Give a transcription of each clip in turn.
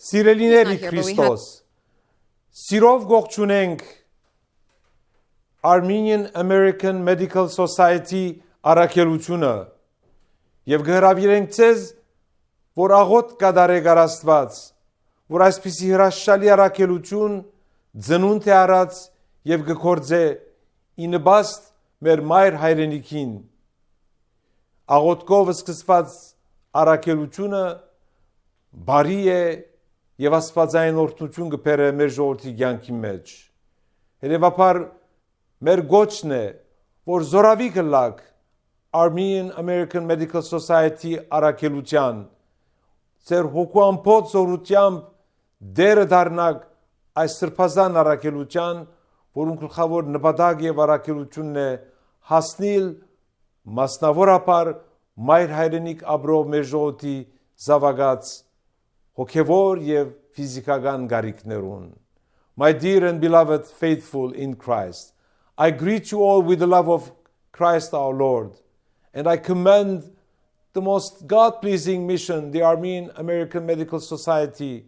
Սիրելիների here, but we have- Քրիստոս, սիրով ողջունենք Armenian American Medical Society առաքելությունը եւ գհրավիրենք ցեզ, որ աղոտ կդարեք Աստված, որ այսպիսի հրաշալի առաքելություն ծնունդ է առած եւ գործե ինբաստ մեր մայր հայրենիքին։ Աղոտկով սկսված առաքելությունը բարի է եւ աստվածային օրհնություն կբերե մեր ժողովրդի կյանքի մեջ։ Հետևաբար մեր գոչն է, որ զորավի կլակ Armenian American Medical Society առաքելության, ձեր հոգու ամփոփ զորությամբ դերը դառնակ այս սրբազան առաքելության, որոնք գլխավոր նպատակ եւ առաքելությունն է հասնել մասնավորապես մայր հայրենիք ապրող մեր ժողովրդի զավակած հոգևոր եւ ֆիզիկական գարիքներուն։ My dear and beloved faithful in Christ, I greet you all with the love of Christ our Lord, and I commend the most God-pleasing mission, the Armenian American Medical Society,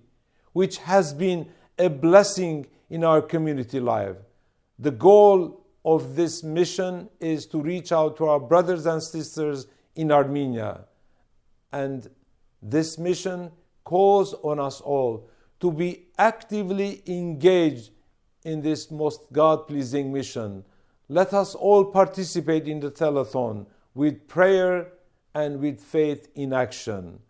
which has been a blessing in our community life. The goal of this mission is to reach out to our brothers and sisters in Armenia, and this mission calls on us all to be actively engaged in this most God-pleasing mission. Let us all participate in the telethon with prayer and with faith in action.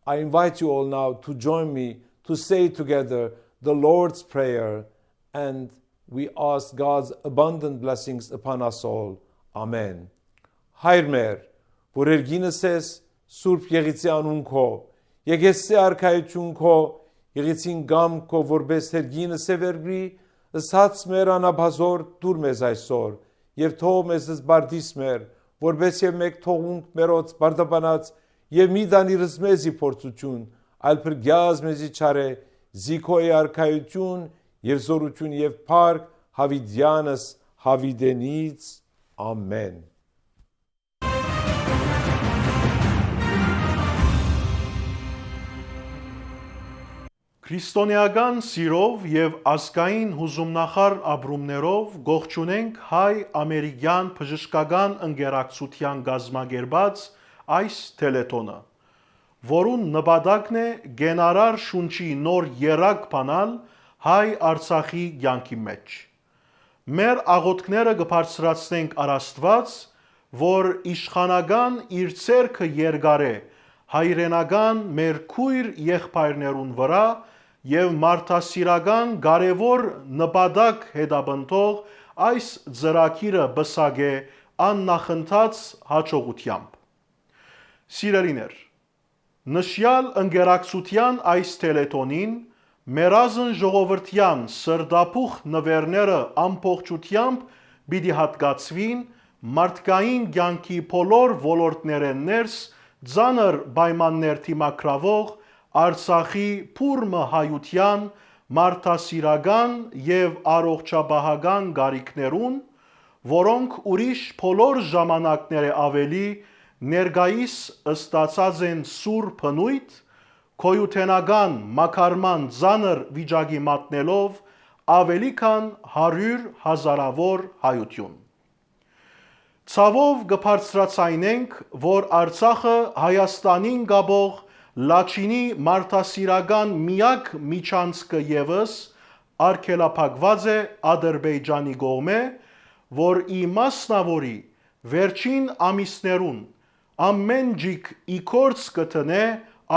I invite you all now to join me to say together the Lord's Prayer, and we ask God's abundant blessings upon us all. Amen. Հայր մեր, որ երգինս ես Սուրբ Եղիցի անուն քո, եկեսի արքայություն քո, եղիցին գամ քո, որպես երգինս է վերբրի, ըսած մեր անաբազոր դուր մեզ այսօր, եւ թող մեզ զբարդիս մեր, որպես եւ մեկ թողունք մերոց բարդաբանած եւ մի դանիրս մեզի փորձություն, այլ փրկյազ մեզի չարե, զիքոյի արքայություն եւ զորություն եւ փառք հավիդյանս հավիդենից ամեն։ Քրիստոնեական սիրով եւ ազգային հուզումնախար ապրումներով գողջունենք հայ-ամերիկյան բժշկական ընկերակցության գազմագերբած այս telethon-ը, որուն նպատակն է գենարար շունչի նոր երակ բանալ հայ-Արցախի կյանքի մեջ։ Մեր աղոթքները կբարձրացնենք առ Աստված, որ իշխանական իր ցերքը երկարե հայրենական մեր քույր եղբայրներուն վրա եւ մարդասիրական կարևոր նպատակ հետապնդող այս ծրագիրը բսագե աննախընթաց հաջողությամբ։ Սիրելիներ, նշյալ ընկերակցության այս telethon-ին մերազն ժողովրդյան սրտապուխ նվերները ամբողջությամբ պիտի հատկացվին մարդկային կյանքի բոլոր ոլորտներեն ներս ծանր պայմաններ դիմակրավող Արցախի փուրմը հայության մարդասիրական եւ առողջապահական գարիքներուն, որոնք ուրիշ բոլոր ժամանակները ավելի ներկայիս ստացած են սուր բնույթ, քոյութենական մակարման ծանր վիճակի մատնելով ավելի քան 100,000-ավոր հայություն։ Ցավով կբարձրացնենք, որ Արցախը Հայաստանին գաբող Լաչինի մարդասիրական միակ միջանցքը եւս արգելափակված է Ադրբեջանի կողմէ, որ իմասնավորի վերջին ամիսներուն ամեն ջիկ իքորց կտնե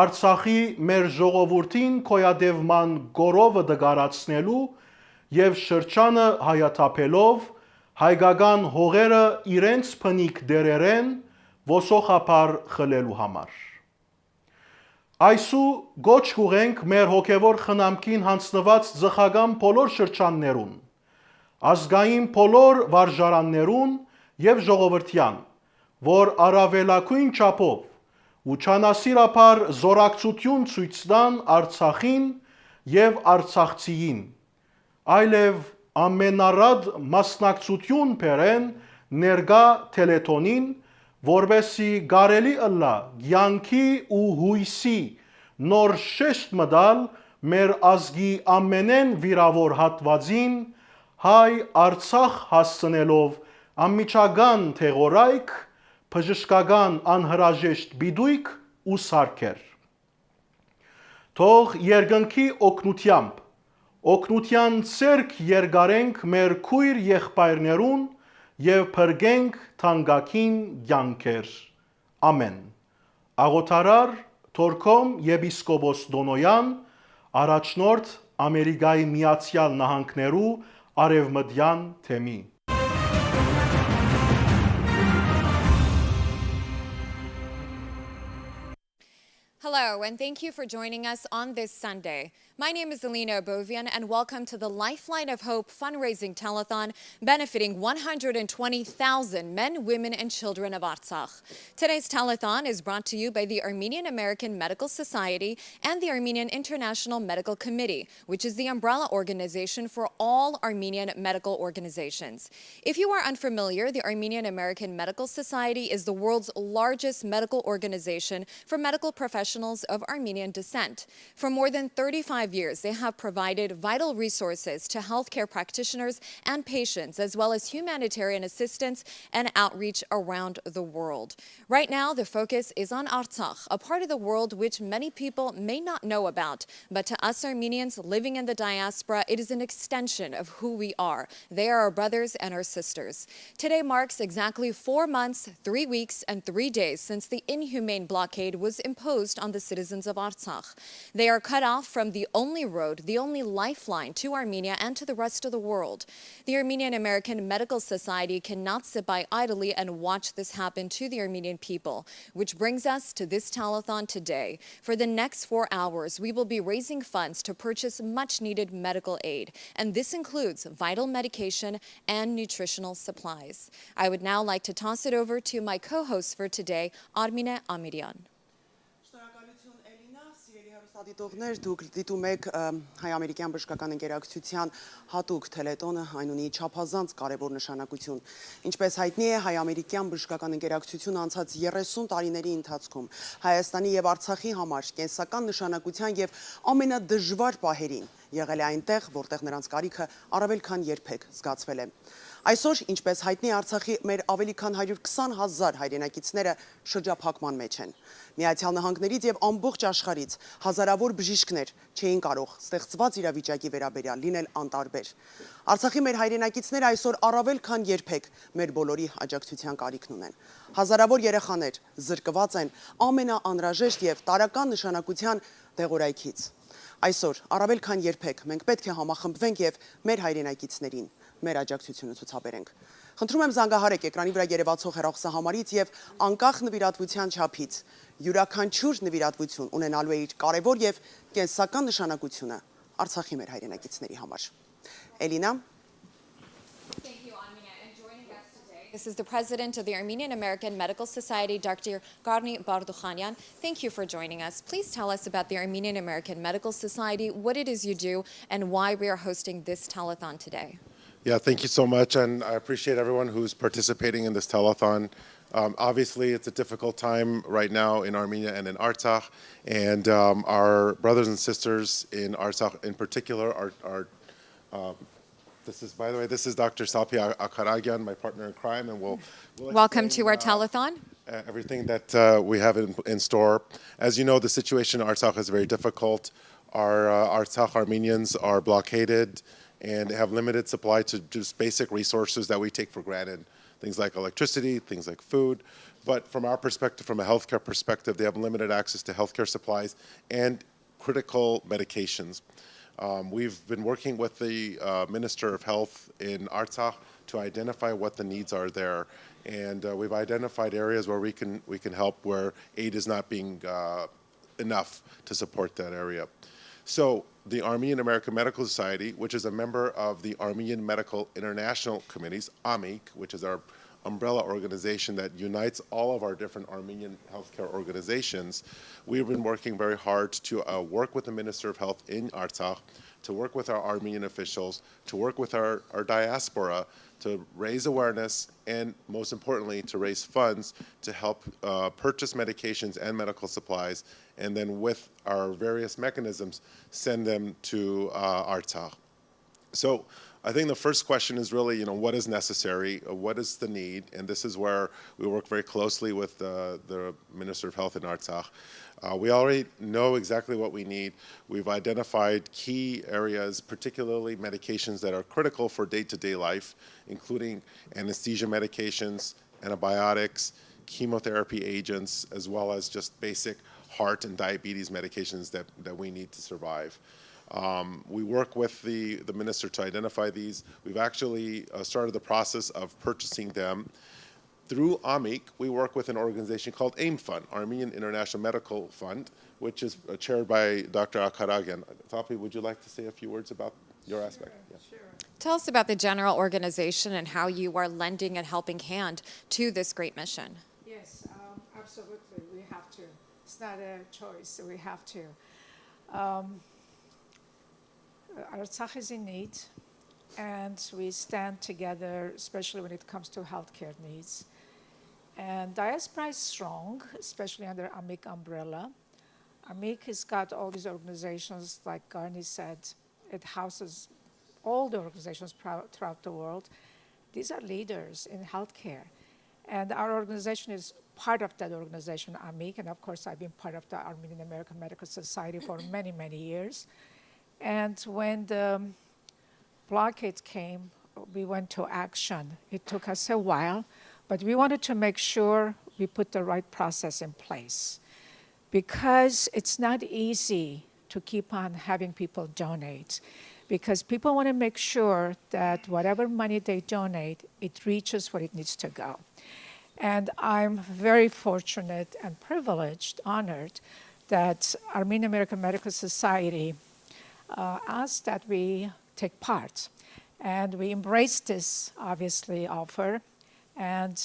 Արցախի մեր ժողովրդին կոյադևման գորովը դգարացնելու եւ շրջանը հայաթափելով հայկական հողերը իրենց փնիկ դերերեն ոսոխապար խլելու համար։ Այսու գոչ կուղենք մեր հոգևոր խնամքին հանձնված ձխական բոլոր շրջաններուն, ազգային բոլոր վարժարաններուն եւ ժողովրդյան, որ առավելակույն չափով ու չանասիրապար զորակցություն ցույց տան Արցախին եւ արցախցիին, այլև ամենառատ մասնակցություն բերեն ներկա telethon-ին, որբեսի կարելի ըլլա կյանքի ու հույսի նոր շեշտ մտալ մեր ազգի ամենեն վիրավոր հատվածին հայ Արցախ հասցնելով անմիջական թեղորայք, բժշկական անհրաժեշտ բիդույք ու սարքեր։ Թող երկնքի օգնության ցերկ երգարենք մեր քույր եղբայրներուն եւ փրկենք թանկագին կյանքեր։ Ամեն։ Աղոթարար Թորքոմ եպիսկոպոս Դոնոյան, առաջնորդ Ամերիկայի Միացյալ Նահանգներու արևմտյան թեմի։ Hello, and thank you for joining us on this Sunday. My name is Alina Abovian, and welcome to the Lifeline of Hope fundraising telethon benefiting 120,000 men, women, and children of Artsakh. Today's telethon is brought to you by the Armenian American Medical Society and the Armenian International Medical Committee, which is the umbrella organization for all Armenian medical organizations. If you are unfamiliar, the Armenian American Medical Society is the world's largest medical organization for medical professionals of Armenian descent. For more than 35 years, they have provided vital resources to healthcare practitioners and patients, as well as humanitarian assistance and outreach around the world. Right now, the focus is on Artsakh, a part of the world which many people may not know about. But to us Armenians living in the diaspora, it is an extension of who we are. They are our brothers and our sisters. Today marks exactly 4 months, 3 weeks, and 3 days since the inhumane blockade was imposed on the citizens of Artsakh. They are cut off from the only road, the only lifeline to Armenia and to the rest of the world. The Armenian American Medical Society cannot sit by idly and watch this happen to the Armenian people, which brings us to this telethon today. For the next 4 hours, we will be raising funds to purchase much-needed medical aid, and this includes vital medication and nutritional supplies. I would now like to toss it over to my co-host for today, Armine Amiryan. Դիտողներ, դուք դիտում եք հայ-ամերիկյան բժշկական ընկերակցության հատուկ թելետոնը, այն ունի չափազանց կարևոր նշանակություն։ Ինչպես հայտնի է, հայ-ամերիկյան բժշկական ընկերակցությունը անցած 30 տարիների ընթացքում Հայաստանի եւ Արցախի համար կենսական նշանակության եւ ամենադժվար պահերին եղել է այնտեղ, որտեղ նրանց կարիքը առավել քան երբեք զգացվել է։ Այսօր, ինչպես հայտնի Արցախի մեր ավելի քան 120,000 հայրենակիցները շրջափակման մեջ են։ Միացյալ Նահանգներից եւ ամբողջ աշխարհից հազարավոր բժիշկներ չէին կարող ստեղծված իրավիճակի վերաբերյալ լինել անտարբեր։ Արցախի մեր հայրենակիցները այսօր առավել քան երբեք մեր բոլորի աջակցության կարիքն ունեն։ Հազարավոր երեխաներ զրկված են ամենաանհրաժեշտ եւ տարական նշանակության դեղորայքից։ Այսօր առավել քան երբեք մենք պետք է համախմբվենք եւ մեր հայրենակիցներին մեր աջակցությունը ցուցաբերենք։ Խնդրում եմ զանգահարեք էկրանի վրա երևացող հեռախոսահամարից եւ անկախ նվիրատվության չափից յուրաքանչյուր նվիրատվություն ունենալու է իր կարևոր եւ կենսական նշանակությունը Արցախի մեր հայրենակիցների համար։ Էլինա։ This is the president of the Armenian American Medical Society, Dr. Garni Bardukhanyan. Thank you for joining us. Please tell us about the Armenian American Medical Society, what it is you do, and why we are hosting this telethon today. Yeah, thank you so much, and I appreciate everyone who's participating in this telethon. Obviously, it's a difficult time right now in Armenia and in Artsakh, and our brothers and sisters in Artsakh in particular are this is, by the way, this is Dr. Salpi Akaragyan, my partner in crime, and we'll welcome to our telethon. Everything that we have in store. As you know, the situation in Artsakh is very difficult. Our Artsakh Armenians are blockaded and have limited supply to just basic resources that we take for granted, things like electricity, things like food. But from our perspective, from a healthcare perspective, they have limited access to healthcare supplies and critical medications. We've been working with the Minister of Health in Artsakh to identify what the needs are there, and we've identified areas where we can help where aid is not being enough to support that area. So the Armenian American Medical Society, which is a member of the Armenian Medical International Committees, AMIC, which is our umbrella organization that unites all of our different Armenian healthcare organizations, we've been working very hard to work with the Minister of Health in Artsakh to work with our Armenian officials, to work with our diaspora, to raise awareness, and most importantly, to raise funds to help purchase medications and medical supplies, and then with our various mechanisms, send them to Artsakh. So I think the first question is really, what is necessary, what is the need, and this is where we work very closely with the Minister of Health in Artsakh. We already know exactly what we need. We've identified key areas, particularly medications that are critical for day-to-day life, including anesthesia medications, antibiotics, chemotherapy agents, as well as just basic heart and diabetes medications that we need to survive. We work with the minister to identify these. We've actually started the process of purchasing them. Through AMIC, we work with an organization called AIM Fund, Armenian International Medical Fund, which is chaired by Dr. Akaragyan. Tapi, would you like to say a few words about your aspect? Sure. Tell us about the general organization and how you are lending a helping hand to this great mission. Yes, absolutely. We have to. It's not a choice. We have to. Artsakh is in need, and we stand together, especially when it comes to healthcare needs. And diaspora is strong, especially under AMIC umbrella. AMIC has got all these organizations, like Garni said. It houses all the organizations throughout the world. These are leaders in healthcare. And our organization is part of that organization, AMIC, and of course I've been part of the Armenian American Medical Society for many, many years. And when the blockade came, we went to action. It took us a while, but we wanted to make sure we put the right process in place, because it's not easy to keep on having people donate, because people want to make sure that whatever money they donate, it reaches where it needs to go. And I'm very fortunate and privileged, honored, that Armenian American Medical Society asked that we take part. And we embraced this, obviously, offer, and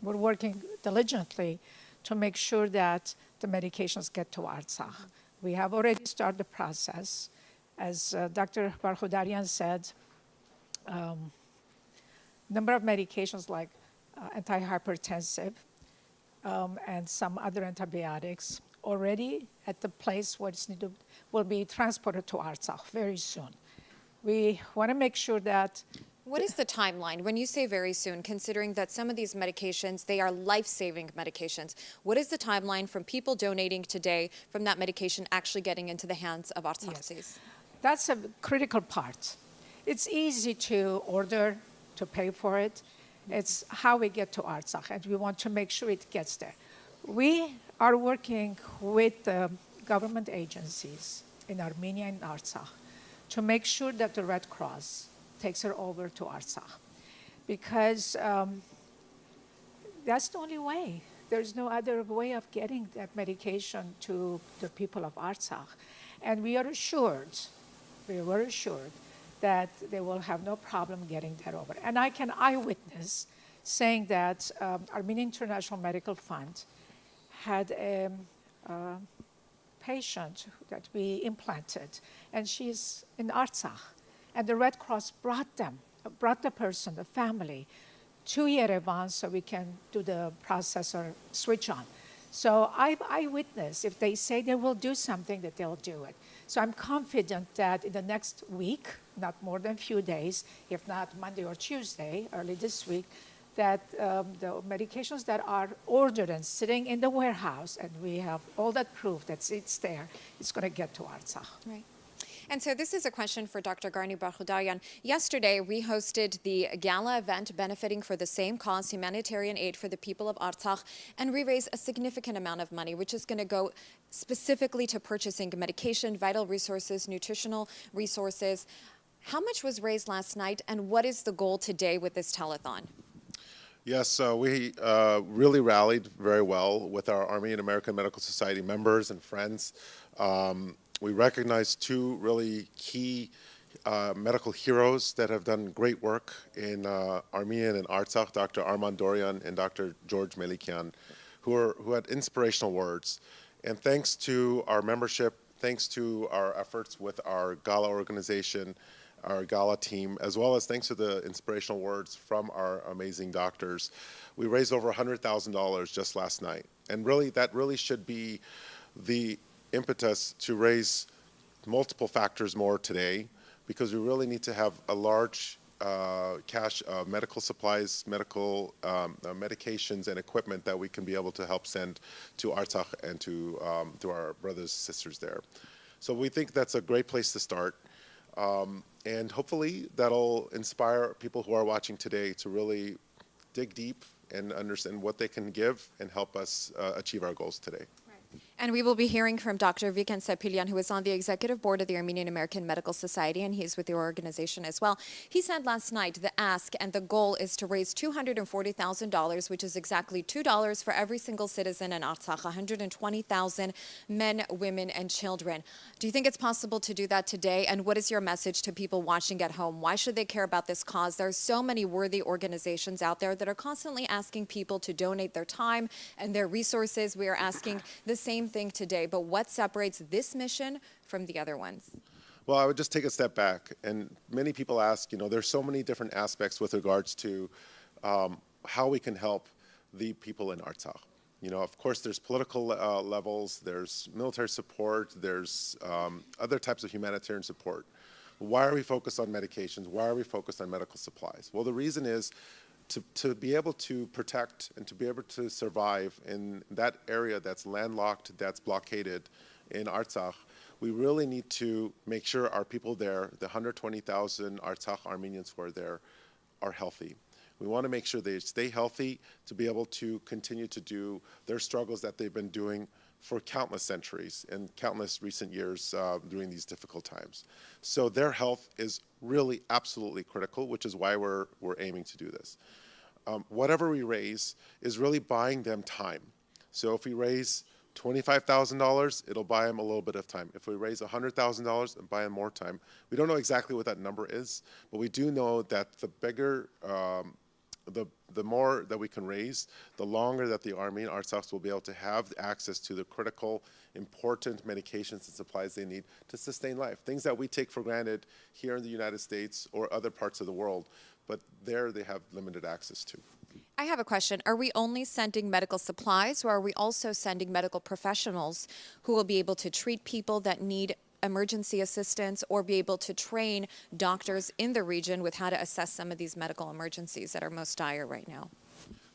we're working diligently to make sure that the medications get to Artsakh. We have already started the process. As Dr. Barkhudarian said, number of medications like antihypertensive and some other antibiotics already at the place where it's needed will be transported to Artsakh very soon. We want to make sure that... What is the timeline? When you say very soon, considering that some of these medications, they are life-saving medications, what is the timeline from people donating today from that medication actually getting into the hands of Artsakhis? Yes. That's a critical part. It's easy to order, to pay for it. It's how we get to Artsakh, and we want to make sure it gets there. We are working with the government agencies in Armenia and Artsakh to make sure that the Red Cross takes her over to Artsakh, because that's the only way. There's no other way of getting that medication to the people of Artsakh. And we were assured that they will have no problem getting that over. And I can eyewitness saying that Armenian International Medical Fund had a patient that we implanted, and she's in Artsakh. And the Red Cross brought the person, the family, to Yerevan so we can do the process or switch on. So I witness, if they say they will do something, that they'll do it. So I'm confident that in the next week, not more than a few days, if not Monday or Tuesday, early this week, that the medications that are ordered and sitting in the warehouse, and we have all that proof that it's there, it's going to get to Artsakh. Right. And so this is a question for Dr. Garni Barkhudarian. Yesterday, we hosted the gala event benefiting for the same cause, humanitarian aid for the people of Artsakh, and we raised a significant amount of money, which is going to go specifically to purchasing medication, vital resources, nutritional resources. How much was raised last night, and what is the goal today with this telethon? Yes, we really rallied very well with our Armenian American Medical Society members and friends. We recognize two really key medical heroes that have done great work in Armenia and Artsakh, Dr. Armand Dorian and Dr. George Melikian, who had inspirational words. And thanks to our membership, thanks to our efforts with our gala organization, our gala team, as well as thanks to the inspirational words from our amazing doctors, we raised over $100,000 just last night. And really, that really should be the impetus to raise multiple factors more today, because we really need to have a large cache of medical supplies, medical medications and equipment that we can be able to help send to Artsakh and to our brothers and sisters there. So we think that's a great place to start. And hopefully that'll inspire people who are watching today to really dig deep and understand what they can give and help us achieve our goals today. And we will be hearing from Dr. Viken Sepilyan, who is on the executive board of the Armenian American Medical Society, and he's with your organization as well. He said last night the ask and the goal is to raise $240,000, which is exactly $2 for every single citizen in Artsakh, 120,000 men, women, and children. Do you think it's possible to do that today? And what is your message to people watching at home? Why should they care about this cause? There are so many worthy organizations out there that are constantly asking people to donate their time and their resources. We are asking the same thing today, but what separates this mission from the other ones? Well, I would just take a step back, and many people ask, there's so many different aspects with regards to how we can help the people in Artsakh. Of course, there's political levels, there's military support, there's other types of humanitarian support. Why are we focused on medications? Why are we focused on medical supplies? Well, the reason is to be able to protect and to be able to survive in that area that's landlocked, that's blockaded in Artsakh. We really need to make sure our people there, the 120,000 Artsakh Armenians who are there, are healthy. We want to make sure they stay healthy to be able to continue to do their struggles that they've been doing for countless centuries and countless recent years during these difficult times. So their health is really absolutely critical, which is why we're aiming to do this. Whatever we raise is really buying them time. So if we raise $25,000, it'll buy them a little bit of time. If we raise $100,000, it'll buy them more time. We don't know exactly what that number is, but we do know that the bigger, the more that we can raise, the longer that the Armenian Artsakhs will be able to have access to the critical, important medications and supplies they need to sustain life. Things that we take for granted here in the United States or other parts of the world, but there they have limited access to. I have a question. Are we only sending medical supplies, or are we also sending medical professionals who will be able to treat people that need emergency assistance or be able to train doctors in the region with how to assess some of these medical emergencies that are most dire right now?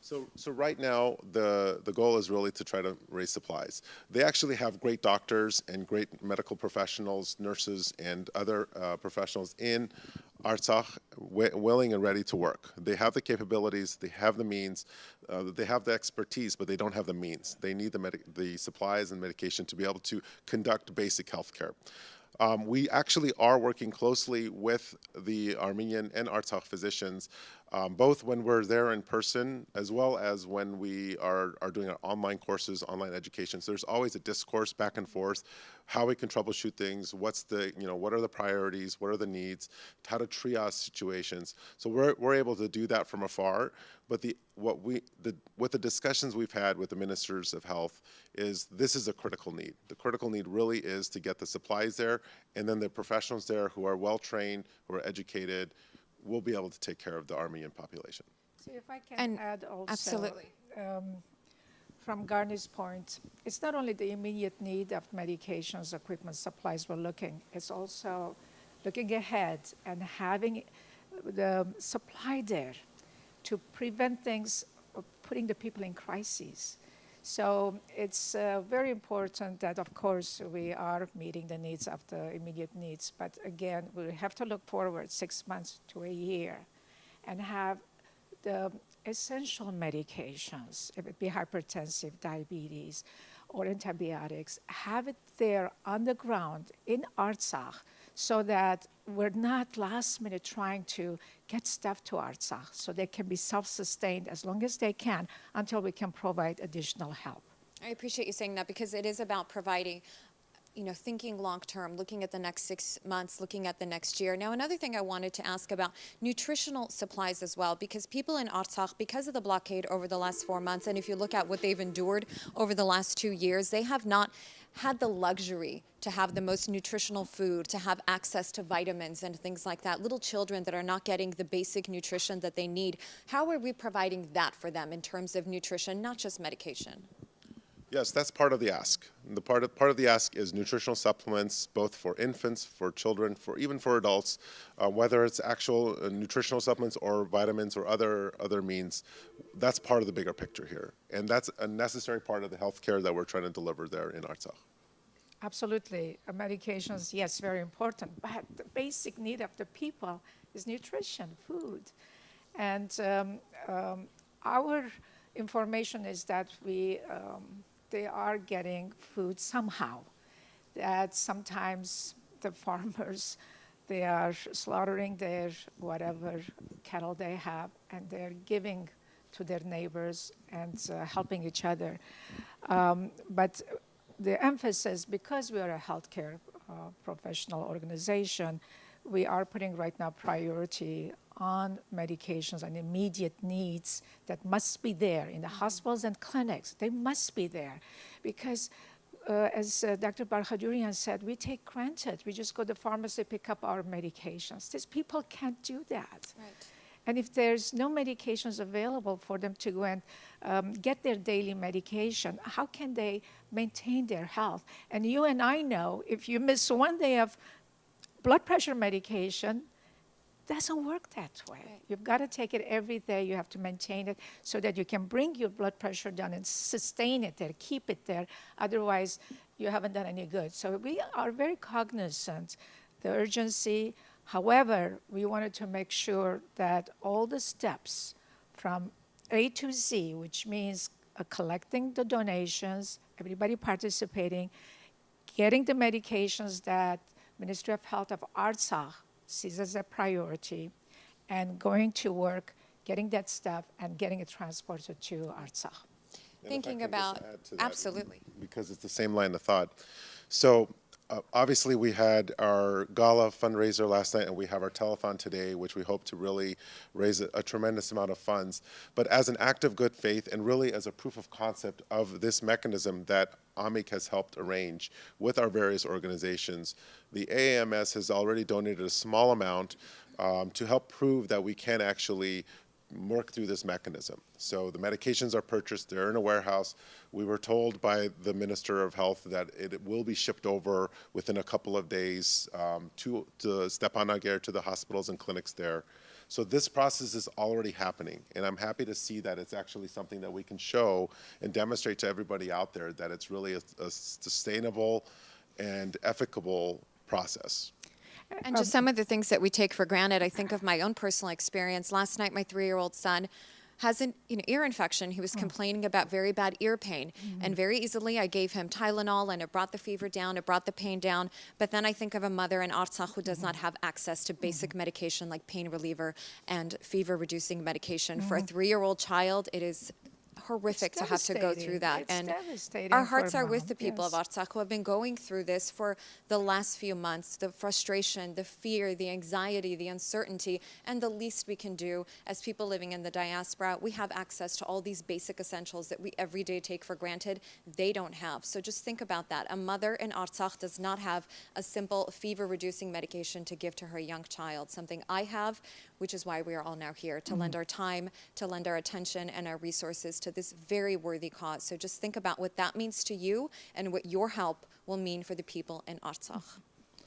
So right now, the goal is really to try to raise supplies. They actually have great doctors and great medical professionals, nurses, and other professionals in Artsakh willing and ready to work. They have the capabilities, they have the means, they have the expertise, but they don't have the means. They need the supplies and medication to be able to conduct basic health care. We actually are working closely with the Armenian and Artsakh physicians, both when we're there in person as well as when we are doing our online courses, online education. So there's always a discourse back and forth, how we can troubleshoot things, what are the priorities, what are the needs, how to triage situations. So we're able to do that from afar. But with the discussions we've had with the ministers of health is this is a critical need. The critical need really is to get the supplies there, and then the professionals there who are well trained, who are educated, will be able to take care of the Armenian population. See, if I can add also, absolutely. From Garni's point, it's not only the immediate need of medications, equipment, supplies we're looking, it's also looking ahead and having the supply there to prevent things, putting the people in crises. So it's very important that, of course, we are meeting the needs of the immediate needs. But again, we have to look forward 6 months to a year and have the essential medications, if it be hypertensive, diabetes, or antibiotics, have it there on the ground in Artsakh so that we're not last minute trying to get stuff to Artsakh so they can be self-sustained as long as they can until we can provide additional help. I appreciate you saying that, because it is about providing thinking long term, looking at the next 6 months, looking at the next year. Now, another thing I wanted to ask about nutritional supplies as well, because people in Artsakh, because of the blockade over the last 4 months, and if you look at what they've endured over the last 2 years, they have not had the luxury to have the most nutritional food, to have access to vitamins and things like that. Little children that are not getting the basic nutrition that they need. How are we providing that for them in terms of nutrition, not just medication? Yes, that's part of the ask. The part of the ask is nutritional supplements, both for infants, for children, even for adults, whether it's actual nutritional supplements or vitamins or other means. That's part of the bigger picture here, and that's a necessary part of the healthcare that we're trying to deliver there in Artsakh. Absolutely. Medications, yes, very important, but the basic need of the people is nutrition, food. And our information is that they are getting food somehow, that sometimes the farmers, they are slaughtering their whatever cattle they have, and they're giving to their neighbors and helping each other. But the emphasis, because we are a healthcare professional organization, we are putting right now priority on medications and immediate needs that must be there in the hospitals and clinics. They must be there because as Dr. Barkhadurian said, we take granted. We just go to the pharmacy, pick up our medications. These people can't do that. Right. And if there's no medications available for them to go and get their daily medication, how can they maintain their health? And you and I know if you miss one day of blood pressure medication, doesn't work that way. Right. You've got to take it every day. You have to maintain it so that you can bring your blood pressure down and sustain it there, keep it there. Otherwise, you haven't done any good. So we are very cognizant the urgency. However, we wanted to make sure that all the steps from A to Z, which means collecting the donations, everybody participating, getting the medications that Ministry of Health of Artsakh sees as a priority, and going to work, getting that stuff, and getting it transported to Artsakh. Thinking about, absolutely. Because it's the same line of thought. So obviously we had our gala fundraiser last night, and we have our telethon today, which we hope to really raise a tremendous amount of funds. But as an act of good faith and really as a proof of concept of this mechanism that AMIC has helped arrange with our various organizations, the AAMS has already donated a small amount to help prove that we can actually work through this mechanism. So the medications are purchased, they're in a warehouse. We were told by the Minister of Health that it will be shipped over within a couple of days to Stepanaker, to the hospitals and clinics there. So this process is already happening, and I'm happy to see that it's actually something that we can show and demonstrate to everybody out there that it's really a sustainable and ethical process. And just some of the things that we take for granted, I think of my own personal experience. Last night, my 3-year-old son has an ear infection. He was complaining about very bad ear pain. And very easily, I gave him Tylenol, and it brought the fever down, it brought the pain down. But then I think of a mother in Artsakh who does not have access to basic medication like pain reliever and fever-reducing medication. For a 3-year-old child, it is horrific to have to go through that. And our hearts are with the people of Artsakh who have been going through this for the last few months, the frustration, the fear, the anxiety, the uncertainty, and the least we can do as people living in the diaspora. We have access to all these basic essentials that we every day take for granted. They don't have. So just think about that. A mother in Artsakh does not have a simple fever-reducing medication to give to her young child, something I have, which is why we are all now here, to lend our time, to lend our attention and our resources to this very worthy cause. So just think about what that means to you and what your help will mean for the people in Artsakh.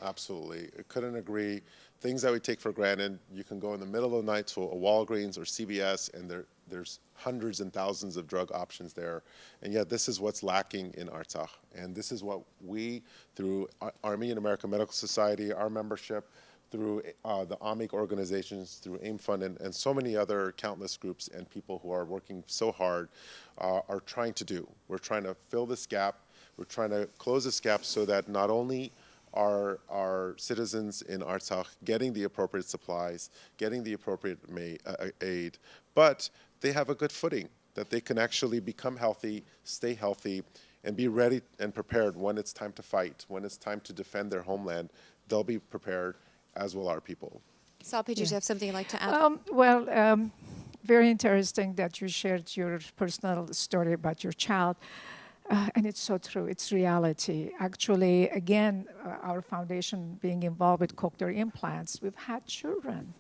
Absolutely. I couldn't agree. Things that we take for granted, you can go in the middle of the night to a Walgreens or CVS, and there's hundreds and thousands of drug options there. And yet this is what's lacking in Artsakh. And this is what we, through Armenian American Medical Society, our membership, through the AMIC organizations, through AIM Fund, and so many other countless groups and people who are working so hard are trying to do. We're trying to fill this gap. We're trying to close this gap so that not only are our citizens in Artsakh getting the appropriate supplies, getting the appropriate aid, but they have a good footing, that they can actually become healthy, stay healthy, and be ready and prepared when it's time to fight, when it's time to defend their homeland. They'll be prepared, as will our people. Salpi, did you have something you'd like to add? Very interesting that you shared your personal story about your child. And it's so true, it's reality. Actually, again, our foundation being involved with cochlear implants, we've had children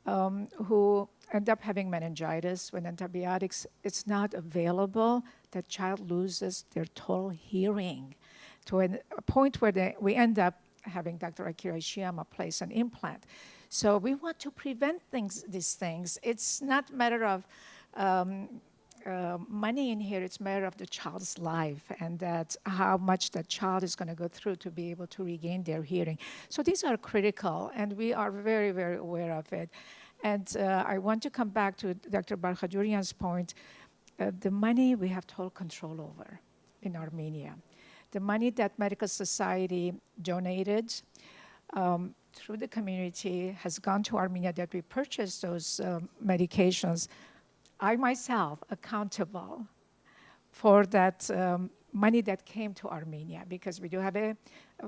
who end up having meningitis when antibiotics it's not available. That child loses their total hearing to a point where we end up having Dr. Akira Ishiyama place an implant. So we want to prevent these things. It's not a matter of money in here, it's a matter of the child's life and that how much that child is going to go through to be able to regain their hearing. So these are critical, and we are very, very aware of it. And I want to come back to Dr. Barkhadjourian's point. The money we have total control over in Armenia. The money that Medical Society donated through the community has gone to Armenia that we purchased those medications. I myself accountable for that money that came to Armenia because we do have a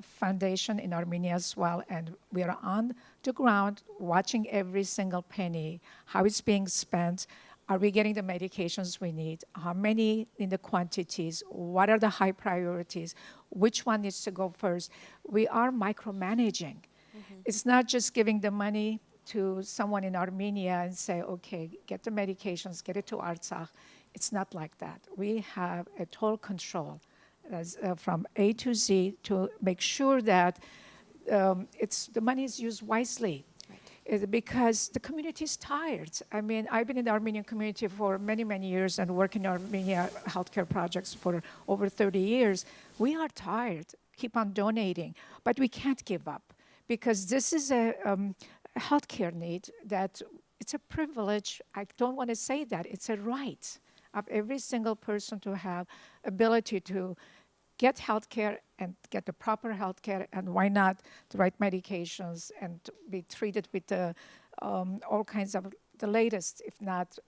foundation in Armenia as well, and we are on the ground watching every single penny, how it's being spent. Are we getting the medications we need? How many in the quantities? What are the high priorities? Which one needs to go first? We are micromanaging. Mm-hmm. It's not just giving the money to someone in Armenia and say, okay, get the medications, get it to Artsakh. It's not like that. We have a total control from A to Z to make sure that the money is used wisely. Because the community is tired. I mean, I've been in the Armenian community for many, many years and work in Armenia healthcare projects for over 30 years. We are tired, keep on donating, but we can't give up because this is a healthcare need that it's a privilege. I don't want to say that. It's a right of every single person to have ability to get healthcare and get the proper healthcare, and why not the right medications and be treated with all kinds of the latest, if not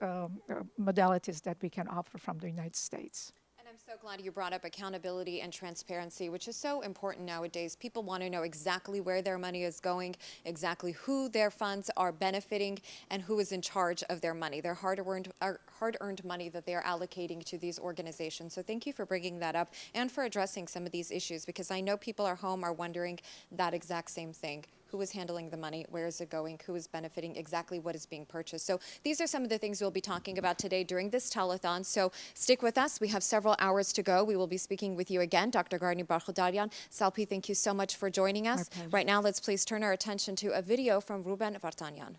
modalities that we can offer from the United States. And I'm so glad you brought up accountability and transparency, which is so important nowadays. People want to know exactly where their money is going, exactly who their funds are benefiting, and who is in charge of their money, their hard-earned money that they are allocating to these organizations. So thank you for bringing that up and for addressing some of these issues, because I know people at home are wondering that exact same thing. Who is handling the money? Where is it going? Who is benefiting? Exactly what is being purchased? So these are some of the things we'll be talking about today during this telethon. So stick with us. We have several hours to go. We will be speaking with you again, Dr. Garni Barkhadjourian. Salpi, thank you so much for joining us. Right now, let's please turn our attention to a video from Ruben Vartanyan.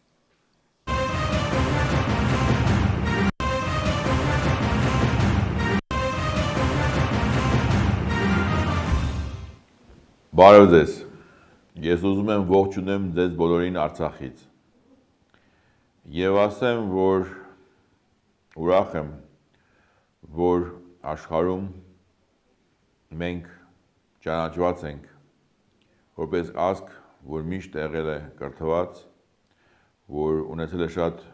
Բարև ձեզ, ես ուզում եմ ողջունեմ ձեզ բոլորին Արցախից և ասեմ, որ ուրախ եմ, որ աշխարհում մենք ճանաչված ենք որպես ազգ, որ միշտ եղել է կրթված, որ ունեցել է շատ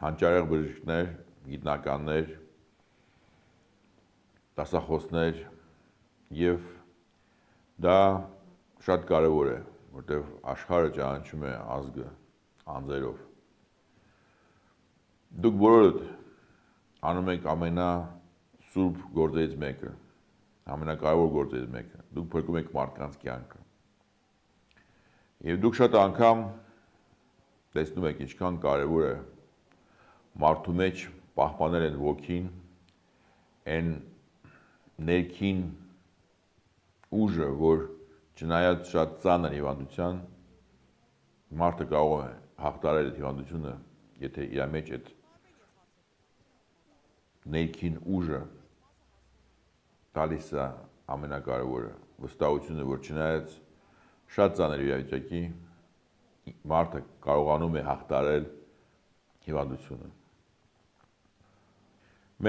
հանճարեղ բժիշկներ, գիտնականներ, դասախոսներ և դա շատ կարևոր է, որտեղ աշխարհը ճանաչում է ազգը անձերով։ Դուք բոլորդ անում եք ամենասուրբ գործերից մեկը, ամենակարևոր գործերից մեկը, դուք փրկում եք մարդկանց կյանքը։ Եվ դուք շատ անգամ տեսնում եք ինչքան կարևոր է մարդու մեջ պահպանել են ոգին, այն ներքին ուժը, որ չնայած շատ ծանր հիվանդության, մարդը կարող է հաղթահարել այդ հիվանդությունը, եթե իր մեջ այդ ներքին ուժը տալիս է ամենակարևորը, վստահությունը, որ չնայած շատ ծանր իրավիճակի, մարդը կարողանում է հաղթահարել հիվանդությունը։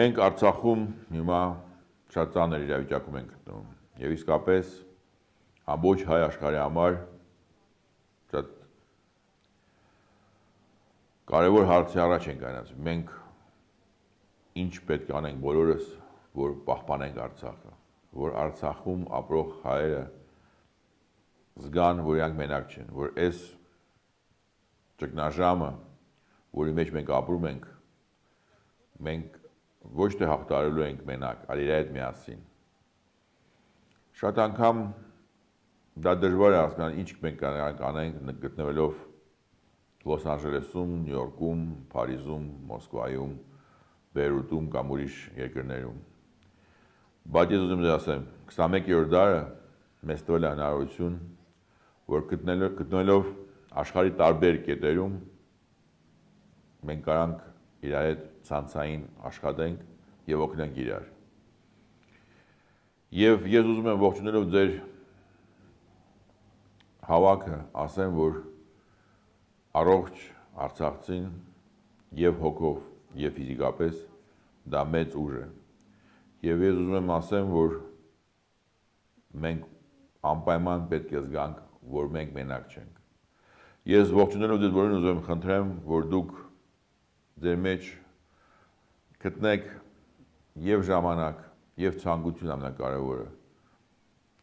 Մենք Արցախում հիմա շատ ծանր իրավիճակում ենք գտնվում, եւ իսկապես ամբողջ հայ աշխարհի համար շատ կարևոր հարցի առաջ ենք կանգնած։ Մենք ինչ պետք է անենք բոլորս որ պահպանենք Արցախը, որ Արցախում ապրող հայերը զգան, որ իրանք մենակ չեն, որ այս ճգնաժամը, որի մեջ մենք ապրում ենք, մենք ոչ թե հաղթահարելու ենք մենակ, այլ իրար հետ միասին։ Շատ անգամ դա դժվար է հասկանալ, ինչ մենք կանենք գտնվելով Լոս Անջելեսում, Նյու Յորքում, Փարիզում, Մոսկվայում, Բեյրութում կամ ուրիշ երկրներում։ Բայց ես ուզում եմ ասեմ, 21-րդ դարը մեզ տվել է հնարավորություն, որ գտնելով աշխարհի տարբեր կետերում մենք կարանք իրար հետ ցանցային աշխատենք եւ օգնենք իրար։ Եվ ես ուզում եմ ողջունելով ձեր հավաքը ասեմ, որ առողջ արցախցին եւ հոգով եւ ֆիզիկապես դա մեծ ուժ է։ Եվ ես ուզում եմ ասեմ, որ մենք անպայման պետք է զգանք, որ մենք մենակ չենք։ Ես ողջունելով ձեզ բոլորին ուզում եմ խնդրեմ, որ դուք ձեր մեջ գտնեք եւ ժամանակ, եւ ցանկություն ամենակարևորը։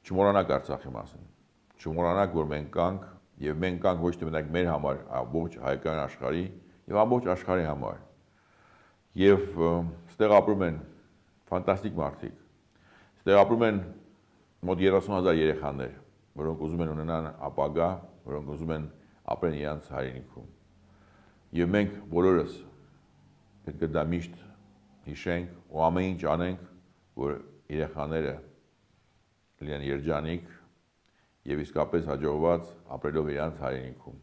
Չմոռանաք Արցախի մասին։ Չմոռանաք, որ մենք կանք եւ մենք կանք ոչ թե մենակ մեր համար, ամբողջ հայկական աշխարհի եւ ամբողջ աշխարհի համար։ Եվ ստեղ ապրում են ֆանտաստիկ մարդիկ։ Ստեղ ապրում են մոտ 30,000 երեխաներ, որոնք ուզում են ունենան ապագա, որոնք ուզում են ապրեն իրենց հայրենիքում։ Եվ մենք բոլորս պետք է դա միշտ հիշենք ու ամեն ինչ անենք, որ երեխաները լինեն երջանիկ եւ իսկապես հաջողված ապրելով իրենց հայրենիքում։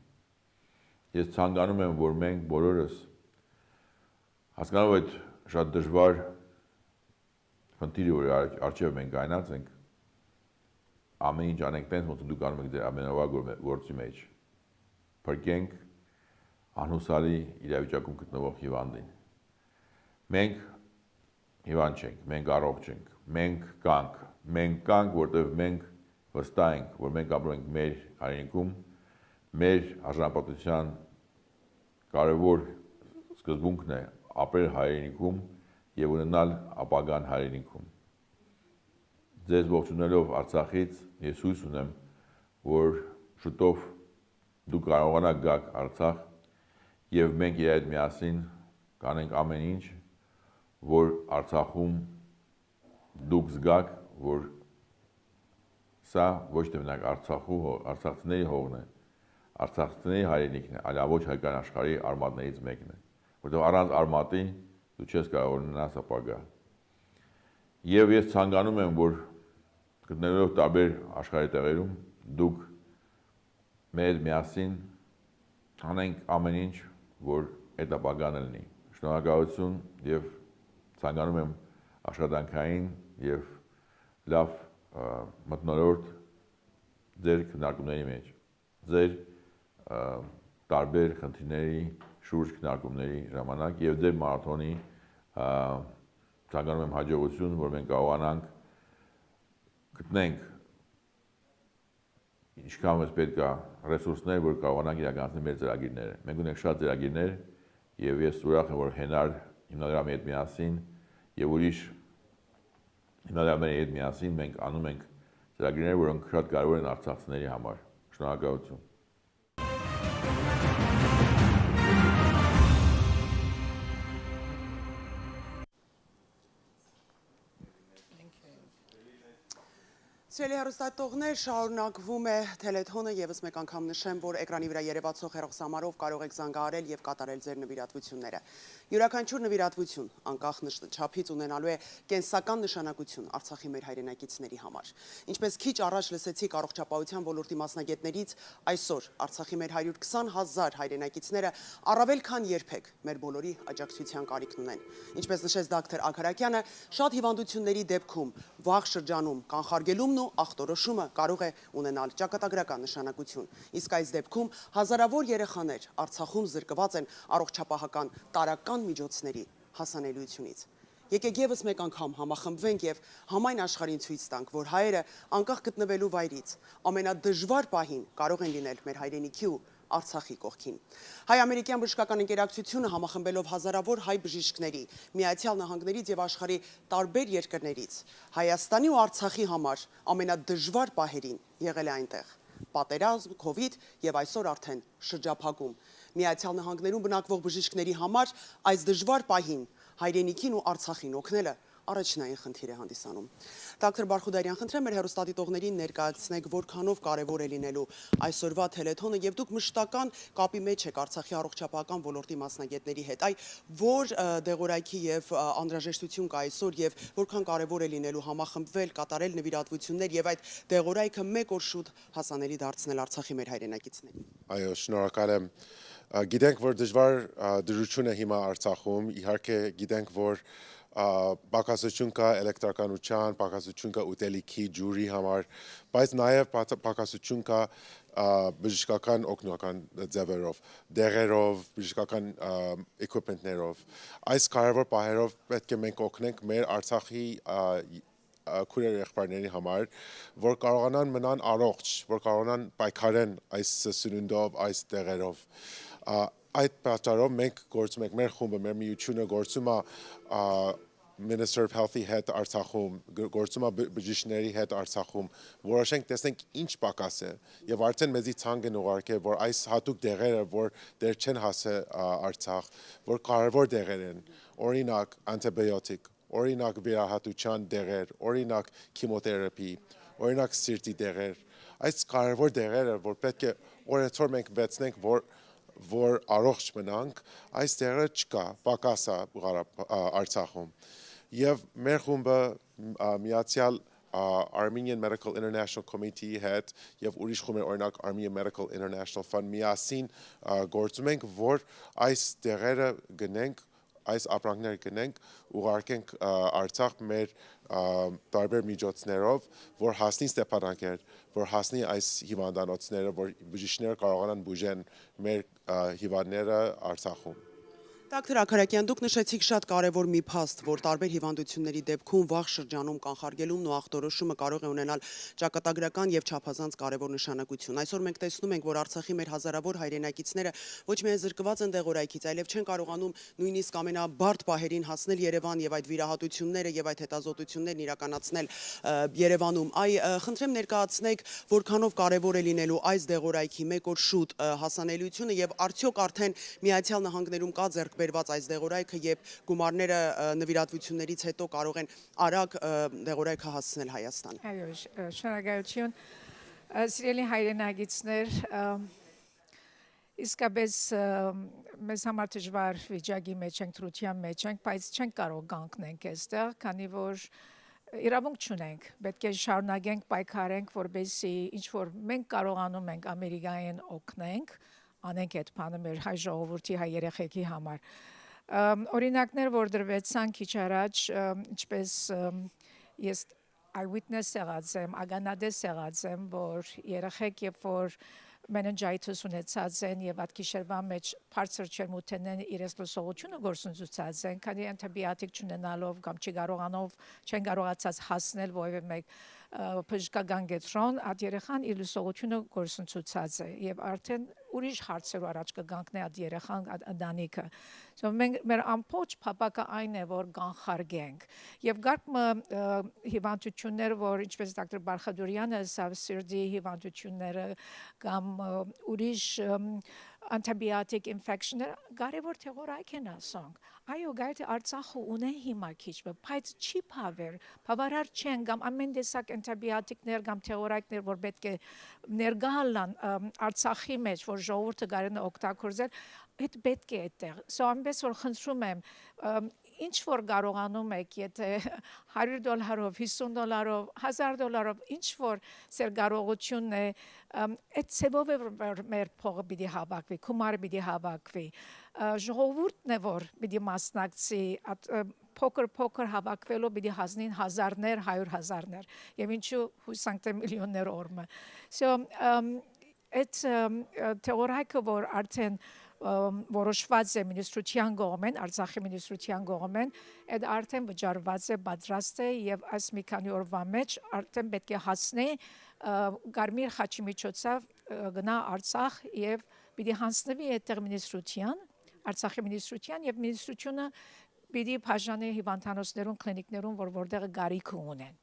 Ես ցանկանում եմ, որ մենք բոլորս հասկանալով այդ շատ դժվար խնդիրը, որ առջև մենք կայնած ենք, ամեն ինչ անենք տենց, ոնց դուք անում եք ձեր ամենավաղ գործի մեջ։ Փրկենք անհուսալի իրավիճակում գտնվող հիվանդին։ Մենք հիվանդ չենք, մենք առողջ ենք, մենք կանք, որտեղ մենք վստահ ենք, որ մենք ապրում ենք մեր հայրենիքում, մեր արժանապատվության կարևոր սկզբունքն է ապրել հայրենիքում եւ ունենալ ապագան հայրենիքում։ Ձեզ ողջունելով Արցախից, ես հույս ունեմ, որ շուտով դուք կարողանաք գալ Արցախ եւ մենք իրար հետ միասին կանենք ամեն ինչ, որ Արցախում դուք զգաք, որ սա ոչ թե մենակ արցախցիների հողն է, արցախցիների հայրենիքն է, այլ ամբողջ հայկական աշխարհի արմատներից մեկն է, որտեղ առանց արմատի դու չես կարող ունենալ ապագա։ Եվ ես ցանկանում եմ, որ գտնելով տարբեր աշխարհի տեղերում դուք մեր միասին անենք ամեն ինչ, որ այդ ապագան լինի։ Շնորհակալություն եւ ցանկանում եմ աշխատանքային եւ լավ մթնոլորտ ձեր քննարկումների մեջ, ձեր տարբեր խնդիրների շուրջ քննարկումների ժամանակ եւ ձեր մարաթոնի ցանկանում եմ հաջողություն, որ մենք կարողանանք գտնենք ինչքան մեզ պետք է ռեսուրսներ, որ կարողանանք իրականացնել մեր ծրագիրները։ Մենք ունենք շատ ծրագիրներ եւ ես ուրախ եմ, որ հիմնադրամի հետ միասին եւ ուրիշ հիմնադրամների հետ միասին մենք անում ենք ծրագիրներ, որոնք շատ կարևոր են արցախցիների համար։ Շնորհակալություն։ Սիրելի հեռուստատողներ, շարունակվում է telethon-ը, եւս մեկ անգամ նշեմ, որ էկրանի վրա երևացող հեռախոսահամարով կարող եք զանգահարել եւ կատարել ձեր նվիրատվությունները։ Յուրաքանչյուր նվիրատվություն անկախ չափից ունենալու է կենսական նշանակություն Արցախի մեր հայրենակիցների համար։ Ինչպես քիչ առաջ լսեցիք առողջապահության ոլորտի մասնագետներից, այսօր Արցախի մեր 120,000 հայրենակիցները առավել քան երբեք մեր բոլորի աջակցության կարիքն ունեն։ Ինչպես նշեց դոկտոր Աքարակյանը, շատ հիվանդությունների դեպքում վաղ շրջանում կանխարգելումն ու ախտորոշումը կարող է ունենալ ճակատագրական նշանակություն։ Իսկ այս դեպքում հազարավոր երեխաներ Արցախում զրկված են առողջապահական տարրական միջոցների հասանելիությունից։ Եկեք եւս մեկ անգամ համախմբվենք եւ համայն աշխարհին ցույց տանք, որ հայերը անկախ գտնվելու վայրից ամենադժվար պահին կարող են լինել մեր հայրենիքի ու Արցախի կողքին։ Հայ-ամերիկյան բժշկական ընկերակցությունը համախմբելով հազարավոր հայ բժիշկների Միացյալ Նահանգներից եւ աշխարհի տարբեր երկրներից Հայաստանի ու Արցախի համար ամենադժվար պահերին եղել է այնտեղ։ Պատերազմ, COVID եւ այսօր արդեն շրջափակում։ Միացյալ Նահանգներում բնակվող բժիշկների համար այս դժվար պահին հայրենիքին ու Արցախին օգնելը առաջնային խնդիր է հանդիսանում։ Դոկտոր Բարխուդարյան, խնդրեմ մեր հեռուստադիտողներին ներկայացնեք, որքանով կարևոր է լինելու այսօրվա թելեթոնը եւ դուք մշտական կապի մեջ եք Արցախի առողջապահական ոլորտի մասնագետների հետ։ Այ որ դեղորայքի եւ անհրաժեշտություն կա այսօր եւ որքան կարևոր է լինելու համախմբվել, կատարել նվիրատվություններ եւ այդ դեղորայքը մեկ օր շուտ հասանելի դարձնել Արցախի մեր հայրենակիցներին։ Այո, շնորհակալ եմ։ Գիտենք, որ դժվար դժվարություն է հիմա Արցախում, իհարկե գիտենք, որ պակասություն կա էլեկտրականության, պակասություն կա ուտելիքի, ջուրի համար, բայց նաև պակասություն կա բժշկական օգնական ձևերով, դեղերով, բժշկական equipment-ներով։ Այս կարևոր պահերով պետք է մենք օգնենք մեր Արցախի քույր եղբայրների համար, որ կարողանան մնան առողջ, որ կարողանան պայքարեն այս սնունդով, այս դեղերով։ Այդ պատճառով մենք գործում ենք, մեր խումբը, մեր միությունը գործում է Minister of Health-ի հետ Արցախում, գործում է բժիշկների հետ Արցախում, որոշենք տեսնենք ինչ պակաս է, եւ արդեն մեզի ցանկ են ուղարկել, որ այս հատուկ դեղերը, որ դեռ չեն հասել Արցախ, որ կարևոր դեղեր են, օրինակ անտիբիոտիկ, օրինակ վիրահատության դեղեր, օրինակ քիմոթերապի, օրինակ սիրտի դեղեր, այս կարևոր դեղերը, որ պետք է օրեցօր մենք վեցնենք, որ առողջ մնանք, այս դեղերը չկա, պակաս է Արցախում։ Եվ մեր խումբը միացյալ Armenian Medical International Committee հետ եւ ուրիշ խումբեր, օրինակ Armenian Medical International Fund միասին գործում ենք, որ այս դեղերը գնենք, այս ապրանքները գնենք, ուղարկենք Արցախ մեր տարբեր միջոցներով, որ հասնի Ստեփանակերտ, որ հասնի այս հիվանդանոցները, որ բժիշկները կարողանան բուժեն մեր հիվանդները Արցախում։ Դոկտոր Աքարակյան, դուք նշեցիք շատ կարևոր մի փաստ, որ տարբեր հիվանդությունների դեպքում վաղ շրջանում կանխարգելումն ու ախտորոշումը կարող է ունենալ ճակատագրական եւ չափազանց կարևոր նշանակություն։ Այսօր մենք տեսնում ենք, որ Արցախի մեր հազարավոր հայրենակիցները ոչ միայն զրկված են դեղորայքից, այլև չեն կարողանում նույնիսկ ամենաբարդ պահերին հասնել Երևան եւ այդ վիրահատությունները եւ այդ հետազոտություններն իրականացնել Երևանում։ Խնդրեմ ներկայացնեք, որքանով կարևոր է լինելու այս դեղորայքի մեկ օր շուտ հասանելիությունը եւ արդյոք արդեն Միացյալ Նահանգներում կա բերված այս դեղորայքը եւ գումարները նվիրատվություններից հետո կարող են արագ դեղորայքը հասցնել Հայաստան։ Այո, շնորհակալություն։ Սիրելի հայրենագիտներ, իսկապես մեզ համար դժվար վիճակի մեջ ենք, թրության մեջ ենք, բայց չենք կարող կանգնենք այստեղ, քանի որ իրավունք չունենք, պետք է շարունակենք պայքարենք, որպեսզի ինչ որ մենք կարողանում ենք Ամերիկային օգնենք, անենք այդ բանը մեր հայ ժողովրդի, հայ երեխեքի համար։ Օրինակներ, որ դրվեցան քիչ առաջ, ինչպես ես eyewitness եղած եմ, ագանադես եղած եմ, որ երեխեք երբ որ meningitis ունեցած են եւ այդ գիշերվա մեջ բարձր ջերմութենեն իրենց լսողությունը գործընծուցած են, քանի անտիբիոտիկ չունենալով կամ չեն կարողացած հասնել որևէ մեկ բժշկական կենտրոն, այդ երեխան իր լսողությունը գործընծուցած է եւ արդեն ուրիշ հարցեր առաջ կգանքնի այդ երեխան ընտանիքը։ Մեր ամբողջ փապակը այն է, որ կանխարգենք եւ գարկը հիվանդություններ, որ ինչպես դոկտոր Բարխադուրյանը ասավ, սիրտի հիվանդությունները կամ ուրիշ antibiotic infection-ները կարևոր թեղորայք են ասոնք։ Այո, գայթի Արցախը ունե հիմա քիչ, բայց չի բավարար չեն կամ ամեն տեսակ antibiotic-ներ կամ թեղորայքներ, որ պետք է ներգալան Արցախի մեջ, որ ժողովուրդը կարողանա օգտագործել, այդ պետք է այդտեղ։ Այնպես որ խնդրում եմ, ինչ որ կարողանում եք, եթե $100, $50, $1000, ինչ որ ծեր կարողությունն է, այդ ծևով է մեր փողը պիտի հավաքվի, գումարը պիտի հավաքվի, ժողովուրդն է որ պիտի մասնակցի, փոքր հավաքվելով պիտի հասնին հազարներ, 100,000-ներ, եւ ինչու հուսանք թե միլիոններ օրմը։ Այդ թեորիայը որ արդեն որոշված է մինիստրության կողմեն, Արցախի մինիստրության կողմեն, այդ արդեն վճարված է, պատրաստ է եւ այս մի քանի օրվա մեջ արդեն պետք է հասնի Գարմիր խաչի միջոցով գնա Արցախ եւ պիտի հանձնվի այդտեղ մինիստրության, Արցախի մինիստրության եւ մինիստրությունը պիտի բաժանի հիվանդանոցներուն, կլինիկներուն, որտեղ գարիք ունեն։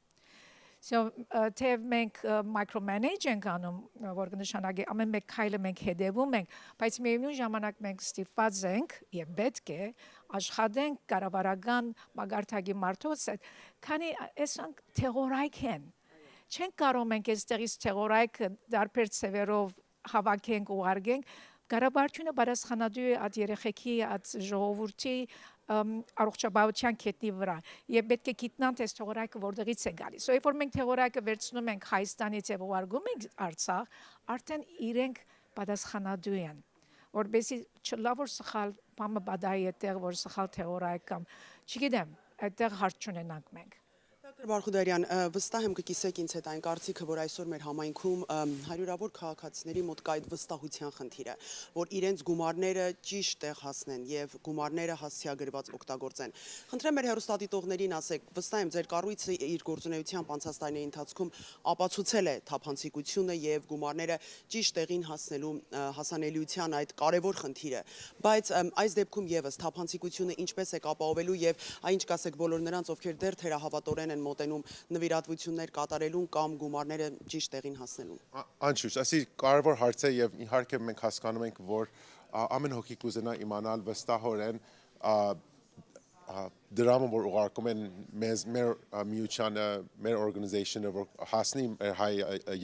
So թեև մենք micromanage ենք անում, որ կնշանակի ամեն մեկ քայլը մենք հետևում ենք, բայց միևնույն ժամանակ մենք ստիպված ենք եւ պետք է աշխատենք կառավարական մագարտակի մարդոց հետ, քանի այսանք թեղորայք են։ Չենք կարող մենք այստեղից թեղորայքը դարբեր ծևերով հավաքենք ու արգենք, կառավարությունը պատասխանատու է այդ երեխեքի, այդ ժողովրդի առողջապահության կետնի վրա եւ պետք է գիտնան թե թեղորայքը որտեղից է գալիս։ Երբ որ մենք թեղորայքը վերցնում ենք Հայաստանից եւ ուղարկում ենք Արցախ, արդեն իրենք պատասխանատու են, որովհետեւ չլա որ սխալ բամը բադայի այդտեղ որ սխալ թեղորայք կամ չգիտեմ, այդտեղ հարց չունենանք մենք։ Դոկտոր Բարխուդարյան, վստահ եմ կկիսեք ինձ հետ այն կարծիքը, որ այսօր մեր համայնքում հարյուրավոր քաղաքացիների մոտ կա այդ վստահության խնդիրը, որ իրենց գումարները ճիշտ տեղ հասնեն եւ գումարները հասցեագրված օգտագործեն։ Խնդրեմ մեր հեռուստադիտողներին ասեք, վստահ եմ ձեր կառույցը իր գործունեությամբ անցած տարիների ընթացքում ապացուցել է թափանցիկությունը եւ գումարները ճիշտ տեղին հասնելու հասանելիության այդ կարևոր խնդիրը, բայց այս դեպքում եւս թափանցիկությունը ինչպես է ապահովելու եւ այն ինչ կասեք բոլոր նրանց, ովքեր դեռ թերահավատորեն են մոտենում նվիրատվություններ կատարելուն կամ գումարները ճիշտ տեղին հասնելուն։ Անշուշտ, այսի կարևոր հարց է եւ իհարկե մենք հասկանում ենք, որ ամեն հոգի կուզենա իմանալ վստահորեն դրամը որ ուղարկում են մեր միությանը, մեր օրգանիզացիոնը, որ հասնի մեր հայ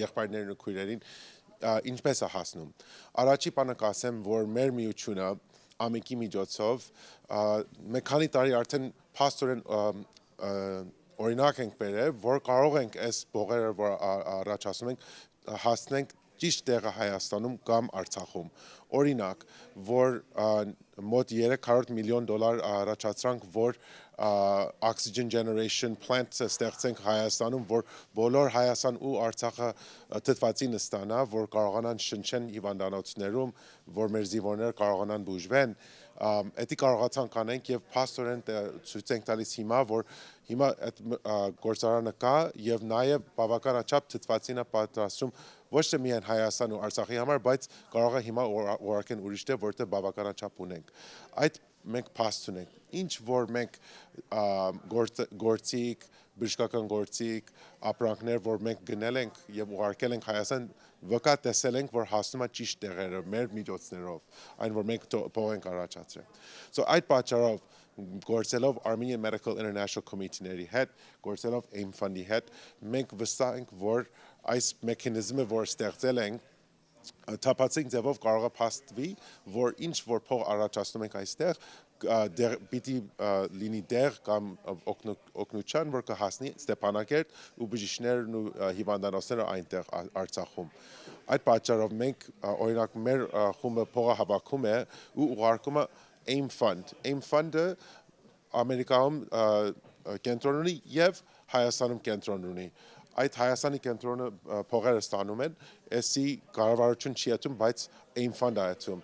եղբայրներին ու քույրերին, ինչպես է հասնում։ Առաջի բանը կասեմ, որ մեր միությունը ամենքի միջոցով մեկ քանի տարի արդեն փաստորեն օրինակ ենք բերել, որ կարող ենք այս բողերը, որ առաջացնում ենք, հասնենք ճիշտ տեղը Հայաստանում կամ Արցախում։ Օրինակ, որ մոտ 300 միլիոն դոլար առաջացրանք, որ oxygen generation plant ստեղծենք Հայաստանում, որ բոլոր Հայաստան ու Արցախը թթվածին ստանա, որ կարողանան շնչեն հիվանդանոցներում, որ մեր զինվորները կարողանան բուժվեն, Էդի կարողացանք անենք եւ փաստորեն ցույց ենք տալիս հիմա, որ հիմա այդ գործարանը կա եւ նաեւ բավականաչափ թթվածինը պատրաստում ոչ թե միայն Հայաստան ու Արցախի համար, բայց կարող է հիմա ուղարկեն ուրիշ տեղ, որտեղ բավականաչափ ունենք։ Այդ մենք փաստ ունենք։ Ինչ որ մենք գործիք, բժշկական գործիք, ապրանքներ, որ մենք գնել ենք եւ ուղարկել ենք Հայաստան, վկա տեսել ենք, որ հասնում է ճիշտ տեղերը մեր միջոցներով, այն որ մենք փող ենք առաջացրել։ So այդ պատճառով գործելով Armenian Medical International Committee-ների հետ, գործելով AIM Fund-ի հետ, մենք վստահ ենք, որ այս մեխանիզմը, որ ստեղծել ենք, թափանցիկ ձևով կարող է փաստվի, որ ինչ որ փող առաջացնում ենք այստեղ, պիտի լինի դեղ կամ օգնության, որ կհասնի Ստեփանակերտ ու բժիշկներն ու հիվանդանոցները այնտեղ Արցախում։ Այդ պատճառով մենք օրինակ մեր խումբը փողը հավաքում է ու ուղարկում է AIM Fund։ AIM Fund-ը Ամերիկայում կենտրոն ունի եւ Հայաստանում կենտրոն ունի։ Այդ Հայաստանի կենտրոնը փողերը ստանում են, էսի կառավարություն չի ատում, բայց AIM Fund-ը ատում։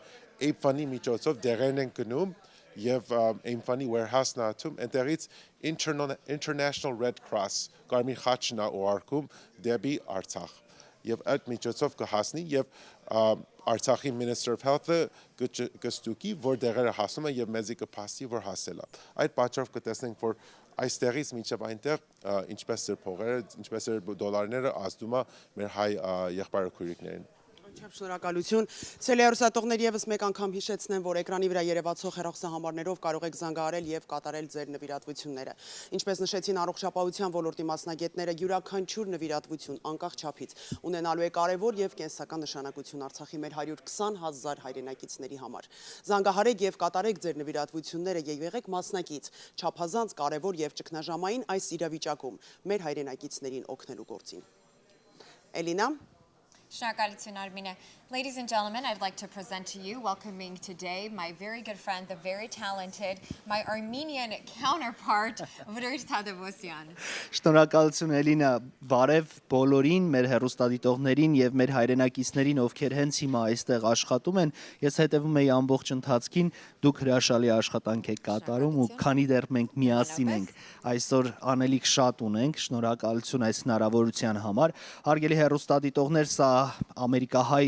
AIM Fund-ի միջոցով դեղերն են գնում եւ AIM Fund-ի warehouse-ն ատում, այնտեղից International Red Cross Կարմիր խաչն է ուղարկում դեպի Արցախ։ Եվ այդ միջոցով կհասնի եւ Artsakhi Minister of Health-ը կստուկի, որ դեղերը հասնում են եւ մեզի կփաստի, որ հասել է։ Այդ պատճառով կտեսնենք, որ այստեղից մինչև այնտեղ ինչպես էր փողերը, ինչպես էր դոլարները ազդում է մեր հայ եղբայրաքույրիկներին։ Չափ շնորհակալություն։ Ցելիարուսատողներ եւս մեկ անգամ հիշեցնեմ, որ էկրանի վրա երևացող հեռախոսահամարներով կարող եք զանգահարել եւ կատարել ձեր նվիրատվությունները։ Ինչպես նշեցին առողջապահության ոլորտի մասնագետները, յուրաքանչյուր նվիրատվություն անկախ չափից ունենալու է կարևոր եւ կենսական նշանակություն Արցախի մեր 120,000 հայրենակիցների համար։ Զանգահարեք եւ կատարեք ձեր նվիրատվությունները եւ եղեք մասնակից չափազանց կարևոր եւ ճգնաժամային այս իրավիճակում մեր հայրենակիցներին օգնելու գործին։ Էլինա Shnakalutun Armina. Ladies and gentlemen, I'd like to present to you, welcoming today, my very good friend, the very talented, my Armenian counterpart, Vruj Tadevosyan. Շնորհակալություն Էլինա, բարև բոլորին, մեր հեռուստադիտողներին եւ մեր հայրենակիցներին, ովքեր հենց հիմա այստեղ աշխատում են։ Ես հետևում եի ամբողջ ընթացքին, դուք հրաշալի աշխատանք եք կատարում ու քանի դեռ մենք միասին ենք այսօր անելիք շատ ունենք, շնորհակալություն այս հնարավորության համար։ Հարգելի հեռուստադիտողներ, սա ամերիկահայ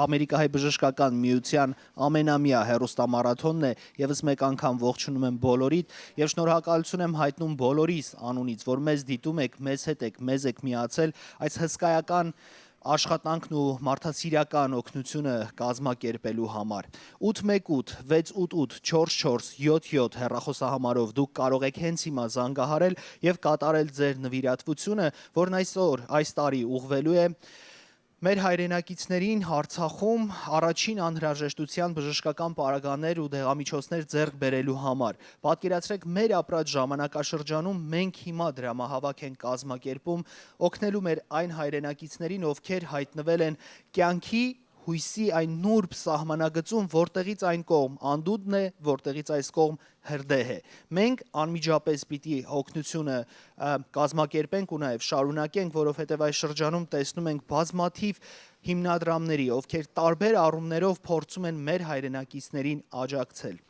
Ամերիկահայ բժշկական միության ամենամյա հերոստամարաթոնն է, եւս մեկ անգամ ողջունում եմ բոլորիդ եւ շնորհակալություն եմ հայտնում բոլորիս անունից, որ մեզ դիտում եք, մեզ հետ եք, մեզ եք միացել այս հսկայական աշխատանքն ու մարդասիրական օգնությունը կազմակերպելու համար 818 688 4477 հեռախոսահամարով դուք կարող եք հենց հիմա զանգահարել եւ կատարել ձեր նվիրատվությունը, որն այս տարի ուղղվելու է մեր հայրենակիցներին Արցախում առաջին անհրաժեշտության բժշկական պարագաներ ու դեղամիջոցներ ձեռք բերելու համար։ Պատկերացրեք, մեր ապրած ժամանակաշրջանում մենք հիմա դրամահավաք ենք կազմակերպում օգնելու մեր այն հայրենակիցներին, ովքեր հայտնվել են կյանքի հույսի այն նուրբ սահմանագծում, որտեղից այն կողմ անդունդն է, որտեղից այս կողմ հրդեհ է։ Մենք անմիջապես պիտի օգնությունը կազմակերպենք ու նաև շարունակենք, որովհետև այս շրջանում տեսնում ենք բազմաթիվ հիմնադրամների, ովքեր տարբեր առումներով փորձում են մեր հայրենակիցներին աջակցել։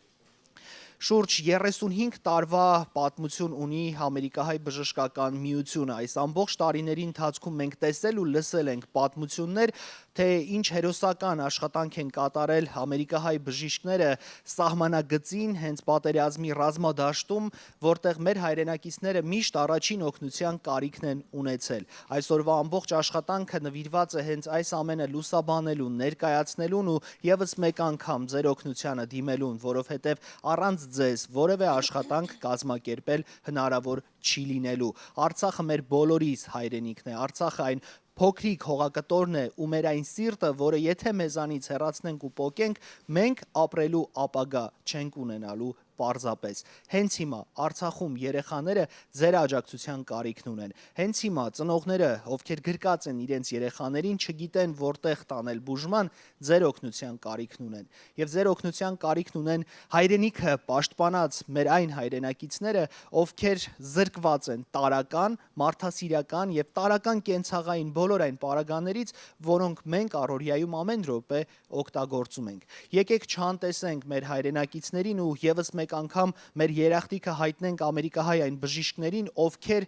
Շուրջ 35 տարվա պատմություն ունի Ամերիկահայ բժշկական միությունը։ Այս ամբողջ տարիների ընթացքում մենք տեսել ու լսել ենք պատմություններ, թե ինչ հերոսական աշխատանք են կատարել ամերիկահայ բժիշկները սահմանագծին, հենց պատերազմի ռազմադաշտում, որտեղ մեր հայրենակիցները միշտ առաջին օգնության կարիքն են ունեցել։ Այսօրվա ամբողջ աշխատանքը նվիրված է հենց այս ամենը լուսաբանելուն, ներկայացնելուն ու եւս մեկ անգամ ձեր օգնությանը դիմելուն, որովհետեւ առանց ձեզ որևէ աշխատանք կազմակերպել հնարավոր չի լինելու։ Արցախը մեր բոլորիս հայրենիքն է, Արցախը այն փոքրիկ հողակտորն է ու մեր այն սիրտը, որը եթե մեզանից հեռացնենք ու պոկենք, մենք ապրելու ապագա չենք ունենալու պարզապես։ Հենց հիմա Արցախում երեխաները ձեր աջակցության կարիքն ունեն։ Հենց հիմա ծնողները, ովքեր գրկած են իրենց երեխաներին, չգիտեն որտեղ տանել բուժման, ձեր օգնության կարիքն ունեն։ Եվ ձեր օգնության կարիքն ունեն հայրենիքը պաշտպանած մեր այն հայրենակիցները, ովքեր զրկված են տարական, մարդասիրական եւ տարական կենցաղային բոլոր այն պարագաներից, որոնք մենք առօրյայում ամեն րոպե օգտագործում ենք։ Եկեք չանտեսենք մեր հայրենակիցներին ու եւս մեկ անգամ մեր երախտիկը հայտնենք ամերիկահայ այն բժիշկներին, ովքեր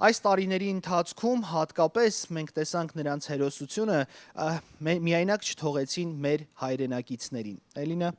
այս տարիների ընթացքում հատկապես մենք տեսանք նրանց հերոսությունը, միայնակ չթողեցին մեր հայրենակիցներին։ Էլինա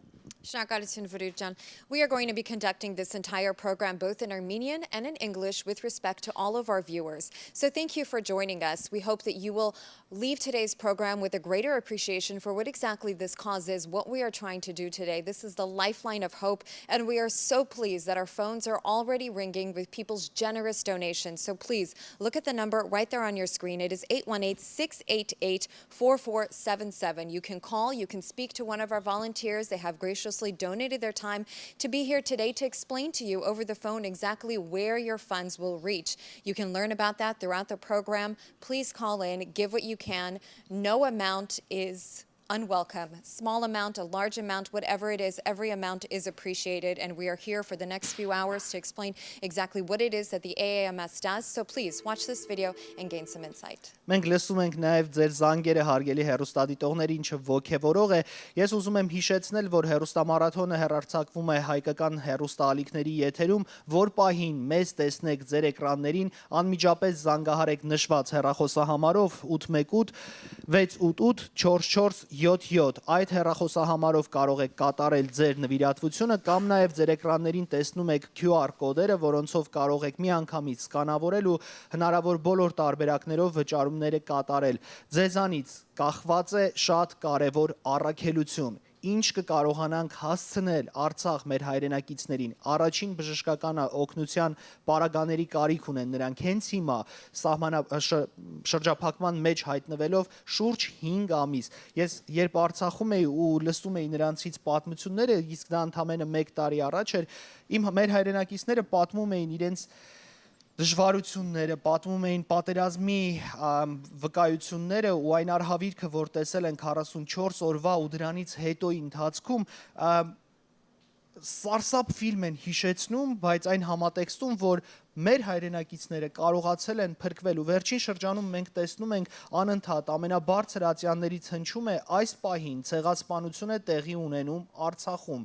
Shnakalutun Varurjan. We are going to be conducting this entire program both in Armenian and in English with respect to all of our viewers. So thank you for joining us. We hope that you will leave today's program with a greater appreciation for what exactly this cause is, what we are trying to do today. This is the Lifeline of Hope, and we are so pleased that our phones are already ringing with people's generous donations. So please look at the number right there on your screen. It is 818-688-4477. You can call, you can speak to one of our volunteers. They have graciously donated their time to be here today to explain to you over the phone exactly where your funds will reach. You can learn about that throughout the program. Please call in, give what you can. No amount is unwelcome. Small amount, a large amount, whatever it is, every amount is appreciated, and we are here for the next few hours to explain exactly what it is that the AAMS does. So please watch this video and gain some insight. Մենք լսում ենք նաև ձեր զանգերը հարգելի հեռուստադիտողներ, ինչը ոգևորող է։ Ես ուզում եմ հիշեցնել, որ հեռուստամարաթոնը հեռարձակվում է հայկական հեռուստաալիքների եթերում, որ պահին մեզ տեսնեք ձեր էկրաններին, անմիջապես զանգահարեք նշված հեռախոսահամարով 818 688 4477 այդ հեռախոսահամարով կարող եք կատարել ձեր նվիրատվությունը կամ նաև ձեր էկրաններին տեսնում եք QR կոդերը, որոնցով կարող եք միանգամից սկանավորել ու հնարավոր բոլոր տարբերակներով վճարումները կատարել։ Ձեզանից կախված է շատ կարևոր առաքելություն։ Ինչ կկարողանանք հասցնել Արցախ մեր հայրենակիցներին, առաջին բժշկական օգնության պարագաների կարիք ունեն նրանք հենց հիմա շրջափակման մեջ հայտնվելով շուրջ 5 ամիս։ Ես երբ Արցախում էի ու լսում էի նրանցից պատմությունները, իսկ դա ընդամենը 1 տարի առաջ էր, մեր հայրենակիցները պատմում էին իրենց դժվարությունները, պատմում էին պատերազմի վկայությունները ու այն արհավիրքը, որ տեսել են 44 օրվա ու դրանից հետոյի ընթացքում, սարսափ ֆիլմ են հիշեցնում, բայց այն համատեքստում, որ մեր հայրենակիցները կարողացել են փրկվել ու վերջին շրջանում մենք տեսնում ենք անընդհատ ամենաբարձր ատյաններից հնչում է այս պահին ցեղասպանություն է տեղի ունենում Արցախում,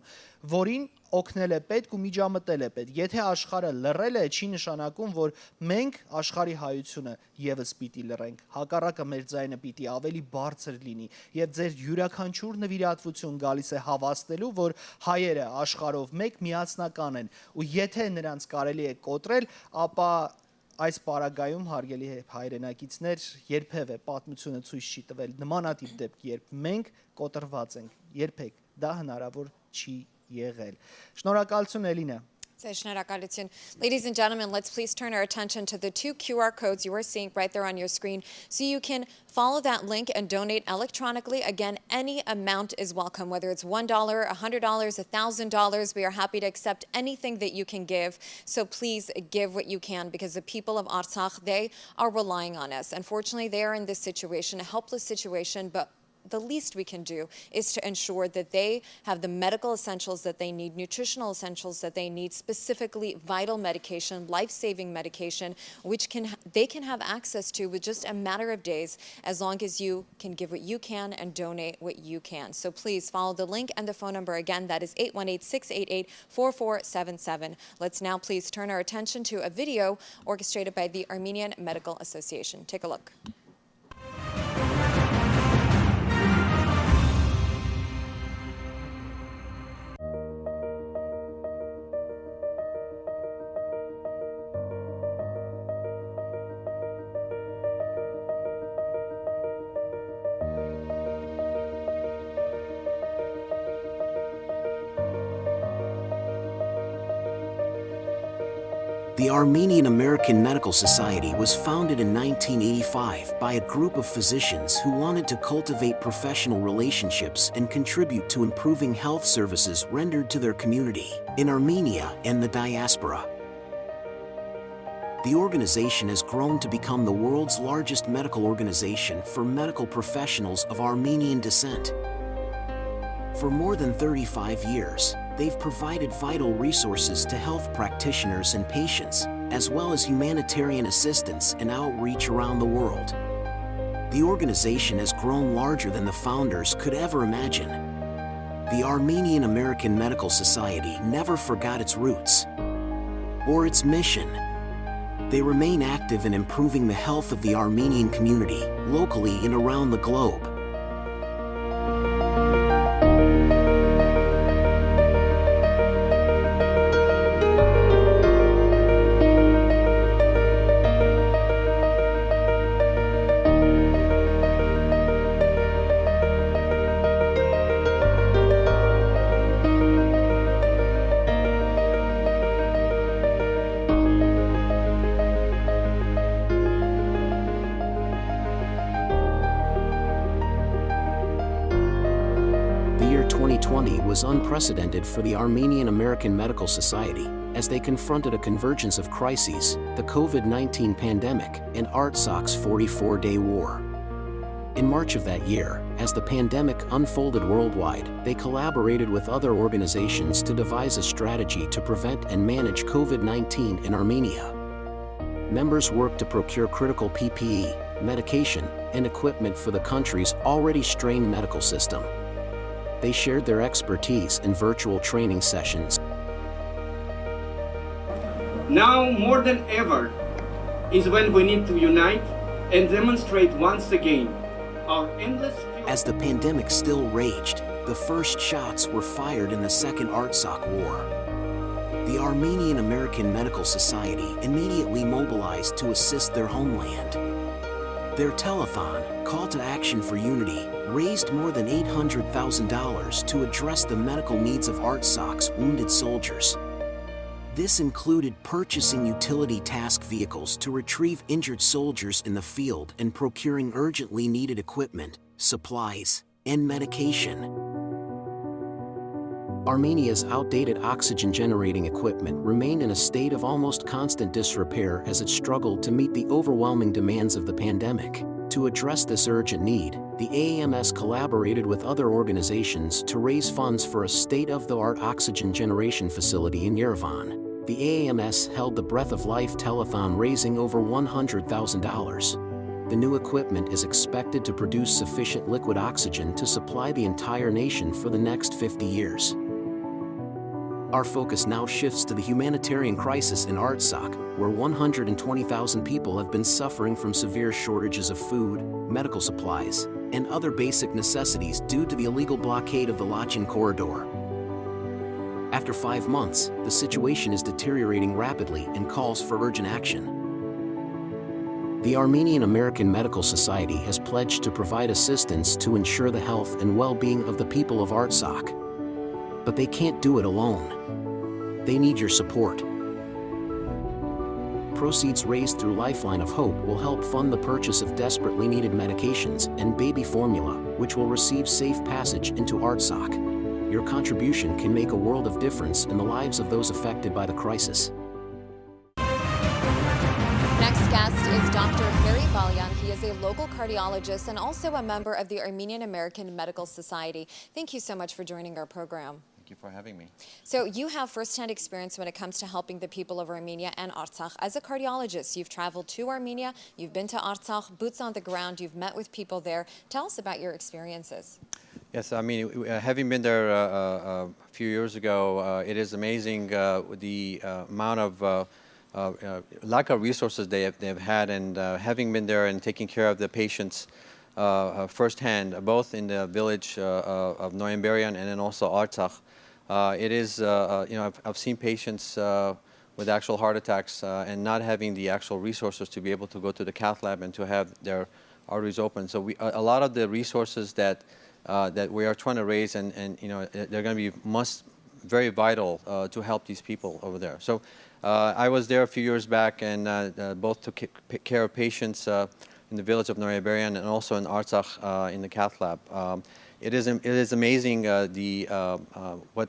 որին օգնել է պետք ու միջամտել է պետք։ Եթե աշխարհը լռել է, չի նշանակում, որ մենք աշխարհի հայությունը եւս պիտի լռենք։ Հակառակը մեր ձայնը պիտի ավելի բարձր լինի եւ ձեր յուրաքանչյուր նվիրատվություն գալիս է հավաստելու, որ հայերը աշխարհով մեկ միացնական են ու եթե նրանց կարելի է կոտրել, ապա այս պարագայում հարգելի հայրենակիցներ երբևէ պատմությունը ցույց չի տվել նմանատիպ դեպք, երբ մենք կոտրված ենք, երբեք դա հնարավոր չի եղել։ Շնորհակալություն Էլինա։ Ladies and gentlemen, let's please turn our attention to the 2 QR codes you are seeing right there on your screen so you can follow that link and donate electronically. Again, any amount is welcome, whether it's $1, $100, $1,000. We are happy to accept anything that you can give. So please give what you can because the people of Artsakh, they are relying on us. Unfortunately, they are in this situation, a helpless situation, but the least we can do is to ensure that they have the medical essentials that they need, nutritional essentials that they need, specifically vital medication, life-saving medication, which they can have access to with just a matter of days as long as you can give what you can and donate what you can. So please follow the link and the phone number again. That is 818-688-4477. Let's now please turn our attention to a video orchestrated by the Armenian Medical Association. Take a look. The Armenian American Medical Society was founded in 1985 by a group of physicians who wanted to cultivate professional relationships and contribute to improving health services rendered to their community in Armenia and the diaspora. The organization has grown to become the world's largest medical organization for medical professionals of Armenian descent. For more than 35 years, they've provided vital resources to health practitioners and patients, as well as humanitarian assistance and outreach around the world. The organization has grown larger than the founders could ever imagine. The Armenian American Medical Society never forgot its roots or its mission. They remain active in improving the health of the Armenian community, locally and around the globe. The year 2020 was unprecedented for the Armenian American Medical Society as they confronted a convergence of crises, the COVID-19 pandemic and Artsakh's 44-day war. In March of that year, as the pandemic unfolded worldwide, they collaborated with other organizations to devise a strategy to prevent and manage COVID-19 in Armenia. Members worked to procure critical PPE, medication, and equipment for the country's already strained medical system. They shared their expertise in virtual training sessions. Now more than ever is when we need to unite and demonstrate once again our endless fury. As the pandemic still raged, the first shots were fired in the Second Artsakh War. The Armenian American Medical Society immediately mobilized to assist their homeland. Their telethon, Call to Action for Unity, raised more than $800,000 to address the medical needs of Artsakh's wounded soldiers. This included purchasing utility task vehicles to retrieve injured soldiers in the field and procuring urgently needed equipment, supplies, and medication. Armenia's outdated oxygen-generating equipment remained in a state of almost constant disrepair as it struggled to meet the overwhelming demands of the pandemic. To address this urgent need, the AAMS collaborated with other organizations to raise funds for a state-of-the-art oxygen generation facility in Yerevan. the AAMS held the Breath of Life telethon, raising over $100,000. The new equipment is expected to produce sufficient liquid oxygen to supply the entire nation for the next 50 years. Our focus now shifts to the humanitarian crisis in Artsakh, where 120,000 people have been suffering from severe shortages of food, medical supplies, and other basic necessities due to the illegal blockade of the Lachin Corridor. After 5 months, the situation is deteriorating rapidly and calls for urgent action. The Armenian American Medical Society has pledged to provide assistance to ensure the health and well-being of the people of Artsakh. But they can't do it alone. They need your support. Proceeds raised through Lifeline of Hope will help fund the purchase of desperately needed medications and baby formula, which will receive safe passage into Artsakh. Your contribution can make a world of difference in the lives of those affected by the crisis. Next guest is Dr. Harry Balyan. He is a local cardiologist and also a member of the Armenian American Medical Society. Thank you so much for joining our program. Thank you for having me. So you have firsthand experience when it comes to helping the people of Armenia and Artsakh. As a cardiologist, you've traveled to Armenia, you've been to Artsakh, boots on the ground, you've met with people there. Tell us about your experiences. Yes, I mean, having been there a few years ago, it is amazing the amount of lack of resources they've had, and having been there and taking care of the patients firsthand, both in the village of Humanitarian and then also Artsakh. It is, you know, I've seen patients with actual heart attacks and not having the actual resources to be able to go to the cath lab and to have their arteries open. So a lot of the resources that we are trying to raise, and you know, they're going to be very vital to help these people over there. So I was there a few years back, and both took care of patients in the village of Humanitarian and also in Artsakh in the cath lab. It is amazing what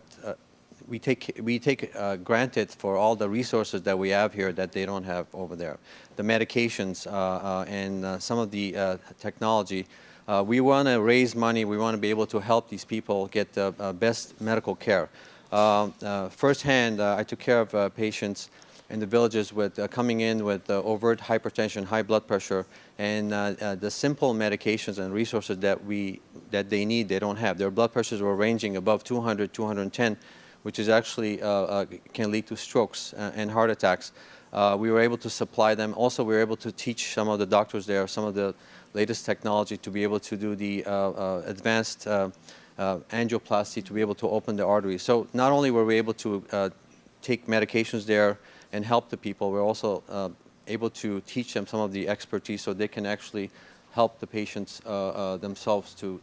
we take granted for all the resources that we have here that they don't have over there. The medications and some of the technology. We want to raise money. We want to be able to help these people get the best medical care. Firsthand, I took care of patients in the villages with coming in with overt hypertension, high blood pressure, and the simple medications and resources that they need, they don't have. Their blood pressures were ranging above 200, 210, which is actually can lead to strokes and heart attacks. We were able to supply them. Also, we were able to teach some of the doctors there some of the latest technology to be able to do the advanced angioplasty to be able to open the arteries. So not only were we able to take medications there and help the people, we're also able to teach them some of the expertise so they can actually help the patients themselves to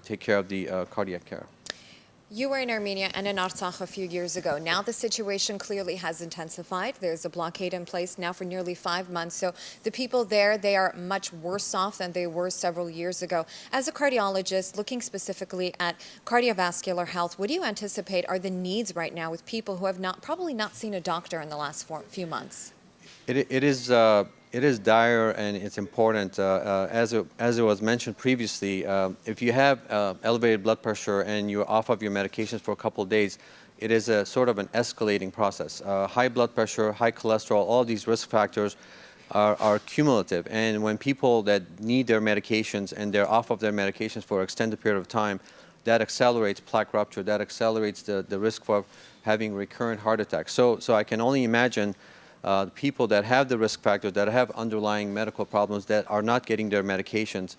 take care of the cardiac care. You were in Armenia and in Artsakh a few years ago. Now the situation clearly has intensified. There's a blockade in place now for nearly 5 months. So the people there, they are much worse off than they were several years ago. As a cardiologist, looking specifically at cardiovascular health, what do you anticipate are the needs right now with people who have probably not seen a doctor in the last few months? It is dire, and it's important. As it was mentioned previously, if you have elevated blood pressure and you're off of your medications for a couple of days, it is a sort of an escalating process. High blood pressure, high cholesterol, all these risk factors are cumulative. And when people that need their medications and they're off of their medications for an extended period of time, that accelerates plaque rupture, that accelerates the risk for having recurrent heart attacks. So I can only imagine people that have the risk factors, that have underlying medical problems, that are not getting their medications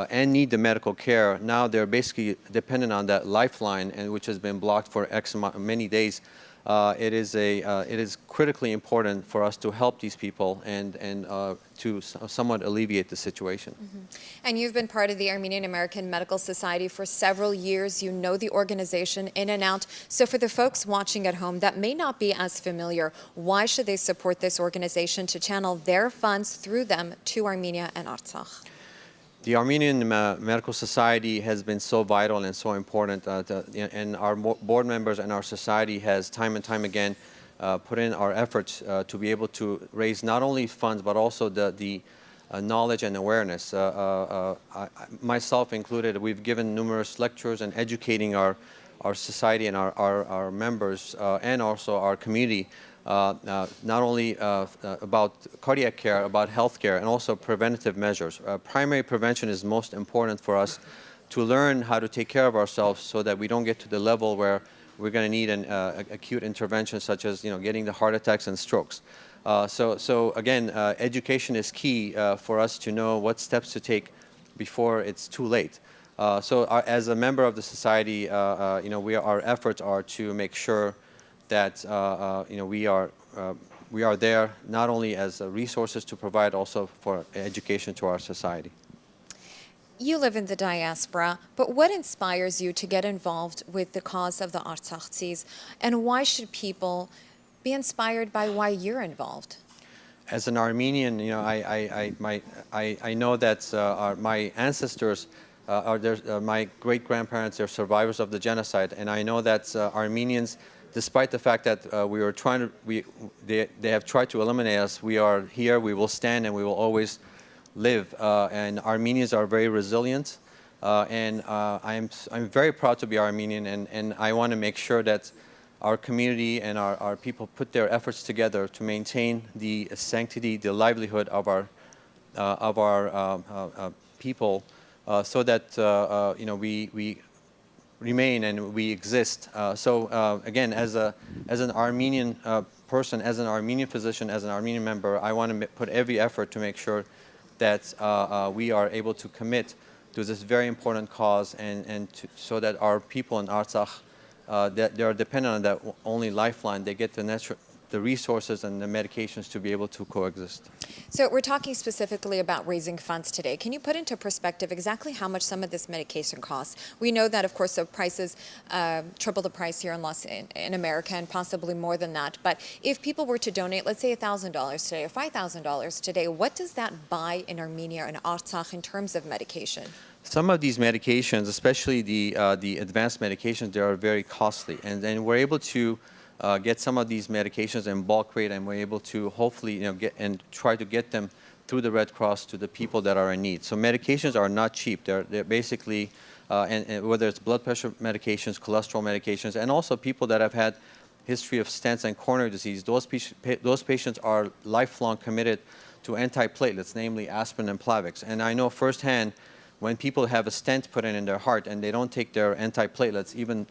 and need the medical care. Now they're basically dependent on that lifeline, and which has been blocked for many days. It is critically important for us to help these people and to somewhat alleviate the situation. Mm-hmm. And you've been part of the Armenian American Medical Society for several years. You know the organization in and out. So for the folks watching at home that may not be as familiar, why should they support this organization to channel their funds through them to Armenia and Artsakh? The Armenian Medical Society has been so vital and so important, and our board members and our society has time and time again put in our efforts to be able to raise not only funds but also the knowledge and awareness. Myself included, we've given numerous lectures and educating our society and our members and also our community not only about cardiac care, about health care, and also preventative measures. Primary prevention is most important for us to learn how to take care of ourselves so that we don't get to the level where we're going to need an acute intervention such as getting the heart attacks and strokes. So again, education is key for us to know what steps to take before it's too late. As a member of the society, our efforts are to make sure that we are there not only as resources to provide, also for education to our society. You live in the diaspora, but what inspires you to get involved with the cause of the Artsakhis, and why should people be inspired by why you're involved? As an Armenian, I know that my ancestors my great-grandparents are survivors of the genocide, and I know that Armenians, despite the fact that they have tried to eliminate us, we are here, we will stand, and we will always live. And Armenians are very resilient, and I'm very proud to be Armenian, and I want to make sure that our community and our people put their efforts together to maintain the sanctity, the livelihood of our people, so that we remain and we exist. Again, as an Armenian person, as an Armenian physician, as an Armenian member, I want to put every effort to make sure that we are able to commit to this very important cause, and so that our people in Artsakh, that they are dependent on that only lifeline, they get the resources and the medications to be able to coexist. So we're talking specifically about raising funds today. Can you put into perspective exactly how much some of this medication costs? We know that, of course, the prices triple the price here in America, and possibly more than that. But if people were to donate, let's say $1,000 today or $5,000 today, what does that buy in Armenia and Artsakh in terms of medication? Some of these medications, especially the advanced medications, they are very costly, and then we're able to get some of these medications in bulk rate, and we're able to hopefully try to get them through the Red Cross to the people that are in need. So medications are not cheap. They're basically, and whether it's blood pressure medications, cholesterol medications, and also people that have had history of stents and coronary disease, those patients are lifelong committed to antiplatelets, namely aspirin and Plavix. And I know firsthand, when people have a stent put in their heart and they don't take their antiplatelets, even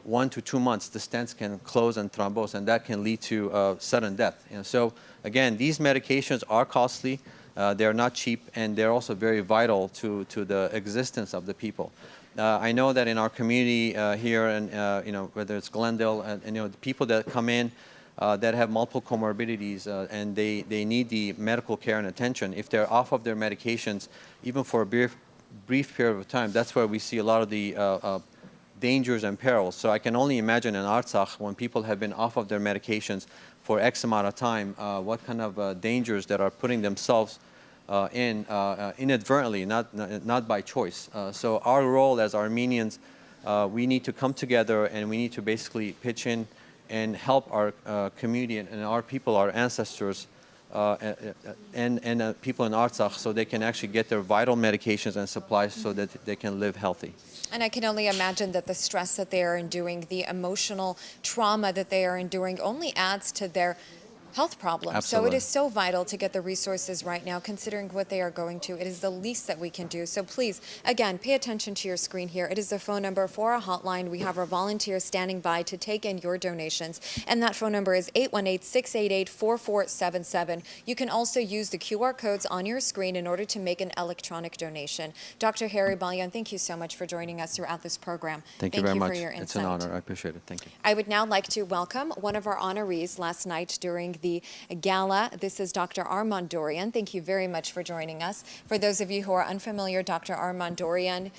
1 to 2 months, the stents can close and thrombose, and that can lead to sudden death. So again, these medications are costly, they're not cheap, and they're also very vital to the existence of the people. I know that in our community here, and whether it's Glendale, and the people that come in that have multiple comorbidities, and they need the medical care and attention, if they're off of their medications, even for a brief period of time, that's where we see a lot of the dangers and perils. So I can only imagine in Artsakh, when people have been off of their medications for X amount of time, what kind of dangers that are putting themselves in inadvertently, not by choice. So our role as Armenians, we need to come together, and we need to basically pitch in and help our community and our people, our ancestors, and people in Artsakh, so they can actually get their vital medications and supplies so that they can live healthy. And I can only imagine that the stress that they are enduring, the emotional trauma that they are enduring, only adds to their health problems. Absolutely. So it is so vital to get the resources right now, considering what they are going to. It is the least that we can do. So please, again, pay attention to your screen here. It is the phone number for our hotline. We have our volunteers standing by to take in your donations. And that phone number is 818-688-4477. You can also use the QR codes on your screen in order to make an electronic donation. Dr. Harry Balyan, thank you so much for joining us throughout this program. Thank you very much. For your insight. It's an honor. I appreciate it. Thank you. I would now like to welcome one of our honorees last night during the gala. This is Dr. Armand Dorian. Thank you very much for joining us. For those of you who are unfamiliar, Dr. Armand Dorian,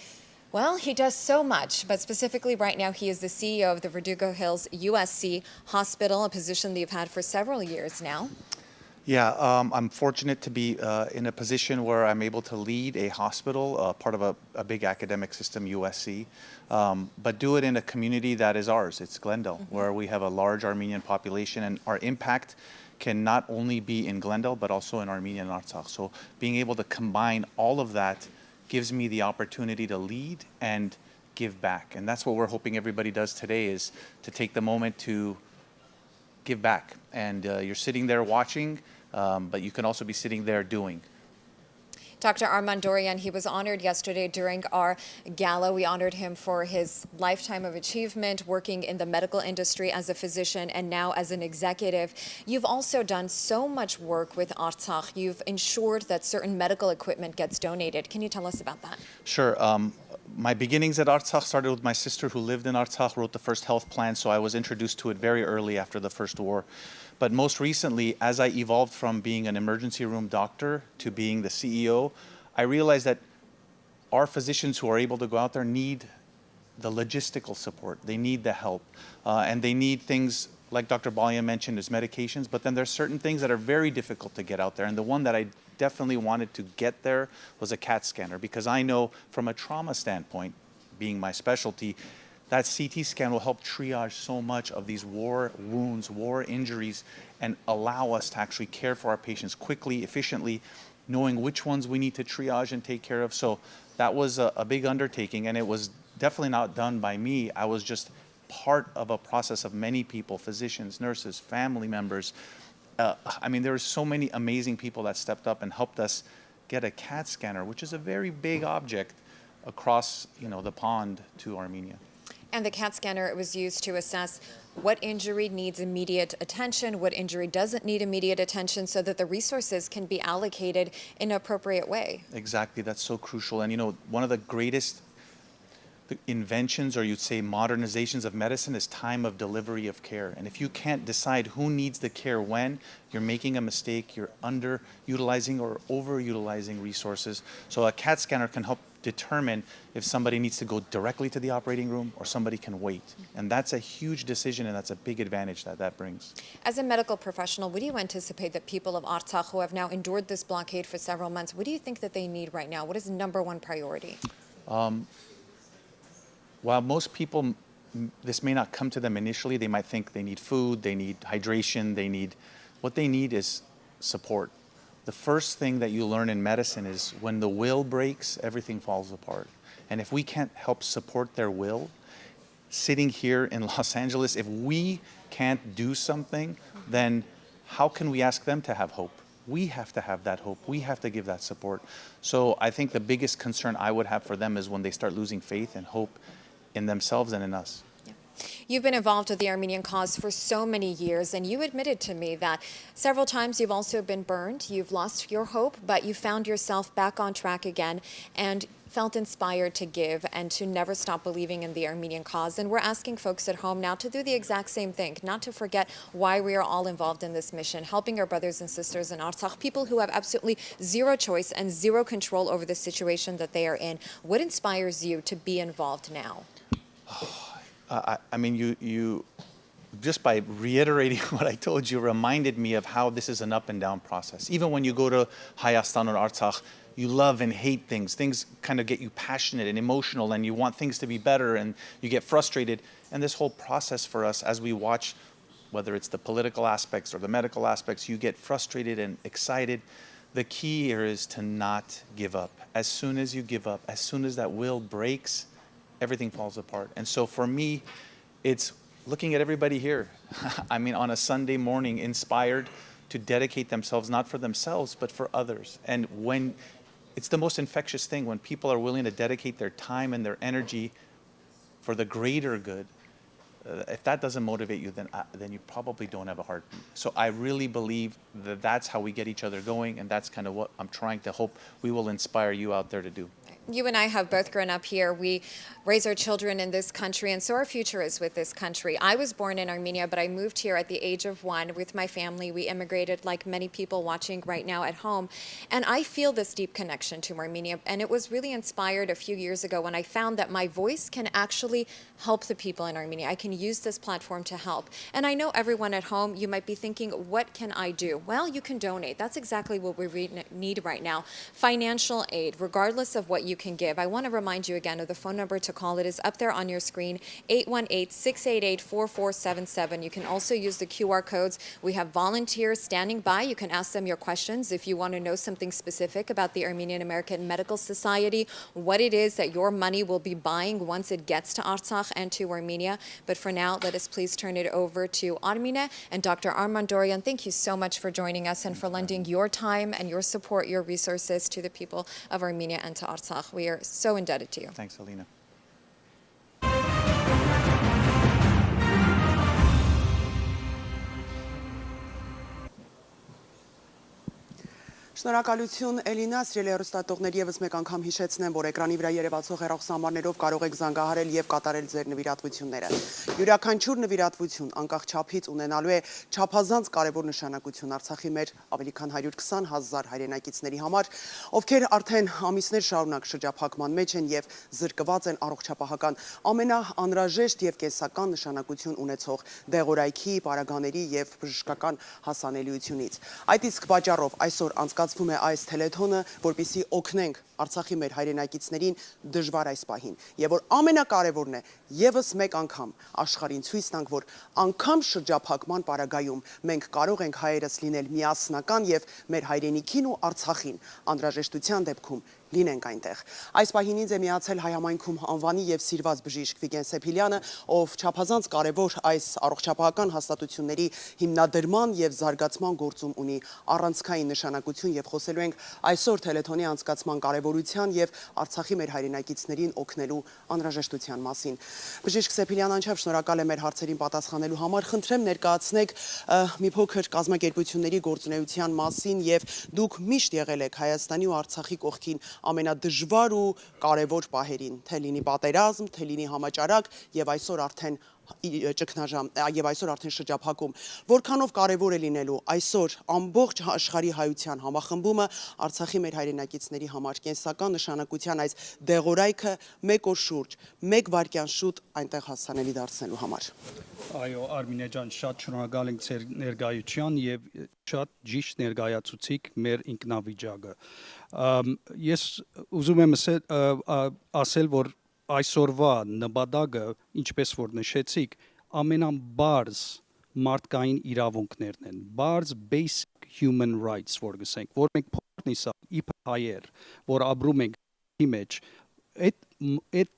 well, he does so much, but specifically right now he is the CEO of the Verdugo Hills USC Hospital, a position that you've had for several years now. Yeah, I'm fortunate to be in a position where I'm able to lead a hospital, part of a big academic system, USC, but do it in a community that is ours. It's Glendale, where we have a large Armenian population, and our impact can not only be in Glendale, but also in Armenia and Artsakh. So being able to combine all of that gives me the opportunity to lead and give back. And that's what we're hoping everybody does today, is to take the moment to give back. And you're sitting there watching, but you can also be sitting there doing. Dr. Armand Dorian, he was honored yesterday during our gala. We honored him for his lifetime of achievement working in the medical industry as a physician and now as an executive. You've also done so much work with Artsakh. You've ensured that certain medical equipment gets donated. Can you tell us about that? Sure. My beginnings at Artsakh started with my sister who lived in Artsakh, wrote the first health plan, so I was introduced to it very early after the first war. But most recently, as I evolved from being an emergency room doctor to being the CEO, I realized that our physicians who are able to go out there need the logistical support. They need the help. And they need things like Dr. Balia mentioned as medications, but then there's certain things that are very difficult to get out there. And the one that I definitely wanted to get there was a CAT scanner, because I know from a trauma standpoint, being my specialty, that CT scan will help triage so much of these war wounds, war injuries, and allow us to actually care for our patients quickly, efficiently, knowing which ones we need to triage and take care of. So that was a big undertaking, and it was definitely not done by me. I was just part of a process of many people, physicians, nurses, family members. I mean, there were so many amazing people that stepped up and helped us get a CAT scanner, which is a very big object across, the pond to Armenia. And the CAT scanner, it was used to assess what injury needs immediate attention, what injury doesn't need immediate attention, so that the resources can be allocated in an appropriate way. Exactly, that's so crucial. And one of the greatest inventions, or you'd say modernizations of medicine, is time of delivery of care. And if you can't decide who needs the care when, you're making a mistake, you're underutilizing or overutilizing resources. So a CAT scanner can help determine if somebody needs to go directly to the operating room or somebody can wait. And that's a huge decision, and that's a big advantage that brings. As a medical professional, what do you anticipate that people of Artsakh, who have now endured this blockade for several months, what do you think that they need right now? What is the #1 priority? While most people, this may not come to them initially, they might think they need food, they need hydration, what they need is support. The first thing that you learn in medicine is when the will breaks, everything falls apart. And if we can't help support their will, sitting here in Los Angeles, if we can't do something, then how can we ask them to have hope? We have to have that hope. We have to give that support. So I think the biggest concern I would have for them is when they start losing faith and hope in themselves and in us. You've been involved with the Armenian cause for so many years, and you admitted to me that several times you've also been burned, you've lost your hope, but you found yourself back on track again and felt inspired to give and to never stop believing in the Armenian cause. And we're asking folks at home now to do the exact same thing, not to forget why we are all involved in this mission, helping our brothers and sisters in Artsakh, people who have absolutely zero choice and zero control over the situation that they are in. What inspires you to be involved now? I mean, you just by reiterating what I told you reminded me of how this is an up and down process. Even when you go to Hayastan or Artsakh, you love and hate things. Things kind of get you passionate and emotional, and you want things to be better, and you get frustrated. And this whole process for us, as we watch, whether it's the political aspects or the medical aspects, you get frustrated and excited. The key here is to not give up. As soon as you give up, as soon as that will breaks, everything falls apart. And so for me, it's looking at everybody here. I mean, on a Sunday morning, inspired to dedicate themselves, not for themselves, but for others. And when it's the most infectious thing, when people are willing to dedicate their time and their energy for the greater good, if that doesn't motivate you, then you probably don't have a heartbeat. So I really believe that that's how we get each other going, and that's kind of what I'm trying to hope we will inspire you out there to do. You and I have both grown up here. We raise our children in this country, and so our future is with this country. I was born in Armenia, but I moved here at the age of 1 with my family. We immigrated like many people watching right now at home, and I feel this deep connection to Armenia, and it was really inspired a few years ago when I found that my voice can actually help the people in Armenia. I can use this platform to help. And I know everyone at home, you might be thinking, what can I do? Well, you can donate. That's exactly what we need right now. Financial aid, regardless of what you you can give. I want to remind you again of the phone number to call. It is up there on your screen, 818-688-4477. You can also use the QR codes. We have volunteers standing by. You can ask them your questions if you want to know something specific about the Armenian American Medical Society, what it is that your money will be buying once it gets to Artsakh and to Armenia. But for now, let us please turn it over to Armine and Dr. Armand Dorian. Thank you so much for joining us and for lending your time and your support, your resources to the people of Armenia and to Artsakh. We are so indebted to you. Thanks, Alina. Շնորհակալություն Էլինա, սիրելի հեռուստատողներ, եւս մեկ անգամ հիշեցնեմ, որ էկրանի վրա երևացող հեռախոսահամարներով կարող եք զանգահարել եւ կատարել ձեր նվիրատվությունները։ Յուրաքանչյուր նվիրատվություն անկախ չափից ունենալու է չափազանց կարևոր նշանակություն Արցախի մեր ավելի քան 120,000 հայրենակիցների համար, ովքեր արդեն ամիսներ շարունակ շրջափակման մեջ են եւ զրկված են առողջապահական ամենաանհրաժեշտ եւ կենսական նշանակություն ունեցող դեղորայքի, պարագաների եւ բժշկական հասանելիությունից։ Այդ իսկ պատճառով այսօր անցկացվում է այս telethon-ը, որպեսզի օգնենք Արցախի մեր հայրենակիցներին դժվար այս պահին։ Եվ որ ամենակարևորն է, եւս մեկ անգամ աշխարհին ցույց տանք, որ անգամ շրջափակման պարագայում մենք կարող ենք հայերս լինել միասնական եւ մեր հայրենիքին ու Արցախին անհրաժեշտության դեպքում լինենք այնտեղ։ Այս պահին ինձ է միացել հայ համայնքում անվանի եւ սիրված բժիշկ Վիգեն Սեփիլյանը, ով չափազանց կարևոր այս առողջապահական հաստատությունների հիմնադրման եւ զարգացման գործում ունի առանցքային նշանակություն եւ խոսելու ենք այսօր telethon-ի անցկացման կարևորության եւ Արցախի մեր հայրենակիցներին օգնելու անհրաժեշտության մասին։ Բժիշկ Սեփիլյան, անչափ շնորհակալ եմ մեր հարցերին պատասխանելու համար։ Խնդրեմ ներկայացնեք մի փոքր կազմակերպությունների գործունեության մասին եւ դուք միշտ եղել եք Հայաստանի ու Արցախի կողքին ամենադժվար ու կարևոր պահերին, թե լինի պատերազմ, թե լինի համաճարակ եւ այսօր արդեն ճգնաժամ եւ այսօր արդեն շրջափակում, որքանով կարևոր է լինելու այսօր ամբողջ աշխարհի հայության համախմբումը Արցախի մեր հայրենակիցների համար կենսական նշանակության այս դեղորայքը մեկ օր շուրջ, մեկ վայրկյան շուտ այնտեղ հասանելի դարձնելու համար։ Այո, Արմինե ջան, շատ շնորհակալ ենք ձեր ներկայության եւ շատ ճիշտ ներկայացուցիք մեր ինքնավիճակը։ Ես ուզում եմ ասել, որ այսօրվա նպատակը, ինչպես որ նշեցիք, ամենաբարձ մարդկային իրավունքներն են, բարձ basic human rights, որ գսենք, որ մենք փոխնիսա իբր հայեր, որ ապրում ենք մեջ, այդ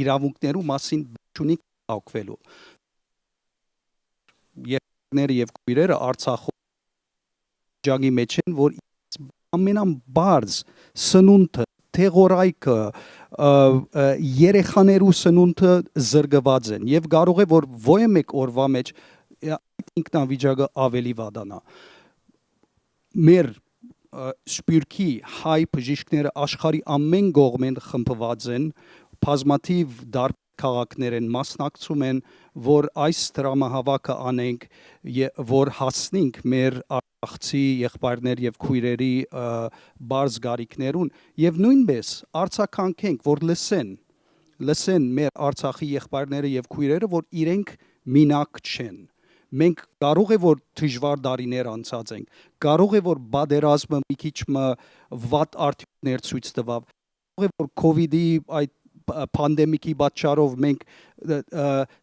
իրավունքներու մասին չունի ակվելու։ Երկները եւ քույրերը Արցախում ջագի մեջ են, որ ամենաբարձ սնունդը թեղորայքը երեխաներու սնունդը զրկված են եւ կարող է որ ոյե մեկ օրվա մեջ ինքնավիճակը ավելի վատանա։ Մեր սպյուրքի հայ բժիշկները աշխարհի ամեն կողմեն խմբված են, բազմաթիվ դարբեր քաղաքներ են մասնակցում են, որ այս դրամահավաքը անենք, որ հասնենք մեր Արցախցի եղբայրներ եւ քույրերի բարձ գարիքներուն եւ նույնպես արձականքենք, որ լսեն մեր Արցախի եղբայրները եւ քույրերը, որ իրենք մինակ չեն։ Մենք կարող է որ դժվար դարիներ անցած ենք, կարող է որ բادرազմը մի քիչ վատ արդյունքներ ցույց տվավ, կարող է որ COVID-ի այդ pandemiki պատճառով մենք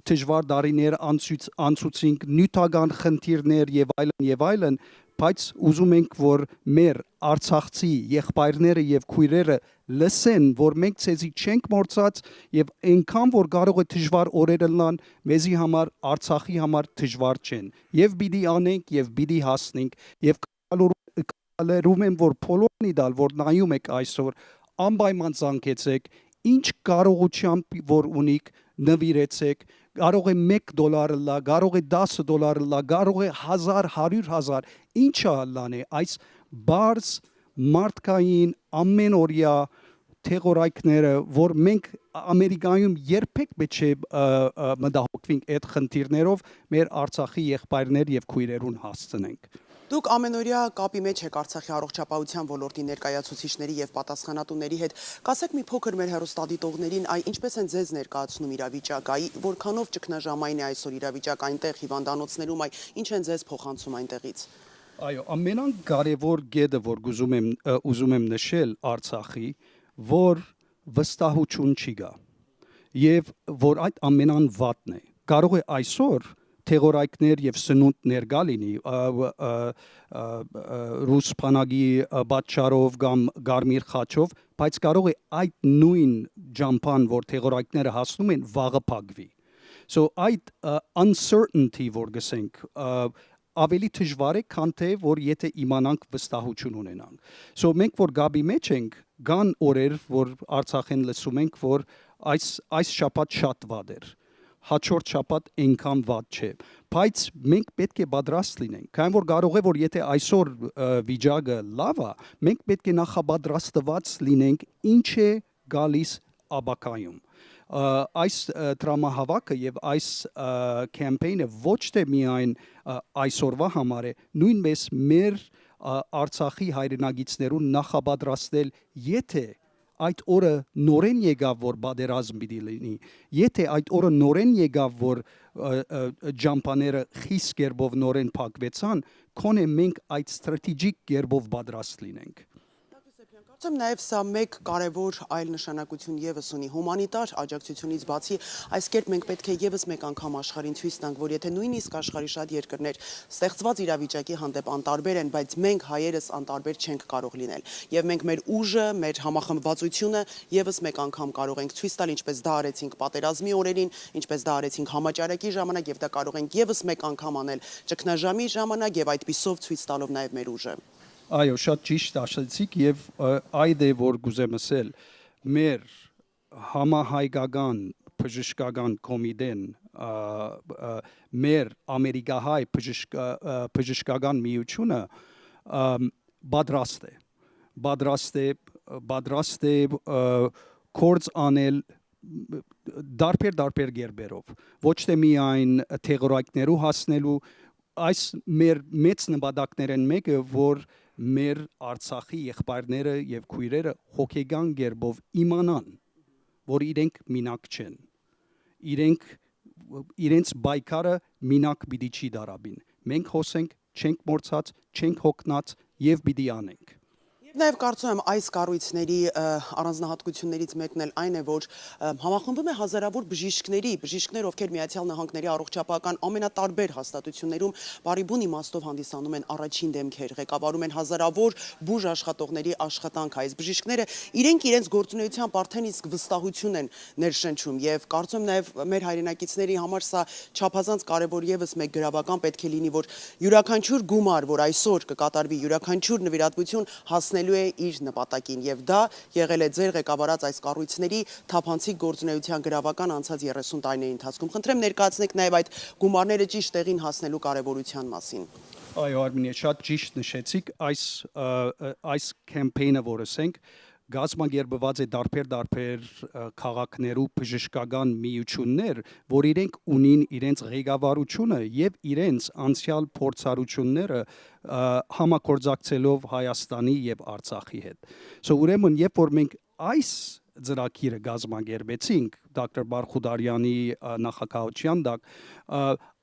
դժվար դարիներ անցուցինք, նյութական խնդիրներ եւ այլն, բայց ուզում ենք որ մեր Արցախցի եղբայրները եւ քույրերը լսեն, որ մենք ցեզի չենք մոռացած եւ այնքան որ կարող է դժվար օրերը լան, մեզի համար Արցախի համար դժվար չեն։ Եվ պիտի անենք եւ պիտի հասնենք եւ կալերում եմ որ բոլորնի դալ որ նայում եք այսօր անպայման ցանկեցեք ինչ կարողությամբ որ ունիք նվիրեցեք, կարող է $1 լա, կարող է $10 լա, կարող է 1000-100,000, ինչը լան է այս բարձ մարդկային ամենօրյա թեղորայքները, որ մենք Ամերիկայում երբեք չէ մտահոգվենք այդ խնդիրներով մեր Արցախի եղբայրներ եւ քույրերուն հասցնենք։ Դուք ամենօրյա կապի մեջ եք Արցախի առողջապահության ոլորտի ներկայացուցիչների եւ պատասխանատուների հետ։ Կասեք մի փոքր մեր հեռուստադիտողներին, ինչպես են ձեզ ներկայացնում իրավիճակը, որքանով ճգնաժամային է այսօր իրավիճակը այնտեղ հիվանդանոցներում, ինչ են ձեզ փոխանցում այնտեղից։ Այո, ամենակարևոր գեդը, որ ուզում եմ նշել Արցախի, որ վստահություն չի գա։ Եվ որ այդ ամենանվատն է։ Կարող է այսօր թեղորայքներ եւ սնունդ ներկա լինի ռուս բանակի պատճառով կամ գարմիր խաչով, բայց կարող է այդ նույն ջամփան, որ թեղորայքները հասնում են, վաղը փակվի։ So այդ uncertainty, որ գսենք, ավելի դժվար է, քան թե որ եթե իմանանք վստահություն ունենանք։ So մենք որ գաբի մեջ ենք, կան օրեր, որ Արցախեն լսում ենք, որ այս շաբաթ շատ վատ էր։ Հաջորդ շաբաթ այնքան վատ չէ, բայց մենք պետք է պատրաստ լինենք։ Քանի որ կարող է, որ եթե այսօր վիճակը լավ է, մենք պետք է նախապատրաստված լինենք, ինչ է գալիս ապակայում։ Այս տրամահավաքը եւ այս կամպեյնը ոչ թե միայն այսօրվա համար է, նույնպես մեր Արցախի հայրենագիցներուն նախապատրաստել, եթե այդ օրը նորեն եկավ, որ բادرազմ պիտի լինի, եթե այդ օրը նորեն եկավ, որ ջամփաները խիստ կերպով նորեն փակվեցան, քոնե մենք այդ ստրատեգիկ կերպով պատրաստ լինենք։ Կարծեմ նաև սա մեկ կարևոր այլ նշանակություն եւս ունի հումանիտար աջակցությունից բացի, այս կերպ մենք պետք է եւս մեկ անգամ աշխարհին ցույց տանք, որ եթե նույնիսկ աշխարհի շատ երկրներ ստեղծված իրավիճակի հանդեպ անտարբեր են, բայց մենք հայերս անտարբեր չենք կարող լինել, եւ մենք մեր ուժը, մեր համախմբվածությունը եւս մեկ անգամ կարող ենք ցույց տալ, ինչպես դա արեցինք պատերազմի օրերին, ինչպես դա արեցինք համաճարակի ժամանակ, եւ դա կարող ենք եւս մեկ անգամ անել ճգնաժամի ժամանակ եւ այդպիսով ցույց տալով նաեւ մեր ուժը։ Այո, շատ ճիշտ ասացիք եւ այդ է որ գուզեմ ասել մեր համահայկական բժշկական կոմիտեն մեր ամերիկահայ բժշկական միությունը պատրաստ է կորձ անել դարբեր գերբերով ոչ թե միայն թեղորայքներու հասնելու այս մեր մեծ նպատակներն մեկը որ մեր Արցախի եղբայրները եւ քույրերը հոգեգան գերբով իմանան, որ իրենք մինակ չեն։ Իրենց բայկարը մինակ պիտի չի դարաբին։ Մենք հոսենք, չենք մորցած, չենք հոգնած եւ պիտի անենք։ Նաև կարծում եմ այս կառույցների առանձնահատկություններից մեկն էլ այն է, որ համախմբում է հազարավոր բժիշկներ, ովքեր Միացյալ Նահանգների առողջապահական ամենատարբեր հաստատություններում բարիբուն իմաստով հանդիսանում են առաջին դեմքեր, ղեկավարում են հազարավոր բուժ աշխատողների աշխատանքը։ Այս բժիշկները իրենց գործունեությամբ արդեն իսկ վստահություն են ներշնչում եւ կարծում եմ նաև մեր հայրենակիցների համար սա չափազանց կարևոր եւս մեկ գրավական պետք է լինի, որ յուրաքանչյուր գումար, որ այսօր կկատարվի, յուրաքանչյուր նվիրատվություն հասնելու է իր նպատակին եւ դա եղել է ձեր ղեկավարած այս կառույցների թափանցիկ գործունեության գրավական անցած 30 տարիների ընթացքում։ Խնդրեմ ներկայացնեք նաեւ այդ գումարները ճիշտ տեղին հասնելու կարեւորության մասին։ Այո, Արմինե, շատ ճիշտ նշեցիք, այս կամպեյնը, որ ասենք, գազագերբված է դարբեր քաղաքներու բժշկական միություններ, որ իրենք ունին իրենց ղեկավարությունը եւ իրենց անցյալ փորձառությունները համագործակցելով Հայաստանի եւ Արցախի հետ։ So ուրեմն երբ որ մենք այս ծրագիրը գազագերբեցինք դոկտոր Բարխուդարյանի նախագահության տակ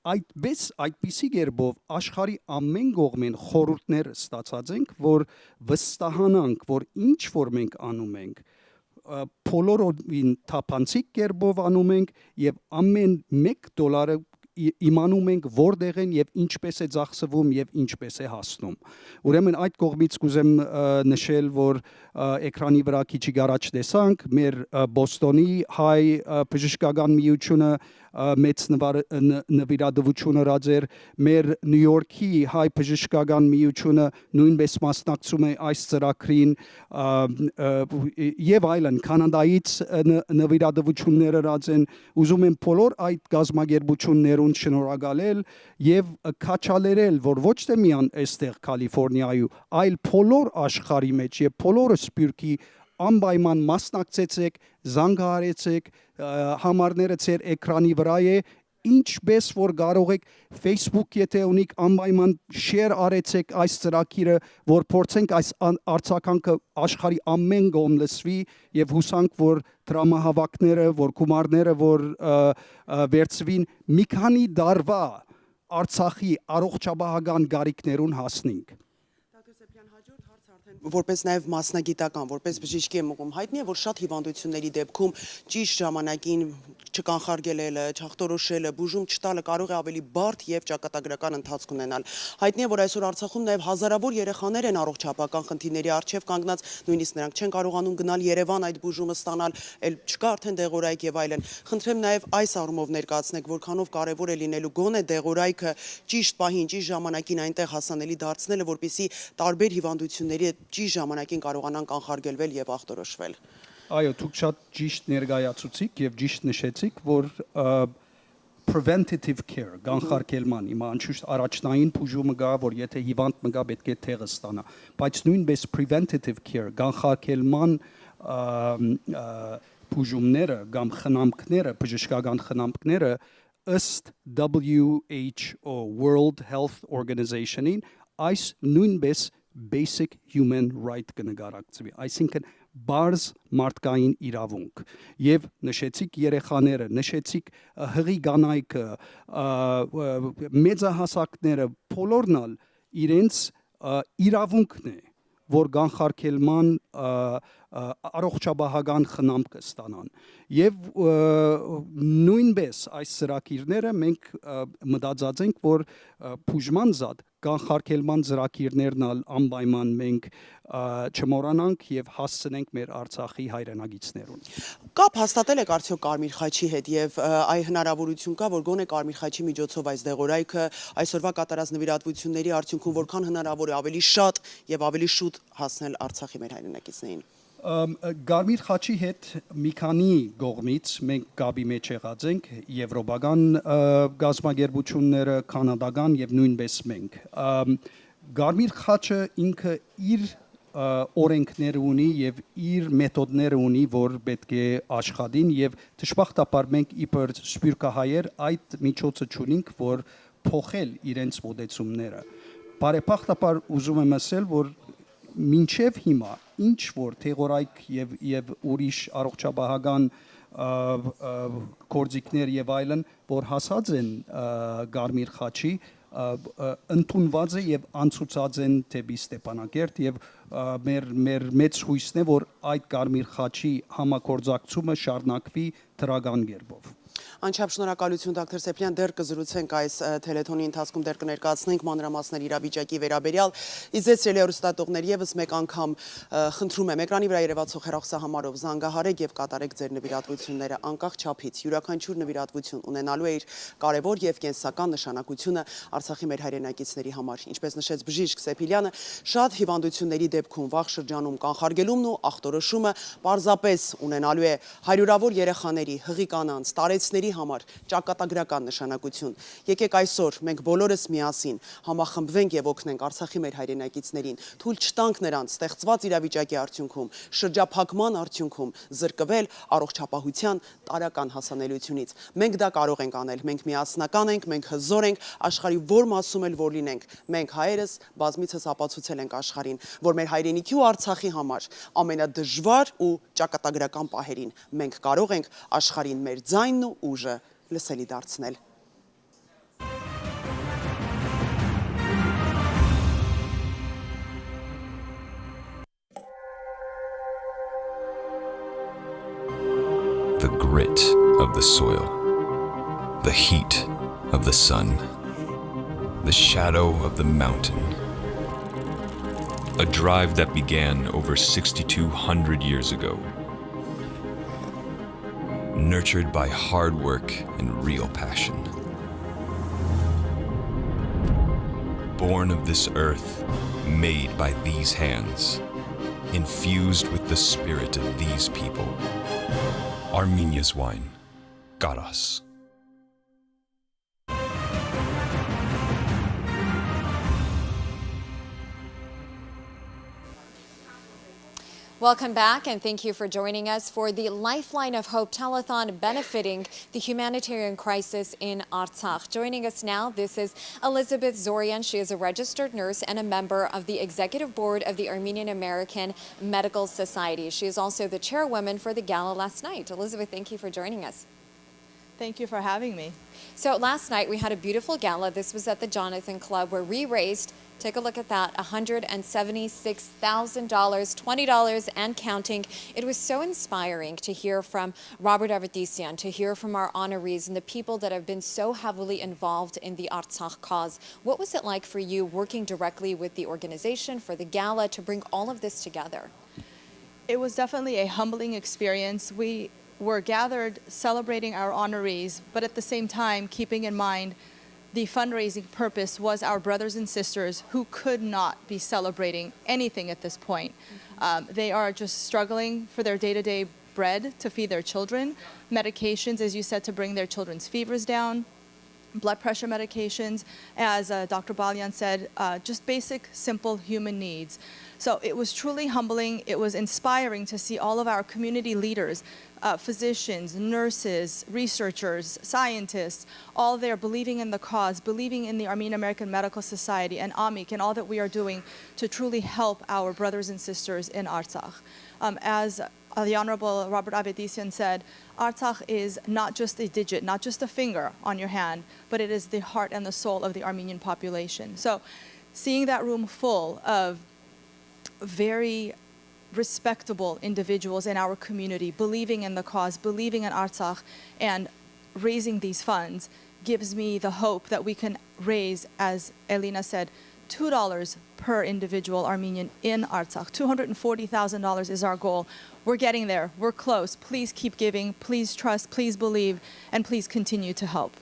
այդպիսի կերպով աշխարհի ամեն կողմեն խորհուրդներ ստացած ենք, որ վստահանանք, որ ինչ որ մենք անում ենք, բոլորովին թափանցիկ կերպով անում ենք եւ ամեն $1 իմանում ենք որտեղ են եւ ինչպես է ծախսվում եւ ինչպես է հասնում։ Ուրեմն այդ կողմից կուզեմ նշել, որ էկրանի վրա քիչ առաջ տեսանք մեր Բոստոնի հայ բժշկական միությունը մեծ նվիրատվություն արած էր, մեր Նյու Յորքի հայ բժշկական միությունը նույնպես մասնակցում է այս ծրագրին եւ այլն կանադայից նվիրատվություններ արած են, ուզում եմ բոլոր այդ գազագերբություններուն շնորհակալել եւ քաչալերել, որ ոչ թե միայն այստեղ Կալիֆոռնիայում, այլ բոլոր աշխարհի մեջ եւ բոլորը սպյուրքի անպայման մասնակցեցեք, զանգահարեցեք, համարները ձեր էկրանի վրա է, ինչպես որ կարող եք Facebook եթե ունիք անպայման share արեցեք այս ծրագիրը, որ փորձենք այս արձագանքը աշխարհի ամեն կողմ լսվի եւ հուսանք, որ դրամահավաքները, որ գումարները, որ վերցվին մի քանի դարվա Արցախի առողջապահական գարիքներուն հասնենք։ Որպես նաև մասնագիտական, որպես բժիշկի եմ ուղում հայտնի է, որ շատ հիվանդությունների դեպքում ճիշտ ժամանակին չկանխարգելելը, չախտորոշելը, բուժում չտալը կարող է ավելի բարդ եւ ճակատագրական ընթացք ունենալ։ Հայտնի է, որ այսօր Արցախում նաև հազարավոր երեխաներ են առողջապահական խնդիրների առջև կանգնած, նույնիսկ նրանք չեն կարողանում գնալ Երևան այդ բուժումը ստանալ, ել չկա արդեն դեղորայք եւ այլն։ Խնդրեմ նաև այս առումով ներկայացնեք, որքանով կարեւոր է լինելու գոնե դեղորայքը ճիշտ պահին, ճիշտ ժամանակին այնտեղ հասանելի դարձնելը, որպեսզի տարբեր հիվանդությունների ճիշտ ժամանակին կարողանան կանխարգելվել եւ ախտորոշվել։ Այո, դուք շատ ճիշտ ներկայացուցիք եւ ճիշտ նշեցիք, որ preventative care, կանխարգելման, հիմա անշուշտ առաջնային բուժումը գա, որ եթե հիվանդ մգա պետք է թեղը ստանա, բայց նույնպես preventative care, կանխարգելման բուժումները կամ խնամքները, բժշկական խնամքները ըստ WHO World Health Organization-ին այս նույնպես basic human right կնկարագրվի, այսինքն բարձ մարդկային իրավունք եւ նշեցիք երեխաները, նշեցիք հղի կանայքը, մեծահասակները, բոլորնալ իրենց իրավունքն է, որ կանխարգելման առողջապահական խնամք ստանան եւ նույնպես այս ծրագիրները մենք մտածած ենք, որ բուժման զատ կանխարգելման ծրագիրներն անպայման մենք չմոռանանք եւ հասցնենք մեր Արցախի հայրենագիցներուն։ Կապ հաստատել եք արդյոք Կարմիր խաչի հետ եւ այ հնարավորություն կա, որ գոնե Կարմիր խաչի միջոցով այս դեղորայքը այսօրվա կատարած նվիրատվությունների արդյունքում որքան հնարավոր է ավելի շատ եւ ավելի շուտ հասնել Արցախի մեր հայրենակիցներին։ Կարմիր խաչի հետ մի քանի կողմից մենք կապի մեջ եղած ենք եվրոպական գազམ་ագերբությունները, կանադական եւ նույնպես մենք։ Կարմիր խաչը ինքը իր օրենքներ ունի եւ իր մեթոդներ ունի, որ պետք է աշխատին եւ դժբախտաբար մենք իբր սպյուրքահայեր այդ միջոցը չունենք, որ փոխել իրենց մոտեցումները։ Բարեբախտաբար ուզում եմ ասել, որ մինչև հիմա ինչ որ թեղորայք եւ ուրիշ առողջապահական կորձիկներ եւ այլն, որ հասած են Կարմիր խաչի, ընդունված է եւ անցուցած են դեպի Ստեփանակերտ եւ մեր մեծ հույսն է, որ այդ Կարմիր խաչի համագործակցումը շարունակվի դրական կերպով։ Անչափ շնորհակալություն Դոկտոր Սեփլյան, դեռ կզրուցենք այս թելեթոնի ընթացքում, դեռ կներկայացնենք մանրամասներ իրավիճակի վերաբերյալ։ Իզեց հեռուստատողներ եւս մեկ անգամ խնդրում եմ էկրանի վրա երևացող հեռախոսահամարով զանգահարեք եւ կատարեք ձեր նվիրատվությունները անկախ չափից։ Յուրաքանչյուր նվիրատվություն ունենալու է իր կարևոր եւ կենսական նշանակությունը Արցախի մեր հայրենակիցների համար։ Ինչպես նշեց բժիշկ Սեփիլյանը, շատ հիվանդությունների դեպքում վաղ շրջանում կանխարգելումն ու ախտորոշումը պարզապես ունենալու է հարյուրավոր երեխաների, հղի կանանց, տարեցների համար ճակատագրական նշանակություն։ Եկեք այսօր մենք բոլորս միասին համախմբվենք եւ օգնենք Արցախի մեր հայրենակիցներին, թույլ չտանք նրանց ստեղծված իրավիճակի արդյունքում, շրջափակման արդյունքում զրկվել առողջապահության տարրական հասանելիությունից։ Մենք դա կարող ենք անել, մենք միասնական ենք, մենք հզոր ենք, աշխարհի որ մասում էլ որ լինենք, մենք հայերս բազմիցս ապացուցել ենք աշխարհին, որ մեր հայրենիքի ու Արցախի համար ամենադժվար ու ճակատագրական պահերին մենք կարող ենք աշխարհին մեր ձայնն ու ուժը լսելի դարձնել։ The grit of the soil, the heat of the sun, the shadow of the mountain. A drive that began over 6,200 years ago. Nurtured by hard work and real passion. Born of this earth, made by these hands, infused with the spirit of these people. Armenia's wine got us. Welcome back, and thank you for joining us for the Lifeline of Hope telethon benefiting the humanitarian crisis in Artsakh. Joining us now, this is Elizabeth Zorian. She is a registered nurse and a member of the executive board of the Armenian American Medical Society. She is also the chairwoman for the gala last night. Elizabeth, thank you for joining us. Thank you for having me. So last night we had a beautiful gala. This was at the Jonathan Club where we raised, take a look at that, $176,000, $20 and counting. It was so inspiring to hear from Robert Avedisian, to hear from our honorees and the people that have been so heavily involved in the Artsakh cause. What was it like for you working directly with the organization for the gala to bring all of this together? It was definitely a humbling experience. We were gathered celebrating our honorees, but at the same time keeping in mind the fundraising purpose was our brothers and sisters who could not be celebrating anything at this point. They are just struggling for their day-to-day bread to feed their children, medications, as you said, to bring their children's fevers down, blood pressure medications, as Dr. Balyan said, just basic, simple human needs. So it was truly humbling. It was inspiring to see all of our community leaders, physicians, nurses, researchers, scientists, all there believing in the cause, believing in the Armenian American Medical Society and AMIC and all that we are doing to truly help our brothers and sisters in Artsakh. As the Honorable Robert Avedisian said, Artsakh is not just a digit, not just a finger on your hand, but it is the heart and the soul of the Armenian population. So seeing that room full of very respectable individuals in our community, believing in the cause, believing in Artsakh, and raising these funds gives me the hope that we can raise, as Elina said, $2 per individual Armenian in Artsakh. $240,000 is our goal. We're getting there. We're close. Please keep giving. Please trust. Please believe. And please continue to help.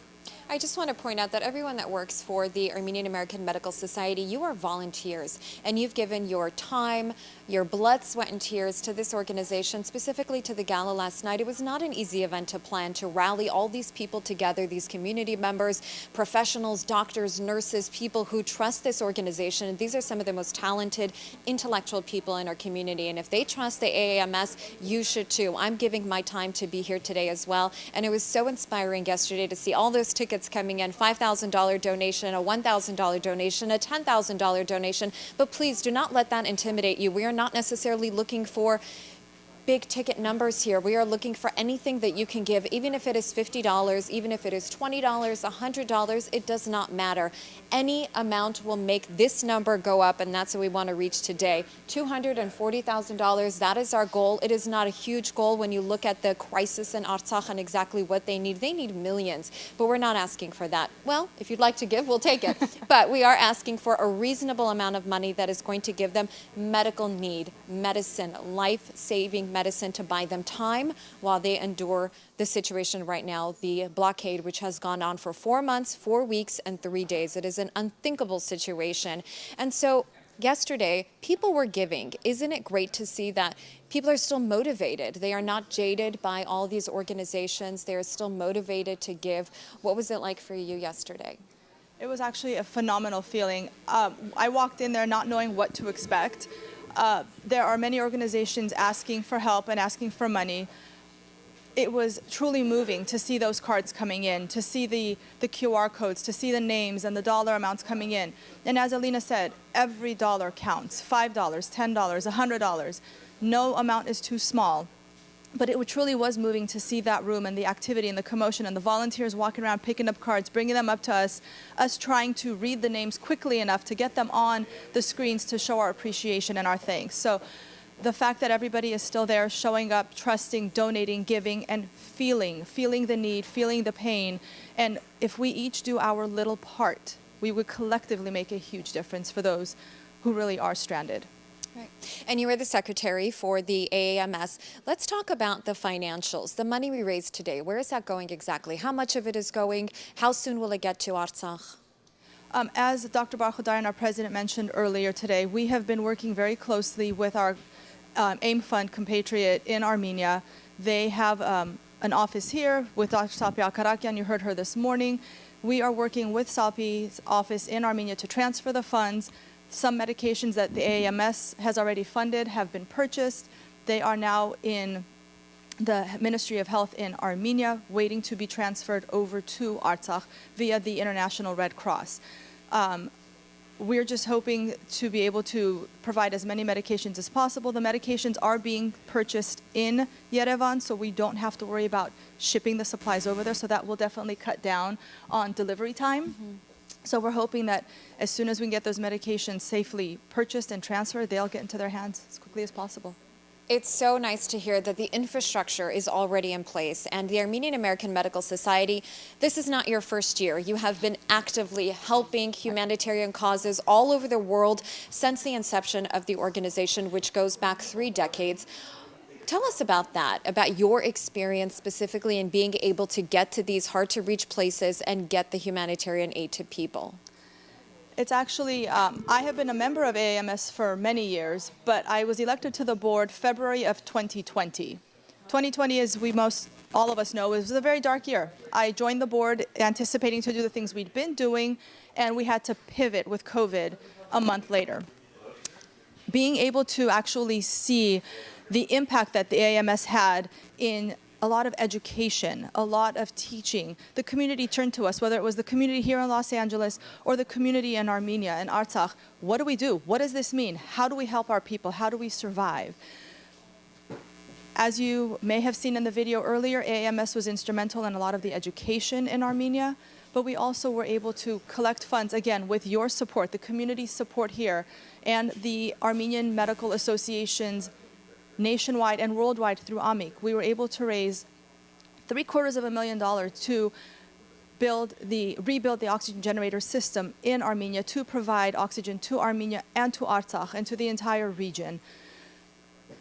I just want to point out that everyone that works for the Armenian American Medical Society, you are volunteers, and you've given your time, your blood, sweat, and tears to this organization, specifically to the gala last night. It was not an easy event to plan, to rally all these people together, these community members, professionals, doctors, nurses, people who trust this organization. And these are some of the most talented, intellectual people in our community. And if they trust the AAMS, you should too. I'm giving my time to be here today as well. And it was so inspiring yesterday to see all those tickets coming in, $5,000 donation, a $1,000 donation, a $10,000 donation. But please do not let that intimidate you. We are not necessarily looking for big ticket numbers here. We are looking for anything that you can give, even if it is $50, even if it is $20, $100, it does not matter. Any amount will make this number go up, and that's what we want to reach today. $240,000, that is our goal. It is not a huge goal when you look at the crisis in Artsakh and exactly what they need. They need millions, but we're not asking for that. Well, if you'd like to give, we'll take it. But we are asking for a reasonable amount of money that is going to give them medical need, medicine, life-saving medicine to buy them time while they endure the situation right now, the blockade, which has gone on for 4 months, 4 weeks, and 3 days. It is an unthinkable situation. And so yesterday, people were giving. Isn't it great to see that people are still motivated? They are not jaded by all these organizations. They are still motivated to give. What was it like for you yesterday? It was actually a phenomenal feeling. I walked in there not knowing what to expect. There are many organizations asking for help and asking for money. It was truly moving to see those cards coming in, to see the QR codes, to see the names and the dollar amounts coming in. And as Alina said, every dollar counts, $5, $10, $100. No amount is too small. But it truly was moving to see that room and the activity and the commotion and the volunteers walking around picking up cards, bringing them up to us trying to read the names quickly enough to get them on the screens to show our appreciation and our thanks. So the fact that everybody is still there, showing up, trusting, donating, giving, and feeling the need, feeling the pain. And if we each do our little part, we would collectively make a huge difference for those who really are stranded. Right. And you were the secretary for the AAMS. Let's talk about the financials. The money we raised today, where is that going exactly? How much of it is going? How soon will it get to Artsakh? As Dr. Barkhodayan, our president, mentioned earlier today, we have been working very closely with our AIM Fund compatriot in Armenia. They have an office here with Dr. Salpi Akarakian. You heard her this morning. We are working with Salpi's office in Armenia to transfer the funds. Some medications that the AAMS has already funded have been purchased. They are now in the Ministry of Health in Armenia, waiting to be transferred over to Artsakh via the International Red Cross. we're just hoping to be able to provide as many medications as possible. The medications are being purchased in Yerevan, so we don't have to worry about shipping the supplies over there. So that will definitely cut down on delivery time. So we're hoping that as soon as we can get those medications safely purchased and transferred, they'll get into their hands as quickly as possible. It's so nice to hear that the infrastructure is already in place. And the Armenian American Medical Society, this is not your first year. You have been actively helping humanitarian causes all over the world since the inception of the organization, which goes back 3 decades. Tell us about that, about your experience specifically in being able to get to these hard-to-reach places and get the humanitarian aid to people. It's actually, I have been a member of AAMS for many years, but I was elected to the board February of 2020. 2020, as all of us know, was a very dark year. I joined the board anticipating to do the things we'd been doing, and we had to pivot with COVID a month later. Being able to actually see the impact that the AAMS had in a lot of education, a lot of teaching. The community turned to us, whether it was the community here in Los Angeles or the community in Armenia, in Artsakh. What do we do? What does this mean? How do we help our people? How do we survive? As you may have seen in the video earlier, AAMS was instrumental in a lot of the education in Armenia, but we also were able to collect funds, again, with your support, the community support here, and the Armenian Medical Association's nationwide and worldwide through AMIC. We were able to raise $750,000 to rebuild the oxygen generator system in Armenia to provide oxygen to Armenia and to Artsakh and to the entire region.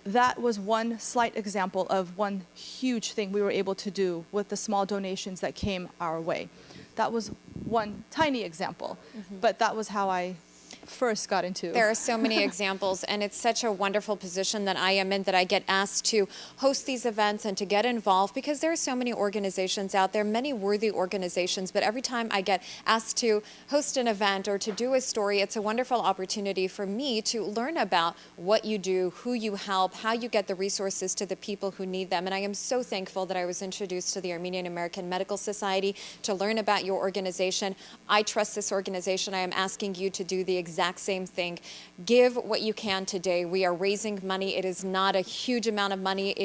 That was one slight example of one huge thing we were able to do with the small donations that came our way. That was one tiny example, but that was how I first got into. There are so many examples, and it's such a wonderful position that I am in, that I get asked to host these events and to get involved, because there are so many organizations out there, many worthy organizations, but every time I get asked to host an event or to do a story, it's a wonderful opportunity for me to learn about what you do, who you help, how you get the resources to the people who need them. And I am so thankful that I was introduced to the Armenian American Medical Society to learn about your organization. I trust this organization. I am asking you to do the exact same thing. Give what you can today. We are raising money. It is not a huge amount of money.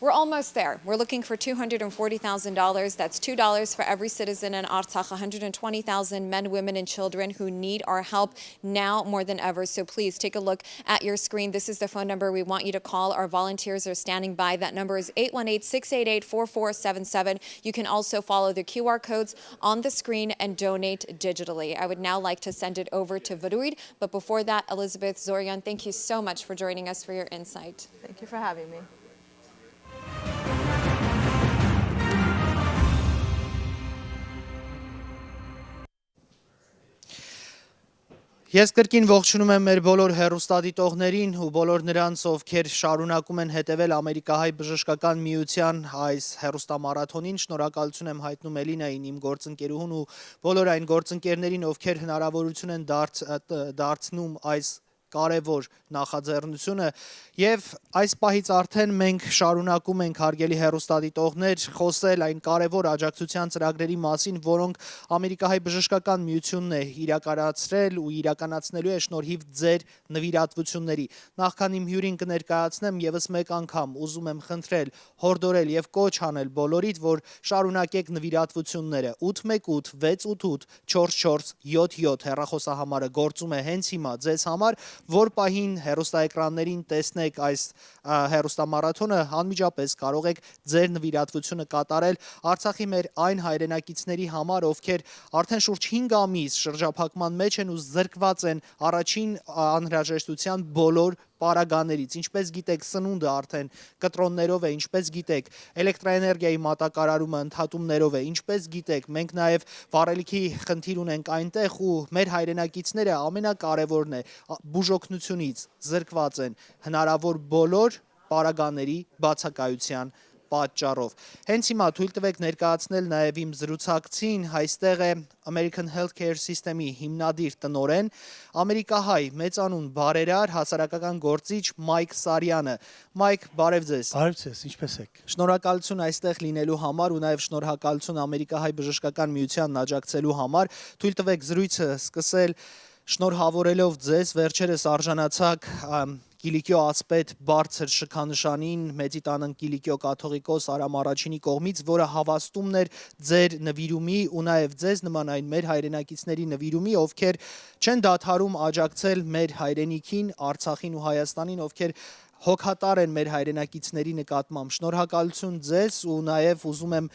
We're almost there. We're looking for $240,000. That's $2 for every citizen in Artsakh, 120,000 men, women, and children who need our help now more than ever. So please take a look at your screen. This is the phone number we want you to call. Our volunteers are standing by. That number is 818-688-4477. You can also follow the QR codes on the screen and donate digitally. I would now like to send it over to Varuid, but before that, Elizabeth, Zoryan, thank you so much for joining us for your insight. Thank you for having me. Ես կրկին ողջունում եմ մեր բոլոր հեռուստադիտողներին ու բոլոր նրանց, ովքեր շարունակում են հետևել Ամերիկահայ բժշկական միության այս հեռուստամարաթոնին։ Շնորհակալություն եմ հայտնում Էլինային, իմ գործընկերուհուն ու բոլոր այն գործընկերներին, ովքեր հնարավորություն են դարձնում այս կարևոր նախաձեռնությունը, եւ այս պահից արդեն մենք շարունակում ենք, հարգելի հեռուստադիտողներ, խոսել այն կարևոր աջակցության ծրագրերի մասին, որոնք Ամերիկահայ բժշկական միությունն է իրականացրել ու իրականացնելու է շնորհիվ ձեր նվիրատվությունների։ Նախքան իմ հյուրին կներկայացնեմ, եւս մեկ անգամ ուզում եմ խնդրել, հորդորել եւ կոչ անել բոլորիդ, որ շարունակեք նվիրատվությունները 818 688 4477 հեռախոսահամարը գործում է հենց հիմա ձեզ համար, որ պահին հեռուստաէկրաններին տեսնեք այս հեռուստամարաթոնը, անմիջապես կարող եք ձեր նվիրատվությունը կատարել Արցախի մեր այն հայրենակիցների համար, ովքեր արդեն շուրջ 5 ամիս շրջափակման մեջ են ու զրկված են առաջին անհրաժեշտության բոլոր պարագաներից, ինչպես գիտեք, սնունդը արդեն կտրոններով է, ինչպես գիտեք, էլեկտրաէներգիայի մատակարարումը ընդհատումներով է, ինչպես գիտեք, մենք նաև վառելիքի խնդիր ունենք այնտեղ ու մեր հայրենակիցները ամենակարևորն է, բուժօգնությունից զրկված են հնարավոր բոլոր պարագաների բացակայության պատճառով։ Հենց հիմա թույլ տվեք ներկայացնել նաև իմ զրուցակցին, այստեղ է American Healthcare System-ի հիմնադիր տնօրեն, ամերիկահայ մեծանուն բարերար, հասարակական գործիչ Մայք Սարյանը։ Մայք, բարև ձեզ։ Բարև ձեզ, ինչպես եք։ Շնորհակալություն այստեղ լինելու համար ու նաև շնորհակալություն Ամերիկահայ բժշկական միությանն աջակցելու համար։ Թույլ տվեք զրույցը սկսել Շնորհավորելով ձեզ վերջերս արժանացաք Կիլիկիո ասպետ բարձր շքանշանին Մեծիտանն Կիլիկիո կաթողիկոս Արամ Արաչինի կողմից, որը հավաստումն էր ձեր նվիրումի ու նաև ձեզ նման այն մեր հայրենակիցների նվիրումի, ովքեր չեն դադարում աջակցել մեր հայրենիքին, Արցախին ու Հայաստանին, ովքեր հոգատար են մեր հայրենակիցների նկատմամբ։ Շնորհակալություն ձեզ ու նաև ուզում եմ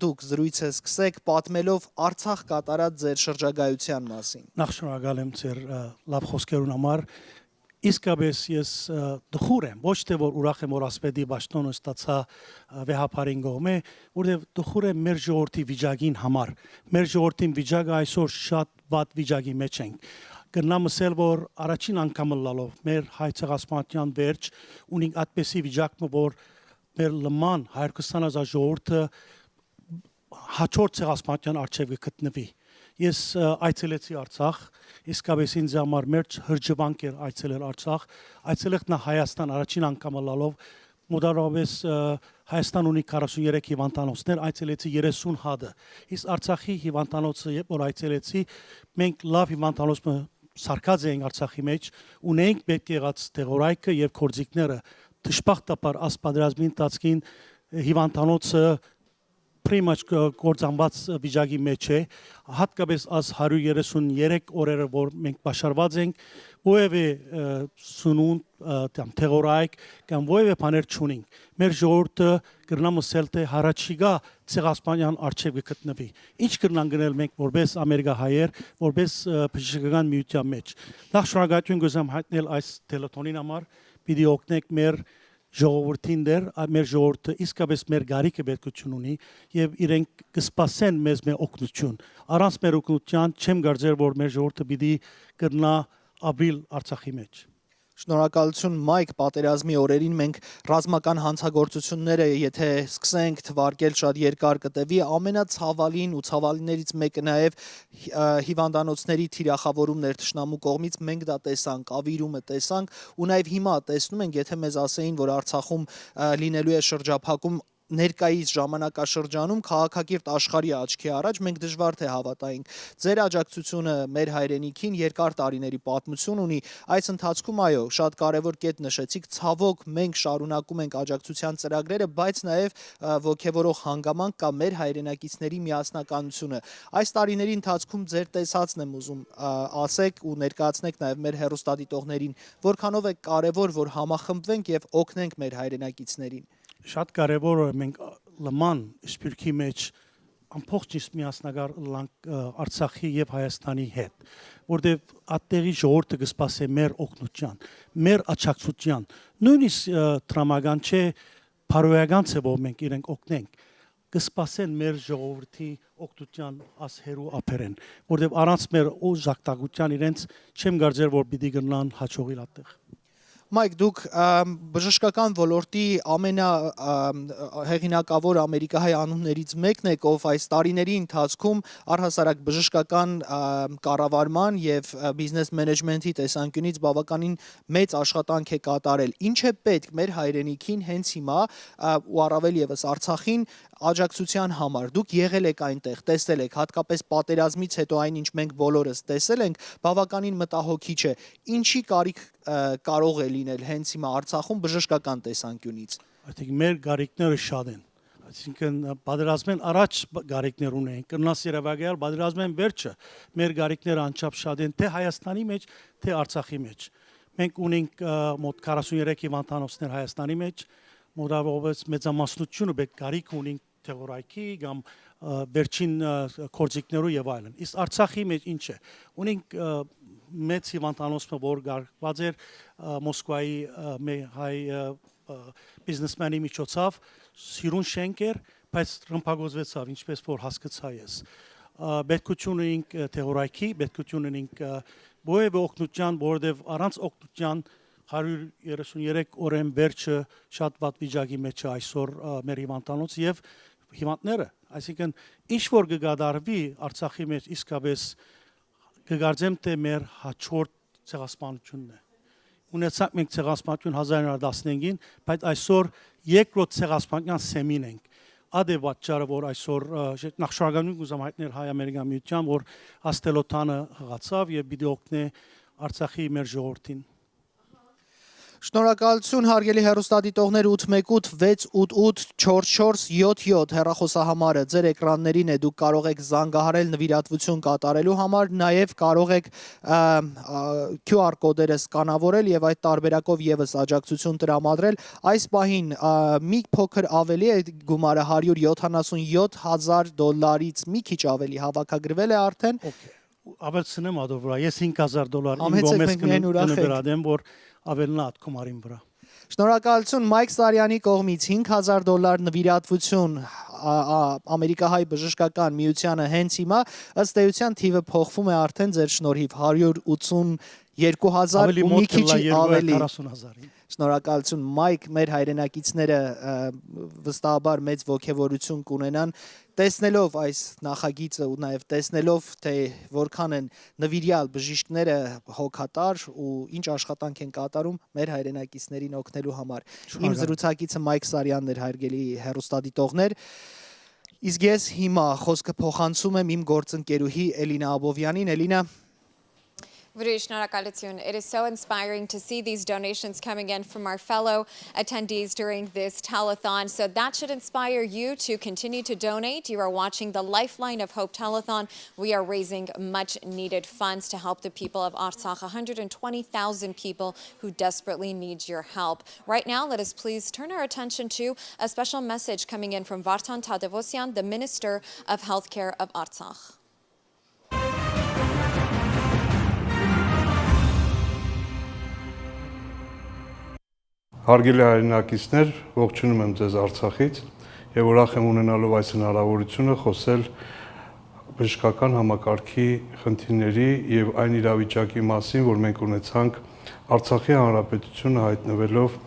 դուք զրույցը սկսեք պատմելով Արցախ կատարած ձեր շրջագայության մասին։ Նախ շնորհակալ եմ ձեր լավ խոսքերուն համար։ Իսկապես ես դխուր եմ, ոչ թե որ ուրախ եմ, որ ասպետի բաշտոնը ստացա վեհապարին կողմէ, որտեղ դխուր եմ մեր ժողովրդի վիճակին համար։ Մեր ժողովրդին վիճակը այսօր շատ վատ վիճակի մեջ ենք։ Կնամ ասել, որ առաջին անգամ լալով մեր հայ ցեղասպանության վերջ ունենք այդպեսի վիճակը, որ մեր լման 120,000 ժողովուրդը հաջորդ ցեղասպանության առջև կգտնվի։ Ես այցելեցի Արցախ, իսկապես ինձ համար մեր հրճվանք էր այցելել Արցախ, այցելել նա Հայաստան առաջին անգամ լալով, մոտավորապես Հայաստան ունի 43 հիվանդանոցներ, այցելեցի 30 հատը։ Իսկ Արցախի հիվանդանոցը, երբ որ այցելեցի, մենք լավ հիվանդանոց սարքած էինք Արցախի մեջ, ունենք պետք եղած տեղորայքը եւ կորձիկները, դժբախտաբար ասպադրազմի ընթացքին հիվանդանոցը պրիմաչ գործանված վիճակի մեջ է, հատկապես աս 133 օրերը, որ մենք բաշարված ենք, որևէ սնունդ, տեղորայք կամ որևէ բաներ չունենք։ Մեր ժողովուրդը կրնամ ասել թե հարաճիգա ցեղասպանյան առջև կգտնվի։ Ինչ կրնան գնել մենք որպես ամերիկահայեր, որպես բժշկական միության մեջ։ Նախ շնորհակալություն կուզեմ հայտնել այս տելեթոնին համար, պիտի օգնեք մեր ժողովրդին դեր, մեր ժողովուրդը իսկապես մեր գարիկը պետքություն ունի եւ իրենք կսպասեն մեզ մեր օգնություն։ Առանց մեր օգնության չեմ կարծեր, որ մեր ժողովուրդը պիտի կրնա ապրիլ Արցախի մեջ։ Շնորհակալություն Մայք, պատերազմի օրերին մենք ռազմական հանցագործությունները, եթե սկսենք թվարկել շատ երկար կտևի, ամենացավալին ու ցավալիներից մեկը նաև հիվանդանոցների թիրախավորումներ թշնամու կողմից, մենք դա տեսանք, ավիրումը տեսանք ու նաև հիմա տեսնում ենք, եթե մեզ ասեին, որ Արցախում լինելու է շրջափակում ներկայիս ժամանակաշրջանում քաղաքակիրթ աշխարհի աչքի առաջ մենք դժվար թե հավատայինք։ Ձեր աջակցությունը մեր հայրենիքին երկար տարիների պատմություն ունի։ Այս ընթացքում այո, շատ կարևոր կետ նշեցիք, ցավոք մենք շարունակում ենք աջակցության ծրագրերը, բայց նաև ոգևորող հանգամանք կա մեր հայրենակիցների միասնականությունը։ Այս տարիների ընթացքում ձեր տեսածն եմ ուզում ասեք ու ներկայացնեք նաև մեր հեռուստադիտողներին, որքանով է կարևոր, որ համախմբվենք եւ օգնենք մեր հայրենակիցներին։ Շատ կարևոր է մենք լման սպիրկի մեջ ամբողջ միասնագար լանք Արցախի եւ Հայաստանի հետ, որտեղ ատեղի ժողովուրդը կսպասի մեր օգնության, մեր աջակցության, նույնիսկ տրամական չէ, բարոյական ցեվով մենք իրենք օգնենք, կսպասեն մեր ժողովրդի օգնության ասհերու ափերեն, որտեղ առանց մեր օժանդակության իրենց չեմ կարծեր, որ պիտի գնան հաջողիլ ատեղ։ Մայք, դուք բժշկական ոլորտի ամենահեղինակավոր ամերիկահայ անուններից մեկն եք, ով այս տարիների ընթացքում առհասարակ բժշկական կառավարման եւ բիզնես մենեջմենթի տեսանկյունից բավականին մեծ աշխատանք է կատարել։ Ինչ է պետք մեր հայրենիքին հենց հիմա ու առավել եւս Արցախին աջակցության համար։ Դուք եղել եք այնտեղ, տեսել եք, հատկապես պատերազմից հետո այն ինչ մենք բոլորս տեսել ենք, բավականին մտահոգիչ է։ Ինչի կարիք կարող է լինել հենց հիմա Արցախում բժշկական տեսանկյունից։ Այսինքն մեր գարիկները շատ են։ Այսինքն պատերազմեն առաջ գարիկներ ունեն, կնաս երևակայալ պատերազմեն վերջը մեր գարիկները անչափ շատ են թե Հայաստանի մեջ, թե Արցախի մեջ։ Մենք ունենք մոտ 43 հիվանդանոցներ Հայաստանի մեջ, մոտավորապես մեծամասնությունը բեք գարիկ ունենք տեղորայքի կամ վերջին կորձիկներու եւ այլն։ Իսկ Արցախի մեջ ինչ է։ Ունենք մեծ հիվանդանոցը, որ գարված էր Մոսկվայի հայ բիզնեսմենի միջոցով, սիրուն շենք էր, բայց ռմբագոզվեցավ, ինչպես որ հասկացա ես։ Պետքություն ունենք տեղորայքի, պետքություն ունենք որևէ օգնության, որովհետեւ առանց օգնության 133 օրեն վերջը շատ վատ վիճակի մեջ է այսօր մեր հիվանդանոց եւ հիվանդները, այսինքն ինչ որ կգադարվի Արցախի մեջ իսկապես կգարձեմ թե մեր հաջորդ ցեղասպանությունն է։ Ունեցանք մենք ցեղասպանություն 1915-ին, բայց այսօր երկրորդ ցեղասպանության սեմին ենք։ ադե պատճառը, որ այսօր նախշարժանուն կուզեմ հայտնել հայ-ամերիկյան միության, որ աստելոթանը հղացավ եւ պիտի օգնի Արցախի մեր ժողովրդին։ Շնորհակալություն հարգելի հեռուստադիտողներ 818 688 4477 հեռախոսահամարը ձեր էկրաններին է, դուք կարող եք զանգահարել նվիրատվություն կատարելու համար, նաև կարող եք QR կոդերը սկանավորել եւ այդ տարբերակով եւս աջակցություն տրամադրել։ Այս պահին մի փոքր ավելի է գումարը $177,000-ից մի քիչ ավելի հավաքագրվել է արդեն։ Ավելցնեմ ադոր վրա, ես $5,000 իմ գոմես կնվրադեմ, որ ավելնատ կոմարին վրա։ Շնորհակալություն Մայք Սարյանի կողմից $5,000 նվիրատվություն ամերիկահայ բժշկական միությանը հենց հիմա, ըստ էության թիվը փոխվում է արդեն ձեր շնորհիվ 182,000 ու մի քիչ ավելի։ Շնորհակալություն Մայք, մեր հայրենակիցները վստահաբար մեծ ոգևորություն կունենան տեսնելով այս նախագիծը ու նաև տեսնելով թե որքան են նվիրյալ բժիշկները հոգատար ու ինչ աշխատանք են կատարում մեր հայրենակիցներին օգնելու համար։ Իմ զրուցակիցը Մայք Սարյանն էր, հարգելի հեռուստադիտողներ։ Իսկ ես հիմա խոսքը փոխանցում եմ իմ գործընկերուհի Էլինա Աբովյանին։ Էլինա, It is so inspiring to see these donations coming in from our fellow attendees during this telethon. So that should inspire you to continue to donate. You are watching the Lifeline of Hope telethon. We are raising much needed funds to help the people of Artsakh, 120,000 people who desperately need your help. Right now, let us please turn our attention to a special message coming in from Vartan Tadevosyan, the Minister of Healthcare of Artsakh. Հարգելի հայրենակիցներ, ողջունում եմ ձեզ Արցախից եւ ուրախ եմ ունենալով այս հնարավորությունը խոսել բժշկական համակարգի խնդիրների եւ այն իրավիճակի մասին, որ մենք ունեցանք Արցախի հանրապետությունը հայտնվելով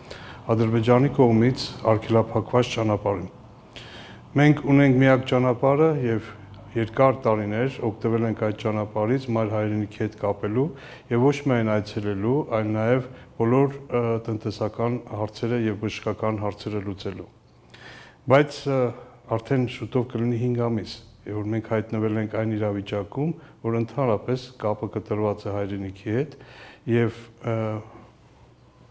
Ադրբեջանի կողմից արգելափակված ճանապարհին։ Մենք ունենք միակ ճանապարհը եւ երկար տարիներ օգտվել ենք այդ ճանապարհից մայր հայրենիքի հետ կապելու եւ ոչ միայն այցելելու, այլ նաեւ բոլոր տնտեսական հարցերը եւ բժշկական հարցերը լուծելու։ Բայց արդեն շուտով կլինի 5 ամիս, որ մենք հայտնվել ենք այն իրավիճակում, որ ընդհանրապես կապը կտրված է հայրենիքի հետ եւ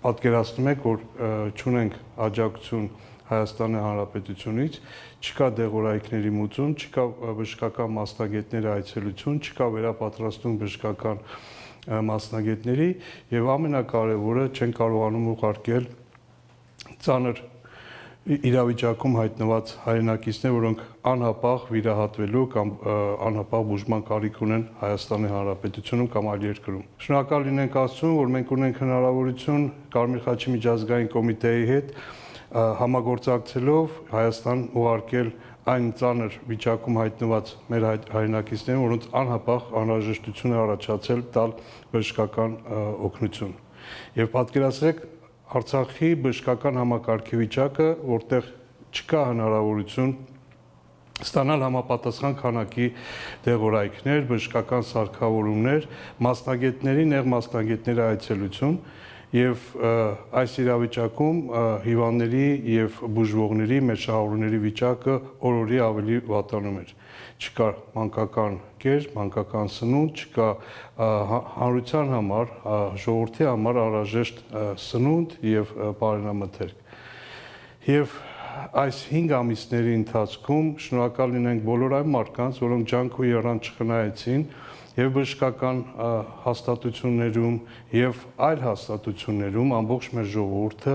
պատկերացնում եք, որ չունենք աջակցություն Հայաստանի Հանրապետությունից, չկա դեղորայքների մուծում, չկա բժշկական մասնագետների այցելություն, չկա վերապատրաստում բժշկական մասնագետների եւ ամենակարևորը չեն կարողանում ուղարկել ծանր իրավիճակում հայտնված հայրենակիցներ, որոնք անհապաղ վիրահատվելու կամ անհապաղ բուժման կարիք ունեն Հայաստանի Հանրապետությունում կամ այլ երկրում։ Շնորհակալ լինենք Աստծուն, որ մենք ունենք հնարավորություն Կարմիր խաչի միջազգային կոմիտեի հետ համագործակցելով Հայաստան ուղարկել այն ծանր վիճակում հայտնված մեր հայրենակիցներին, որոնց անհապաղ անհրաժեշտություն է առաջացել տալ բժշկական օգնություն։ Եվ պատկերացրեք Արցախի բժշկական համակարգի վիճակը, որտեղ չկա հնարավորություն ստանալ համապատասխան քանակի դեղորայքներ, բժշկական սարքավորումներ, մասնագետների, նեղ մասնագետների այցելություն եւ այս իրավիճակում հիվանդների եւ բուժվողների մեջահորների վիճակը օրորի ավելի վատանում էր։ Չկա մանկական կեր, մանկական սնունդ, չկա հանրության համար, ժողովրդի համար անհրաժեշտ սնունդ եւ բարենամթերք։ Եվ այս 5 ամիսների ընթացքում շնորհակալ լինենք բոլոր այն մարդկանց, որոնք ջանք ու եռանդ չխնայեցին եւ բժշկական հաստատություններում եւ այլ հաստատություններում ամբողջ մեր ժողովուրդը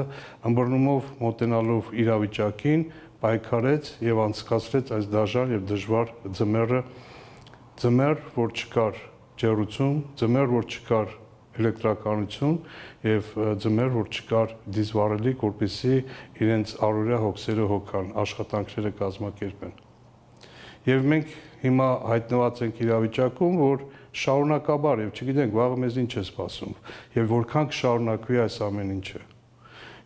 ըմբռնումով մոտենալով իրավիճակին պայքարեց եւ անցկացրեց այս դաժան եւ դժվար ձմեռը, ձմեռ, որ չկար ջերուցում, ձմեռ, որ չկար էլեկտրականություն եւ ձմեռ, որ չկար դիզվարելիք, որպեսզի իրենց առօրյա հոգսերը հոգան, աշխատանքները կազմակերպեն։ Եվ մենք հիմա հայտնված ենք իրավիճակում, որ շարունակաբար եւ չգիտենք վաղը մեզ ինչ է սպասում եւ որքան կշարունակվի այս ամեն ինչը։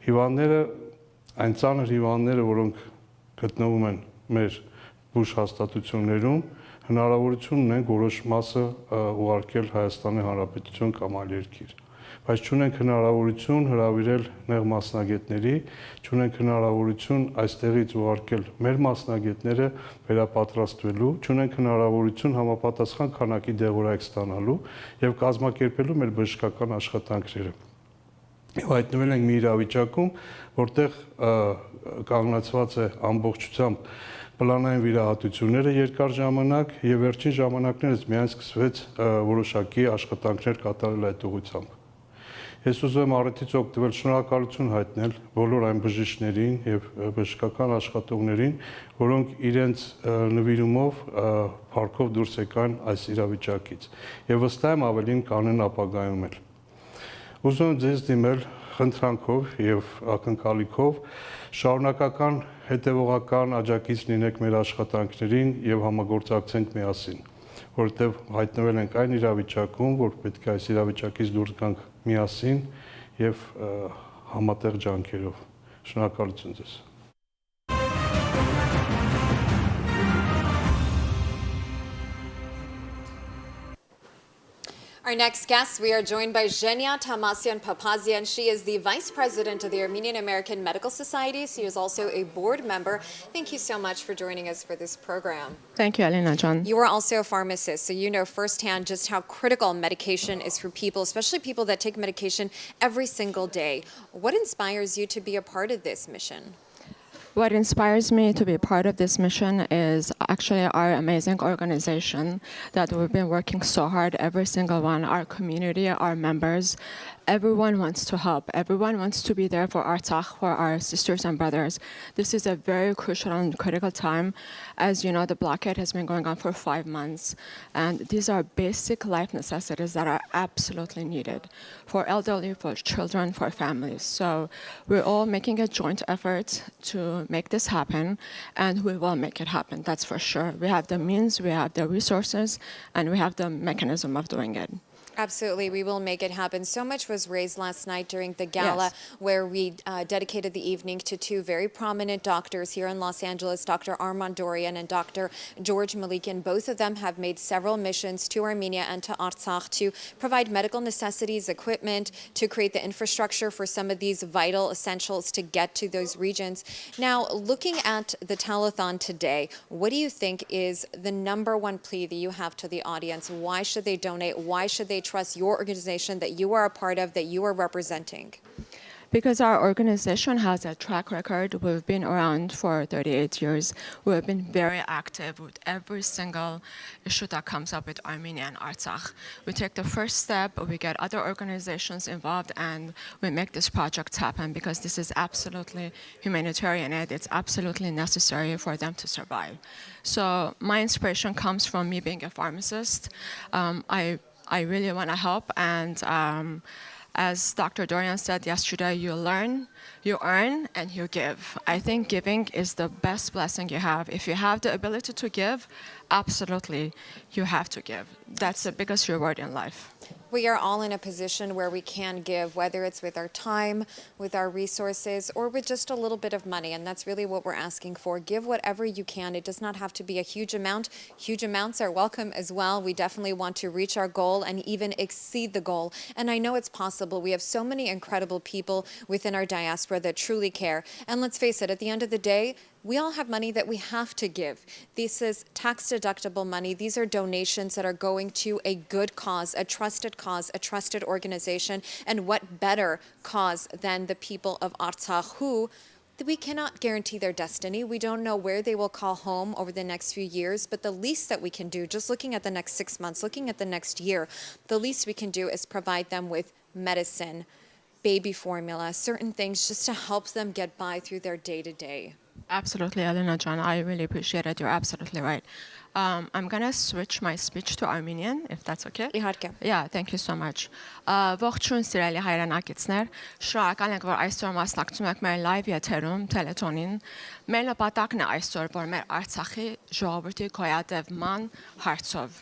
Հիվանդները, այն ծանր հիվանդները, որոնք գտնվում են մեր բուժ հաստատություններում, հնարավորություն ունեն որոշ մասը ուղարկել Հայաստանի Հանրապետություն կամ այլ երկիր։ բայց չունենք հնարավորություն հրավիրել նեղ մասնագետների, չունենք հնարավորություն այստեղից ուղարկել մեր մասնագետները վերապատրաստվելու, չունենք հնարավորություն համապատասխան քանակի դեղորայք ստանալու եւ կազմակերպելու մեր բժշկական աշխատանքները։ Եվ հայտնվել ենք մի իրավիճակում, որտեղ կանգնեցված է ամբողջությամբ պլանային վիրահատությունները երկար ժամանակ եւ վերջին ժամանակներս միայն սկսվեց որոշակի աշխատանքներ կատարել այդ ուղղությամբ։ Ես ուզում եմ առիթից օգտվել շնորհակալություն հայտնել բոլոր այն բժիշկներին եւ բժշկական աշխատողներին, որոնք իրենց նվիրումով փառքով դուրս եկան այս իրավիճակից եւ վստահ եմ ավելին կանեն ապագայում էլ։ Ուզում եմ ձեզ դիմել խնդրանքով եւ ակնկալիքով շարունակական հետևողական աջակից լինեք մեր աշխատանքներին եւ համագործակցենք միասին, որովհետեւ հայտնվել ենք այն իրավիճակում, որ պետք է այս իրավիճակից դուրս գանք միասին եւ համատեղ ջանքերով։ Շնորհակալություն ձեզ։ Our next guest, we are joined by Zhenya Tamasyan-Papazian. She is the Vice President of the Armenian American Medical Society. She is also a board member. Thank you so much for joining us for this program. Thank you, Alina John. You are also a pharmacist, so you know firsthand just how critical medication is for people, especially people that take medication every single day. What inspires you to be a part of this mission? What inspires me to be part of this mission is actually our amazing organization that we've been working so hard, every single one, our community, our members. Everyone wants to help. Everyone wants to be there for Artsakh, for our sisters and brothers. This is a very crucial and critical time. As you know, the blockade has been going on for 5 months, and these are basic life necessities that are absolutely needed for elderly, for children, for families. So we're all making a joint effort to make this happen, and we will make it happen, that's for sure. We have the means, we have the resources, and we have the mechanism of doing it. Absolutely, we will make it happen. So much was raised last night during the gala, where we dedicated the evening to two very prominent doctors here in Los Angeles, Dr. Armand Dorian and Dr. George Malikian. Both of them have made several missions to Armenia and to Artsakh to provide medical necessities, equipment, to create the infrastructure for some of these vital essentials to get to those regions. Now, looking at the telethon today, what do you think is the #1 plea that you have to the audience? Why should they donate? Why should they trust your organization that you are a part of, that you are representing? Because our organization has a track record. We've been around for 38 years. We've been very active with every single issue that comes up with Armenia and Artsakh. We take the first step, we get other organizations involved, and we make this project happen because this is absolutely humanitarian aid. It's absolutely necessary for them to survive. So my inspiration comes from me being a pharmacist. I really want to help, and as Dr. Dorian said yesterday, you learn, you earn, and you give. I think giving is the best blessing you have. If you have the ability to give, absolutely, you have to give. That's the biggest reward in life. We are all in a position where we can give, whether it's with our time, with our resources, or with just a little bit of money. And that's really what we're asking for. Give whatever you can. It does not have to be a huge amount. Huge amounts are welcome as well. We definitely want to reach our goal and even exceed the goal. And I know it's possible. We have so many incredible people within our diaspora that truly care. And let's face it, at the end of the day, we all have money that we have to give. This is tax-deductible money. These are donations that are going to a good cause, a trusted organization. And what better cause than the people of Artsakh, who we cannot guarantee their destiny. We don't know where they will call home over the next few years, but the least that we can do, just looking at the next 6 months, looking at the next year, the least we can do is provide them with medicine, baby formula, certain things just to help them get by through their day-to-day. Absolutely, Alina John. I really appreciate it. You're absolutely right. I'm going to switch my speech to Armenian, if that's okay. Yeah, thank you so much. Ողջույն սիրելի հայրենակիցներ, շնորհակալ ենք, որ այսօր մասնակցում եք մեր live եթերում, telethon-ին։ Մեր նպատակն է այսօր, որ մեր Արցախի ժողովրդի գոյատևման հարցով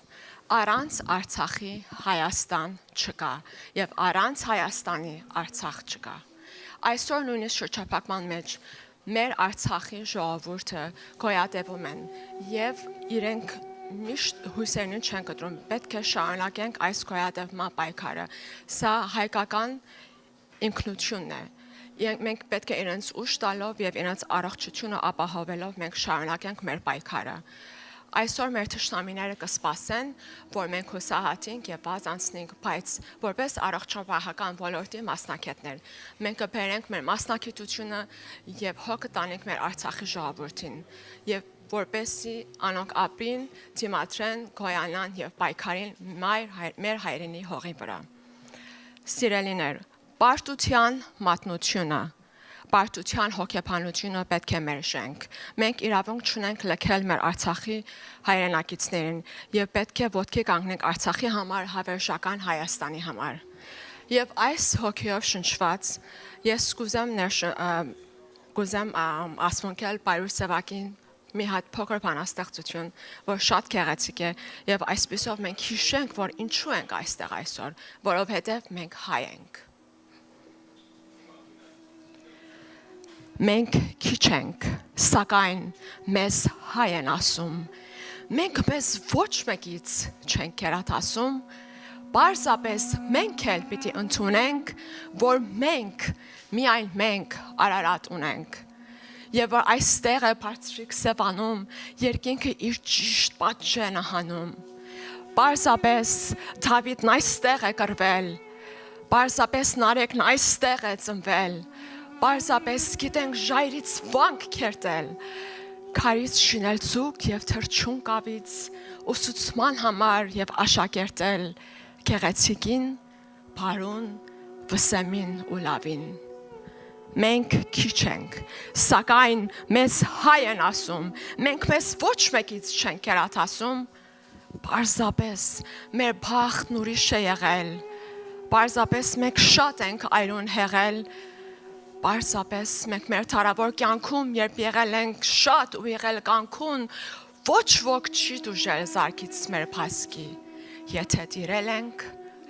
առանց Արցախի Հայաստան չկա եւ առանց Հայաստանի Արցախ չկա։ Այսօր նույնիսկ շրջափակման մեջ մեր Արցախի ժողովուրդը գոյատևում են եւ իրենք միշտ հույսերին չենք կտրում, պետք է շարունակենք այս գոյատևման պայքարը։ Սա հայկական ինքնությունն է։ Մենք պետք է իրենց ուժ տալով եւ իրենց առողջությունը ապահովելով մենք շարունակենք մեր պայքարը։ Այսօր մեր թշնամիները կսպասեն, որ մենք հուսահատենք եւ բաց անցնենք, բայց որպես առողջապահական ոլորտի մասնակիցներ, մենք կբերենք մեր մասնակցությունը եւ հոգ տանենք մեր Արցախի ժողովրդին եւ որպեսզի անոնք ապրին, դիմադրեն, գոյանան եւ պայքարեն մեր հայրենի հողի վրա։ Սիրելիներ, պարտության մատնությունը, պարտության հոգեբանությունը պետք է մերժենք։ Մենք իրավունք չունենք լքել մեր Արցախի հայրենակիցներին եւ պետք է ոտքի կանգնենք Արցախի համար, հավերժական Հայաստանի համար։ Եվ այս հոգեով շնչված ես կուզեմ ասմունքել Պայրուս Սևակին մի հատ փոքր բանաստեղծություն, որ շատ գեղեցիկ է եւ այսպեսով մենք հիշենք, որ ինչու ենք այստեղ այսօր, որովհետեւ մենք հայ ենք։ Մենք քիչ ենք, սակայն մեզ հայ են ասում։ Մենք մեզ ոչ մեկից չենք կերատասում, պարզապես մենք էլ պիտի ընդունենք, որ մենք, միայն մենք Արարատ ունենք։ Եվ որ այստեղ է բարձրիկ Սևանում, երկինքը իր ճիշտ պատժեն է հանում։ Պարզապես Դավիթն այստեղ է կռվել, պարզապես Նարեկն այստեղ է ծնվել, պարզապես գիտենք ժայրից վանք քերտել, քարից շինել ցուկ եւ թրջուն կավից, ուսուցման համար եւ աշակերտել, գեղեցիկին, բարուն, վսեմին ու լավին։ Մենք քիչ ենք, սակայն մեզ հայ են ասում, մենք մեզ ոչ մեկից չենք կերատասում, պարզապես մեր բախտն ուրիշ է եղել, պարզապես մենք շատ ենք այրուն հեղել, պարզապես մենք մեր թարավոր կյանքում, երբ եղել ենք շատ ու եղել կյանքուն, ոչ ոք չի դուժել զարկից մեր փասկի, եթե դիրել ենք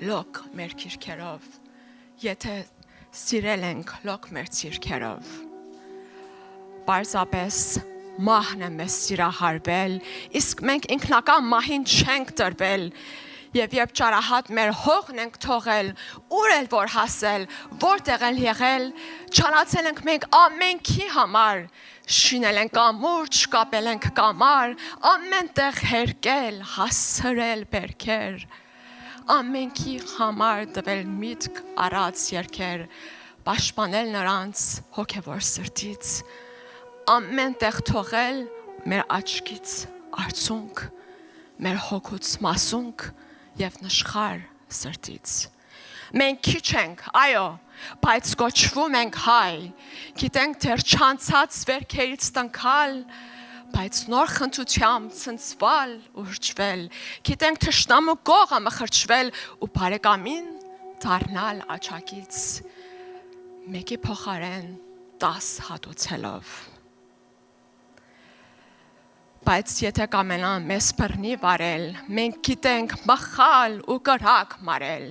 լոկ մեր քիրքերով, եթե սիրել ենք լոկ մեր ցիրքերով։ Պարզապես մահն է մեզ սիրահարվել, իսկ մենք ինքնական մահին չենք տրվել, եւ երբ ճարահատ մեր հողն ենք թողել, ուր էլ որ հասել, որտեղ էլ եղել, չանացել ենք մենք ամենքի համար, շինել ենք ամուրջ, կապել ենք կամար, ամենտեղ հերկել, հասցրել բերքեր, ամենքի համար տվել միտք առած երկեր, պաշտպանել նրանց հոգևոր սրտից, ամենտեղ թողել մեր աչքից արցունք, մեր հոգուց մասունք եւ նշխար սրտից։ Մենք քիչ ենք, այո, բայց կոչվում ենք հայ, գիտենք դեռ չանցած վերքերից տնքալ, բայց նոր խնդությամբ ցնցվել ու հրճվել, գիտենք թշնամու կողը մխրճվել ու բարեկամին դառնալ աչակից, մեկի փոխարեն 10 հատուցելով։ Բայց եթե կամենան մեզ բռնի վարել, մենք գիտենք մխալ ու կրակ մարել։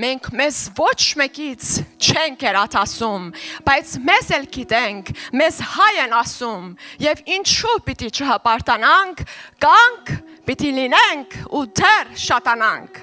Մենք մեզ ոչ մեկից չենք կերատասում, բայց մեզ էլ գիտենք, մեզ հայ են ասում, եւ ինչու պիտի չհպարտանանք, կանք պիտի լինենք ու դեռ շատանանք։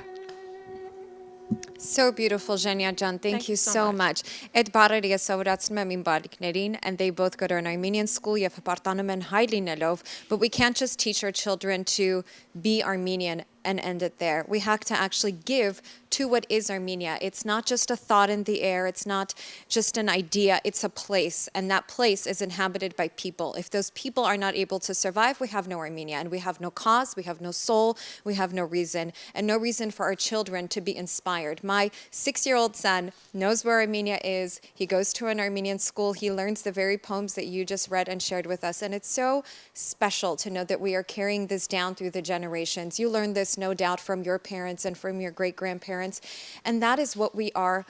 So beautiful, Zhenya Jan. Thank you so much. Ed barari esavratsma min baliknerin, and they both go to an Armenian school. You have partanamen highly nelov, but we can't just teach our children to be Armenian and end it there. We have to actually give to what is Armenia. It's not just a thought in the air. It's not just an idea. It's a place, and that place is inhabited by people. If those people are not able to survive, we have no Armenia, and we have no cause, we have no soul, we have no reason, and no reason for our children to be inspired. My 6-year-old son knows where Armenia is. He goes to an Armenian school. He learns the very poems that you just read and shared with us, and it's so special to know that we are carrying this down through the generations. You learned this, no doubt, from your parents and from your great-grandparents, and that is what we are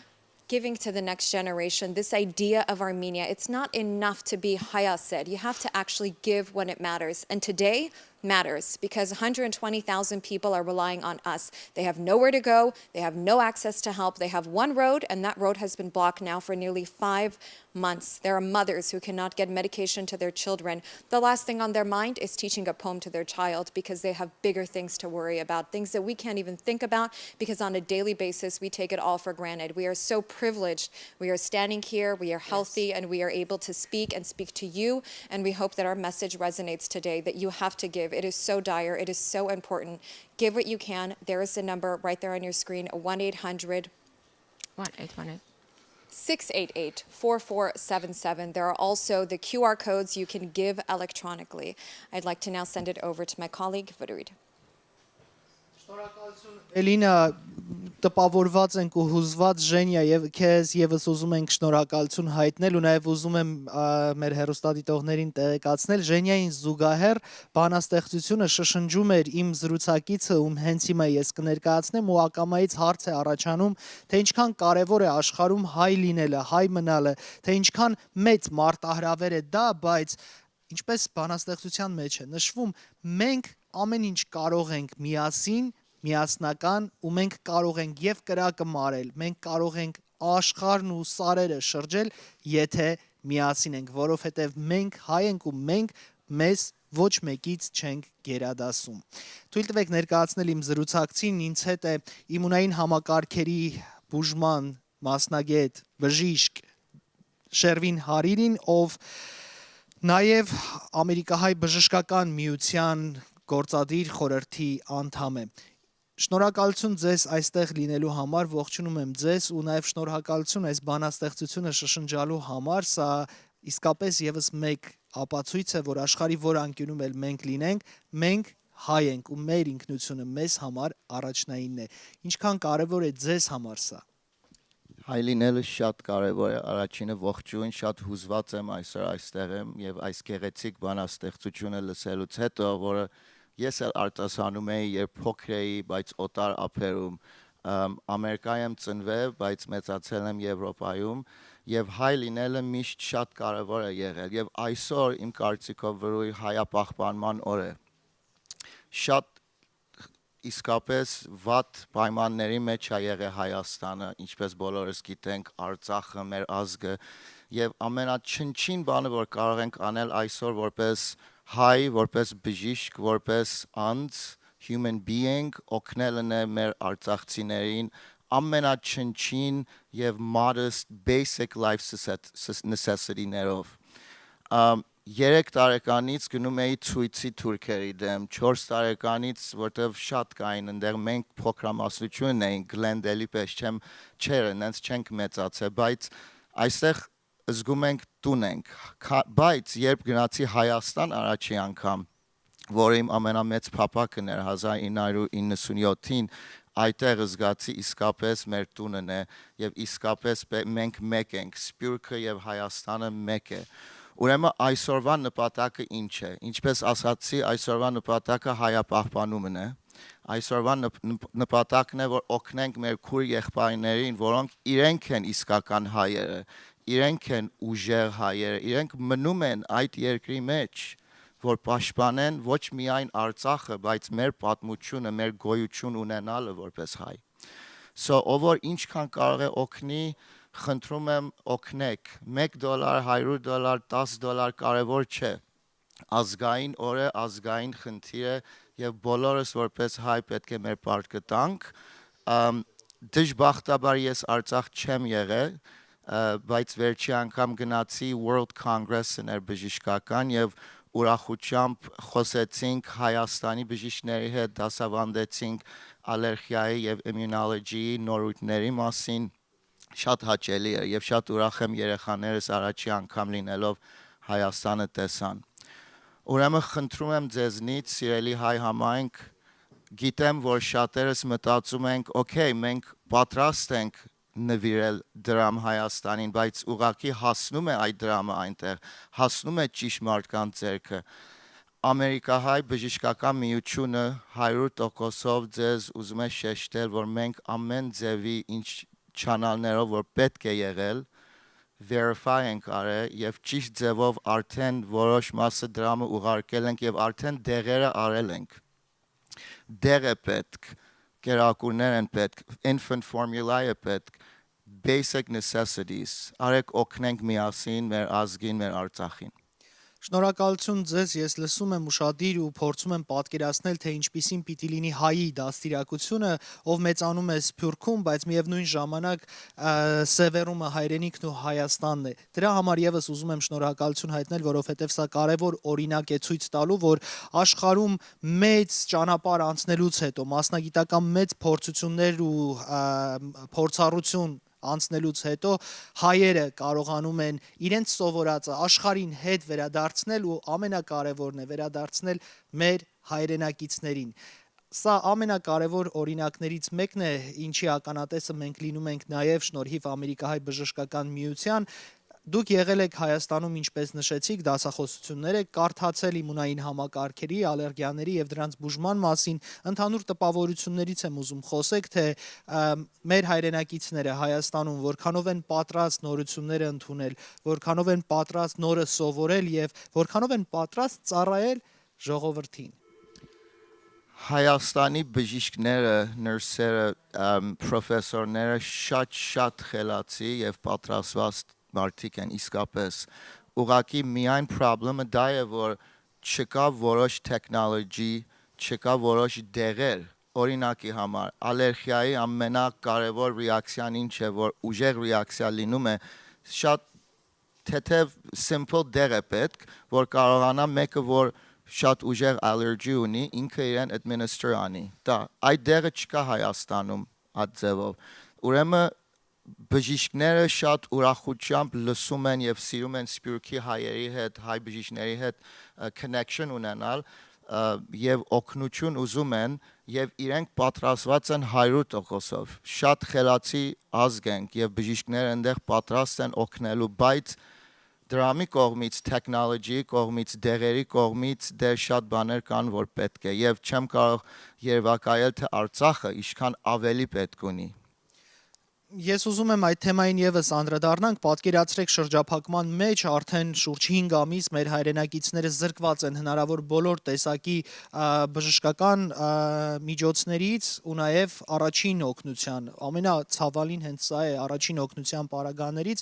giving to the next generation, this idea of Armenia. It's not enough to be hayasid. You have to actually give when it matters. And today, matters because 120,000 people are relying on us. They have nowhere to go. They have no access to help. They have one road, and that road has been blocked now for nearly 5 months. There are mothers who cannot get medication to their children. The last thing on their mind is teaching a poem to their child because they have bigger things to worry about, things that we can't even think about because on a daily basis we take it all for granted. We are so privileged. We are standing here, we are healthy, and we are able to speak and speak to you, and we hope that our message resonates today, that you have to give. It is so dire. It is so important. Give what you can. There is the number right there on your screen, 1-800 688-4477. There are also the QR codes you can give electronically. I'd like to now send it over to my colleague, Vadoud. Էլինա, տպավորված ենք ու հուզված Ժենյա եւ քեզ եւս ուզում ենք շնորհակալություն հայտնել ու նաեւ ուզում եմ մեր հեռուստադիտողներին տեղեկացնել Ժենյային զուգահեռ բանաստեղծությունը շշնջում էր իմ զրուցակիցը ում հենց հիմա ես կներկայացնեմ ու ակամայից հարց է առաջանում թե ինչքան կարեւոր է աշխարհում հայ լինելը, հայ մնալը, թե ինչքան մեծ մարտահրավեր է դա, բայց ինչպես բանաստեղծության մեջ է նշվում, մենք ամեն ինչ կարող ենք միասին, միասնական ու մենք կարող ենք եւ կրակը մարել, մենք կարող ենք աշխարհն ու սարերը շրջել, եթե միասին ենք, որովհետեւ մենք հայ ենք ու մենք մեզ ոչ մեկից չենք գերադասում։ Թույլ տվեք ներկայացնել իմ զրուցակցին, ինձ հետ է իմունային համակարգերի բուժման մասնագետ, բժիշկ Շերվին Հարիրին, ով նաեւ ամերիկահայ բժշկական միության գործադիր խորհրդի անդամ է։ Շնորհակալություն ձեզ այստեղ լինելու համար, ողջունում եմ ձեզ ու նաև շնորհակալություն այս բանաստեղծությունը շշնջալու համար, սա իսկապես եւս մեկ ապացույց է, որ աշխարհի որ անկյունում էլ մենք լինենք, մենք հայ ենք ու մեր ինքնությունը մեզ համար առաջնայինն է։ Ինչքան կարևոր է ձեզ համար սա։ Հայ լինելը շատ կարևոր է, առաջինը ողջույն, շատ հուզված եմ այսօր այստեղ եմ եւ այս գեղեցիկ բանաստեղծությունը լսելուց հետո, որը ես էլ արտասանում էի, երբ փոքր էի, բայց օտար ափերում, Ամերիկայում ծնվել, բայց մեծացել եմ Եվրոպայում եւ հայ լինելը միշտ շատ կարևոր է եղել եւ այսօր իմ կարծիքով վրույ հայապահպանման օր է։ Շատ իսկապես վատ պայմանների մեջ է եղել Հայաստանը, ինչպես բոլորս գիտենք, Արցախը, մեր ազգը եւ ամենաչնչին բանը, որ կարող ենք անել այսօր որպես հայ, որպես բժիշկ, որպես անձ, human being, օգնելն է մեր արցախցիներին ամենաչնչին եւ modest basic life necessity-ներով։ 3 տարեկանից գնում էի ցույցի թուրքերի դեմ, 4 տարեկանից, որտեվ շատ կային այնտեղ մենք փոքրամասնություն էինք, գլենդելի պես չէր, այնց չենք մեծացել, բայց այստեղ զգում ենք տուն ենք, բայց երբ գնացի Հայաստան առաջի անգամ, որը իմ ամենամեծ փափակն էր 1997-ին, այդտեղ զգացի իսկապես մեր տունն է եւ իսկապես մենք մեկ ենք, Սփյուռքը եւ Հայաստանը մեկ է։ Ուրեմն այսօրվա նպատակը ինչ է։ Ինչպես ասացի, այսօրվա նպատակը հայապահպանումն է։ Այսօրվա նպատակն է, որ օգնենք մեր քույր եղբայրներին, որոնք իրենք են իսկական հայերը, իրենք են ուժեղ հայերը, իրենք մնում են այդ երկրի մեջ, որ պաշտպանեն ոչ միայն Արցախը, բայց մեր պատմությունը, մեր գոյություն ունենալը որպես հայ։ Ով որ ինչքան կարող է օգնի, խնդրում եմ օգնեք, $1, $100, $10 կարևոր չէ։ Ազգային օր է, ազգային խնդիր է եւ բոլորս որպես հայ պետք է մեր պարտքը տանք։ Դժբախտաբար ես Արցախ չեմ եղել, բայց վերջի անգամ գնացի World Congress-ն էր բժշկական եւ ուրախությամբ խոսեցինք Հայաստանի բժիշկների հետ, դասավանդեցինք ալերգիայի եւ immunology-ի նորույթների մասին, շատ հաճելի է եւ շատ ուրախ եմ երեխաներս առաջի անգամ լինելով Հայաստանը տեսան։ Ուրեմն խնդրում եմ ձեզնից, սիրելի հայ համայնք, գիտեմ, որ շատերս մտածում ենք, օքեյ, մենք պատրաստ ենք նվիրել դրամ Հայաստանին, բայց ուղղակի հասնում է այդ դրամը այնտեղ, հասնում է ճիշտ մարդկանց ձեռքը։ Ամերիկահայ բժշկական միությունը 100%-ով ձեզ ուզում է շեշտել, որ մենք ամեն ձևի ինչ չանալներով, որ պետք է եղել, verify ենք արել եւ ճիշտ ձևով արդեն որոշ մասը դրամը ուղարկել ենք եւ արդեն դեղերը արել ենք։ Դեղ է պետք, կերակուրներ են պետք, infant formula է պետք, basic necessities, արեք օգնենք միասին մեր ազգին, մեր Արցախին։ Շնորհակալություն ձեզ, ես լսում եմ ուշադիր ու փորձում եմ պատկերացնել, թե ինչպիսին պիտի լինի հայի դաստիարակությունը, ով մեծանում է Սփյուռքում, բայց միևնույն ժամանակ սևեռումը հայրենիքն ու Հայաստանն է։ Դրա համար եւս ուզում եմ շնորհակալություն հայտնել, որովհետեւ սա կարևոր օրինակ է ցույց տալու, որ աշխարհում մեծ ճանապարհ անցնելուց հետո, մասնագիտական մեծ փորձություններ ու փորձառություն անցնելուց հետո հայերը կարողանում են իրենց սովորածը աշխարհին հետ վերադարձնել ու ամենակարևորն է վերադարձնել մեր հայրենակիցներին։ Սա ամենակարևոր օրինակներից մեկն է, ինչի ականատեսը մենք լինում ենք նաև շնորհիվ Ամերիկահայ բժշկական միության։ Դուք եղել եք Հայաստանում, ինչպես նշեցիք, դասախոսություններ եք կարդացել իմունային համակարգերի, ալերգիաների եւ դրանց բուժման մասին, ընդհանուր տպավորություններից եմ ուզում խոսեք, թե մեր հայրենակիցները Հայաստանում որքանով են պատրաստ նորությունները ընդունել, որքանով են պատրաստ նորը սովորել եւ որքանով են պատրաստ ծառայել ժողովրդին։ Հայաստանի բժիշկները, նրսերը, պրոֆեսորները շատ խելացի եւ պատրաստված մարդիկ են իսկապես, ուղղակի միայն պրոբլեմը դա է, որ չկա որոշ տեխնոլոգի, չկա որոշ դեղեր, օրինակի համար, ալերգիայի ամենակարևոր ռեակցիան ինչ է, որ ուժեղ ռեակցիա լինում է, շատ թեթև simple դեղ է պետք, որ կարողանա մեկը, որ շատ ուժեղ ալերգի ունի, ինքը իրեն administer անի, դա, այդ դեղը չկա Հայաստանում այդ ձևով, ուրեմն բժիշկները շատ ուրախությամբ լսում են եւ սիրում են Սփյուռքի հայերի հետ, հայ բժիշկների հետ connection ունենալ եւ օգնություն ուզում են եւ իրենք պատրաստված են 100%-ով։ Շատ խելացի ազգ ենք եւ բժիշկները այնտեղ պատրաստ են օգնելու, բայց դրամի կողմից, տեխնոլոգիի կողմից, դեղերի կողմից դեռ շատ բաներ կան, որ պետք է եւ չեմ կարող երևակայել, թե Արցախը ինչքան ավելի պետք ունի։ Ես ուզում եմ այդ թեմային եւս անդրադառնանք, պատկերացրեք շրջափակման մեջ արդեն շուրջ 5 ամիս մեր հայրենակիցները զրկված են հնարավոր բոլոր տեսակի բժշկական միջոցներից ու նաեւ առաջին օգնության, ամենացավալին հենց սա է առաջին օգնության պարագաներից,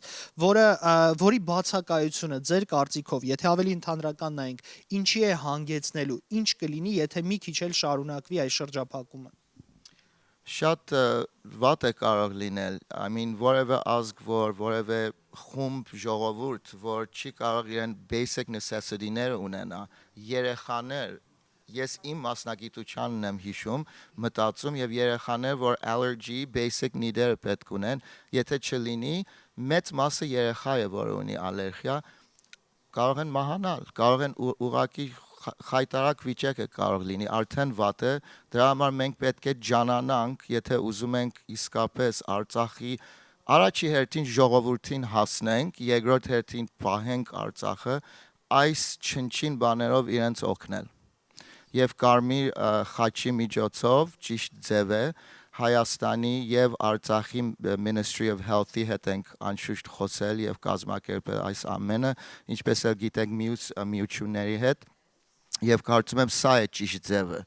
որի բացակայությունը ձեր կարծիքով, եթե ավելի ընդհանրական նայենք, ինչի է հանգեցնելու, ինչ կլինի, եթե մի քիչ էլ շարունակվի այս շրջափակումը։ Շատ վատ է կարող լինել, I mean, որևէ ազգ, որևէ խումբ ժողովուրդ, որ չի կարող իրեն basic necessity-ները ունենա, երեխաներ, ես իմ մասնագիտությանն եմ հիշում, մտածում եւ երեխաներ, որ allergy, basic need-երը պետք ունեն, եթե չլինի, մեծ մասը երեխա է, որ ունի ալերգիա, կարող են մահանալ, կարող են ուղղակի խայտարակ վիճակ է կարող լինի, արդեն վատ է, դրա համար մենք պետք է ջանանանք, եթե ուզում ենք իսկապես Արցախի առաջի հերթին ժողովրդին հասնենք, երկրորդ հերթին պահենք Արցախը, այս չնչին բաներով իրենց օգնել։ Եվ Կարմիր խաչի միջոցով ճիշտ ձև է Հայաստանի եւ Արցախի Ministry of Health-ի հետ ենք անշուշտ խոսել եւ կազմակերպել այս ամենը, ինչպես էլ գիտեք միությունների հետ Եվ կարծում եմ սա է ճիշտ ձևը,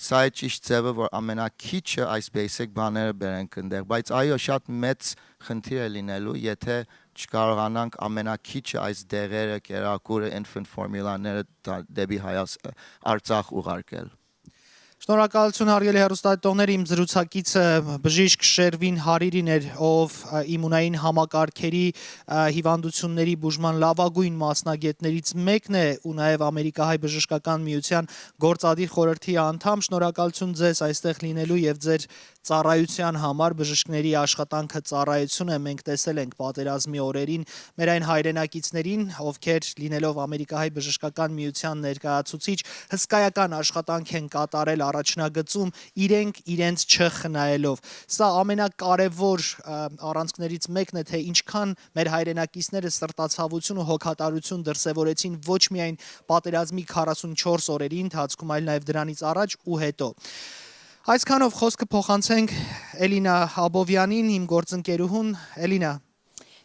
սա է ճիշտ ձևը, որ ամենակիչը այս basic բաները բերենք ընդեղ, բայց այո, շատ մեծ խնդիր է լինելու, եթե չկարողանանք ամենակիչը այս դեղերը, կերակուրը, infant formula-ները դեպի Արցախ ուղարկել։ Շնորհակալություն հարգելի հեռուստադիտողներ, իմ զրուցակիցը բժիշկ Շերվին Հարիրին էր, ով իմունային համակարգերի հիվանդությունների բուժման լավագույն մասնագետներից մեկն է ու նաև Ամերիկահայ բժշկական միության գործադիր խորհրդի անդամ։ Շնորհակալություն ձեզ այստեղ լինելու եւ ձեր ծառայության համար, բժիշկների աշխատանքը ծառայություն է, մենք տեսել ենք պատերազմի օրերին մեր այն հայրենակիցներին, ովքեր լինելով Ամերիկահայ բժշկական միության ներկայացուցիչ, հսկայական աշխատանք են կատարել առաջնագծում իրենք իրենց չխնայելով։ Սա ամենակարևոր առանցքներից մեկն է, թե ինչքան մեր հայրենակիցները սրտացավություն ու հոգատարություն դրսևորեցին ոչ միայն պատերազմի 44 օրերի ընթացքում, այլ նաև դրանից առաջ ու հետո։ Այսքանով խոսքը փոխանցենք Էլինա Աբովյանին, իմ գործընկերուհուն։ Էլինա.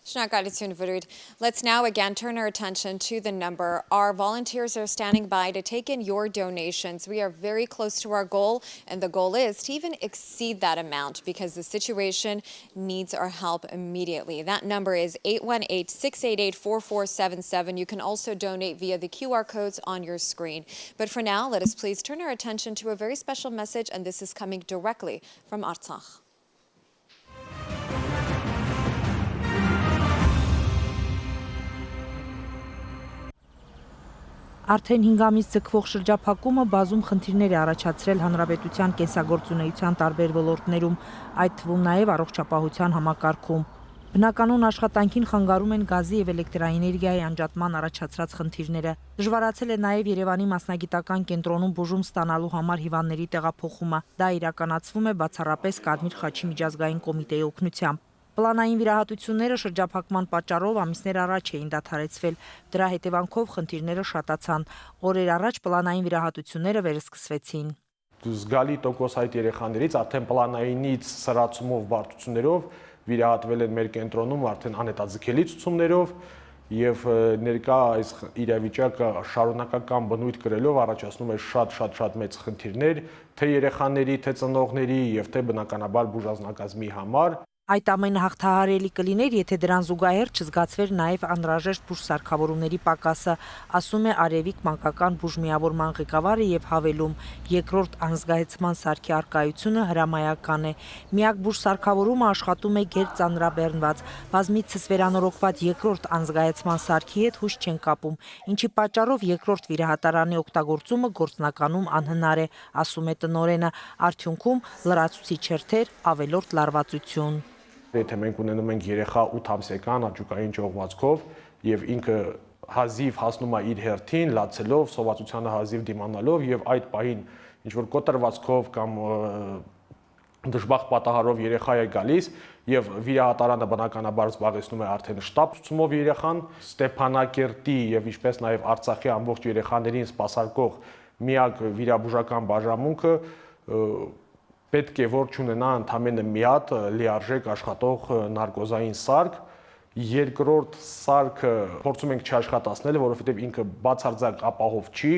Շնորհակալություն, Վրույթ. Let's now again turn our attention to the number. Our volunteers are standing by to take in your donations. We are very close to our goal, and the goal is to even exceed that amount because the situation needs our help immediately. That number is 818-688-4477. You can also donate via the QR codes on your screen. But for now, let us please turn our attention to a very special message, and this is coming directly from Artsakh. Արդեն 5 ամիս ձգվող շրջափակումը բազում խնդիրներ է առաջացրել հանրապետության կենսագործունեության տարբեր ոլորտներում, այդ թվում նաև առողջապահության համակարգում։ Բնականոն աշխատանքին խանգարում են գազի և էլեկտրաէներգիայի անջատման առաջացրած խնդիրները։ Դժվարացել է նաև Երևանի մասնագիտական կենտրոնում բուժում ստանալու համար հիվանդների տեղափոխումը։ Դա իրականացվում է բացառապես Կարմիր խաչի միջազգային կոմիտեի օգնությամբ։ Պլանային վիրահատությունները շրջափակման պատճառով ամիսներ առաջ էին դադարեցվել, դրա հետևանքով խնդիրները շատացան։ Օրեր առաջ պլանային վիրահատությունները վերսկսվեցին։ Զգալի տոկոս այդ երեխաներից արդեն պլանայինից սրացումով բարդություններով վիրահատվել են մեր կենտրոնում արդեն անհետաձգելի ցուցումներով եւ ներկա այս իրավիճակը շարունակական բնույթ կրելով առաջացնում է շատ մեծ խնդիրներ թե երեխաների, թե ծնողների եւ թե բնականաբար բուժազնագազմի համար։ Այդ ամենը հաղթահարելի կլիներ, եթե դրան զուգահեռ չզգացվեր նաև անհրաժեշտ բուժսարքավորումների պակասը, ասում է Արևիկ մանկական բուժմիավորման ղեկավարը եւ հավելում. երկրորդ անզգայացման սարքի առկայությունը հրամայական է։ Միակ բուժսարքավորումը աշխատում է գերծանրաբեռնված, բազմիցս վերանորոգված երկրորդ անզգայացման սարքի հետ հույս չեն կապում, ինչի պատճառով երկրորդ վիրահատարանի օգտագործումը գործնականում անհնար է, ասում է տնօրենը, արդյունքում լրացուցիչ հերթեր, ավելորդ լարվածություն։ Եթե մենք ունենում ենք երեխա 8 ամսեկան աճուկային ճողվածքով եւ ինքը հազիվ հասնում է իր հերթին, լացելով, սովածությանը հազիվ դիմանալով եւ այդ պահին ինչ որ կոտրվածքով կամ դժբախտ պատահարով երեխա է գալիս եւ վիրահատարանը բնականաբար զբաղեցնում է արդեն շտաբ ցուցումով երեխան, Ստեփանակերտի եւ ինչպես նաեւ Արցախի ամբողջ երեխաներին սպասարկող միակ վիրաբուժական բաժանմունքը պետք է որ չունենա ընդամենը մի հատ լիարժեք աշխատող նարկոզային սարք, երկրորդ սարքը փորձում ենք չաշխատացնել, որովհետև ինքը բացարձակ ապահով չի,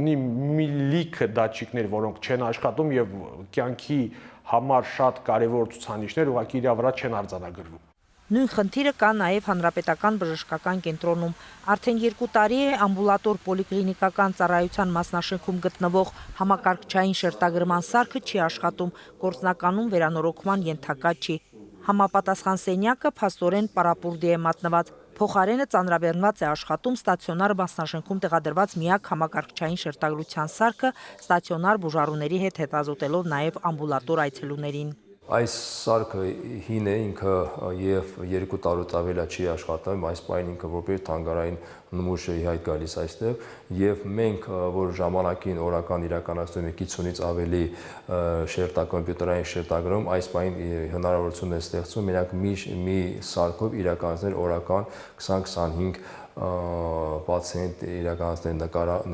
ունի մի լիքը դատչիկներ, որոնք չեն աշխատում եւ կյանքի համար շատ կարեւոր ցուցանիշներ ուղղակի իր վրա չեն արձանագրվում։ Նույն խնդիրը կա նաև հանրապետական բժշկական կենտրոնում։ Արդեն 2 տարի է ամբուլատոր պոլիկլինիկական ծառայության մասնաշենքում գտնվող համակարգչային շերտագրման սարքը չի աշխատում, գործնականում վերանորոգման ենթակա չի։ Համապատասխան սենյակը փաստորեն պարապուրդի է մատնված։ Փոխարենը ծանրաբեռնված է աշխատում ստացիոնար մասնաշենքում տեղադրված միակ համակարգչային շերտագրության սարքը, ստացիոնար բուժառուների հետ հետազոտելով նաև ամբուլատոր այցելուներին։ Այս սարքը հին է, ինքը եւ 2 տարուց ավելի չի աշխատում, այս պահին ինքը որպես թանգարային նմուշ է հայտ գալիս այստեղ եւ մենք որ ժամանակին օրական իրականացնում ենք 50-ից ավելի կոմպյուտերային շերտագրում, այս պահին հնարավորություն է ստեղծում մենակ մի սարքով իրականացնել օրական 20-25 պացիենտ իրականացնել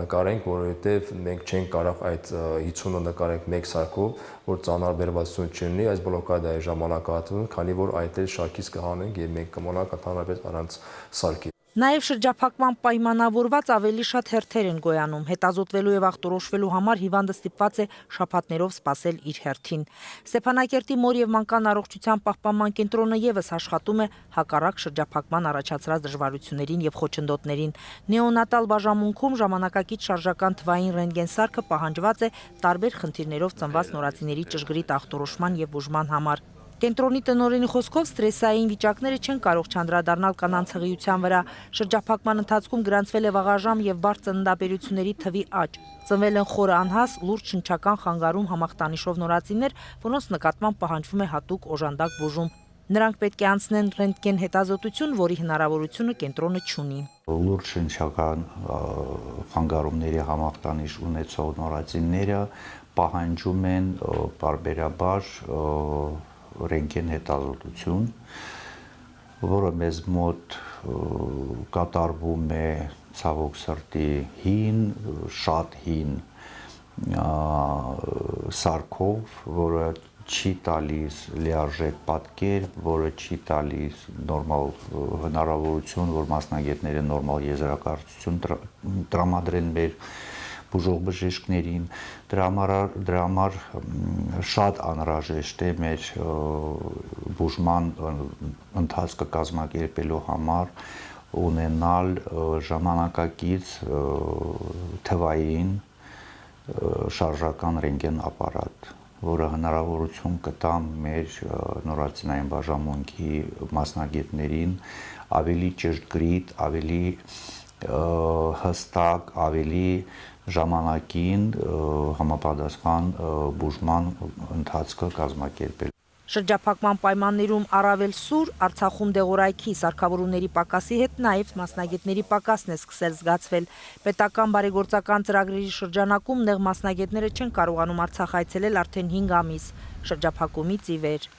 նկարենք, որովհետև մենք չենք կարող այդ 50-ը նկարենք մեկ սարքով, որ ծանրաբերվածություն չլինի, այս բլոկադայի ժամանակահատվում, քանի որ այդ էլ շարքից կհանենք եւ մենք կմնանք ընդհանրապես առանց սարքի։ Նաև շրջափակման պայմանավորված ավելի շատ հերթեր են գոյանում, հետազոտվելու եւ ախտորոշվելու համար հիվանդը ստիպված է շաբաթներով սպասել իր հերթին։ Ստեփանակերտի մոր եւ մանկան առողջության պահպանման կենտրոնը եւս աշխատում է հակառակ շրջափակման առաջացրած դժվարություններին եւ խոչընդոտներին։ Նեոնատալ բաժանմունքում ժամանակակից շարժական թվային ռենտգեն սարքը պահանջված է տարբեր խնդիրներով ծնված նորածիների ճշգրիտ ախտորոշման եւ բուժման համար։ Կենտրոնի տնօրենի խոսքով ստրեսային վիճակները չեն կարող չանդրադառնալ կանանց հղիության վրա։ Շրջափակման ընթացքում գրանցվել է վաղաժամ եւ բարդ ծննդաբերությունների թվի աճ։ Ծնվել են խորը անհաս, լուրջ շնչական խանգարում համախտանիշով նորածիններ, որոնց նկատմամբ պահանջվում է հատուկ օժանդակ բուժում։ Նրանք պետք է անցնեն ռենտգեն հետազոտություն, որի հնարավորությունը կենտրոնը չունի։ Լուրջ շնչական խանգարումների համախտանիշ ունեցող նորածինները պահանջում են բարբերաբար ռենտգեն հետազոտություն, որը մեզ մոտ կատարվում է ցավոք սրտի հին, շատ հին սարքով, որը չի տալիս լիարժեք պատկեր, որը չի տալիս նորմալ հնարավորություն, որ մասնագետները նորմալ եզրակացություն տրամադրեն մեր բուժող բժիշկներին, դրա համար շատ անհրաժեշտ է մեր բուժման ընթացքը կազմակերպելու համար ունենալ ժամանակակից թվային շարժական ռենտգեն ապարատ, որը հնարավորություն կտա մեր նորածինային բաժանմունքի մասնագետներին ավելի ճշգրիտ, ավելի հստակ, ավելի ժամանակին համապատասխան բուժման ընթացքը կազմակերպել։ Շրջափակման պայմաններում առավել սուր Արցախում դեղորայքի սարքավորումների պակասի հետ նաև մասնագետների պակասն է սկսել զգացվել։ Պետական բարեգործական ծրագրերի շրջանակում նեղ մասնագետները չեն կարողանում Արցախ այցելել արդեն 5 ամիս շրջափակումից ի վեր։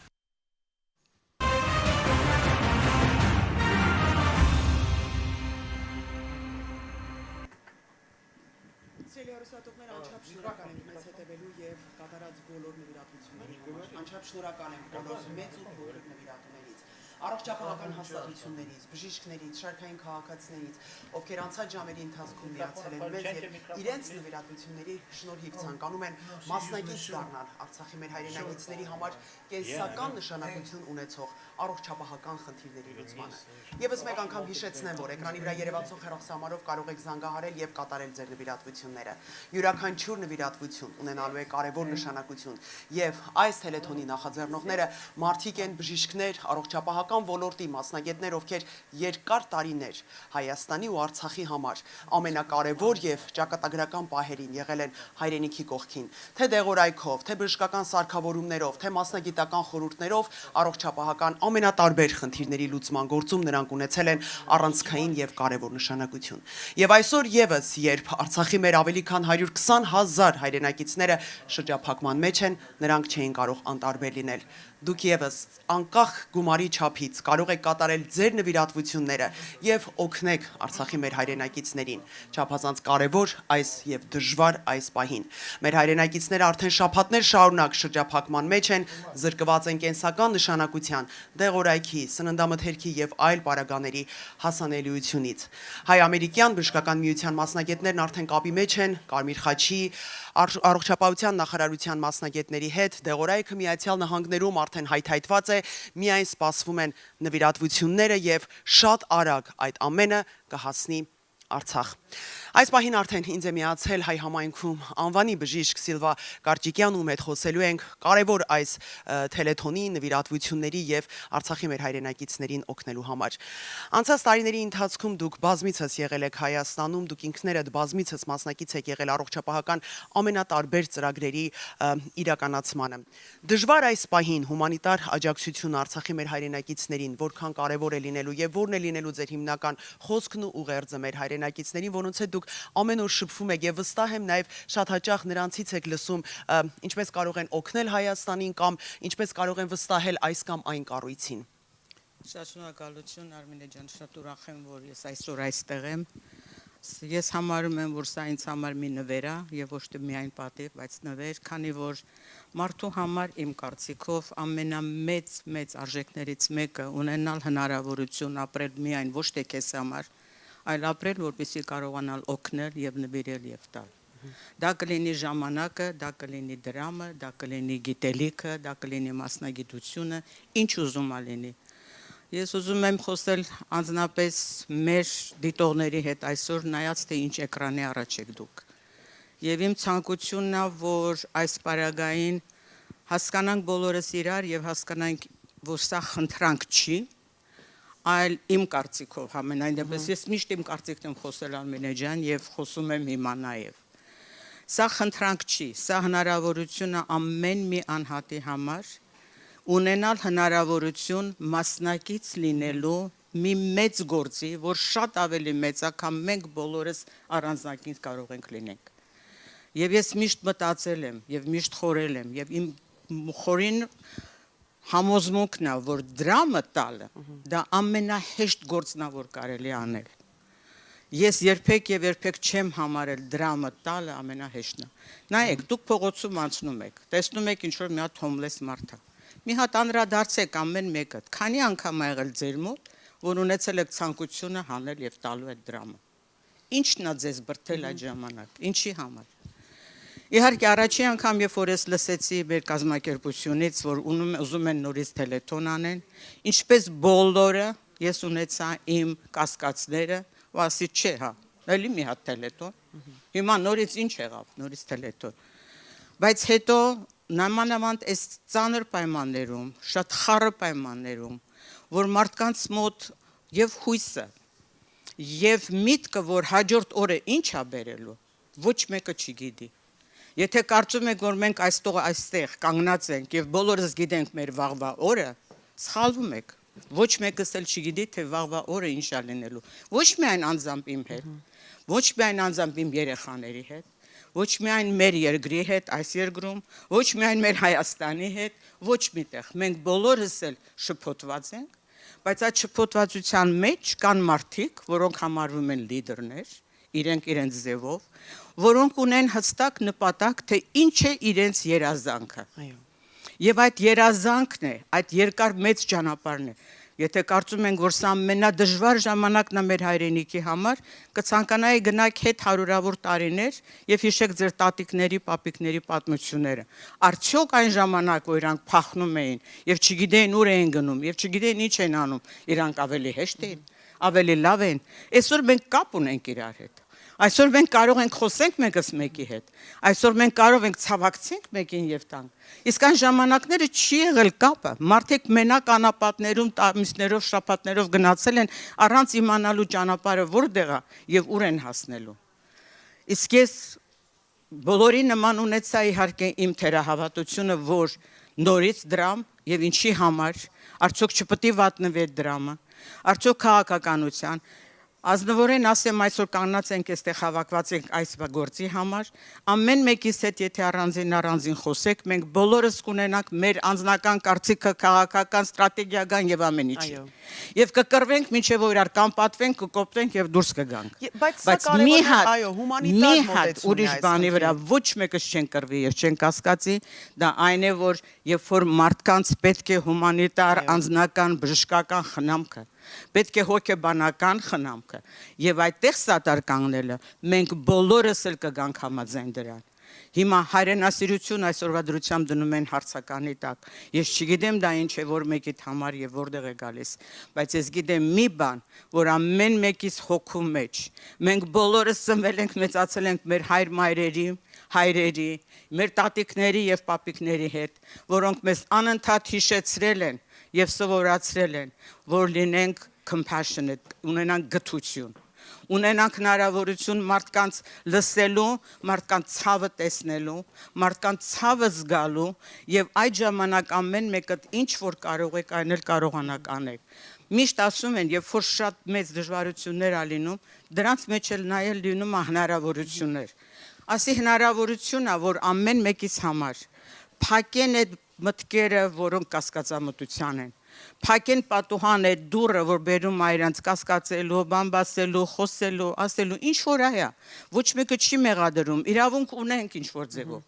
Անչափ շնորհակալ եմ բոլոր մեծ ու փոքր նվիրատուներից, առողջապահական հաստատություններից, բժիշկներից, շարքային քաղաքացիներից, ովքեր անցած ժամերի ընթացքում միացել են մեզ եւ իրենց նվիրատվությունների շնորհիվ ցանկանում են մասնակից դառնալ Արցախի մեր հայրենագիտների համար կենսական նշանակություն ունեցող առողջապահական խնդիրների լուծմանը։ Եվս մեկ անգամ հիշեցնեմ, որ էկրանի վրա երևացող հեռախոսահամարով կարող եք զանգահարել եւ կատարել ձեր նվիրատվությունները։ Յուրաքանչյուր նվիրատվություն ունենալու է կարևոր նշանակություն եւ այս telethon-ի նախաձեռնողները մարդիկ են, բժիշկներ, առողջապահական ոլորտի մասնագետներ, ովքեր երկար տարիներ Հայաստանի ու Արցախի համար ամենակարևոր եւ ճակատագրական պահերին եղել են հայրենիքի կողքին, թե դեղորայքով, թե բժշկական սարքավորումներով, թե մասնագիտական խորհուրդներով, առողջապահական ամենատարբեր խնդիրների լուծման գործում նրանք ունեցել են առանցքային եւ կարևոր նշանակություն։ Եվ այսօր եւս, երբ Արցախի մեր ավելի քան 120,000 հայրենակիցները շրջափակման մեջ են, նրանք չէին կարող անտարբեր լինել։ Դուք եւս անկախ գումարի չափից կարող եք կատարել ձեր նվիրատվությունները եւ օգնեք Արցախի մեր հայրենակիցներին չափազանց կարևոր այս եւ դժվար այս պահին։ Մեր հայրենակիցները արդեն շաբաթներ շարունակ շրջափակման մեջ են, զրկված են կենսական նշանակության, դեղորայքի, սննդամթերքի եւ այլ պարագաների հասանելիությունից։ Հայ-ամերիկյան բժշկական միության մասնագետներն արդեն կապի մեջ են Կարմիր խաչի առողջապահության նախարարության մասնագետների հետ, դեղորայքը Միացյալ Նահանգներում արդեն հայթայթված է, միայն սպասվում են նվիրատվությունները եւ շատ արագ այդ ամենը կհասնի Արցախ։ Այս պահին արդեն ինձ է միացել հայ համայնքում անվանի բժիշկ Սիլվա Կարճիկյանն, ում հետ խոսելու ենք կարևոր այս telethon-ի նվիրատվությունների եւ Արցախի մեր հայրենակիցներին օգնելու համար։ Անցած տարիների ընթացքում դուք բազմիցս եղել եք Հայաստանում, դուք ինքներդ բազմիցս մասնակից եք եղել առողջապահական ամենատարբեր ծրագրերի իրականացմանը։ Դժվար այս պահին հումանիտար աջակցություն Արցախի մեր հայրենակիցներին որքան կարևոր է լինելու եւ որն է լինելու ձեր հիմնական խոսքն ու ուղերձը մեր հայրենակիցներին, որոնց հետ դուք ամեն օր շփվում եք եւ վստահ եմ նաեւ շատ հաճախ նրանցից եք լսում ինչպես կարող են օգնել Հայաստանին կամ ինչպես կարող են վստահել այս կամ այն կառույցին։ Շատ շնորհակալություն Արմինե ջան, շատ ուրախ եմ, որ ես այսօր այստեղ եմ։ Ես համարում եմ, որ սա ինձ համար մի նվեր է եւ ոչ թե միայն պատիվ, բայց նվեր, քանի որ մարդու համար իմ կարծիքով ամենամեծ արժեքներից մեկը ունենալ հնարավորություն ապրել միայն ոչ թե քեզ համար, այլ ապրել, որպեսզի կարողանալ օգնել եւ նվիրել եւ տալ։ Դա կլինի ժամանակը, դա կլինի դրամը, դա կլինի գիտելիքը, դա կլինի մասնագիտությունը, ինչ ուզում ա լինի։ Ես ուզում եմ խոսել անձնապես մեր դիտողների հետ այսօր, նայած թե ինչ էկրանի առաջ եք դուք։ Եվ իմ ցանկությունն է, որ այս պարագային հասկանանք բոլորս իրար եւ հասկանանք, որ սա խնդրանք չի, այլ իմ կարծիքով համենայն դեպս ես միշտ իմ կարծիքն եմ խոսել Արմինե ջան եւ խոսում եմ հիմա նաեւ։ Սա խնդրանք չի, սա հնարավորություն է ամեն մի անհատի համար ունենալ հնարավորություն մասնակից լինելու մի մեծ գործի, որ շատ ավելի մեծ է, քան մենք բոլորս առանձնակից կարող ենք լինենք։ Եվ ես միշտ մտածել եմ եւ միշտ խորել եմ եւ իմ խորին համոզմունքն է, որ դրամը տալը դա ամենահեշտ գործն է, որ կարելի անել։ Ես երբեք չեմ համարել դրամը տալը ամենահեշտն է։ Նայեք, դուք փողոցում անցնում եք, տեսնում եք ինչ որ մի հատ հոմլես մարդ է։ Մի հատ անդրադարձեք ամեն մեկը, քանի անգամ ա եղել ձեր մոտ, որ ունեցել եք ցանկությունը հանել եւ տալու այդ դրամը։ Ինչն է ձեզ բրդել այդ ժամանակ, ինչի համար։ Իհարկե առաջին անգամ երբ որ ես լսեցի մեր կազմակերպությունից, որ ուզում են նորից telethon անեն, ինչպես բոլորը ես ունեցա իմ կասկածները, ու ասի չէ, հա, էլի մի հատ telethon։ Հիմա նորից ինչ եղավ, նորից telethon։ Բայց հետո նամանավանդ այս ծանր պայմաններում, շատ խառը պայմաններում, որ մարդկանց մոտ եւ հույսը, եւ միտքը, որ հաջորդ օրը ինչ ա բերելու, ոչ մեկը չգիտի։ Եթե կարծում եք, որ մենք այստեղ կանգնած ենք եւ բոլորս գիտենք մեր վաղվա օրը, սխալվում եք։ Ոչ մեկս էլ չգիտի, թե վաղվա օրը ինչ ա լինելու։ Ոչ միայն անձամբ իմ հետ, ոչ միայն անձամբ իմ երեխաների հետ, ոչ միայն մեր երկրի հետ, այս երկրում, ոչ միայն մեր Հայաստանի հետ, ոչ միտեղ։ Մենք բոլորս էլ շփոթված ենք, բայց այդ շփոթվածության մեջ կան մարդիկ, որոնք համարվում են լիդերներ, իրենց ձևով, որոնք ունեն հստակ նպատակ, թե ինչ է իրենց երազանքը։ Եվ այդ երազանքն է, այդ երկար մեծ ճանապարհն է։ Եթե կարծում ենք, որ սա ամենադժվար ժամանակն է մեր հայրենիքի համար, կցանկանայի գնաք հետ հարյուրավոր տարիներ եւ հիշեք ձեր տատիկների, պապիկների պատմությունները։ Արդյոք այն ժամանակ, որ իրանք փախնում էին եւ չգիտեին ուր էին գնում եւ չգիտեին ինչ են անում, իրանք ավելի հեշտ էին, ավելի լավ են։ Այսօր մենք կապ ունենք իրար հետ։ Այսօր մենք կարող ենք խոսենք մեկս մեկի հետ։ Այսօր մենք կարող ենք ցավակցենք մեկին եւ տանք։ Իսկ այն ժամանակները չի եղել կապը։ Մարդիկ մենակ անապատներում, ամիսներով, շաբաթներով գնացել են առանց իմանալու ճանապարհը որտեղ է եւ ուր են հասնելու։ Իսկ ես բոլորի նման ունեցա իհարկե իմ թերահավատությունը, որ նորից դրամ եւ ինչի համար, արդյոք չպետք է վատնվի այդ դրամը, արդյոք քաղաքականության Ազնվորեն ասեմ, այսօր կանգնած ենք այստեղ հավաքված ենք այս գործի համար, ամեն մեկից հետ եթե առանձին խոսեք, մենք բոլորս կունենանք մեր անձնական կարծիքը, քաղաքական, ստրատեգիական եւ ամեն ինչի։ Եվ կկռվենք, մինչեւ որ իրար կանպատվենք, կկոպտենք եւ դուրս կգանք։ Բայց մի հատ ուրիշ բանի վրա ոչ մեկս չեն կռվի եւ չեն կասկածի, դա այն է, որ երբ որ մարդկանց պետք է հումանիտար, անձնական, բժշկական խնամքը պետք է հոգեբանական խնամքը եւ այդտեղ սատար կանգնելը մենք բոլորս էլ կգանք համաձայն դրան։ Հիմա հայրենասիրություն այսօրվա դրությամբ դնում են հարցականի տակ։ Ես չգիտեմ դա ինչ է որ մեկիդ համար եւ որտեղ է գալիս, բայց ես գիտեմ մի բան, որ ամեն մեկից հոգու մեջ մենք բոլորս ծնվել ենք, մեծացել ենք մեր հայրերի, մեր տատիկների եւ պապիկների հետ, որոնք մեզ անընդհատ հիշեցրել են եւ սովորացրել են, որ լինենք compassionate, ունենանք գթություն, ունենանք հնարավորություն մարդկանց լսելու, մարդկանց ցավը տեսնելու, մարդկանց ցավը զգալու եւ այդ ժամանակ ամեն մեկը ինչ որ կարող եք այն էլ կարողանաք անել։ Միշտ ասում են, երբ որ շատ մեծ դժվարություններ ա լինում, դրանց մեջ էլ նայել լինում է հնարավորություններ։ Ասի հնարավորություն է, որ ամեն մեկից համար փակեն այդ մտքերը, որոնք կասկածամտության են։ Փակեն պատուհան այդ դուռը, որ բերում է իրանց կասկածելու, բամբասելու, խոսելու, ասելու, ինչ որ այա։ Ոչ մեկը չի մեղադրում, իրավունք ունենք ինչ որ ձևով,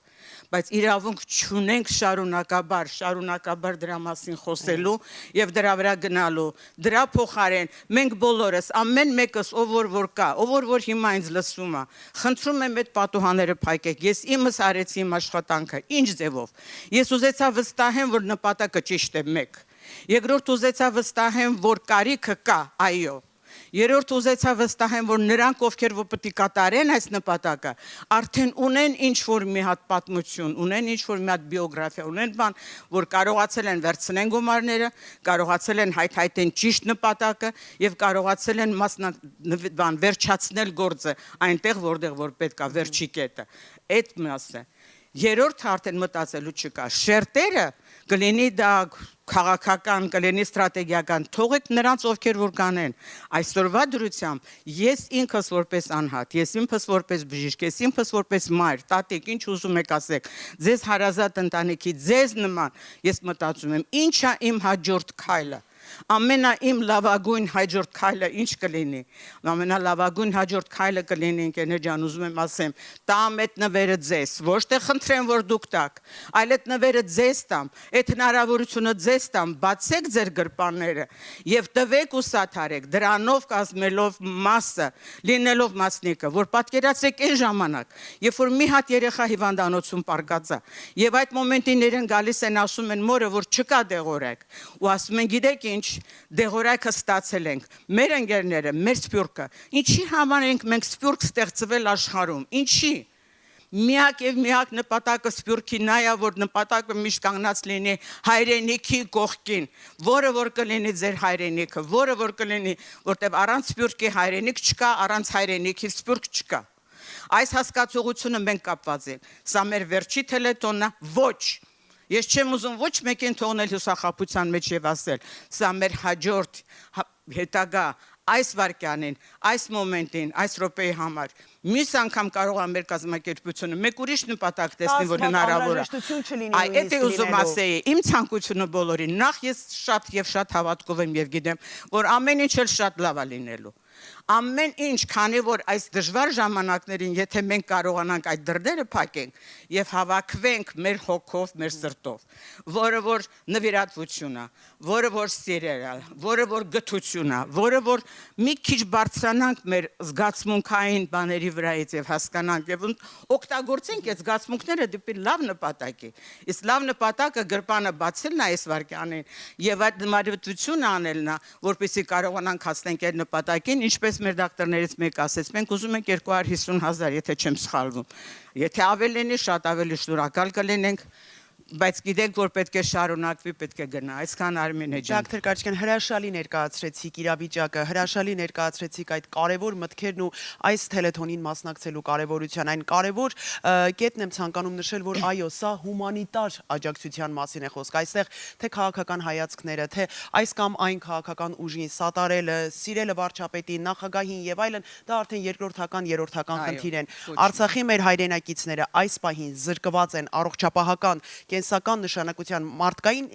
բայց իրավունք չունենք շարունակաբար դրա մասին խոսելու եւ դրա վրա գնալու։ Դրա փոխարեն մենք բոլորս, ամեն մեկս ով որ կա, ով որ հիմա ինձ լսում է, խնդրում եմ այդ պատուհանները փակեք։ Ես իմս արեցի իմ աշխատանքը, ինչ ձևով։ Ես ուզեցա վստահեմ, որ նպատակը ճիշտ է մեկ։ Երկրորդ ուզեցա վստահեմ, որ կարիքը կա, այո։ Երրորդ ուզեցա վստահեմ, որ նրանք, ովքեր որ պետք է կատարեն այս նպատակը, արդեն ունեն ինչ-որ մի հատ պատմություն, ունեն ինչ-որ մի հատ բիոգրաֆիա, ունեն բան, որ կարողացել են վերցնեն գումարները, կարողացել են հայթայթեն ճիշտ նպատակը եւ կարողացել են վերջացնել գործը այնտեղ, որտեղ որ պետք է վերջի կետը։ Այդ մասը։ Երրորդը արդեն մտածելու չկա։ Շերտերը կլինի դա քաղաքական, կլինի ստրատեգիական, թողեք նրանց ովքեր որ կանեն։ Այսօրվա դրությամբ ես ինքս որպես անհատ, ես ինքս որպես բժիշկ, ես ինքս որպես մայր, տատիկ, ինչ ուզում եք ասեք, ձեզ հարազատ ընտանիքի, ձեզ նման, ես մտածում եմ, ի՞նչ է իմ հաջորդ քայլը։ Ամենաիմ լավագույն հաջորդ քայլը ինչ կլինի։ Ամենալավագույն հաջորդ քայլը կլինի ինքներ ջան, ուզում եմ ասեմ, տամ այդ նվերը ձեզ, ոչ թե խնդրեմ որ դուք տաք, այլ այդ նվերը ձեզ տամ, այդ հնարավորությունը ձեզ տամ, բացեք ձեր գրպանները եւ տվեք ու սաթարեք, դրանով կազմելով մասը, լինելով մասնիկը, որ պատկերացրեք այն ժամանակ, երբ որ մի հատ երեխա հիվանդանոցում պարկած է, եւ այդ մոմենտին իրեն գալիս են ասում են մորը, որ չկա դեղորայք, ու ասում են գիտեք ինչ, դեղորայքը ստացել ենք, մեր ընկերները, մեր սփյուռքը, ինչի համար ենք մենք սփյուռք ստեղծվել աշխարհում, ինչի միակ եւ միակ նպատակը սփյուռքի նա է, որ նպատակը միշտ կանգնած լինի հայրենիքի կողքին, որը որ կլինի ձեր հայրենիքը, որը որ կլինի, որտեվ առանց սփյուռքի հայրենիք չկա, առանց հայրենիքի սփյուռք չկա։ Այս հասկացողությունը մենք կապված ենք։ Սա մեր վերջի թելետոնն է, ոչ։ Ես չեմ ուզում ոչ մեկին թողնել հուսախաբության մեջ եւ ասել, սա մեր հաջորդ հետագա այս վարքյանին, այս մոմենտին, այս րոպեի համար։ Մյուս անգամ կարող է մեր կազմակերպությունը մեկ ուրիշ նպատակ տեսնի, որ հնարավոր է։ Այդ է ուզում ասեի, իմ ցանկությունը բոլորին, նախ ես շատ եւ շատ հավատքով եմ եւ գիտեմ, որ ամեն ինչ էլ շատ լավ է լինելու։ Ամեն ինչ, քանի որ այս դժվար ժամանակներին, եթե մենք կարողանանք այդ դռները փակենք եւ հավաքվենք մեր հոգով, մեր սրտով, որը որ նվիրատվություն է, որը որ սիրել է, որը որ գթություն է, որը որ մի քիչ բարձրանանք մեր զգացմունքային բաների վրայից եւ հասկանանք եւ օգտագործենք այդ զգացմունքները դեպի լավ նպատակի։ Իսկ լավ նպատակը գրպանը բացելն է այս վարքյանին եւ այդ նվիրատվությունը անելն է, որպեսզի կարողանանք հասնենք այդ նպատակին, ինչպես մեր դոկտորներից մեկ ասեց, մենք ուզում ենք 250,000, եթե չեմ սխալվում։ Եթե ավելի լինի, շատ ավելի շնորհակալ կլինենք, բայց գիտենք, որ պետք է շարունակվի, պետք է գնա։ Այսքան Արմինե ջան։ Դոկտոր Կարճկյան, հրաշալի ներկայացրեցիք իրավիճակը, հրաշալի ներկայացրեցիք այդ կարևոր մտքերն ու այս թելեթոնին մասնակցելու կարևորության։ Այն կարևոր կետն եմ ցանկանում նշել, որ այո, սա հումանիտար աջակցության մասին է խոսք։ Այստեղ թե քաղաքական հայացքները, թե այս կամ այն քաղաքական ուժին սատարելը, սիրելը վարչապետին, նախագահին եւ այլն, դա արդեն երկրորդական, երրորդական խնդիր են։ Արցախի մեր հայրենակիցները այս պահին զրկված են առողջապահական կենսական նշանակության մարդկային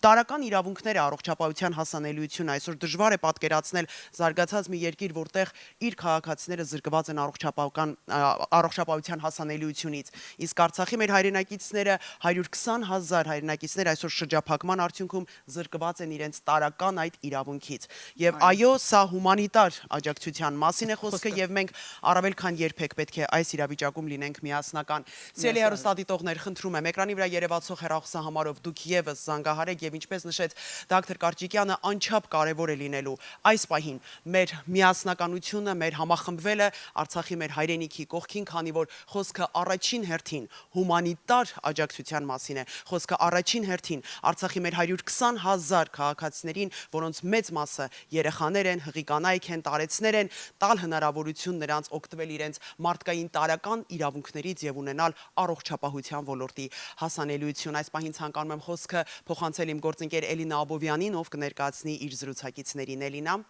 տարական իրավունքները առողջապահության հասանելիություն այսօր դժվար է պատկերացնել զարգացած մի երկիր, որտեղ իր քաղաքացիները զրկված են առողջապահության հասանելիությունից։ Իսկ Արցախի մեր հայրենակիցները 120,000 հայրենակիցներ այսօր շրջափակման արդյունքում զրկված են իրենց տարական այդ իրավունքից։ Եվ այո, սա հումանիտար աջակցության մասին է խոսքը եւ մենք առավել քան երբեք պետք է այս իրավիճակում լինենք միասնական։ Սիրելի հեռուստադիտողներ, խնդրում եմ էկրանի վրա երևացող հեռախոսահամարով դուք եւս զանգահարեք եւ ինչպես նշեց դոկտոր Կարճիկյանը, անչափ կարեւոր է լինելու այս պահին մեր միասնականությունը, մեր համախմբվելը Արցախի մեր հայրենիքի կողքին, քանի որ խոսքը առաջին հերթին հումանիտար աջակցության մասին է, խոսքը առաջին հերթին Արցախի մեր 120,000 քաղաքացիներին, որոնց մեծ մասը երեխաներ են, հղի կանայք են, տարեցներ են, տալ հնարավորություն նրանց օգտվել իրենց մարդկային տարական իրավունքներից եւ ունենալ առողջապահության ոլորտի հասանելիություն։ Այս պահին ցանկանում եմ խոսքը փոխանցել իմ գործընկեր Էլինա Աբովյանին, ով կներկայացնի իր զրուցակիցներին։ Էլինա։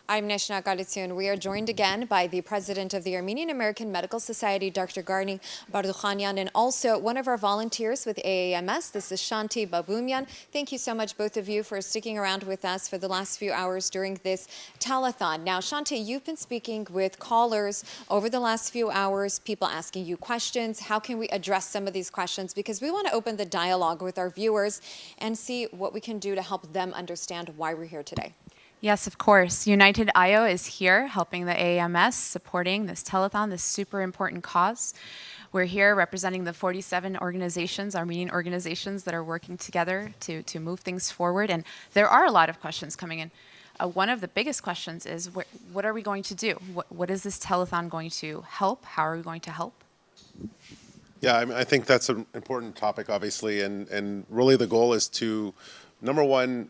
I'm Neshna Galitzian. We are joined again by the president of the Armenian American Medical Society, Dr. Garni Bardukhanyan, and also one of our volunteers with AAMS. This is Shanti Babumyan. Thank you so much, both of you, for sticking around with us for the last few hours during this telethon. Now, Shanti, you've been speaking with callers over the last few hours, people asking you questions. How can we address some of these questions? Because we want to open the dialogue with our viewers and see what we can do to help them understand why we're here today. Yes, of course. United IO is here helping the AAMS, supporting this telethon, this super important cause. We're here representing the 47 organizations, Armenian organizations that are working together to move things forward. And there are a lot of questions coming in. One of the biggest questions is, what are we going to do? What is this telethon going to help? How are we going to help? Yeah, I think that's an important topic, obviously. And really the goal is to, number one,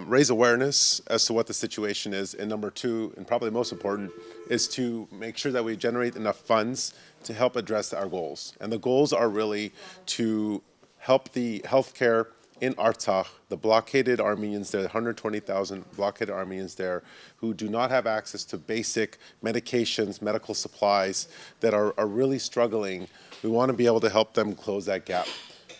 raise awareness as to what the situation is. And number two, and probably most important, is to make sure that we generate enough funds to help address our goals. And the goals are really to help the healthcare in Artsakh, the blockaded Armenians there, 120,000 blockaded Armenians there, who do not have access to basic medications, medical supplies, that are really struggling. We want to be able to help them close that gap.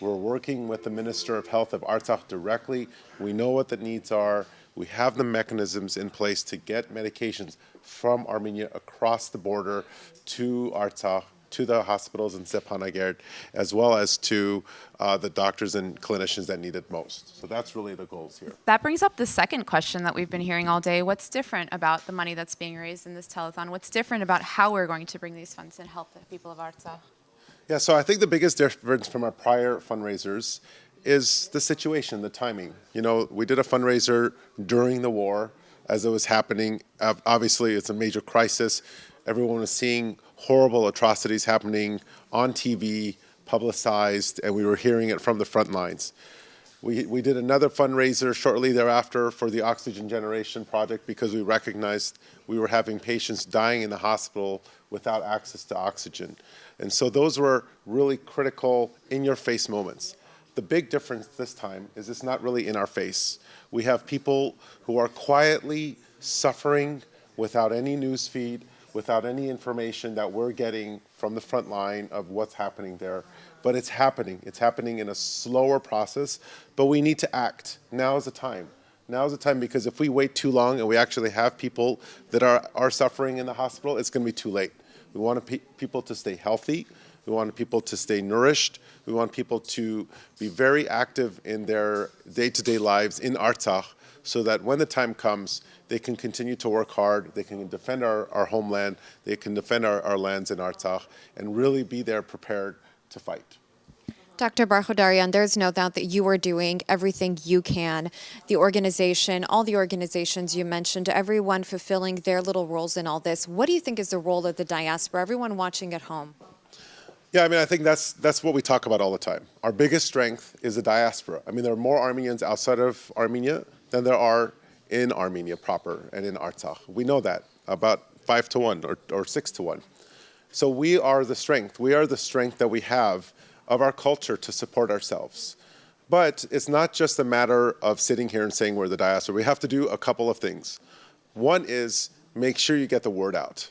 We're working with the Minister of Health of Artsakh directly. We know what the needs are. We have the mechanisms in place to get medications from Armenia across the border to Artsakh, to the hospitals in Stepanakert, as well as to the doctors and clinicians that need it most. So that's really the goals here. That brings up the second question that we've been hearing all day. What's different about the money that's being raised in this telethon? What's different about how we're going to bring these funds and help the people of Artsakh? Yeah, so I think the biggest difference from our prior fundraisers is the situation, the timing. You know, we did a fundraiser during the war as it was happening. Obviously, it's a major crisis. Everyone was seeing horrible atrocities happening on TV, publicized, and we were hearing it from the front lines. We did another fundraiser shortly thereafter for the oxygen generation project because we recognized we were having patients dying in the hospital without access to oxygen. And so those were really critical, in-your-face moments. The big difference this time is it's not really in our face. We have people who are quietly suffering without any news feed, without any information that we're getting from the front line of what's happening there. But it's happening. It's happening in a slower process, but we need to act. Now is the time. Now is the time, because if we wait too long and we actually have people that are suffering in the hospital, it's going to be too late. We want people to stay healthy. We want people to stay nourished. We want people to be very active in their day-to-day lives in Artsakh, so that when the time comes, they can continue to work hard, they can defend our homeland, they can defend our lands in Artsakh, and really be there prepared to fight. Dr. Barkhodarian, there's no doubt that you are doing everything you can. The organization, all the organizations you mentioned, everyone fulfilling their little roles in all this. What do you think is the role of the diaspora, everyone watching at home? Yeah, I mean, I think that's what we talk about all the time. Our biggest strength is the diaspora. I mean, there are more Armenians outside of Armenia than there are in Armenia proper and in Artsakh. We know that, about 5 to 1 or 6 to 1. So we are the strength. We are the strength that we have of our culture to support ourselves. But it's not just a matter of sitting here and saying we're the diaspora. We have to do a couple of things. One is make sure you get the word out.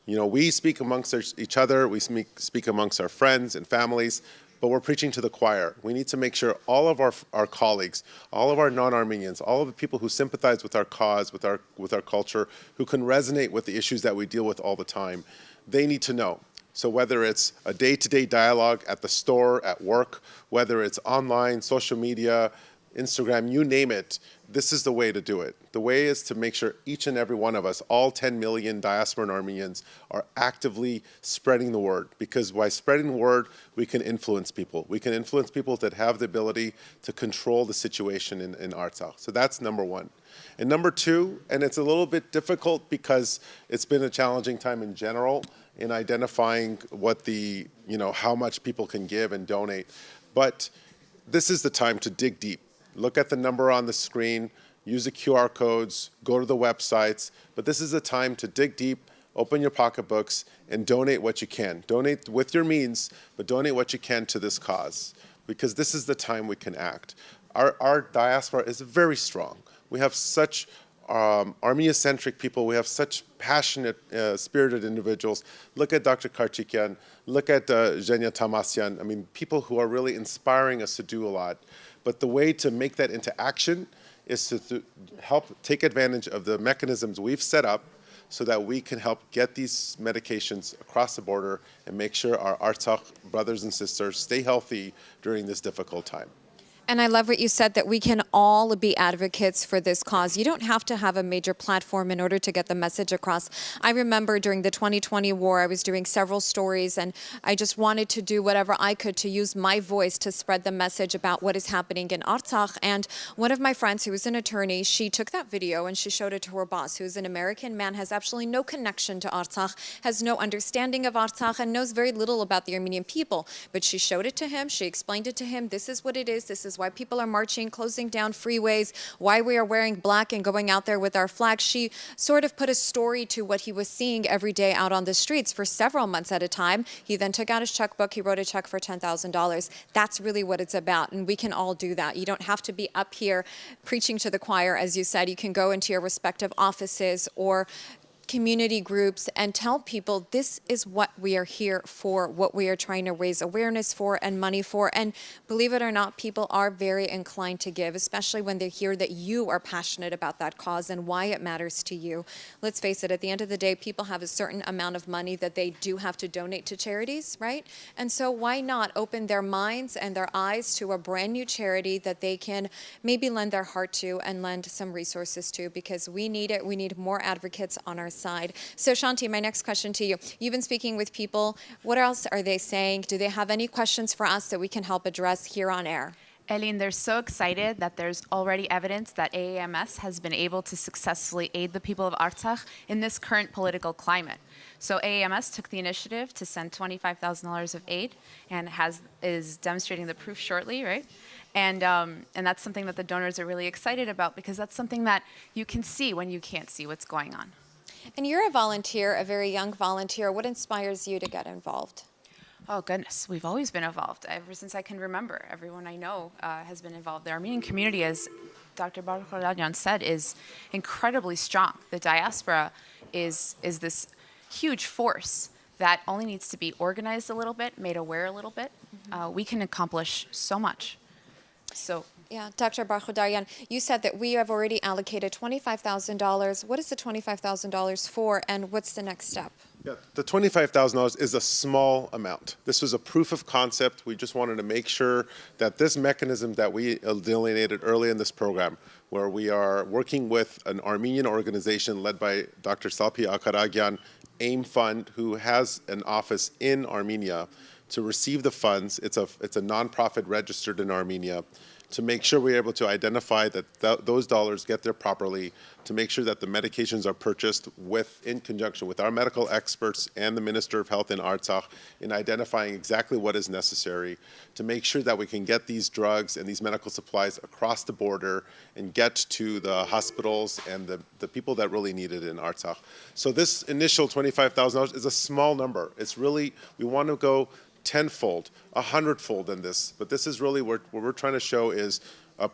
You know, we speak amongst each other, we speak amongst our friends and families, but we're preaching to the choir. We need to make sure all of our colleagues, all of our non-Armenians, all of the people who sympathize with our cause, with our culture, who can resonate with the issues that we deal with all the time, they need to know. So whether it's a day-to-day dialogue at the store, at work, whether it's online, social media, Instagram, you name it, this is the way to do it. The way is to make sure each and every one of us, all 10 million diasporan Armenians, are actively spreading the word. Because by spreading the word, we can influence people. We can influence people that have the ability to control the situation in Artsakh. So that's number one. And number two, and it's a little bit difficult because it's been a challenging time in general in identifying what how much people can give and donate. But this is the time to dig deep. Look at the number on the screen, use the QR codes, go to the websites. But this is the time to dig deep, open your pocketbooks, and donate what you can. Donate with your means, but donate what you can to this cause, because this is the time we can act. Our diaspora is very strong. We have such Armenia-centric people. We have such passionate, spirited individuals. Look at Dr. Karchikyan. Look at Zhenya Tamasyan. I mean, people who are really inspiring us to do a lot. But the way to make that into action is to help take advantage of the mechanisms we've set up so that we can help get these medications across the border and make sure our Artsakh brothers and sisters stay healthy during this difficult time. And I love what you said, that we can all be advocates for this cause. You don't have to have a major platform in order to get the message across. I remember during the 2020 war, I was doing several stories, and I just wanted to do whatever I could to use my voice to spread the message about what is happening in Artsakh. And one of my friends, who was an attorney, she took that video and she showed it to her boss, who is an American man, has absolutely no connection to Artsakh, has no understanding of Artsakh, and knows very little about the Armenian people. But she showed it to him, she explained it to him, this is what it is, this is why people are marching, closing down freeways, why we are wearing black and going out there with our flag. She sort of put a story to what he was seeing every day out on the streets for several months at a time. He then took out his checkbook, he wrote a check for $10,000. That's really what it's about, and we can all do that. You don't have to be up here preaching to the choir, as you said. You can go into your respective offices or community groups and tell people this is what we are here for, what we are trying to raise awareness for and money for. And believe it or not, people are very inclined to give, especially when they hear that you are passionate about that cause and why it matters to you. Let's face it, at the end of the day, people have a certain amount of money that they do have to donate to charities, right? And so why not open their minds and their eyes to a brand new charity that they can maybe lend their heart to and lend some resources to, because we need it. We need more advocates on our side. So Shanti, my next question to you. You've been speaking with people. What else are they saying? Do they have any questions for us that we can help address here on air? Eileen, they're so excited that there's already evidence that AAMS has been able to successfully aid the people of Artsakh in this current political climate. So AAMS took the initiative to send $25,000 of aid and is demonstrating the proof shortly, right? And that's something that the donors are really excited about, because that's something that you can see when you can't see what's going on. And you're a volunteer, a very young volunteer. What inspires you to get involved? Oh, goodness. We've always been involved. Ever since I can remember, everyone I know has been involved. The Armenian community, as Dr. Barkhadyan said, is incredibly strong. The diaspora is this huge force that only needs to be organized a little bit, made aware a little bit. We can accomplish so much. So, yeah, Dr. Barkhadyan, you said that we have already allocated $25,000. What is the $25,000 for, and what's the next step? Yeah, the $25,000 is a small amount. This was a proof of concept. We just wanted to make sure that this mechanism that we delineated early in this program, where we are working with an Armenian organization led by Dr. Salpi Akaragyan, AIM Fund, who has an office in Armenia, to receive the funds. It's a nonprofit registered in Armenia, to make sure we're able to identify that those dollars get there properly, to make sure that the medications are purchased in conjunction with our medical experts and the Minister of Health in Artsakh in identifying exactly what is necessary, to make sure that we can get these drugs and these medical supplies across the border and get to the hospitals and the people that really need it in Artsakh. So this initial $25,000 is a small number. It's really, we want to go tenfold, 100-fold in this. But this is really what we're trying to show is a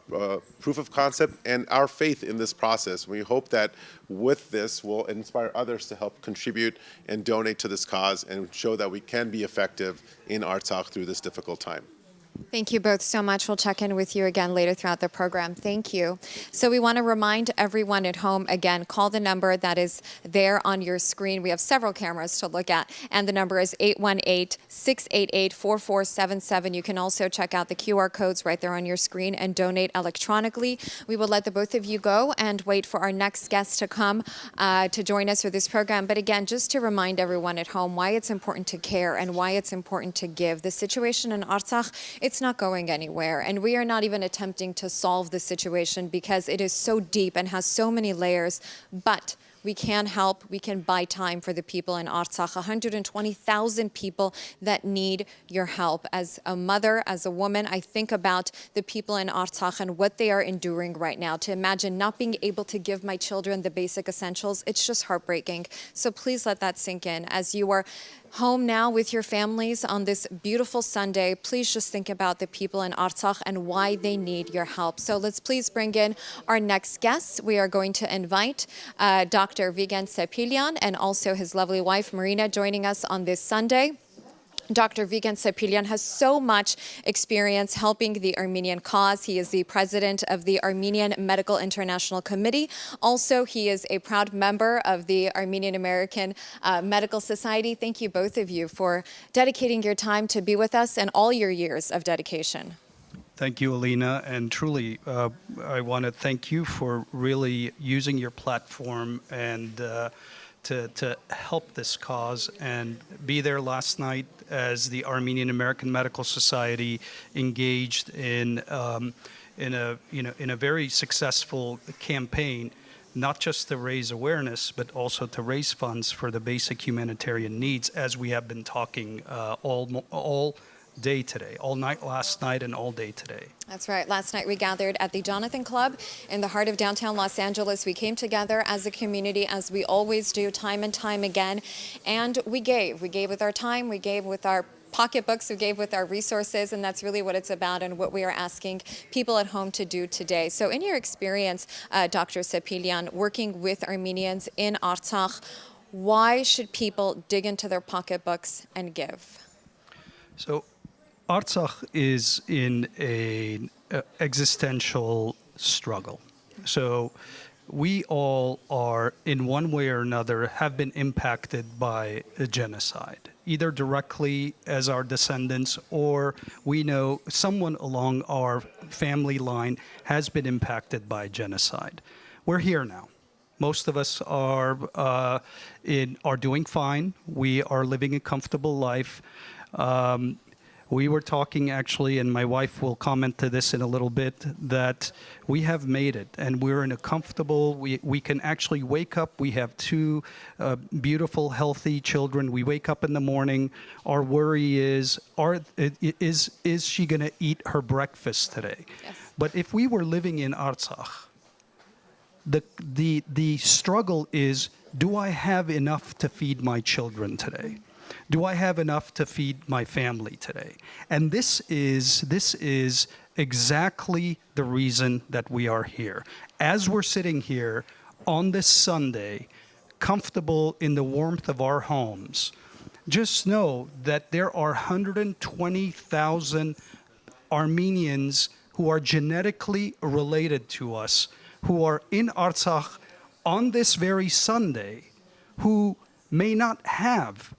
proof of concept and our faith in this process. We hope that with this will inspire others to help contribute and donate to this cause and show that we can be effective in Artsakh through this difficult time. Thank you both so much. We'll check in with you again later throughout the program. Thank you. So we want to remind everyone at home, again, call the number that is there on your screen. We have several cameras to look at, and the number is 818-688-4477. You can also check out the QR codes right there on your screen and donate electronically. We will let the both of you go and wait for our next guest to come to join us for this program. But again, just to remind everyone at home why it's important to care and why it's important to give. The situation in Artsakh, it's not going anywhere, and we are not even attempting to solve the situation because it is so deep and has so many layers, but we can help. We can buy time for the people in Artsakh, 120,000 people that need your help. As a mother, as a woman, I think about the people in Artsakh and what they are enduring right now. To imagine not being able to give my children the basic essentials, it's just heartbreaking. So please let that sink in. As you are home now with your families on this beautiful Sunday, please just think about the people in Artsakh and why they need your help. So let's please bring in our next guests. We are going to invite Dr. Vigen Sepilyan and also his lovely wife, Marina, joining us on this Sunday. Dr. Vigen Sepilyan has so much experience helping the Armenian cause. He is the president of the Armenian Medical International Committee. Also, he is a proud member of the Armenian American Medical Society. Thank you, both of you, for dedicating your time to be with us and all your years of dedication. Thank you, Alina. And truly, I want to thank you for really using your platform and to help this cause and be there last night as the Armenian American Medical Society engaged in a very successful campaign, not just to raise awareness, but also to raise funds for the basic humanitarian needs, as we have been talking all day today, all night last night and all day today. That's right. Last night we gathered at the Jonathan Club in the heart of downtown Los Angeles. We came together as a community, as we always do, time and time again, and we gave. We gave with our time, we gave with our pocketbooks, who gave with our resources, and that's really what it's about and what we are asking people at home to do today. So in your experience, Dr. Sepilyan, working with Armenians in Artsakh, why should people dig into their pocketbooks and give? So Artsakh is in an existential struggle. So we all are, in one way or another, have been impacted by a genocide, either directly as our descendants, or we know someone along our family line has been impacted by genocide. We're here now. Most of us are doing fine. We are living a comfortable life. We were talking actually, and my wife will comment to this in a little bit, that we have made it and we're in a comfortable, we can actually wake up. We have two beautiful, healthy children. We wake up in the morning. Our worry is she going to eat her breakfast today? Yes. But if we were living in Artsakh, the struggle is, do I have enough to feed my children today? Do I have enough to feed my family today? And this is exactly the reason that we are here. As we're sitting here on this Sunday, comfortable in the warmth of our homes, just know that there are 120,000 Armenians who are genetically related to us, who are in Artsakh on this very Sunday, who may not have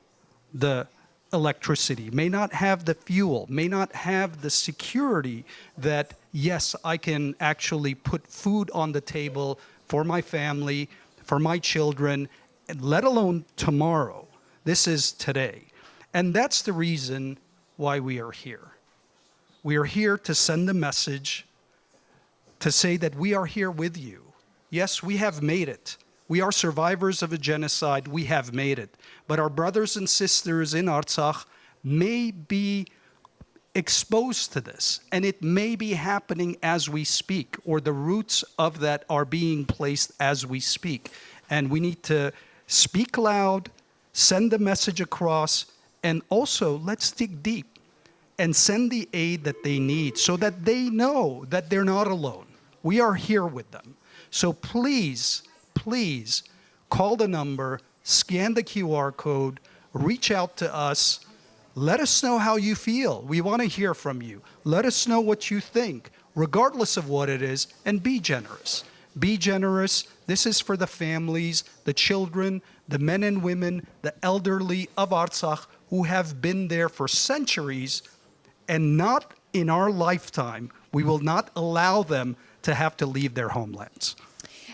the electricity, may not have the fuel, may not have the security that, yes, I can actually put food on the table for my family, for my children, and let alone tomorrow. This is today. And that's the reason why we are here. We are here to send a message to say that we are here with you. Yes, we have made it. We are survivors of a genocide. We have made it. But our brothers and sisters in Artsakh may be exposed to this, and it may be happening as we speak, or the roots of that are being placed as we speak. And we need to speak loud, send the message across, and also let's dig deep and send the aid that they need so that they know that they're not alone. We are here with them. So please, please call the number, scan the QR code, reach out to us. Let us know how you feel. We want to hear from you. Let us know what you think, regardless of what it is, and be generous. Be generous. This is for the families, the children, the men and women, the elderly of Artsakh who have been there for centuries, and not in our lifetime. We will not allow them to have to leave their homelands.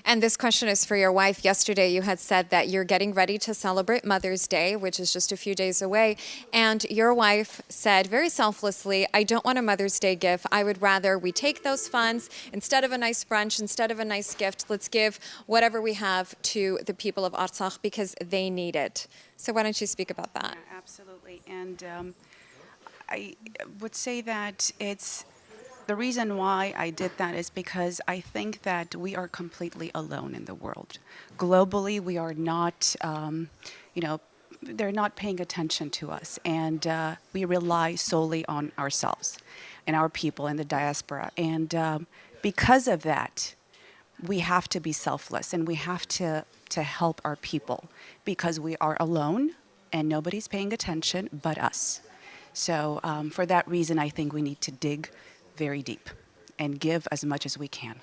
And this question is for your wife. Yesterday, you had said that you're getting ready to celebrate Mother's Day, which is just a few days away. And your wife said very selflessly, I don't want a Mother's Day gift. I would rather we take those funds, instead of a nice brunch, instead of a nice gift, let's give whatever we have to the people of Artsakh because they need it. So why don't you speak about that? Absolutely. And I would say that the reason why I did that is because I think that we are completely alone in the world. Globally, we are not, they're not paying attention to us. And we rely solely on ourselves and our people in the diaspora. And because of that, we have to be selfless and we have to help our people because we are alone and nobody's paying attention but us. So for that reason, I think we need to dig very deep and give as much as we can.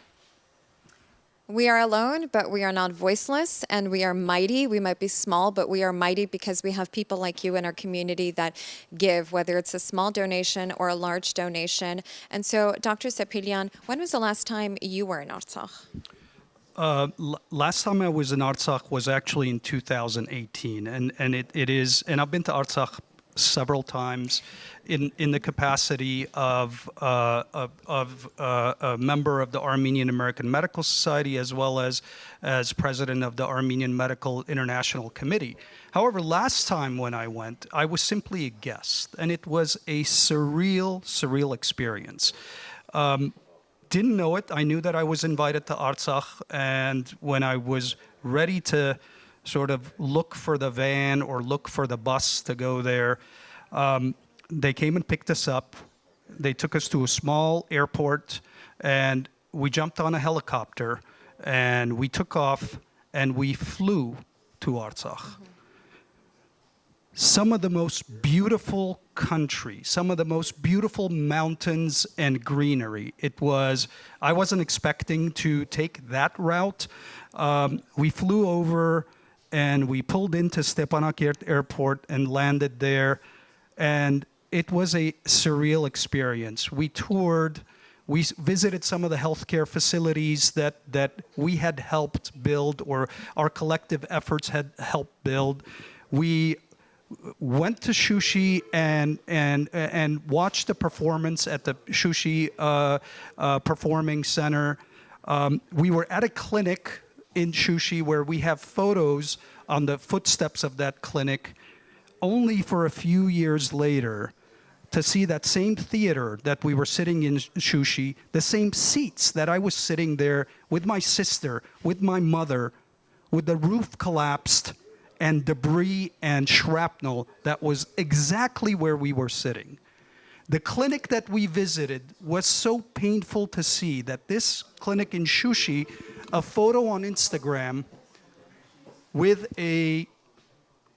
We are alone, but we are not voiceless, and we are mighty. We might be small, but we are mighty because we have people like you in our community that give, whether it's a small donation or a large donation. And so, Dr. Sepilyan, when was the last time you were in Artsakh? Last time I was in Artsakh was actually in 2018, and it is, and I've been to Artsakh several times in the capacity of a member of the Armenian American Medical Society as well as president of the Armenian Medical International Committee. However, last time when I went, I was simply a guest, and it was a surreal experience. Didn't know it. I knew that I was invited to Artsakh, and when I was ready to sort of look for the van or look for the bus to go there, they came and picked us up. They took us to a small airport, and we jumped on a helicopter, and we took off, and we flew to Artsakh. Some of the most beautiful country, some of the most beautiful mountains and greenery. I wasn't expecting to take that route. We flew over and we pulled into Stepanakert Airport and landed there. And it was a surreal experience. We toured, we visited some of the healthcare facilities that we had helped build, or our collective efforts had helped build. We went to Shushi and watched the performance at the Shushi Performing Center. We were at a clinic in Shushi where we have photos on the footsteps of that clinic, only for a few years later to see that same theater that we were sitting in Shushi, the same seats that I was sitting there with my sister, with my mother, with the roof collapsed and debris and shrapnel that was exactly where we were sitting. The clinic that we visited was so painful to see that this clinic in Shushi, a photo on Instagram with a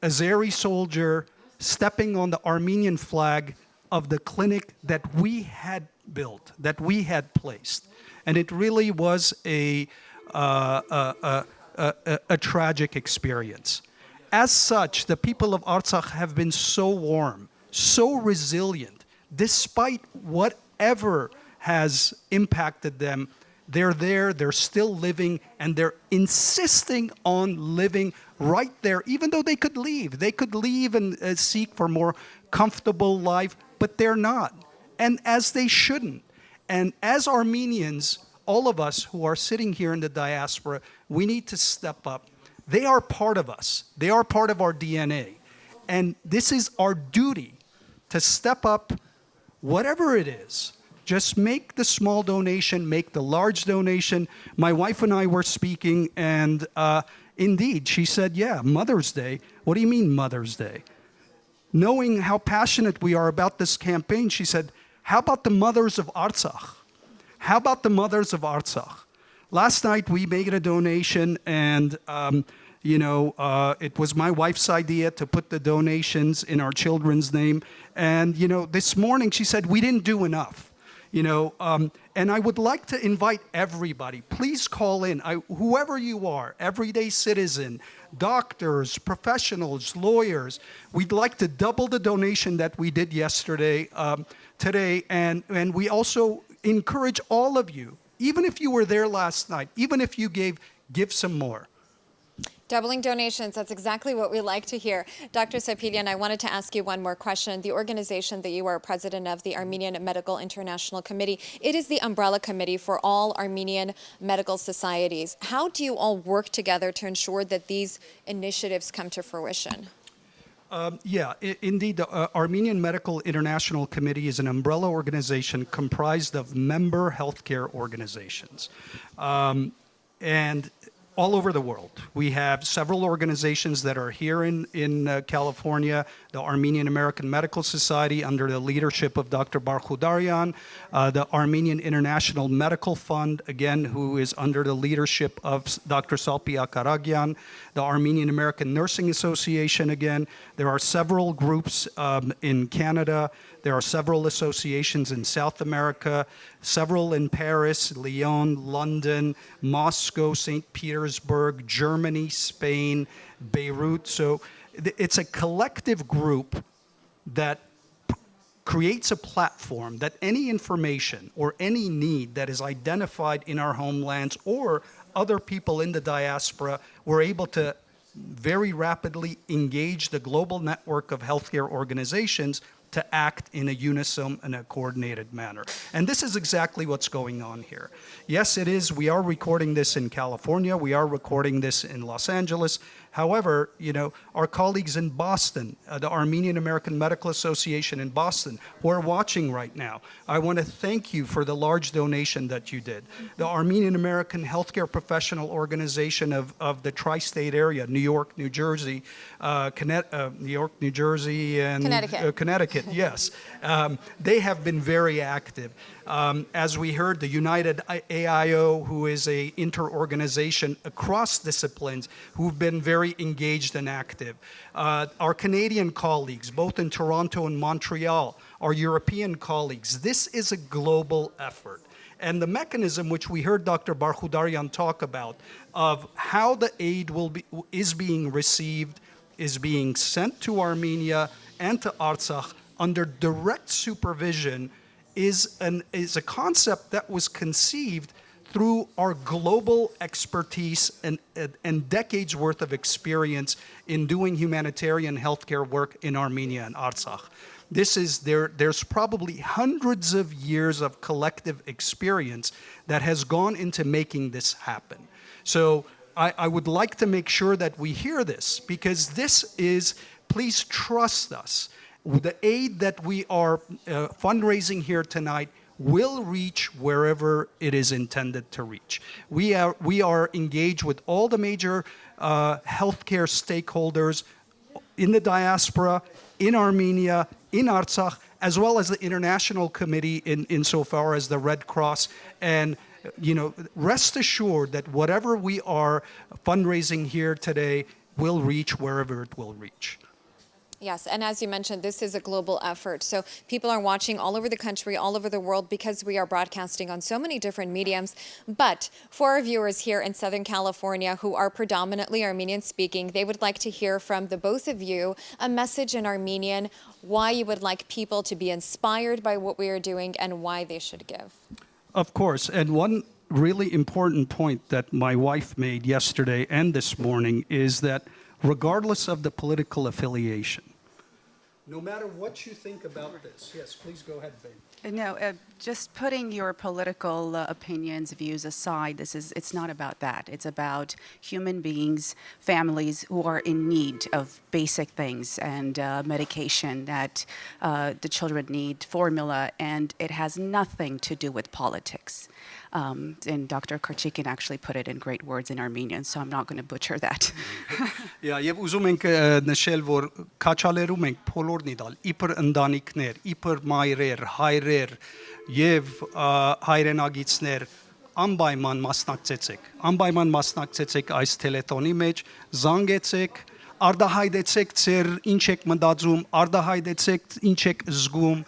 Azeri soldier stepping on the Armenian flag of the clinic that we had built, that we had placed. And it really was a tragic experience. As such, the people of Artsakh have been so warm, so resilient, despite whatever has impacted them. They're there, they're still living, and they're insisting on living right there, even though they could leave. They could leave and seek for more comfortable life, but they're not, and as they shouldn't. And as Armenians, all of us who are sitting here in the diaspora, we need to step up. They are part of us. They are part of our DNA. And this is our duty to step up, whatever it is. Just make the small donation, make the large donation. My wife and I were speaking, and indeed, she said, yeah, Mother's Day. What do you mean Mother's Day? Knowing how passionate we are about this campaign, she said, how about the mothers of Artsakh? How about the mothers of Artsakh? Last night, we made a donation, and it was my wife's idea to put the donations in our children's name. And, this morning, she said, we didn't do enough. And I would like to invite everybody, please call in, whoever you are, everyday citizen, doctors, professionals, lawyers. We'd like to double the donation that we did yesterday, today, and we also encourage all of you, even if you were there last night, even if you give some more. Doubling donations, that's exactly what we like to hear. Dr. Sapilian, I wanted to ask you one more question. The organization that you are president of, the Armenian Medical International Committee, it is the umbrella committee for all Armenian medical societies. How do you all work together to ensure that these initiatives come to fruition? Indeed, the Armenian Medical International Committee is an umbrella organization comprised of member healthcare organizations. And all over the world. We have several organizations that are here in California, the Armenian American Medical Society under the leadership of Dr. Barkhudarian, the Armenian International Medical Fund, again, who is under the leadership of Dr. Salpi Akaragyan, the Armenian American Nursing Association, again. There are several groups in Canada. There are several associations in South America, several in Paris, Lyon, London, Moscow, St. Petersburg, Germany, Spain, Beirut. So it's a collective group that creates a platform that any information or any need that is identified in our homelands or other people in the diaspora, we're able to very rapidly engage the global network of healthcare organizations to act in a unison and a coordinated manner. And this is exactly what's going on here. Yes, it is. We are recording this in California. We are recording this in Los Angeles. However, our colleagues in Boston, the Armenian American Medical Association in Boston, who are watching right now, I want to thank you for the large donation that you did. The Armenian American Healthcare Professional Organization of the tri-state area, New York, New Jersey, and Connecticut, yes. They have been very active. As we heard, the United AIO, who is an inter-organization across disciplines, who've been very engaged and active. Our Canadian colleagues, both in Toronto and Montreal, our European colleagues. This is a global effort. And the mechanism which we heard Dr. Barkhudarian talk about, of how the aid is being received, is being sent to Armenia and to Artsakh under direct supervision, is a concept that was conceived through our global expertise and decades worth of experience in doing humanitarian healthcare work in Armenia and Artsakh. There's probably hundreds of years of collective experience that has gone into making this happen. So I would like to make sure that we hear this, because this is, please trust us. The aid that we are fundraising here tonight will reach wherever it is intended to reach. We are engaged with all the major healthcare stakeholders in the diaspora, in Armenia, in Artsakh, as well as the international committee insofar as the Red Cross. And rest assured that whatever we are fundraising here today will reach wherever it will reach. Yes, and as you mentioned, this is a global effort. So people are watching all over the country, all over the world, because we are broadcasting on so many different mediums. But for our viewers here in Southern California who are predominantly Armenian speaking, they would like to hear from the both of you a message in Armenian, why you would like people to be inspired by what we are doing and why they should give. Of course, and one really important point that my wife made yesterday and this morning is that regardless of the political affiliation, no matter what you think about this, yes, please go ahead, babe. No, just putting your political opinions, views aside, it's not about that. It's about human beings, families who are in need of basic things and medication that the children need, formula, and it has nothing to do with politics. And Dr. Karchikin actually put it in great words in Armenian, so I'm not going to butcher that. Եվ ուզում ենք նշել, որ քաչալերում ենք բոլորն իդալ, իբր ընտանիքներ, իբր մայրեր, հայրեր եւ հայրենագիցներ, անպայման մասնակցեցեք այս տելեթոնի մեջ, զանգեցեք, արդահայտեցեք ձեր ինչ եք մտածում, արդահայտեցեք ինչ եք զգում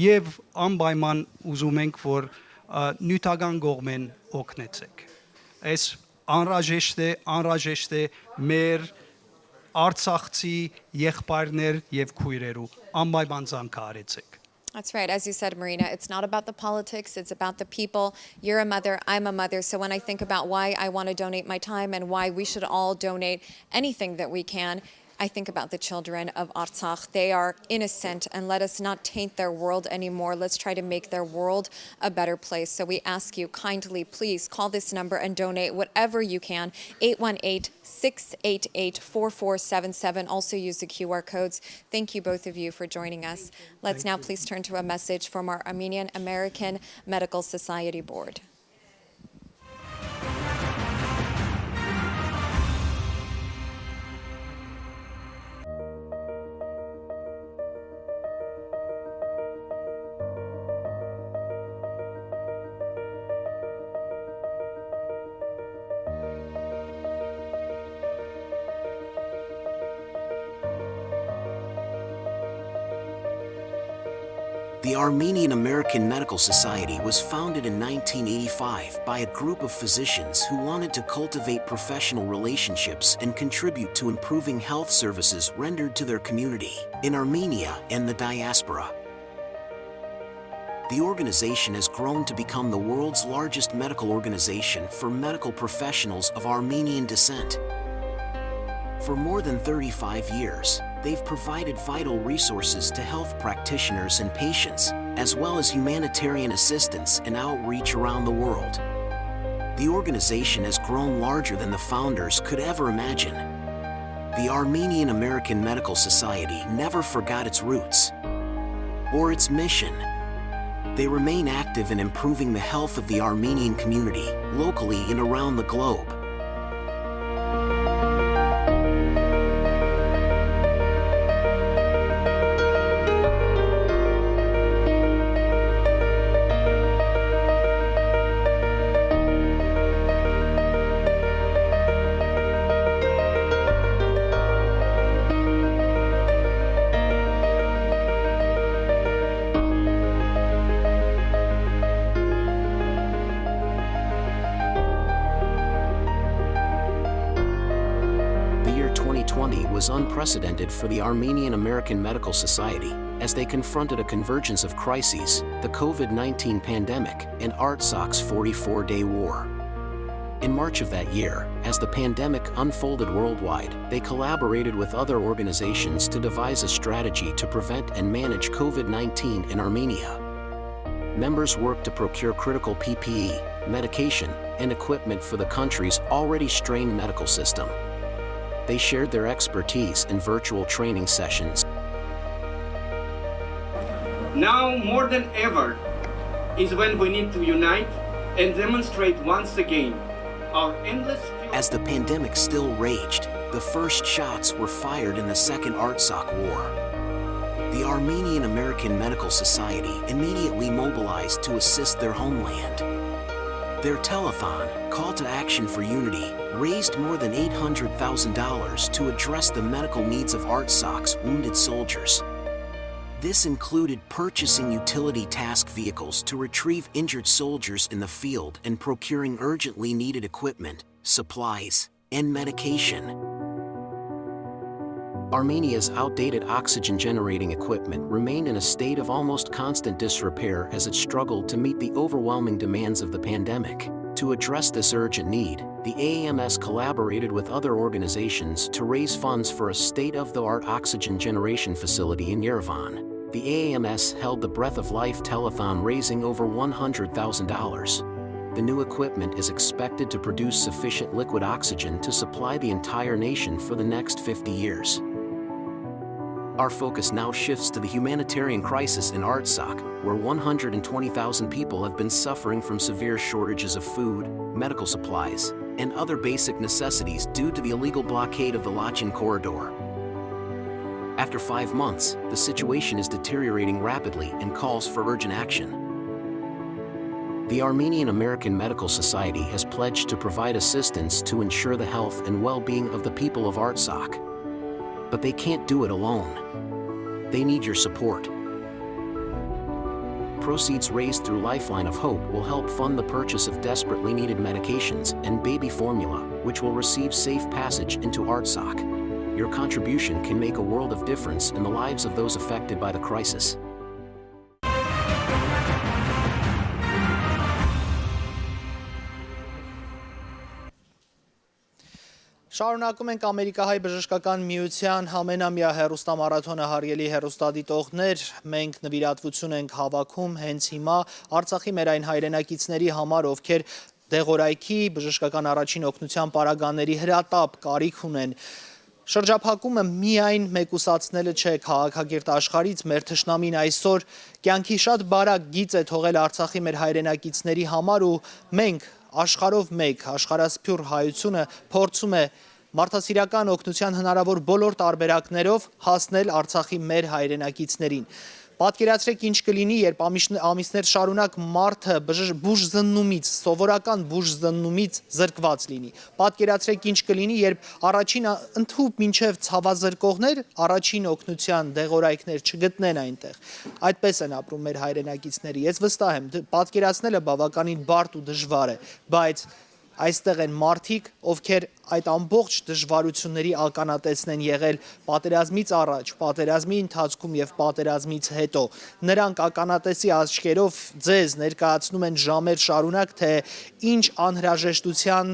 եւ անպայման ուզում ենք, որ նյութական կողմեն օգնեցեք։ Այս անհրաժեշտ է մեր արցախցի եղբայրներ եւ քույրերու անպայման ցանկ արեցեք։ That's right. As you said, Marina, it's not about the politics, it's about the people. You're a mother, I'm a mother. So when I think about why I want to donate my time and why we should all donate anything that we can, I think about the children of Artsakh. They are innocent, and let us not taint their world anymore. Let's try to make their world a better place. So we ask you kindly, please call this number and donate whatever you can, 818-688-4477. Also use the QR codes. Thank you, both of you, for joining us. Let's now please turn to a message from our Armenian American Medical Society Board. The Armenian American Medical Society was founded in 1985 by a group of physicians who wanted to cultivate professional relationships and contribute to improving health services rendered to their community in Armenia and the diaspora. The organization has grown to become the world's largest medical organization for medical professionals of Armenian descent. For more than 35 years, they've provided vital resources to health practitioners and patients, as well as humanitarian assistance and outreach around the world. The organization has grown larger than the founders could ever imagine. the Armenian American Medical Society never forgot its roots or its mission. They remain active in improving the health of the Armenian community, locally and around the globe. Was unprecedented for the Armenian American Medical Society as they confronted a convergence of crises, the COVID-19 pandemic and Artsakh's 44-day war. In March of that year, as the pandemic unfolded worldwide, they collaborated with other organizations to devise a strategy to prevent and manage COVID-19 in Armenia. Members worked to procure critical PPE, medication, and equipment for the country's already strained medical system. They shared their expertise in virtual training sessions. Now more than ever is when we need to unite and demonstrate once again our endless... As the pandemic still raged, the first shots were fired in the Second Artsakh War. The Armenian American Medical Society immediately mobilized to assist their homeland. Their telethon, Call to Action for Unity, raised more than $800,000 to address the medical needs of Artsakh's wounded soldiers. This included purchasing utility task vehicles to retrieve injured soldiers in the field and procuring urgently needed equipment, supplies, and medication. Armenia's outdated oxygen-generating equipment remained in a state of almost constant disrepair as it struggled to meet the overwhelming demands of the pandemic. To address this urgent need, the AAMS collaborated with other organizations to raise funds for a state-of-the-art oxygen generation facility in Yerevan. The AAMS held the Breath of Life telethon, raising over $100,000. The new equipment is expected to produce sufficient liquid oxygen to supply the entire nation for the next 50 years. Our focus now shifts to the humanitarian crisis in Artsakh, where 120,000 people have been suffering from severe shortages of food, medical supplies, and other basic necessities due to the illegal blockade of the Lachin Corridor. After 5 months, the situation is deteriorating rapidly and calls for urgent action. The Armenian American Medical Society has pledged to provide assistance to ensure the health and well-being of the people of Artsakh. But they can't do it alone. They need your support. Proceeds raised through Lifeline of Hope will help fund the purchase of desperately needed medications and baby formula, which will receive safe passage into Artsakh. Your contribution can make a world of difference in the lives of those affected by the crisis. Շարունակում ենք Ամերիկահայ բժշկական միության համենամյա հեռուստամարաթոնը, հարգելի հեռուստադիտողներ, մենք նվիրատվություն ենք հավաքում հենց հիմա Արցախի մեր այն հայրենակիցների համար, ովքեր դեղորայքի բժշկական առաջին օգնության պարագաների հրատապ կարիք ունեն։ Շրջափակումը միայն մեկուսացնելը չէ քաղաքակիրթ աշխարհից, մեր թշնամին այսօր կյանքի շատ բարակ գիծ է թողել Արցախի մեր հայրենակիցների համար ու մենք աշխարհով մեկ, աշխարհասփյուռ հայությունը փորձում է մարդասիրական օգնության հնարավոր բոլոր տարբերակներով հասնել Արցախի մեր հայրենակիցներին։ Պատկերացրեք ինչ կլինի, երբ ամիսներ շարունակ մարդը բուժզննումից, սովորական բուժզննումից զրկված լինի։ Պատկերացրեք ինչ կլինի, երբ առաջին ընդհուպ մինչև ցավազրկողներ առաջին օգնության դեղորայքներ չգտնեն այնտեղ։ Այդպես են ապրում մեր հայրենակիցները։ Ես վստահ եմ, պատկերացնելը բավականին բարդ ու դժվար է, բայց այստեղ են մարդիկ, ովքեր այդ ամբողջ դժվարությունների ականատեսն են եղել պատերազմից առաջ, պատերազմի ընթացքում եւ պատերազմից հետո։ Նրանք ականատեսի աչքերով ձեզ ներկայացնում են ժամեր շարունակ, թե ինչ անհրաժեշտության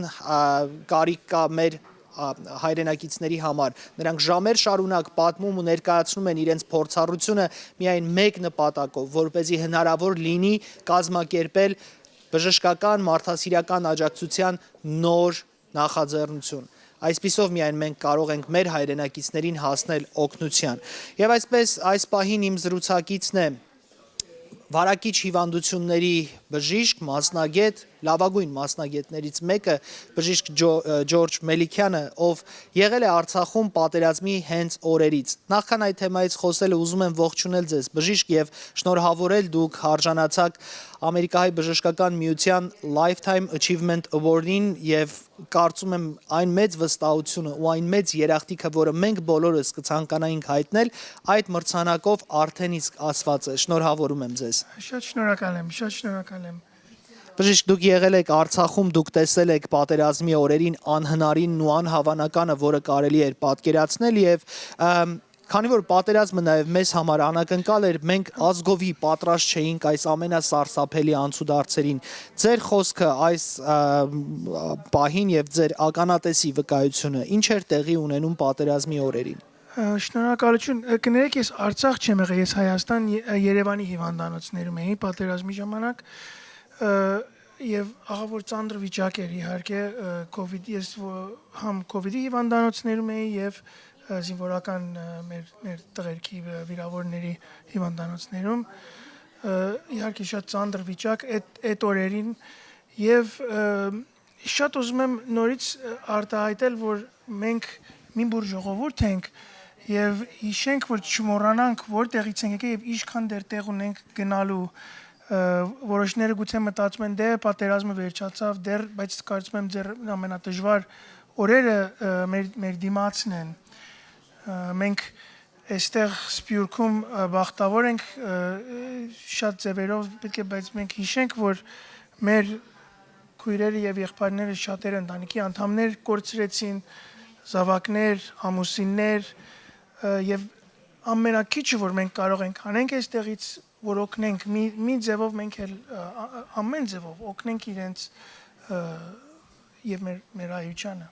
կարիք կա մեր հայրենակիցների համար։ Նրանք ժամեր շարունակ պատմում ու ներկայացնում են իրենց փորձառությունը միայն մեկ նպատակով, որպեսզի հնարավոր լինի կազմակերպել բժշկական մարդասիրական աջակցության նոր նախաձեռնություն։ այսպիսով միայն մենք կարող ենք մեր հայրենակիցներին հասնել օգնության։ Եվ այսպես այս պահին իմ զրուցակիցն է վարակիչ հիվանդությունների բժիշկ, մասնագետ, լավագույն մասնագետներից մեկը, բժիշկ Ջորջ Մելիքյանը, ով եղել է Արցախում պատերազմի հենց օրերից։ Նախքան այդ թեմայից խոսելը ուզում եմ ողջունել ձեզ, բժիշկ, եւ շնորհավորել, դուք հարժանացաք Ամերիկահայ բժշկական միության Lifetime Achievement Award-ին եւ կարծում եմ այն մեծ վստահությունը ու այն մեծ երախտիկը, որը մենք բոլորս կցանկանայինք հայտնել, այդ մրցանակով արդեն իսկ ասված է։ Շնորհավորում եմ ձեզ։ Շատ շնորհակալ եմ, շատ շնորհակալ եմ։ Բժիշկ, դուք եղել եք Արցախում, դուք տեսել եք պատերազմի օրերին անհնարինն ու անհավանականը, որը կարելի էր պատկերացնել եւ քանի որ պատերազմը նաեւ մեզ համար անակնկալ էր, մենք ազգովի պատրաստ չէինք այս ամենասարսափելի անցուդարձերին։ Ձեր խոսքը այս պահին եւ ձեր ականատեսի վկայությունը ինչ էր տեղի ունենում պատերազմի օրերին։ Շնորհակալություն։ Կներեք, ես Արցախ չեմ եղել, ես Հայաստան Երևանի հիվանդանոցներում էի պատերազմի ժամանակ եւ ահավոր ծանր վիճակ էր իհարկե ես համ կոവിഡ്ի հիվանդանոցներում էի եւ զինվորական մեր տղերքի վիրավորների հիվանդանոցներում իհարկե շատ ծանր վիճակ այդ օրերին եւ շատ ուզում եմ նորից արտահայտել, որ մենք մի բուր ժողովուրդ ենք եւ հիշենք, որ չմոռանանք որտեղից ենք եկել եւ ինչքան դեռ տեղ ունենք գնալու։ Որոշները գուցե մտածում են դե պատերազմը վերջացավ դեռ, բայց կարծում եմ ձեր ամենադժվար օրերը մեր դիմացն են։ Մենք այստեղ Սփյուռքում բախտավոր ենք շատ ձևերով, պետք է, բայց մենք հիշենք, որ մեր քույրերը եւ եղբայրները շատեր ընտանիքի անդամներ կորցրեցին, զավակներ, ամուսիններ եւ ամենակիչը, որ մենք կարող ենք անենք այստեղից, որ օգնենք մի ձևով մենք էլ ամեն ձևով օգնենք իրենց եւ մեր այությանը։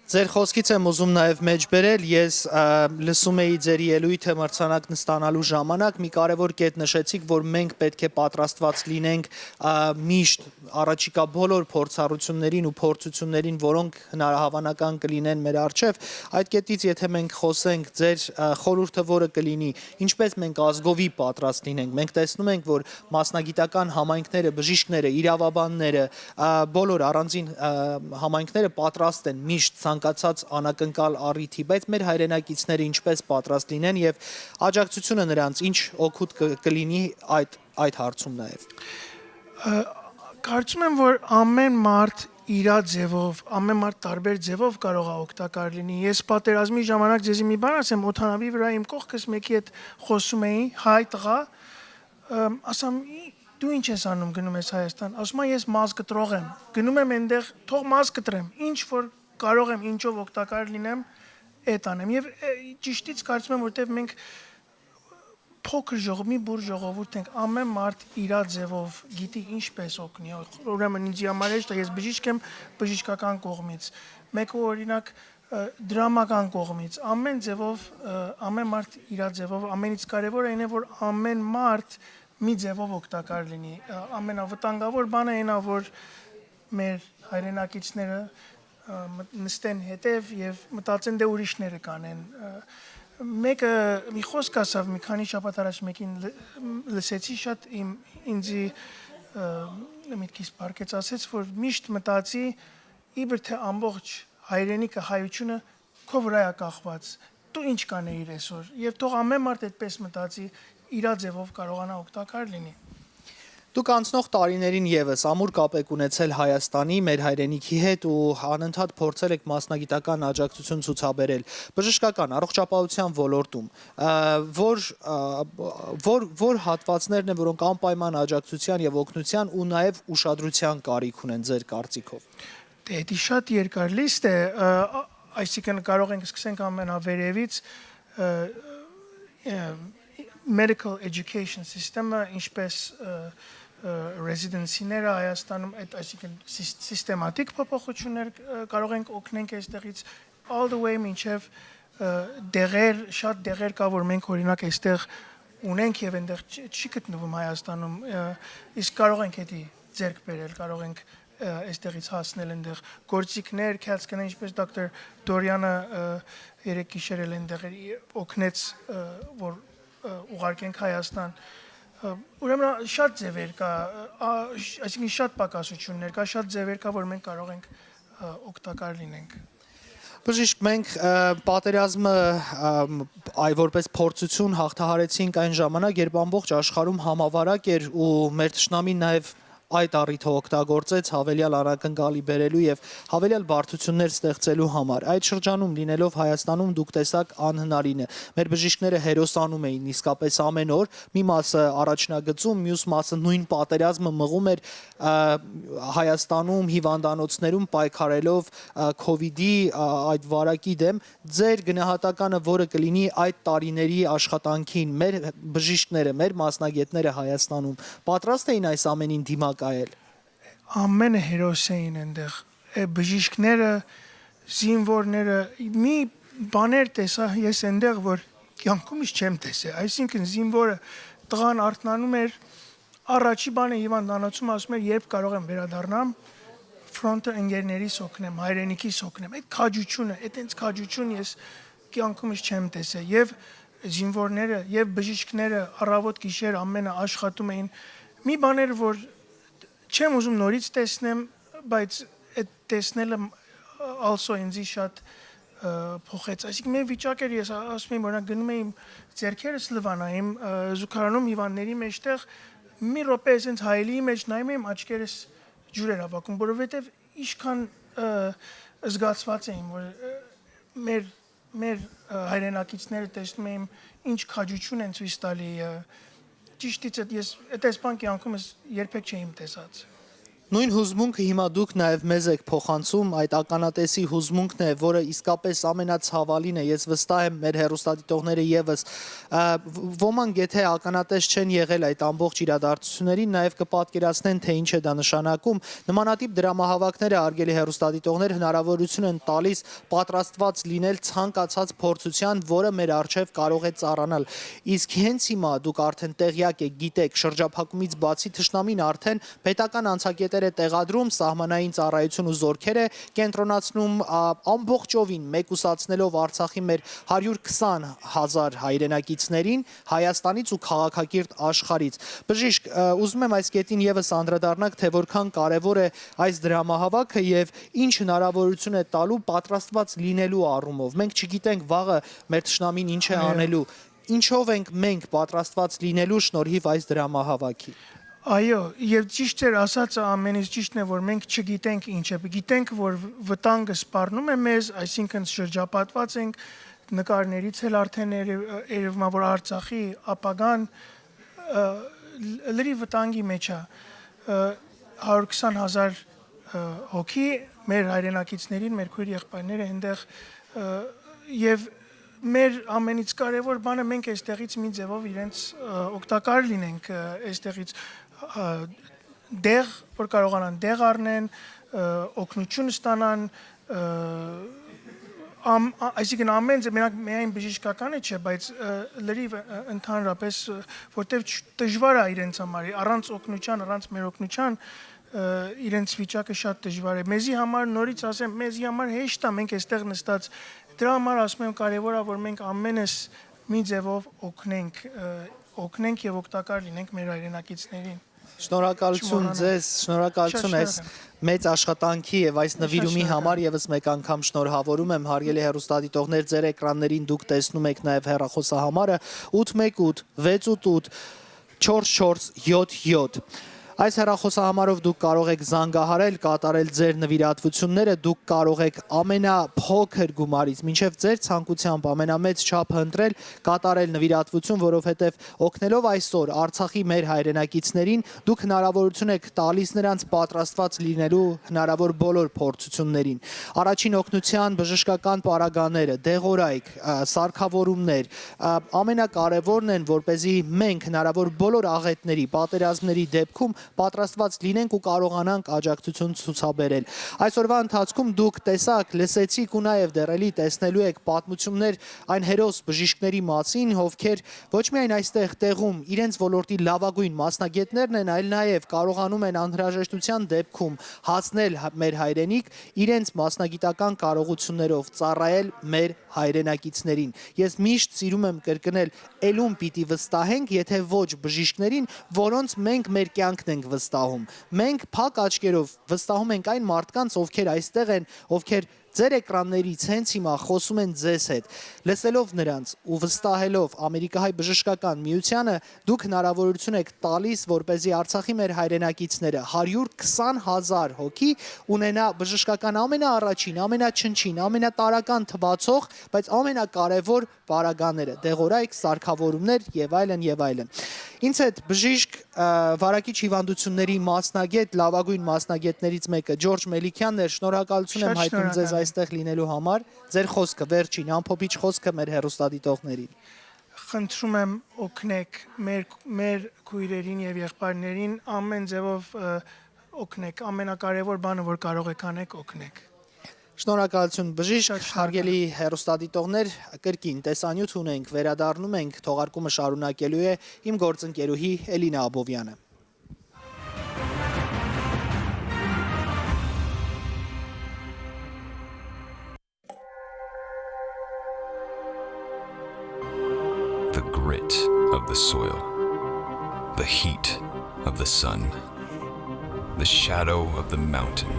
Ձեր խոսքից եմ ուզում նաև մեջբերել, ես լսում էի ձեր ելույթը մրցանակն ստանալու ժամանակ, մի կարևոր կետ նշեցիք, որ մենք պետք է պատրաստված լինենք միշտ առաջիկա բոլոր փորձառություններին ու փորձություններին, որոնք հավանական կլինեն մեր առջև։ Այդ կետից եթե մենք խոսենք, ձեր խորհուրդը որը կլինի, ինչպես մենք ազգովի պատրաստ լինենք։ Մենք տեսնում ենք, որ մասնագիտական համայնքները, բժիշկները, իրավաբանները, բոլոր առանձին համայնքները պատրաստ են միշտ ցանկացած անակնկալ առիթի, բայց մեր հայրենակիցները ինչպես պատրաստ լինեն եւ աջակցությունը նրանց ինչ օգուտ կլինի այդ հարցում նաեւ։ Կարծում եմ, որ ամեն մարդ իր ձևով, ամեն մարդ տարբեր ձևով կարող է օգտակար լինի։ Ես պատերազմի ժամանակ ձեզի մի բան ասեմ, օթանավի վրա իմ կողքս մեկի հետ խոսում էի, հայ տղա, ասամ դու ինչ ես անում, գնում ես Հայաստան։ Ասում եմ ես մազ կտրող եմ, գնում եմ այնտեղ, թող մազ կտրեմ, ինչ որ կարող եմ ինչով օգտակար լինեմ, այդ անեմ։ Եվ ճիշտից կարծում եմ, որտեղ մենք փոքր ժողով, մի բուր ժողովուրդ ենք, ամեն մարդ իր ձևով գիտի ինչպես օգնի։ Ուրեմն ինձ համար է, ես բժիշկ եմ բժշկական կողմից, մեկը օրինակ դրամական կողմից, ամեն ձևով, ամեն մարդ իր ձևով, ամենից կարևորը այն է, որ ամեն մարդ մի ձևով օգտակար լինի։ Ամենավտանգավոր բանը այն է, որ մեր հայրենակիցները նստեն հետև եւ մտածեն դե ուրիշները կանեն։ Մեկը մի խոսք ասավ մի քանի շաբաթ առաջ մեկին լսեցի շատ ինձի միտքից բարկեց, ասեց, որ միշտ մտածի իբր թե ամբողջ հայրենիքը հայությունը քո վրա է կախված։ Դու ինչ կանեիր այսօր։ Եվ թող ամեն մարդ այդպես մտածի, իր ձևով կարողանա օգտակար լինի։ Դուք անցնող տարիներին եւս ամուր կապ եք ունեցել Հայաստանի, մեր հայրենիքի հետ ու անընդհատ փորձել եք մասնագիտական աջակցություն ցուցաբերել բժշկական առողջապահության ոլորտում, որ հատվածներն են, որոնք անպայման աջակցության եւ օգնության ու նաեւ ուշադրության կարիք ունեն ձեր կարծիքով։ Դե դա շատ երկար լիստ է, այսինքն կարող ենք սկսենք ամենավերևից medical education system-ը, ինչպես residency-ները Հայաստանում, այսինքն սիստեմատիկ փոփոխություններ կարող ենք օգնենք այստեղից all the way մինչև դեղեր, շատ դեղեր կա, որ մենք օրինակ այստեղ ունենք եւ այնտեղ չի գտնվում Հայաստանում, իսկ կարող ենք դա ձեռք բերել, կարող ենք այստեղից հասնել այնտեղ գործիքներ, քյացքներ, ինչպես դոկտոր Դորյանը երեք գիշեր էլ այնտեղ օգնեց, որ ուղարկենք Հայաստան։ Ուրեմն շատ ձևեր կա, այսինքն շատ պակասություններ կա, շատ ձևեր կա, որ մենք կարող ենք օգտակար լինենք։ Բժիշկ, մենք պատերազմը որպես փորձություն հաղթահարեցինք այն ժամանակ, երբ ամբողջ աշխարհում համավարակ էր ու մեր թշնամին նաև այդ առիթը օգտագործեց հավելյալ անակնկալի բերելու եւ հավելյալ բարդություններ ստեղծելու համար։ Այդ շրջանում լինելով Հայաստանում դուք տեսակ անհնարինը։ Մեր բժիշկները հերոսանում էին իսկապես ամեն օր, մի մասը առաջնագծում, մյուս մասը նույն պատերազմը մղում էր Հայաստանում հիվանդանոցներում պայքարելով COVID-ի այդ վարակի դեմ։ Ձեր գնահատականը որը կլինի այդ տարիների աշխատանքին, մեր բժիշկները, մեր մասնագետները Հայաստանում պատրաստ էին այս ամենին դիմակ Ամենը հերոս էին այնտեղ, բժիշկները, զինվորները, մի բաներ տեսա ես այնտեղ, որ կյանքումից չեմ տեսել, այսինքն զինվորը տղան արթնանում էր, առաջի բանը հիվանդանոցում ասում էր, երբ կարող եմ վերադառնամ, ֆրոնտը ընկերներիս օգնեմ, հայրենիքիս օգնեմ, այդ քաջությունը, այդ քաջություն ես կյանքումից չեմ տեսել, եւ զինվորները, եւ բժիշկները առավոտ գիշեր ամենը աշխատում էին, մի բաներ, որ չեմ ուզում նորից տեսնեմ, բայց այդ տեսնելը also ինձի շատ փոխեց։ Այսինքն մեր վիճակը ես ասում եմ, օրինակ գնում եմ ձեռքերս լվանայում զուգարանում հիվանդների մեջտեղ մի րոպե այսպես հայելիի մեջ նայում եմ աչքերս ջուր էր հավաքում, որովհետև ինչքան զգացված էին, որ մեր հայրենակիցները տեսնում էին ինչ քաջություն են ցույց տալի ճիշտից ես այդ էսպան կյանքումս երբեք չէի տեսած։ Նույն հուզմունքը հիմա դուք նաև մեզ եք փոխանցում, այդ ականատեսի հուզմունքն է, որը իսկապես ամենացավալին է, ես վստահ եմ մեր հեռուստադիտողները եւս ոմանք եթե ականատես չեն եղել այդ ամբողջ իրադարձություններին, նաև կպատկերացնեն, թե ինչ է դա նշանակում։ Նմանատիպ դրամահավաքները արգելի հեռուստադիտողներ հնարավորություն են տալիս պատրաստված լինել ցանկացած փորձության, որը մեր առջև կարող է ծառանալ։ Իսկ հենց հիմա դուք արդեն տեղյակ եք, գիտեք, շրջափակումից բացի թշնամին արդեն պետական անցակետեր է տեղադրում, սահմանային ծառայություն ու զորքեր է կենտրոնացնում ամբողջովին մեկուսացնելով Արցախի մեր 120,000 հայրենակիցներին Հայաստանից ու քաղաքակիրթ աշխարհից։ Բժիշկ, ուզում եմ այս կետին եւս անդրադառնանք, թե որքան կարեւոր է այս դրամահավաքը եւ ինչ հնարավորություն է տալու պատրաստված լինելու առումով։ Մենք չգիտենք վաղը մեր թշնամին ինչ է անելու, ինչով ենք մենք պատրաստված լինելու շնորհիվ այս դրամահավաքի։ Այո, եւ ճիշտ էր ասածը ամենից ճիշտն է, որ մենք չգիտենք ինչ է, գիտենք, որ վտանգը սպառնում է մեզ, այսինքն շրջապատված ենք, նկարներից էլ արդեն երևում է, որ Արցախի ապագան լրի վտանգի մեջ է, 120,000 հոգի մեր հայրենակիցներին, մեր քույր եղբայրները այնտեղ եւ մեր ամենից կարևոր բանը մենք այստեղից մի ձևով իրենց օգտակար լինենք այստեղից դեղ, որ կարողանան դեղ առնեն, օգնություն ստանան, այսինքն ամեն ձև, մենակ միայն բժշկականը չէ, բայց լրիվ ընդհանրապես, որտեվ դժվար է իրենց համար, առանց օգնության, առանց մեր օգնության, իրենց վիճակը շատ դժվար է։ Մեզի համար նորից ասեմ, մեզի համար հեշտ է, մենք այստեղ նստած, դրա համար ասում եմ կարևոր է, որ մենք ամենս մի ձևով օգնենք եւ օգտակար լինենք մեր հայրենակիցներին։ Շնորհակալություն ձեզ, շնորհակալություն այս մեծ աշխատանքի եւ այս նվիրումի համար եւս մեկ անգամ շնորհավորում եմ հարգելի հեռուստադիտողներ, ձեր էկրաններին դուք տեսնում եք նաեւ հեռախոսահամարը 818 688 4477 Այս հեռախոսահամարով դուք կարող եք զանգահարել, կատարել ձեր նվիրատվությունները, դուք կարող եք ամենափոքր գումարից մինչև ձեր ցանկությամբ ամենամեծ չափը ընտրել, կատարել նվիրատվություն, որովհետև օգնելով այսօր Արցախի մեր հայրենակիցներին, դուք հնարավորություն եք տալիս նրանց պատրաստված լինելու հնարավոր բոլոր փորձություններին։ Առաջին օգնության բժշկական պարագաները, դեղորայք, սարքավորումներ, ամենակարևորն են, որպեսզի մենք հնարավոր բոլոր աղետների, պատերազմների դեպքում պատրաստված լինենք ու կարողանանք աջակցություն ցուցաբերել։ Այսօրվա ընթացքում դուք տեսաք, լսեցիք ու նաև դեռելի տեսնելու եք պատմություններ այն հերոս բժիշկների մասին, ովքեր ոչ միայն այստեղ տեղում իրենց ոլորտի լավագույն մասնագետներն են, այլ նաև կարողանում են անհրաժեշտության դեպքում հասնել մեր հայրենիք իրենց մասնագիտական կարողություններով ծառայել մեր հայրենակիցներին։ Ես միշտ սիրում եմ կրկնել, ելում պիտի վստահենք, եթե ոչ բժիշկներին, որոնց մենք մեր կյանքն ենք վստահում։ Մենք փակ աչքերով վստահում ենք այն մարդկանց, ովքեր այստեղ են, ովքեր ձեր էկրաններից հենց հիմա խոսում են ձեզ հետ։ Լսելով նրանց ու վստահելով Ամերիկահայ բժշկական միությանը, դուք հնարավորություն եք տալիս, որպեսզի Արցախի մեր հայրենակիցները 120,000 հոգի ունենա բժշկական ամենաառաջին, ամենաչնչին, ամենատարական թվացող, բայց ամենակարևոր պարագաները, դեղորայք, սարքավորումներ եւ այլն եւ այլն։ Ինձ հետ բժիշկ, վարակիչ հիվանդությունների մասնագետ, լավագույն մասնագետներից մեկը Ջորջ Մելիքյանն էր։ Շնորհակալություն եմ հայտնում ձեզ այստեղ լինելու համար։ Ձեր խոսքը վերջին ամփոփիչ խոսքը մեր հեռուստադիտողներին։ Խնդրում եմ օգնեք մեր քույրերին եւ եղբայրներին ամեն ձևով օգնեք։ Ամենակարևոր բանը, որ կարող եք անեք, օգնեք։ Շնորհակալություն բժիշկ, հարգելի հեռուստադիտողներ, կրկին տեսանյութ ունենք, վերադառնում ենք, թողարկումը շարունակելու է իմ գործընկերուհի Էլինա Աբովյանը։ The grit of the soil, the heat of the sun, the shadow of the mountain.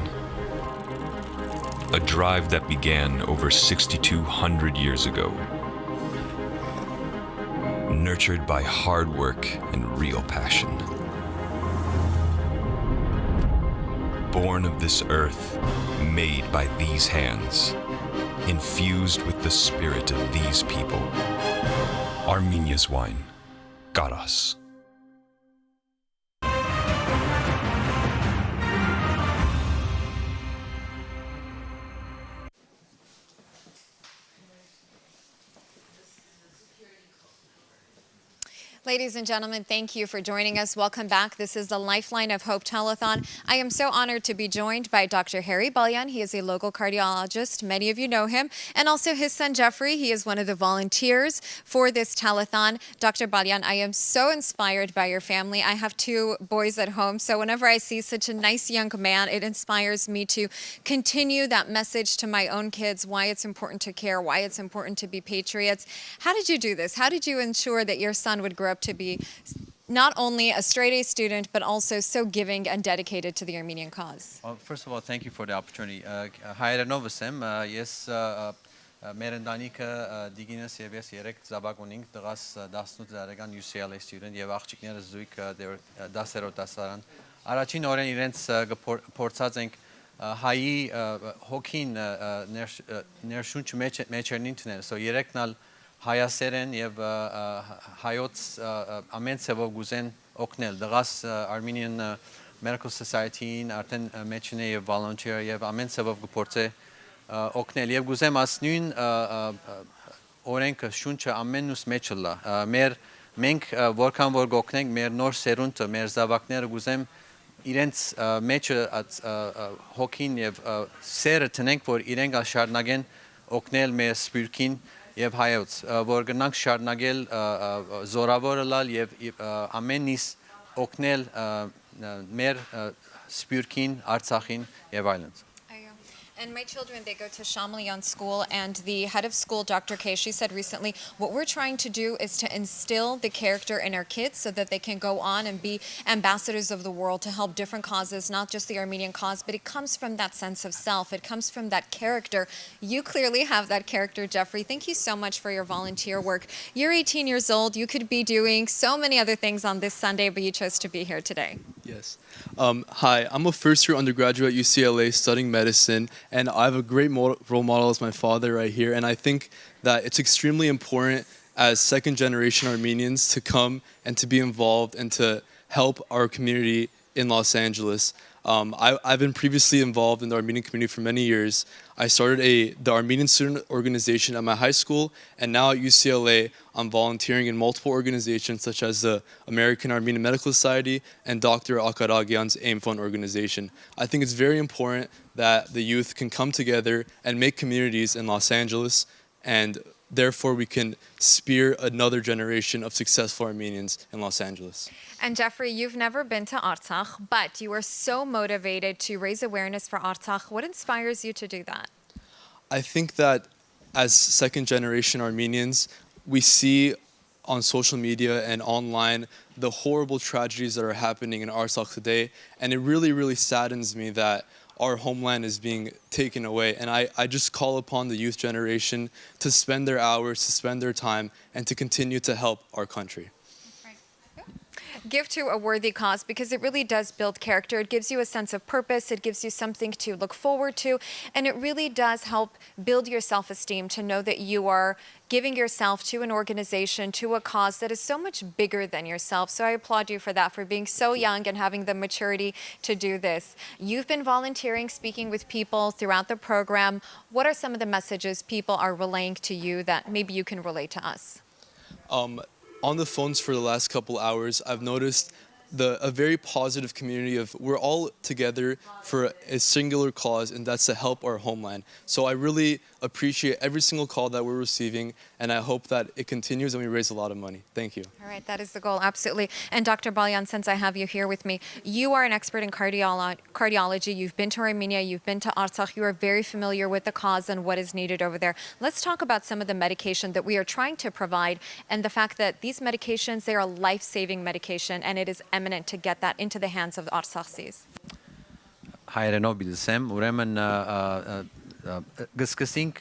A drive that began over 6,200 years ago, nurtured by hard work and real passion. Born of this earth, made by these hands, infused with the spirit of these people. Armenia's wine, Garas. Ladies and gentlemen, thank you for joining us. Welcome back. This is the Lifeline of Hope Telethon. I am so honored to be joined by Dr. Harry Balyan. He is a local cardiologist. Many of you know him. And also his son, Jeffrey. He is one of the volunteers for this telethon. Dr. Balyan, I am so inspired by your family. I have 2 boys at home. So whenever I see such a nice young man, it inspires me to continue that message to my own kids, why it's important to care, why it's important to be patriots. How did you do this? How did you ensure that your son would grow up to be not only a straight-A student, but also so giving and dedicated to the Armenian cause? Well, first of all, thank you for the opportunity. Հայերենովս եմ, ես մեր ընտանիքը դիգինս եւ ես 3 զաբակ ունենք, տղաս 18 տարեկան UCLA student եւ աղջիկներս զույգ 10-րդ դասարան։ Առաջին օրեն իրենց փորձած ենք հայի հոգին ներշունչ մեջերնին տնել։ So 3-ն ալ հայասերեն եւ հայոց ամեն ցևով գուզեն օգնել դղաս Armenian Medical Society-ին արդեն մեջն է եւ volunteer եւ ամեն ցևով գործե օգնել եւ գուզեմ ասնույն օրենքը շունչը ամենուս մեջլա մենք որքան որ գոքնենք մեր նոր սերունդը մեր զավակները գուզեմ իրենց մեջը հոգին եւ սերը տնենք որ իրենք շարունակեն օգնել մեր սպիրկին եւ հայոց որ գնանք շարունակել զորավորը լալ եւ ամենից օգնել մեր սպիրկին Արցախին եւ այլն. And my children, they go to Shamlian School, and the head of school, Dr. K, she said recently, what we're trying to do is to instill the character in our kids so that they can go on and be ambassadors of the world to help different causes, not just the Armenian cause, but it comes from that sense of self. It comes from that character. You clearly have that character, Jeffrey. Thank you so much for your volunteer work. You're 18 years old. You could be doing so many other things on this Sunday, but you chose to be here today. Yes. Hi, I'm a first-year undergraduate at UCLA studying medicine, and I have a great role model as my father right here, and I think that it's extremely important as second-generation Armenians to come and to be involved and to help our community in Los Angeles. I've been previously involved in the Armenian community for many years. I started the Armenian student organization at my high school, and now at UCLA, I'm volunteering in multiple organizations such as the American Armenian Medical Society and Dr. Akaragyan's AIM Fund organization. I think it's very important that the youth can come together and make communities in Los Angeles, and therefore we can spear another generation of successful Armenians in Los Angeles. And Jeffrey, you've never been to Artsakh, but you are so motivated to raise awareness for Artsakh. What inspires you to do that? I think that as second generation Armenians, we see on social media and online the horrible tragedies that are happening in Artsakh today, and it really, really saddens me that our homeland is being taken away. And I just call upon the youth generation to spend their hours, to spend their time, and to continue to help our country. Give to a worthy cause, because it really does build character. It gives you a sense of purpose. It gives you something to look forward to. And it really does help build your self-esteem to know that you are giving yourself to an organization, to a cause that is so much bigger than yourself. So I applaud you for that, for being so young and having the maturity to do this. You've been volunteering, speaking with people throughout the program. What are some of the messages people are relaying to you that maybe you can relate to us? On the phones for the last couple hours, I've noticed a very positive community of we're all together for a singular cause, and that's to help our homeland. So I really appreciate every single call that we're receiving, and I hope that it continues and we raise a lot of money. Thank you. All right, that is the goal, absolutely. And Dr. Balyan, since I have you here with me, you are an expert in cardiology. You've been to Armenia, you've been to Artsakh. You are very familiar with the cause and what is needed over there. Let's talk about some of the medication that we are trying to provide, and the fact that these medications, they are a life-saving medication, and it is eminent to get that into the hands of the Artsakhi's. Հայերենով բիլսեմ, ուրեմն գսկսինք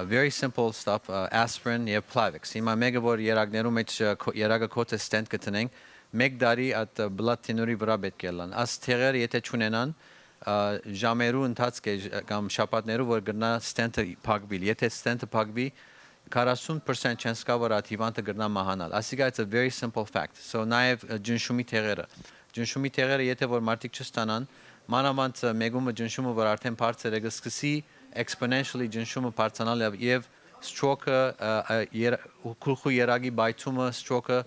very simple stuff, aspirin եւ Plavix. Հիմա մեկը որ երակներու մեջ երակը կոթը stent կտնենք, մեկ դարի այդ blood thinner-ի վրա պետք է լան։ Աս թեղերը եթե չունենան, ժամերու ընթացք կամ շաբաթներու որ գտնա stent-ը փակվի, եթե stent-ը փակվի, 40% chance կա որ այդ հիվանդը գտնա մահանալ։ Ասիկա it's a very simple fact. So նաեւ ջնշումի թեղերը եթե որ մարդիկ չստանան, մանավանդ մեգումը ջնշումը որ արդեն բարձր է կսկսի exponentially ջնշումը բարձրանալ եւ stroke-ը քուլխու երագի բայցումը stroke-ը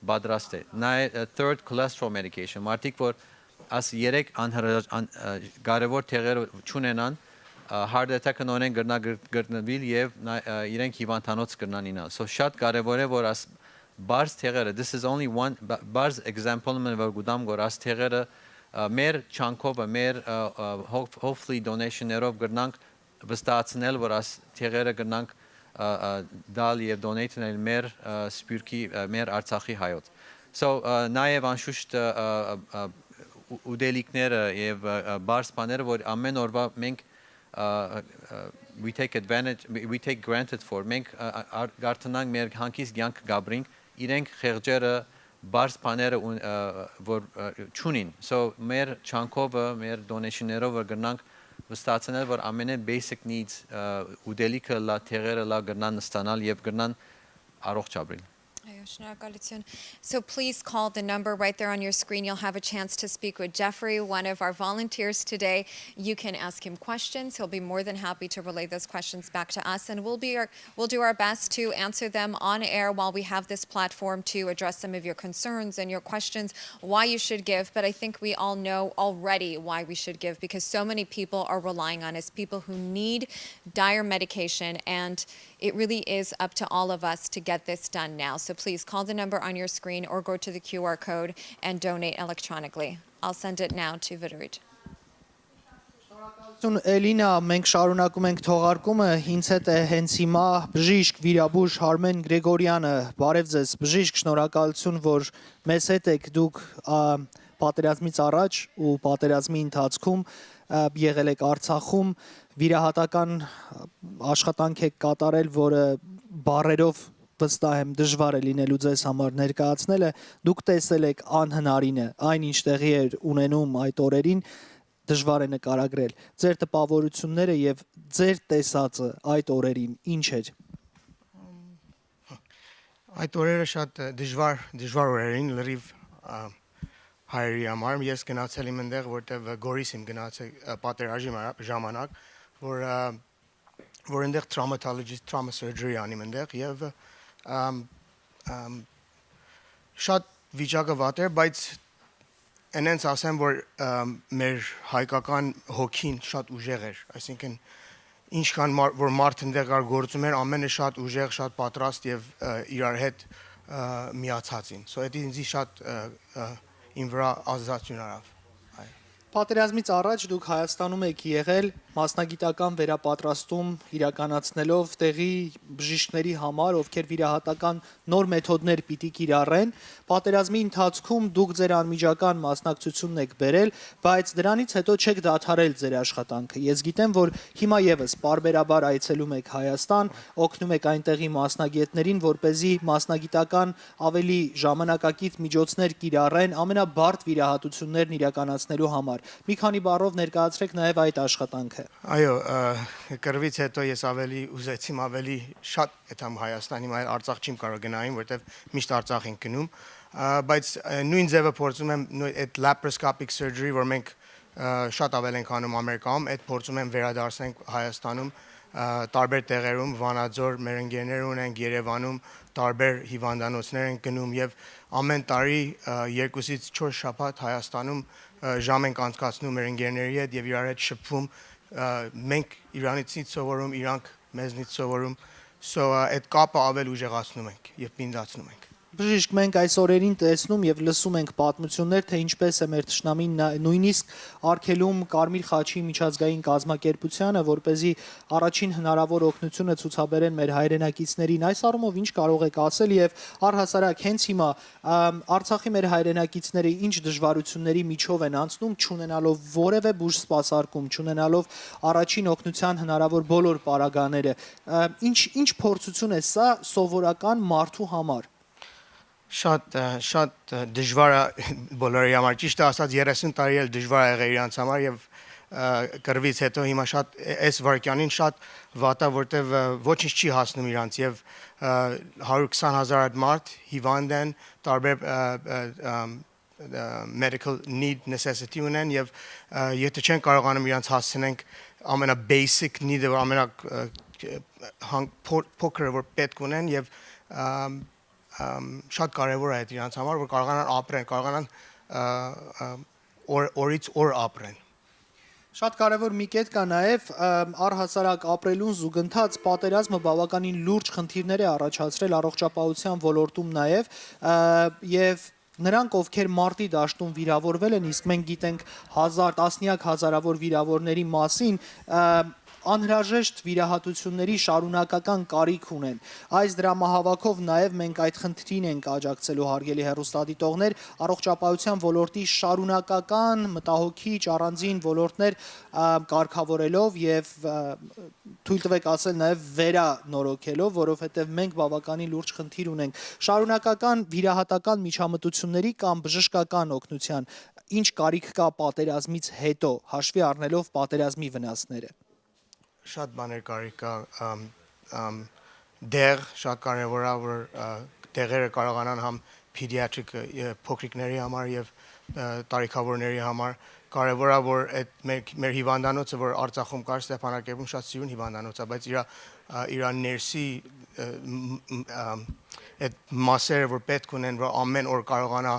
պատրաստ է։ Նա third cholesterol medication մարդիկ որ աս 3 կարևոր թեղեր չունենան heart attack-ը նորեն գտնվել եւ իրենք հիվանդանոց կրնան ինալ։ So շատ կարևոր է որ աս բարձ թեղերը, this is only one բարձ example-ը որ գուտամ որ աս թեղերը մեր չանկովը մեր hopefully donation-երով գտնանք վստահացնել որ աս թեղերը գտնանք դալ եւ donate-նել մեր սպյուրքի մեր Արցախի հայոց։ So նաեւ անշուշտ ուդելիկները եւ բարձ բաները որ ամեն օրվա մենք we take granted for մենք գարտնանք մեր հանկից կյանք գաբրինք իրենք խեղճերը բարձ բաները որ չունին so մեր չանկովը մեր donation-երով որ գտնանք վստահացնել որ ամենը basic needs ուդելիկը լա թեղերը լա գտնան ստանալ եւ գտնան առողջ ապրել։ So please call the number right there on your screen. You'll have a chance to speak with Jeffrey, one of our volunteers today. You can ask him questions. He'll be more than happy to relay those questions back to us, and we'll do our best to answer them on air while we have this platform to address some of your concerns and your questions, why you should give. But I think we all know already why we should give, because so many people are relying on us, people who need dire medication, and it really is up to all of us to get this done now. So please call the number on your screen or go to the QR code and donate electronically. I'll send it now to Vidorit. Էլինա, մենք շարունակում ենք թողարկումը, ինձ հետ է հենց հիմա բժիշկ վիրաբույժ Հարմեն Գրեգորյանը, բարև ձեզ, բժիշկ, շնորհակալություն, որ մեզ հետ եք, դուք պատերազմից առաջ ու պատերազմի ընթացքում եղել եք Արցախում, վիրահատական աշխատանք եք կատարել, որը բառերով վստահ եմ դժվար է լինելու ձեզ համար ներկայացնելը, դուք տեսել եք անհնարինը, այն ինչ տեղի էր ունենում այդ օրերին, դժվար է նկարագրել։ Ձեր տպավորությունները եւ ձեր տեսածը այդ օրերին ինչ էր։ Այդ օրերը շատ դժվար օրեր էին, լրիվ հայերի համար։ Ես գնացել եմ այնտեղ, որտեղ Գորիս եմ գնացել պատերազմի ժամանակ, որ այնտեղ trauma surgery անիմ այնտեղ եւ շատ վիճակը վատ էր, բայց այնենց ասեմ, որ մեր հայկական հոգին շատ ուժեղ էր, այսինքն ինչքան որ մարդ այնտեղ գործում էր, ամենը շատ ուժեղ, շատ պատրաստ եւ իրար հետ միացած են։ So դա ինձ շատ իմ վրա ազդեցություն արավ։ Պատերազմից առաջ դուք Հայաստանում եք եղել մասնագիտական վերապատրաստում իրականացնելով տեղի բժիշկների համար, ովքեր վիրահատական նոր մեթոդներ պիտի կիրառեն։ Պատերազմի ընթացքում դուք ձեր անմիջական մասնակցությունն եք բերել, բայց դրանից հետո չեք դադարել ձեր աշխատանքը։ Ես գիտեմ, որ հիմա եւս պարբերաբար այցելում եք Հայաստան, օգնում եք այնտեղի մասնագետներին, որպեսզի մասնագիտական ավելի ժամանակակից միջոցներ կիրառեն ամենաբարդ վիրահատություններն իրականացնելու համար։ Մի քանի բառով ներկայացրեք նաև այդ աշխատանքը։ Այո, կրվից հետո ես ավելի ուզեցիմ ավելի շատ այդամ Հայաստան, հիմա Արցախ չեմ կարող գնային, որտեվ միշտ Արցախ ենք գնում, բայց նույն ձևը փորձում եմ այդ laparoscopic surgery, որ մենք շատ ավել ենք անում Ամերիկայում, այդ փորձում եմ վերադարձնենք Հայաստանում, տարբեր տեղերում, Վանաձոր մեր ընկերներ ունենք, Երևանում տարբեր հիվանդանոցներ են գնում եւ ամեն տարի 2-ից 4 շաբաթ Հայաստանում ժամ ենք անցկացնում մեր ընկերների հետ եւ իրար հետ շփվում, մենք Իրանից սովորում, իրանք մեզնից սովորում, so այդ կապը ավել ուժեղացնում ենք եւ պինդացնում ենք։ Բժիշկ, մենք այս օրերին տեսնում եւ լսում ենք պատմություններ, թե ինչպես է մեր թշնամին նույնիսկ արգելում Կարմիր խաչի միջազգային կազմակերպությանը, որպեսզի առաջին հնարավոր օգնությունը ցուցաբերեն մեր հայրենակիցներին։ Այս առումով ինչ կարող եք ասել եւ առհասարակ հենց հիմա Արցախի մեր հայրենակիցները ինչ դժվարությունների միջով են անցնում, չունենալով որևէ բուժ սպասարկում, չունենալով առաջին օգնության հնարավոր բոլոր պարագաները։ Ինչ փորձություն է սա սովորական մարդու համար։ Շատ դժվար է բոլորի համար, ճիշտ ասած 30 տարի էլ դժվար է եղել իրանց համար եւ կրվից հետո հիմա շատ այս վարքյանին շատ վատ է, որտեվ ոչինչ չի հասնում իրանց եւ 120,000 մարդ հիվանդ են, տարբեր medical need necessity ունեն եւ եթե չեն կարողանում իրանց հասցնենք ամենա basic need-ը, ամենա փոքրը որ պետք ունեն եւ շատ կարևոր է այդ իրանց համար, որ կարողանան ապրեն, կարողանան օրից օր ապրեն։ Շատ կարևոր մի կետ կա նաև առհասարակ ապրելուն զուգընթաց պատերազմը բավականին լուրջ խնդիրներ է առաջացրել առողջապահության ոլորտում նաև եւ նրանք, ովքեր մարտի դաշտում վիրավորվել են, իսկ մենք գիտենք տասնյակ հազարավոր վիրավորների մասին, անհրաժեշտ վիրահատությունների շարունակական կարիք ունեն։ Այս դրամահավաքով նաև մենք այդ խնդրին ենք աջակցելու հարգելի հեռուստադիտողներ, առողջապահության ոլորտի շարունակական մտահոգիչ առանձին ոլորտներ կարգավորելով եւ թույլ տվեք ասել նաև վերանորոգելով, որովհետեւ մենք բավականին լուրջ խնդիր ունենք։ Շարունակական վիրահատական միջամտությունների կամ բժշկական օգնության ինչ կարիք կա պատերազմից հետո, հաշվի առնելով պատերազմի վնասները։ Շատ բաներ կարիք կա, դեղ շատ կարևոր է, որ դեղերը կարողանան համ pediatric փոքրիկների համար եւ տարիքավորների համար, կարևոր է, որ այդ մեր հիվանդանոցը, որ Արցախում կար, Ստեփանակերտում շատ սիրուն հիվանդանոց է, բայց իր ներսի այդ մասերը, որ պետք ունեն, որ ամեն օր կարողանա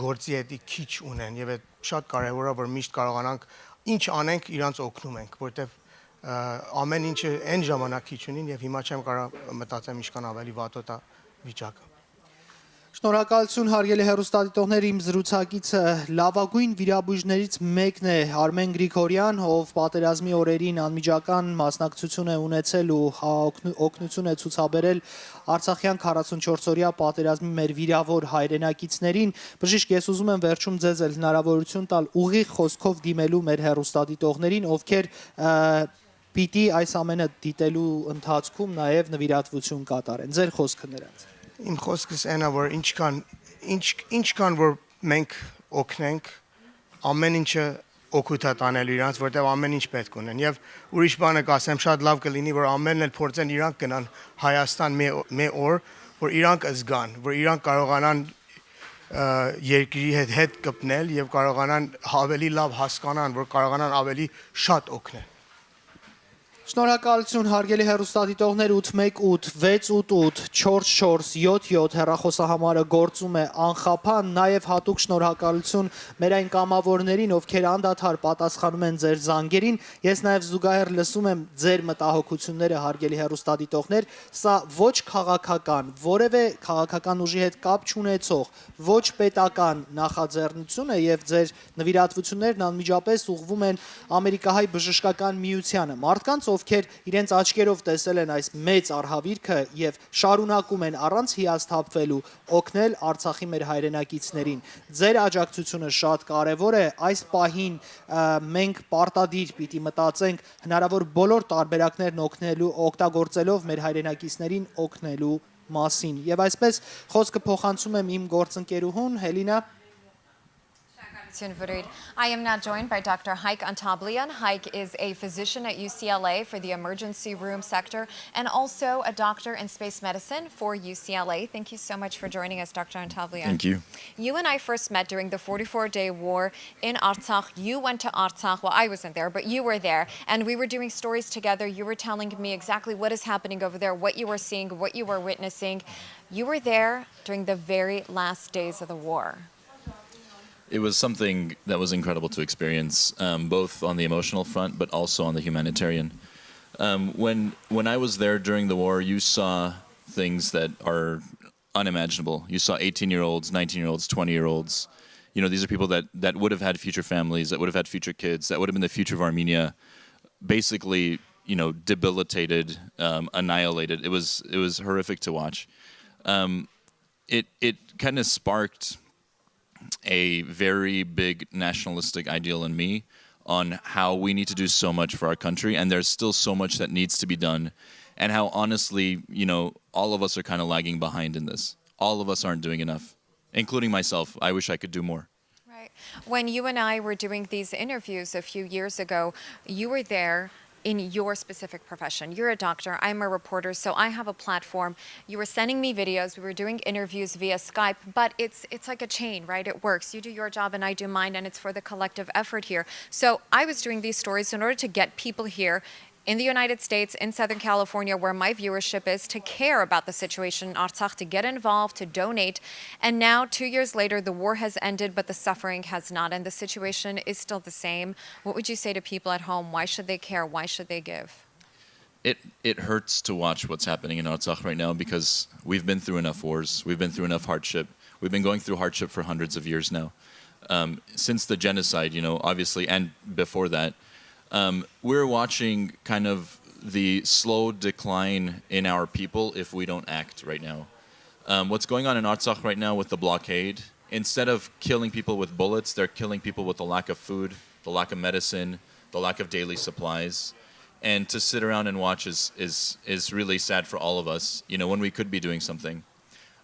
գործի հետի քիչ ունեն եւ այդ շատ կարևոր է, որ միշտ կարողանանք ինչ անենք, իրանց օգնում ենք, որտեվ ամեն ինչը այն ժամանակ քիչ ունին եւ հիմա չեմ կարող մտածեմ ինչքան ավելի վատոտ է վիճակը։ Շնորհակալություն հարգելի հեռուստադիտողներ, իմ զրուցակիցը լավագույն վիրաբույժներից մեկն է Արմեն Գրիգորյան, ով պատերազմի օրերին անմիջական մասնակցություն է ունեցել ու օգնություն է ցուցաբերել Արցախյան 44-օրյա պատերազմի մեր վիրավոր հայրենակիցներին։ Բժիշկ, ես ուզում եմ վերջում ձեզ էլ հնարավորություն տալ ուղիղ խոսքով դիմելու մեր հեռուստադիտողներին, ովքեր պիտի այս ամենը դիտելու ընթացքում նաև նվիրատվություն կատարեն։ Ձեր խոսքը նրանց։ Իմ խոսքս այնա, որ ինչքան որ մենք օգնենք, ամեն ինչը օգուտ է տանելու իրանց, որտեղ ամեն ինչ պետք ունեն։ Եվ ուրիշ բանը կասեմ, շատ լավ կլինի, որ ամենն էլ փորձեն իրանք գնան Հայաստան մի օր, որ իրանք զգան, որ իրանք կարողանան երկրի հետ կպնել եւ կարողանան ավելի լավ հասկանան, որ կարողանան ավելի շատ օգնել։ Շնորհակալություն հարգելի հեռուստադիտողներ 818 688 447 հեռախոսահամարը գործում է անխափան, նաև հատուկ շնորհակալություն մեր այն կամավորներին, ովքեր անդադար պատասխանում են ձեր զանգերին։ Ես նաև զուգահեռ լսում եմ ձեր մտահոգությունները հարգելի հեռուստադիտողներ, սա ոչ քաղաքական, որևէ քաղաքական ուժի հետ կապ չունեցող, ոչ պետական նախաձեռնություն է եւ ձեր նվիրատվություններն անմիջապես ուղղվում են Ամերիկահայ բժշկական միությանը։ Մարդկանց ովքեր իրենց աչքերով տեսել են այս մեծ արհավիրքը եւ շարունակում են առանց հիասթափվելու օգնել Արցախի մեր հայրենակիցներին։ Ձեր աջակցությունը շատ կարեւոր է։ Այս պահին մենք պարտադիր պիտի մտածենք հնարավոր բոլոր տարբերակներն օգտագործելով մեր հայրենակիցներին օգնելու մասին։ Եվ այսպես խոսքը փոխանցում եմ իմ գործընկերուհուն Հելինա I am now joined by Dr. Haik Antablian. Haik is a physician at UCLA for the emergency room sector and also a doctor in space medicine for UCLA. Thank you so much for joining us, Dr. Antablian. Thank you. You and I first met during the 44-day war in Artsakh. You went to Artsakh. Well, I wasn't there, but you were there. And we were doing stories together. You were telling me exactly what is happening over there, what you were seeing, what you were witnessing. You were there during the very last days of the war. It was something that was incredible to experience, both on the emotional front, but also on the humanitarian. When I was there during the war, you saw things that are unimaginable. You saw 18-year-olds, 19-year-olds, 20-year-olds. You know, these are people that would have had future families, that would have had future kids, that would have been the future of Armenia, basically, you know, debilitated, annihilated. It was horrific to watch. It kind of sparked a very big nationalistic ideal in me on how we need to do so much for our country, and there's still so much that needs to be done, and how honestly, you know, all of us are kind of lagging behind in this. All of us aren't doing enough, including myself. I wish I could do more. Right. When you and I were doing these interviews a few years ago, you were there in your specific profession. You're a doctor, I'm a reporter, so I have a platform. You were sending me videos, we were doing interviews via Skype, but it's like a chain, right? It works. You do your job and I do mine, and it's for the collective effort here. So I was doing these stories in order to get people here in the United States, in Southern California, where my viewership is, to care about the situation in Artsakh, to get involved, to donate. And now, 2 years later, the war has ended, but the suffering has not, and the situation is still the same. What would you say to people at home? Why should they care? Why should they give? It hurts to watch what's happening in Artsakh right now, because we've been through enough wars, we've been through enough hardship. We've been going through hardship for hundreds of years now. Since the genocide, you know, obviously, and before that, we're watching kind of the slow decline in our people if we don't act right now. What's going on in Artsakh right now with the blockade, instead of killing people with bullets, they're killing people with the lack of food, the lack of medicine, the lack of daily supplies. And to sit around and watch is really sad for all of us, you know, when we could be doing something.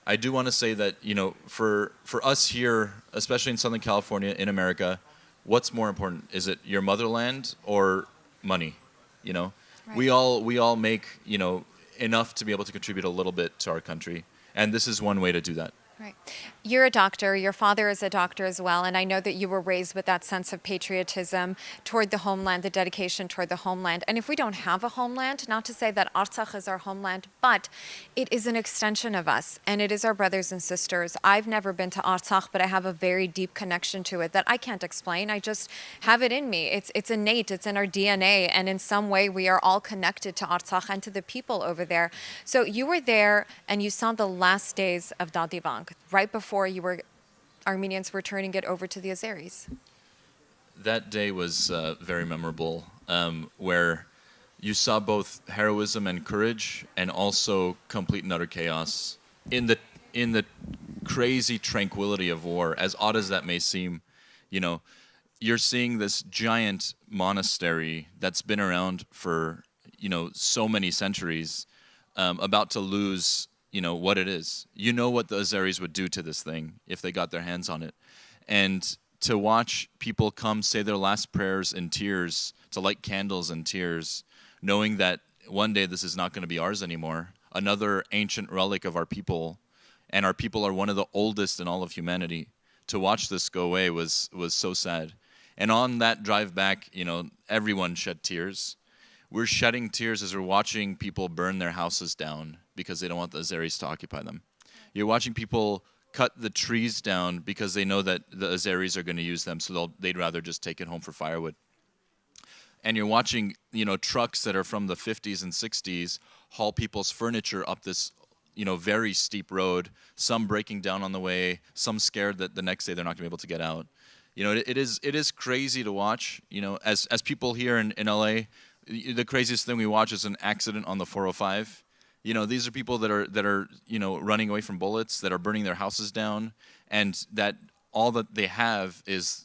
I do want to say that, you know, for us here, especially in Southern California, in America, what's more important? Is it your motherland or money? You know, right. we all make, you know, enough to be able to contribute a little bit to our country, and this is one way to do that. Right. You're a doctor, your father is a doctor as well, and I know that you were raised with that sense of patriotism toward the homeland, the dedication toward the homeland. And if we don't have a homeland, not to say that Artsakh is our homeland, but it is an extension of us, and it is our brothers and sisters. I've never been to Artsakh, but I have a very deep connection to it that I can't explain. I just have it in me. It's innate, it's in our DNA, and in some way we are all connected to Artsakh and to the people over there. So you were there, and you saw the last days of Dadivang, right before Armenians were turning it over to the Azeris. That day was very memorable, where you saw both heroism and courage, and also complete and utter chaos. In the crazy tranquility of war, as odd as that may seem, you know, you're seeing this giant monastery that's been around for, you know, so many centuries, about to lose, you know, what it is. You know what the Azeris would do to this thing if they got their hands on it. And to watch people come say their last prayers in tears, to light candles in tears, knowing that one day this is not going to be ours anymore, another ancient relic of our people, and our people are one of the oldest in all of humanity. To watch this go away was so sad. And on that drive back, everyone shed tears. We're shedding tears as we're watching people burn their houses down because they don't want the Azeris to occupy them. You're watching people cut the trees down because they know that the Azeris are going to use them, so they'd rather just take it home for firewood. And you're watching, trucks that are from the 50s and 60s haul people's furniture up this, very steep road, some breaking down on the way, some scared that the next day they're not going to be able to get out. It is crazy to watch. As people here in LA, the craziest thing we watch is an accident on the 405. These are people that are running away from bullets, that are burning their houses down, and that all that they have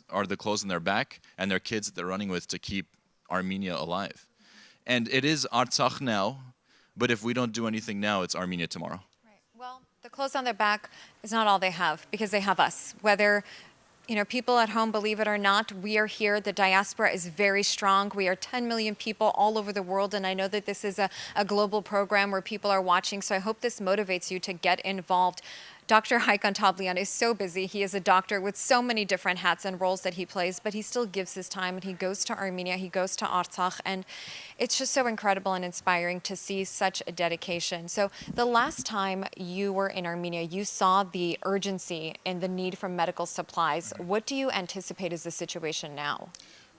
are the clothes on their back and their kids that they're running with to keep Armenia alive. And it is Artsakh now, but if we don't do anything now, it's Armenia tomorrow. Right. Well, the clothes on their back is not all they have, because they have us. Whether people at home believe it or not, we are here. The diaspora is very strong. We are 10 million people all over the world, and I know that this is a global program where people are watching, so I hope this motivates you to get involved. Dr. Hakan Tablian is so busy. He is a doctor with so many different hats and roles that he plays, but he still gives his time, and he goes to Armenia, he goes to Artsakh, and it's just so incredible and inspiring to see such a dedication. So the last time you were in Armenia, you saw the urgency and the need for medical supplies. What do you anticipate is the situation now?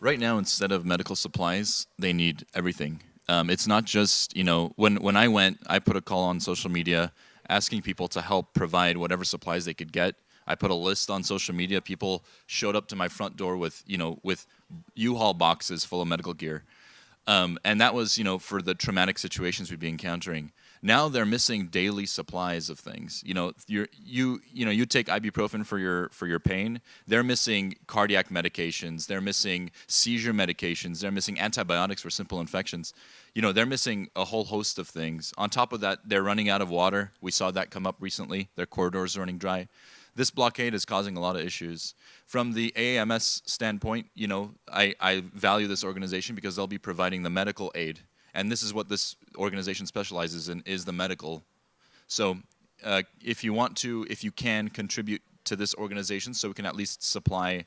Right now, instead of medical supplies, they need everything. It's not just, when I went, I put a call on social media asking people to help provide whatever supplies they could get. I put a list on social media. People showed up to my front door with U-Haul boxes full of medical gear. And that was, for the traumatic situations we'd be encountering. Now they're missing daily supplies of things. You take ibuprofen for your pain. They're missing cardiac medications. They're missing seizure medications. They're missing antibiotics for simple infections. They're missing a whole host of things. On top of that, they're running out of water. We saw that come up recently. Their corridors are running dry. This blockade is causing a lot of issues. From the AAMS standpoint, I value this organization because they'll be providing the medical aid. And this is what this organization specializes in, is the medical. So if you can contribute to this organization so we can at least supply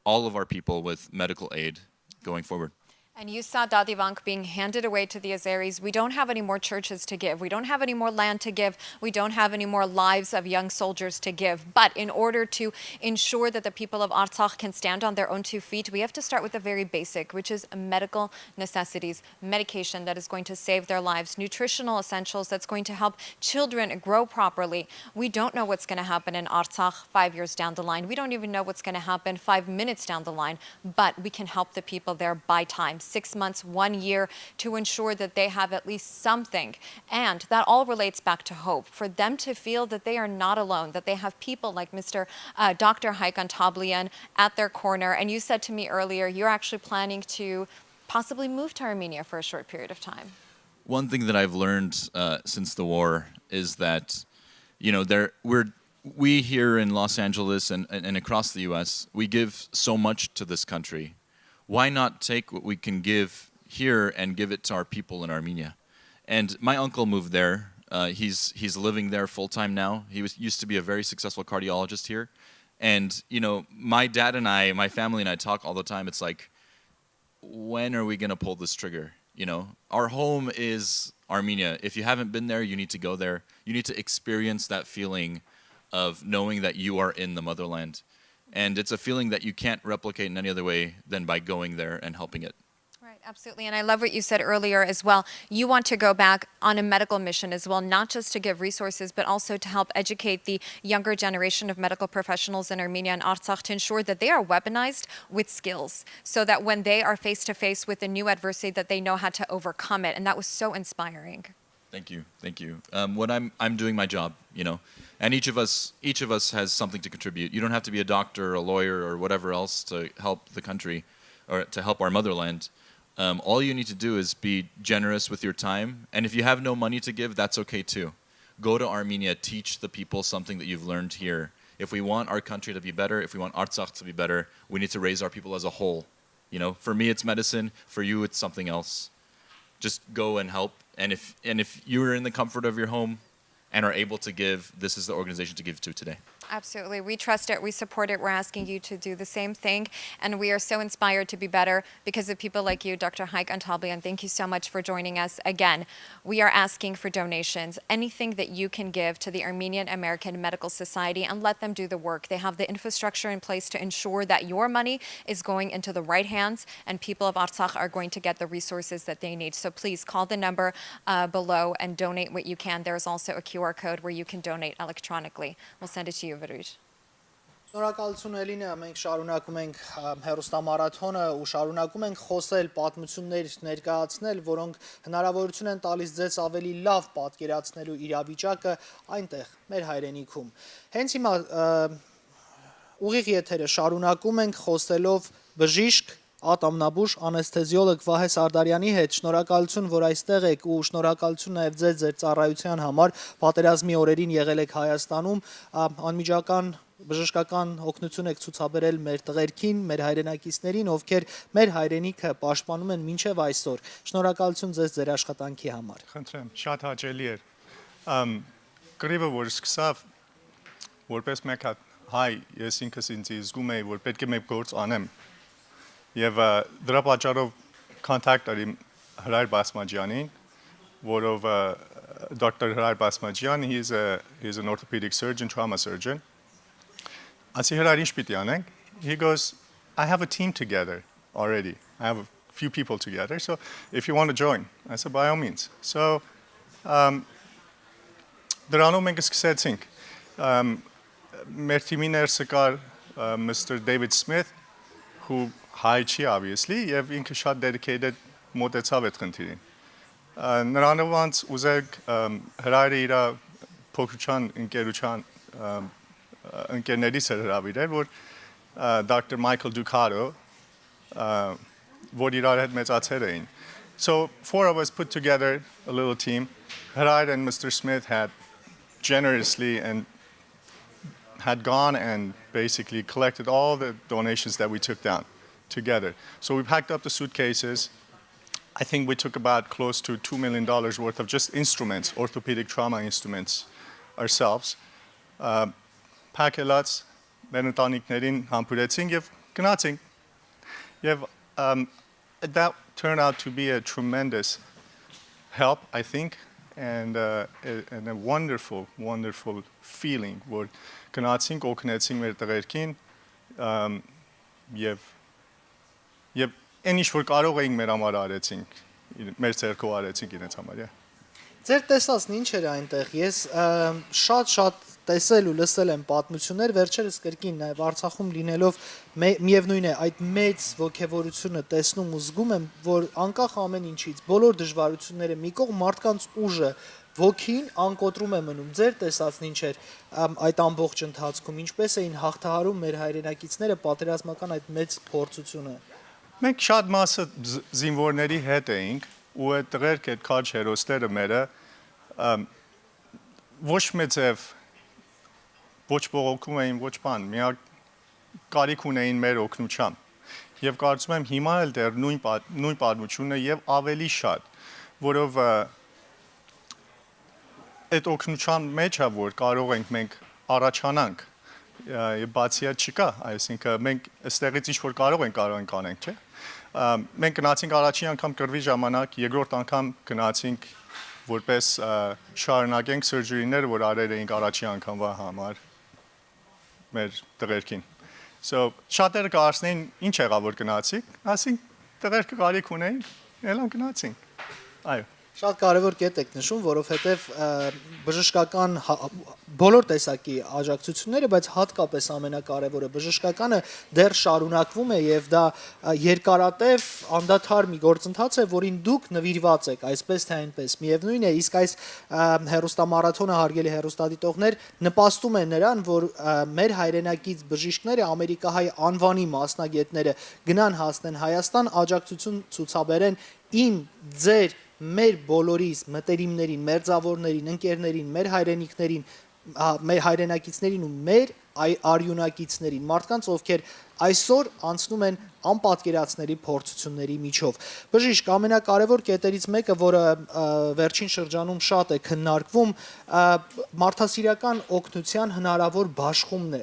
all of our people with medical aid going forward. And you saw Dadivank being handed away to the Azeris. We don't have any more churches to give. We don't have any more land to give. We don't have any more lives of young soldiers to give. But in order to ensure that the people of Artsakh can stand on their own 2 feet, we have to start with the very basic, which is medical necessities, medication that is going to save their lives, nutritional essentials that's going to help children grow properly. We don't know what's going to happen in Artsakh 5 years down the line. We don't even know what's going to happen 5 minutes down the line, but we can help the people there by time. 6 months, 1 year, to ensure that they have at least something. And that all relates back to hope, for them to feel that they are not alone, that they have people like Dr. Hakan Tablian at their corner. And you said to me earlier, you're actually planning to possibly move to Armenia for a short period of time. One thing that I've learned since the war is that, we here in Los Angeles and across the U.S., we give so much to this country. Why not take what we can give here and give it to our people in Armenia? And my uncle moved there. He's living there full time now. He used to be a very successful cardiologist here. And, my dad and my family and I talk all the time. It's like, when are we going to pull this trigger? Our home is Armenia. If you haven't been there, you need to go there. You need to experience that feeling of knowing that you are in the motherland. And it's a feeling that you can't replicate in any other way than by going there and helping it. Right, absolutely. And I love what you said earlier as well. You want to go back on a medical mission as well, not just to give resources, but also to help educate the younger generation of medical professionals in Armenia and Artsakh to ensure that they are weaponized with skills, so that when they are face to face with a new adversity, that they know how to overcome it. And that was so inspiring. Thank you. What I'm doing my job, and each of us has something to contribute. You don't have to be a doctor, or a lawyer, or whatever else to help the country, or to help our motherland. All you need to do is be generous with your time, and if you have no money to give, that's okay too. Go to Armenia, teach the people something that you've learned here. If we want our country to be better, if we want Artsakh to be better, we need to raise our people as a whole. For me, it's medicine. For you, it's something else. Just go and help. And if you're in the comfort of your home, and are able to give, this is the organization to give to today. Absolutely. We trust it. We support it. We're asking you to do the same thing. And we are so inspired to be better because of people like you, Dr. Haik Antalbian. Thank you so much for joining us. Again, we are asking for donations, anything that you can give to the Armenian American Medical Society, and let them do the work. They have the infrastructure in place to ensure that your money is going into the right hands and people of Artsakh are going to get the resources that they need. So please call the number below and donate what you can. There's also a QR code where you can donate electronically. We'll send it to you. Շնորհակալություն Էլինա, մենք շարունակում ենք հեռուստամարաթոնը ու շարունակում ենք խոսել, պատմություններ ներկայացնել, որոնք հնարավորություն են տալիս ձեզ ավելի լավ պատկերացնելու իրավիճակը այնտեղ, մեր հայրենիքում։ Հենց հիմա ուղիղ եթերը շարունակում ենք խոսելով բժիշկ ատամնաբուժ անեսթեզիոլոգ Վահե Սարդարյանի հետ։ Շնորհակալություն, որ այստեղ եք ու շնորհակալություն նաև ձեր ծառայության համար։ Պատերազմի օրերին եղել եք Հայաստանում, անմիջական բժշկական օգնություն եք ցուցաբերել մեր տղերքին, մեր հայրենակիցներին, ովքեր մեր հայրենիքը պաշտպանում են մինչև այսօր։ Շնորհակալություն ձեզ ձեր աշխատանքի համար։ Խնդրեմ, շատ հաճելի էր։ Կռիվը որ սկսավ, որպես մեկ հատ հայ, ես ինքս ինձ զգում էի, որ պետք է մեկ գործ անեմ։ Եվ դրա պատճառով contact արի Հրայր Բասմաջյանին, որով Dr. Hrar Basmajian, he's an orthopedic surgeon, trauma surgeon. Así Hrar ինչ պիտի անենք? He goes, I have a team together already. I have a few people together, so if you want to join. I said, by all means. So դրանով մենք սկսեցինք։ Մեր թիմի ներսը կար Mr. David Smith, who high chi obviously, եւ ինքը շատ dedicated մոտեցավ այդ խնդիրին։ Նրանով անց ուզեք հրայրը իր փոքրության ընկերության ընկերներից հրավիրել, որ Dr. Michael Ducato, որ իրար հետ մեծացել էին։ So 4 of us put together a little team. Hrar and Mr. Smith had generously and had gone and basically collected all the donations that we took down together. So we packed up the suitcases. I think we took about close to $2 million worth of just instruments, orthopedic trauma instruments ourselves. Փակելած մեր ընտանիքներին համբուրեցինք եւ գնացինք. Եվ that turned out to be a tremendous help, I think, and a wonderful feeling. Որ գնացինք, օգնեցինք մեր տղերքին եւ այն ինչ որ կարող էինք մեր համար արեցինք, մեր ցերկով արեցինք իրենց համար։ Ձեր տեսածն ինչ էր այնտեղ։ Ես շատ տեսել ու լսել եմ պատմություններ, վերջերս կրկին նաև Արցախում լինելով միևնույն է այդ մեծ ոգևորությունը տեսնում ու զգում եմ, որ անկախ ամեն ինչից, բոլոր դժվարությունները մի կողմ մարդկանց ուժը, ոգին անկոտրում է մնում։ Ձեր տեսածն ինչ էր այդ ամբողջ ընթացքում, ինչպես էին հաղթահարում մեր հայրենակիցները պատերազմական այդ մեծ փորձությունը։ Մենք շատ մասը զինվորների հետ էինք ու այդ տղերք այդ քաջ հերոսները մերը ոչ մեծև ոչ բողոքում էին, ոչ բան, միակ կարիք ունեին մեր օգնությամբ։ Եվ կարծում եմ հիմա էլ դեռ նույն պատմությունն է եւ ավելի շատ, որով այդ օգնության մեջ է որ կարող ենք մենք առաջանանք եւ բացի այդ չկա, այսինքն մենք այստեղից ինչ որ կարող ենք անենք, չէ՞։ Մենք գնացինք առաջին անգամ կռվի ժամանակ, երկրորդ անգամ գնացինք որպես շարունակենք սուրժերիները, որ արել էինք առաջին անգամվա համար մեր տղերքին։ So շատերը կարծնեին ինչ եղավ որ գնացինք, ասենք տղերքը կարիք ունեին, ելան գնացինք։ Այո։ Շատ կարևոր կետ եք նշում, որովհետև բժշկական բոլոր տեսակի աջակցությունները, բայց հատկապես ամենակարևորը բժշկականը դեռ շարունակվում է եւ դա երկարատև անդադար մի գործընթաց է, որին դուք նվիրված եք, այսպես թե այնպես։ Միևնույն է, իսկ այս հերոստամարաթոնը հարգելի հերոստադիտողներ նպաստում է նրան, որ մեր հայրենակից բժիշկները, ամերիկահայ անվանի մասնագետները գնան հասնեն Հայաստան, աջակցություն ցուցաբերեն ձեր մեր բոլորիս մտերիմներին, մերձավորներին, ընկերներին, մեր հայրենիքներին, մեր հայրենակիցներին ու մեր արյունակիցներին, մարդկանց, ովքեր այսօր անցնում են անպատկերացնելի փորձությունների միջով։ Բժիշկ, ամենակարևոր կետերից մեկը, որը վերջին շրջանում շատ է քննարկվում, մարդասիրական օգնության հնարավոր բաշխումն է։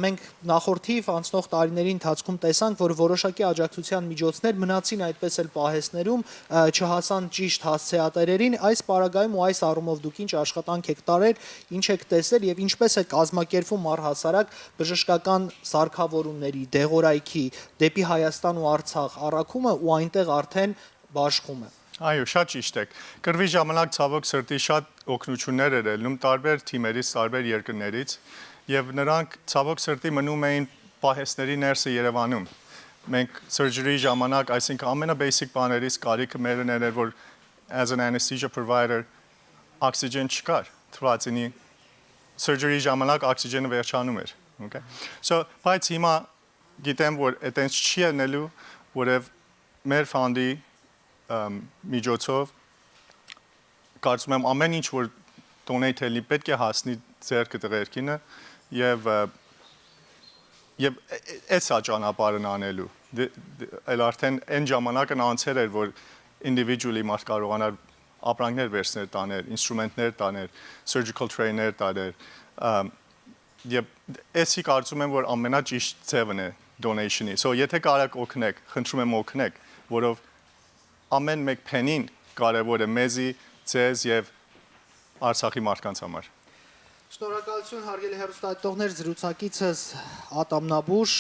Մենք նախորդիվ անցնող տարիների ընթացքում տեսանք, որ որոշակի աջակցության միջոցներ մնացին այդպես էլ պահեսներում, չհասան ճիշտ հասցեատերերին։ Այս պարագայում ու այս առումով դուք ինչ աշխատանք եք տարել, ինչ եք տեսել եւ ինչպես է կազմակերպվում առհասարակ բժշկական սարքավորումների, դեղորայքի դեպի Հայաստան ու Արցախ առաքումը ու այնտեղ արդեն բաշխումը։ Այո, շատ ճիշտ եք։ Կռվի ժամանակ ցավոք սրտի շատ օգնություններ էր ելնում տարբեր թիմերից, տարբեր երկրներից եւ նրանք ցավոք սրտի մնում էին պահեսների ներսը Երևանում։ Մենք surgery ժամանակ, այսինքն ամենաբasic բաներից կարիքը մերն էր, որ as an anesthesia provider oxygen չկար, թվացինի surgery ժամանակ oxygen-ը վերջանում էր, okay։ So, բայց հիմա գիտեմ, որ այտենց չի ելնելու, որև մեր ֆանդի միջոցով կարծում եմ ամեն ինչ, որ donate-ելի պետք է հասնի ձեռքը տղերքինը եւ էսա ճանապարհն անելու։ Այլ արդեն այն ժամանակն անցել էր, որ individually մարդ կարողանար ապրանքներ վերցնել տաներ, ինստրումենտներ տաներ, surgical tray-ներ տաներ։ Եվ էսի կարծում եմ, որ ամենաճիշտ ձևն է donation-ի։ So եթե կարաք օգնեք, խնդրում եմ օգնեք, որով ամեն մեկ փենին կարևոր է մեզի, ձեզ եւ Արցախի մարդկանց համար։ Շնորհակալություն հարգելի հեռուստադիտողներ, զրուցակիցս ատամնաբույժ,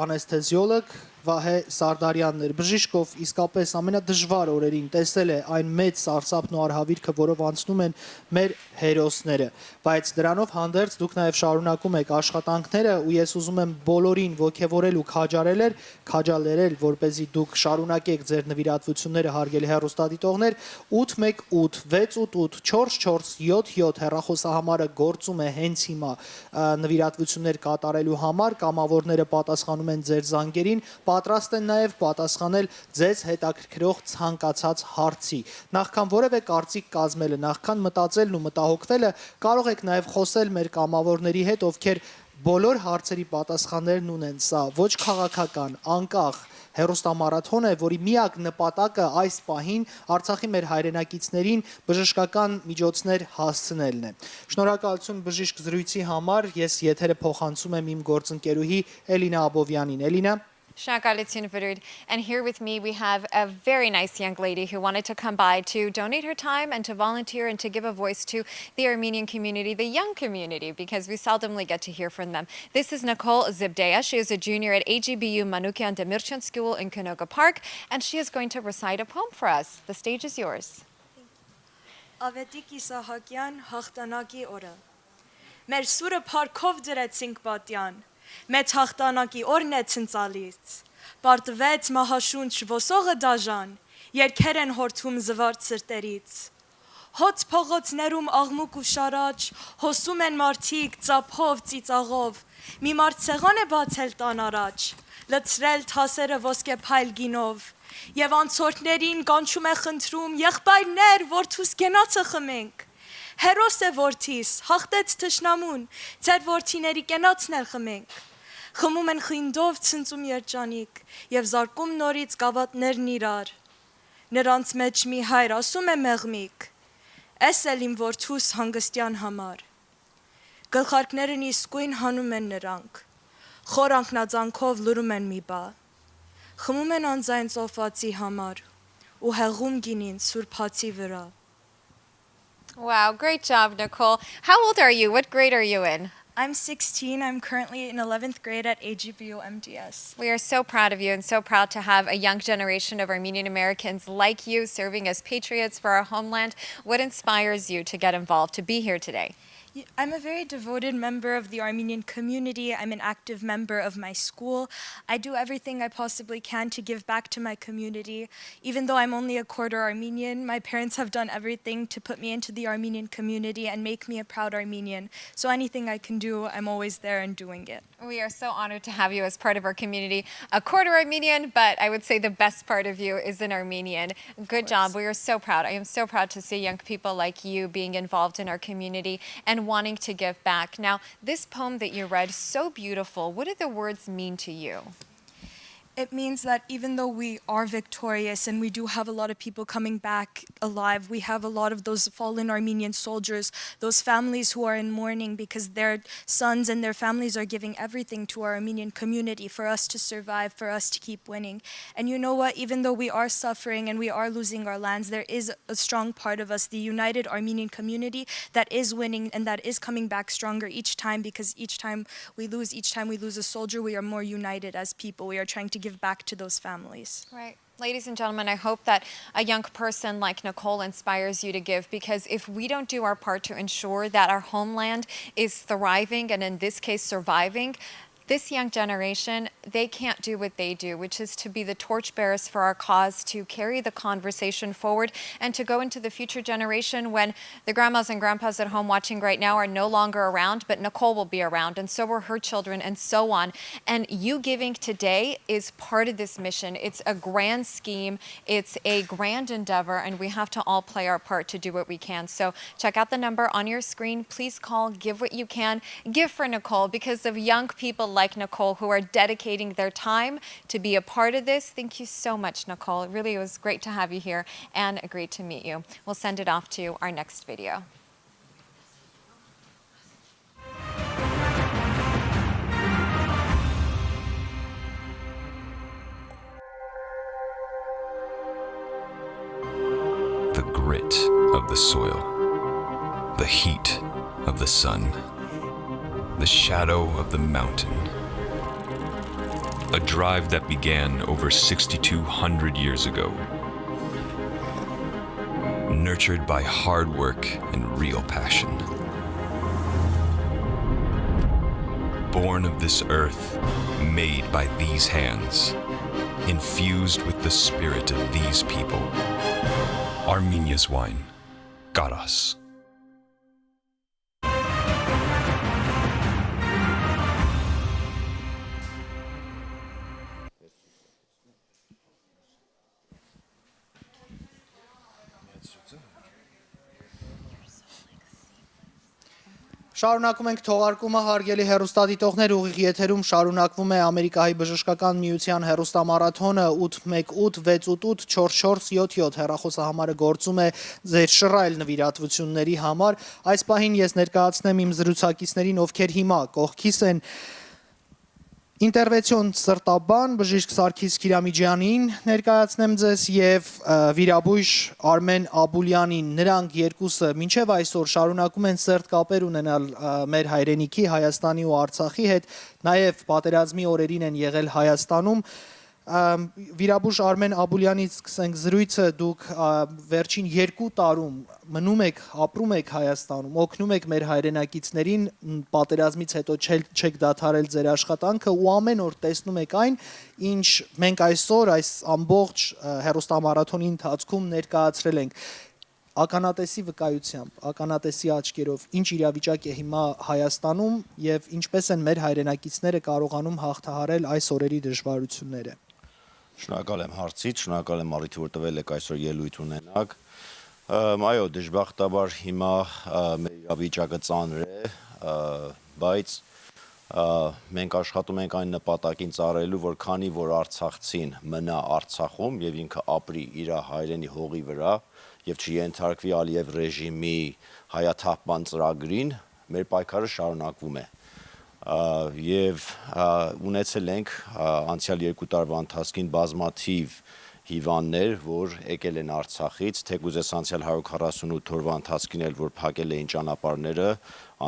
անեսթեզիոլոգ Վահե Սարդարյանն էր, բժիշկով իսկապես ամենադժվար օրերին տեսել է այն մեծ սարսափն ու արհավիրքը, որով անցնում են մեր հերոսները, բայց դրանով հանդերձ դուք նաև շարունակում եք աշխատանքները ու ես ուզում եմ բոլորին ոգևորել ու քաջալերել, որպեսզի դուք շարունակեք ձեր նվիրատվությունները հարգելի հեռուստադիտողներ, 818 688 447 հեռախոսահամարը գործում է հենց հիմա նվիրատվություններ կատարելու համար, կամավորները պատասխանում են ձեր զանգերին, պատրաստ են նաև պատասխանել ձեզ հետաքրքրող ցանկացած հարցի։ Նախքան որևէ կարծիք կազմելը, նախքան մտածելն ու մտահոգվելը, կարող եք նաև խոսել մեր կամավորների հետ, ովքեր բոլոր հարցերի պատասխաններն ունեն։ Սա ոչ քաղաքական, անկախ հեռուստամարաթոն է, որի միակ նպատակը այս պահին Արցախի մեր հայրենակիցներին բժշկական միջոցներ հասցնելն է։ Շնորհակալություն բժիշկ զրույցի համար, ես եթերը փոխանցում եմ իմ գործընկերուհի Էլինա Աբովյանին։ Էլինա։ Shakalitsin Varud. And here with me we have a very nice young lady who wanted to come by to donate her time and to volunteer and to give a voice to the Armenian community, the young community, because we seldomly get to hear from them. This is Nicole Zibdeya. She is a junior at AGBU Manukyan Demirchan School in Canoga Park, and she is going to recite a poem for us. The stage is yours. Ավետիկ Իսահակյան հաղթանակի օրը։ Մեր սուրը փառքով դրեցինք պատյան։ Մեծ հաղթանակի օրն է ցնցալից, պարտվեց մահաշունչ ոսողը դաժան, երկեր են հորթում զվարթ սրտերից, հոց փողոցներում աղմուկ ու շարաճ, հոսում են մարդիկ ծափով ծիծաղով, մի մարդ սեղան է բացել տան առաջ, լցրել թասերը ոսկե փայլ գինով, եւ անցորդներին կանչում է խնդրում, եղբայրներ, որդուս գնացը խմենք, հերոս է որդիս, հաղթեց թշնամուն, ձեր որդիների կենացն էլ խմենք, խմում են խինդով ցնծում երջանիկ եւ զարկում նորից գավաթներն իրար, նրանց մեջ մի հայր ասում է մեղմիկ, էս էլ իմ որդուս հանգստյան համար, գլխարկներն իսկույն հանում են նրանք, խոր անկնածանքով լուրում են մի բա, խմում են անձայն ծոֆացի համար ու հեղում գինին սուրբ հացի վրա. Wow, great job, Nicole. How old are you? What grade are you in? I'm 16. I'm currently in 11th grade at AGBU MDS. We are so proud of you and so proud to have a young generation of Armenian Americans like you serving as patriots for our homeland. What inspires you to get involved, to be here today? I'm a very devoted member of the Armenian community. I'm an active member of my school. I do everything I possibly can to give back to my community. Even though I'm only a quarter Armenian, my parents have done everything to put me into the Armenian community and make me a proud Armenian. So anything I can do, I'm always there and doing it. We are so honored to have you as part of our community. A quarter Armenian, but I would say the best part of you is an Armenian. Good job. We are so proud. I am so proud to see young people like you being involved in our community and wanting to give back. Now, this poem that you read, so beautiful. What do the words mean to you? It means that even though we are victorious and we do have a lot of people coming back alive, we have a lot of those fallen Armenian soldiers, those families who are in mourning because their sons and their families are giving everything to our Armenian community for us to survive, for us to keep winning. And you know what? Even though we are suffering and we are losing our lands, there is a strong part of us, the united Armenian community, that is winning and that is coming back stronger each time, because each time we lose a soldier, we are more united as people. We are trying to give back to those families. Right. Ladies and gentlemen, I hope that a young person like Nicole inspires you to give, because if we don't do our part to ensure that our homeland is thriving and in this case surviving, this young generation, they can't do what they do, which is to be the torchbearers for our cause, to carry the conversation forward, and to go into the future generation when the grandmas and grandpas at home watching right now are no longer around, but Nicole will be around, and so are her children, and so on. And you giving today is part of this mission. It's a grand scheme. It's a grand endeavor, and we have to all play our part to do what we can. So check out the number on your screen. Please call, give what you can. Give for Nicole, because of young people like Nicole who are dedicating their time to be a part of this. Thank you so much, Nicole. It really was great to have you here and great to meet you. We'll send it off to our next video. The grit of the soil, the heat of the sun, the shadow of the mountain. A drive that began over 6,200 years ago. Nurtured by hard work and real passion. Born of this earth, made by these hands, infused with the spirit of these people. Armenia's wine got us. Շարունակում ենք թողարկումը, հարգելի հեռուստադիտողներ, ուղիղ եթերում շարունակվում է Ամերիկայի բժշկական միության հեռուստամարաթոնը 818-688-4477 հեռախոսահամարը գործում է ձեր շռայլ նվիրատվությունների համար։ Այս պահին ես ներկայացնեմ իմ զրուցակիցներին, ովքեր հիմա կողքիս են, Ինտերվենցիոն սրտաբան բժիշկ Սարգիս Քիրամիջյանին ներկայացնեմ ձեզ եւ վիրաբույժ Արմեն Աբուլյանին։ Նրանք երկուսը մինչեւ այսօր շարունակում են սերտ կապեր ունենալ մեր հայրենիքի Հայաստանի ու Արցախի հետ, նաեւ պատերազմի օրերին են եղել Հայաստանում։ Վիրաբույժ Արմեն Աբուլյանից սկսենք զրույցը, դուք վերջին 2 տարում մնում եք, ապրում եք Հայաստանում, օգնում եք մեր հայրենակիցներին, պատերազմից հետո չեք դադարել ձեր աշխատանքը ու ամեն օր տեսնում եք այն, ինչ մենք այսօր այս ամբողջ հեռուստամարաթոնի ընթացքում ներկայացրել ենք։ Ականատեսի վկայությամբ, ականատեսի աչքերով, ինչ իրավիճակ է հիմա Հայաստանում եւ ինչպես են մեր հայրենակիցները կարողանում հաղթահարել այս օրերի դժվարությունները։ Շնորհակալ եմ հարցից, շնորհակալ եմ առիթի, որ տվել եք այսօր ելույթ ունենաք։ Այո, դժբախտաբար հիմա մեր իրավիճակը ծանր է, բայց մենք աշխատում ենք այն նպատակին ծառայելու, որ քանի որ արցախցին մնա Արցախում եւ ինքը ապրի իր հայրենի հողի վրա եւ չենթարկվի Ալիև ռեժիմի հայաթափման ծրագրին, մեր պայքարը շարունակվում է։ Եվ ունեցել ենք անցյալ 2 տարվա ընթացքին բազմաթիվ հիվանդներ, որ եկել են Արցախից, թեկուզ այս անցյալ 148 օրվա ընթացքին էլ, որ փակել էին ճանապարհները,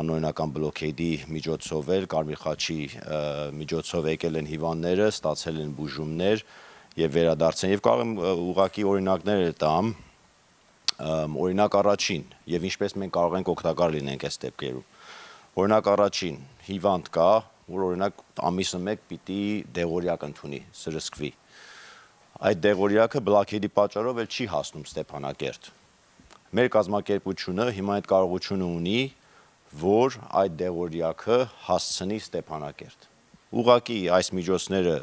անօրինական բլոքեյդի միջոցով էլ, Կարմիր խաչի միջոցով եկել են հիվանդները, ստացել են բուժումներ եւ վերադարձել։ Եվ կարող եմ ուղղակի օրինակներ տամ, օրինակ առաջին, եւ ինչպես մենք կարող ենք օգտակար լինենք այս դեպքերում։ Օրինակ առաջին հիվանդ կա, որ օրինակ ամիսը 1 պիտի դեղորյակ ընդունի, սրսկվի։ Այդ դեղորյակը բլոքեդի պատճառով էլ չի հասնում Ստեփանակերտ։ Մեր կազմակերպությունը հիմա այդ կարողությունը ունի, որ այդ դեղորյակը հասցնի Ստեփանակերտ։ Ուղղակի այս միջոցները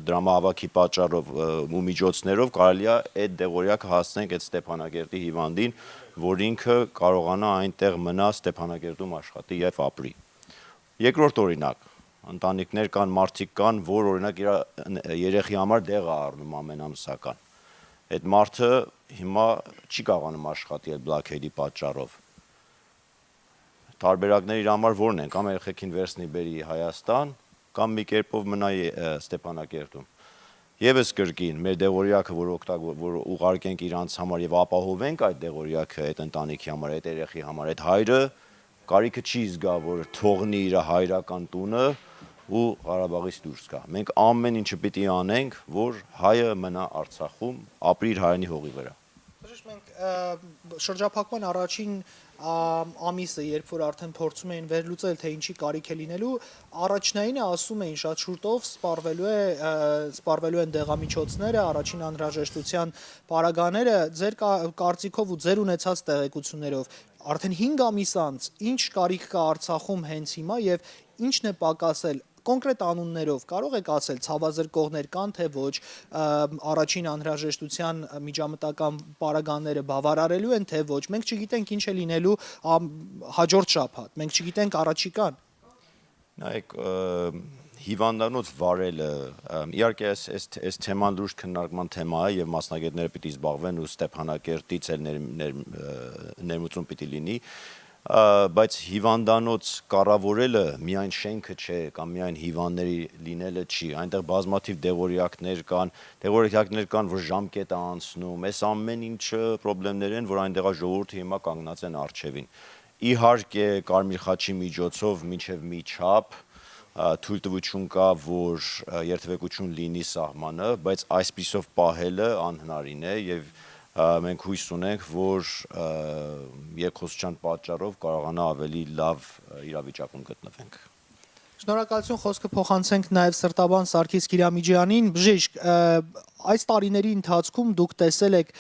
դրամահավաքի պատճառով ու միջոցներով կարելի է այդ դեղորյակը հասցնենք այդ Ստեփանակերտի հիվանդին, որ ինքը կարողանա այնտեղ մնա Ստեփանակերտում աշխատի եւ ապրի։ Երկրորդ օրինակ, ընտանիքներ կան, մարդիկ կան, որ օրինակ իր երեխի համար դեղ է առնում ամեն ամսական։ Այդ մարդը հիմա չի կարողանում աշխատել blockade-ի պատճառով։ Տարբերակները իր համար որն են, կամ երեխեքին վերցնի բերի Հայաստան, կամ մի կերպով մնա Ստեփանակերտում։ Եվս կրկին մեր դեղորյակը, որ ուղարկենք իրանց համար եւ ապահովենք այդ դեղորյակը այդ ընտանիքի համար, այդ երեխի համար, այդ հայրը կարիքը չի զգա, որ թողնի իր հայրական տունը ու Ղարաբաղից դուրս գա։ Մենք ամեն ինչը պիտի անենք, որ հայը մնա Արցախում, ապրի իր հայրենի հողի վրա։ Մենք շրջափակման առաջին ամիսը, երբ որ արդեն փորձում էին վերլուծել, թե ինչի կարիք է լինելու, առաջնայինը ասում էին շատ շուտով սպառվելու են դեղամիջոցները, առաջին անհրաժեշտության պարագաները, ձեր կարծիքով ու ձեր ունեցած տեղեկություններով, արդեն 5 ամիս անց ինչ կարիք կա Արցախում հենց հիմա եւ ինչն է պակասել կոնկրետ անուններով կարող եք ասել ցավազրկողներ կան թե ոչ, առաջին անհրաժեշտության միջամտական պարագաները բավարարելու են թե ոչ, մենք չգիտենք ինչ է լինելու հաջորդ շաբաթ, մենք չգիտենք առաջիկան։ Նայեք, հիվանդանոց վարելը, իհարկե այս թեման լուրջ քննարկման թեմա է եւ մասնագետները պիտի զբաղվեն ու Ստեփանակերտից էլ ներմուծում պիտի լինի, բայց հիվանդանոց կառավարելը միայն շենքը չէ կամ միայն հիվանդների լինելը չի, այնտեղ բազմաթիվ դեղորյակներ կան, որ ժամկետ է անցնում, այս ամեն ինչը խնդիրներ են, որ այնտեղ ժողովուրդը հիմա կանգնած են առջևին։ Իհարկե Կարմիր խաչի միջոցով մինչև մի չափ թույլտվություն կա, որ երթևեկություն լինի սահմանը, բայց այսպիսով պահելը անհնարին է եւ մենք հույս ունենք, որ երկխոսության պատճառով կարողանա ավելի լավ իրավիճակում գտնվենք։ Շնորհակալություն, խոսքը փոխանցենք նաև Սրտաբան Սարգիս Կիրամիջյանին, բժիշկ, այս տարիների ընթացքում դուք տեսել եք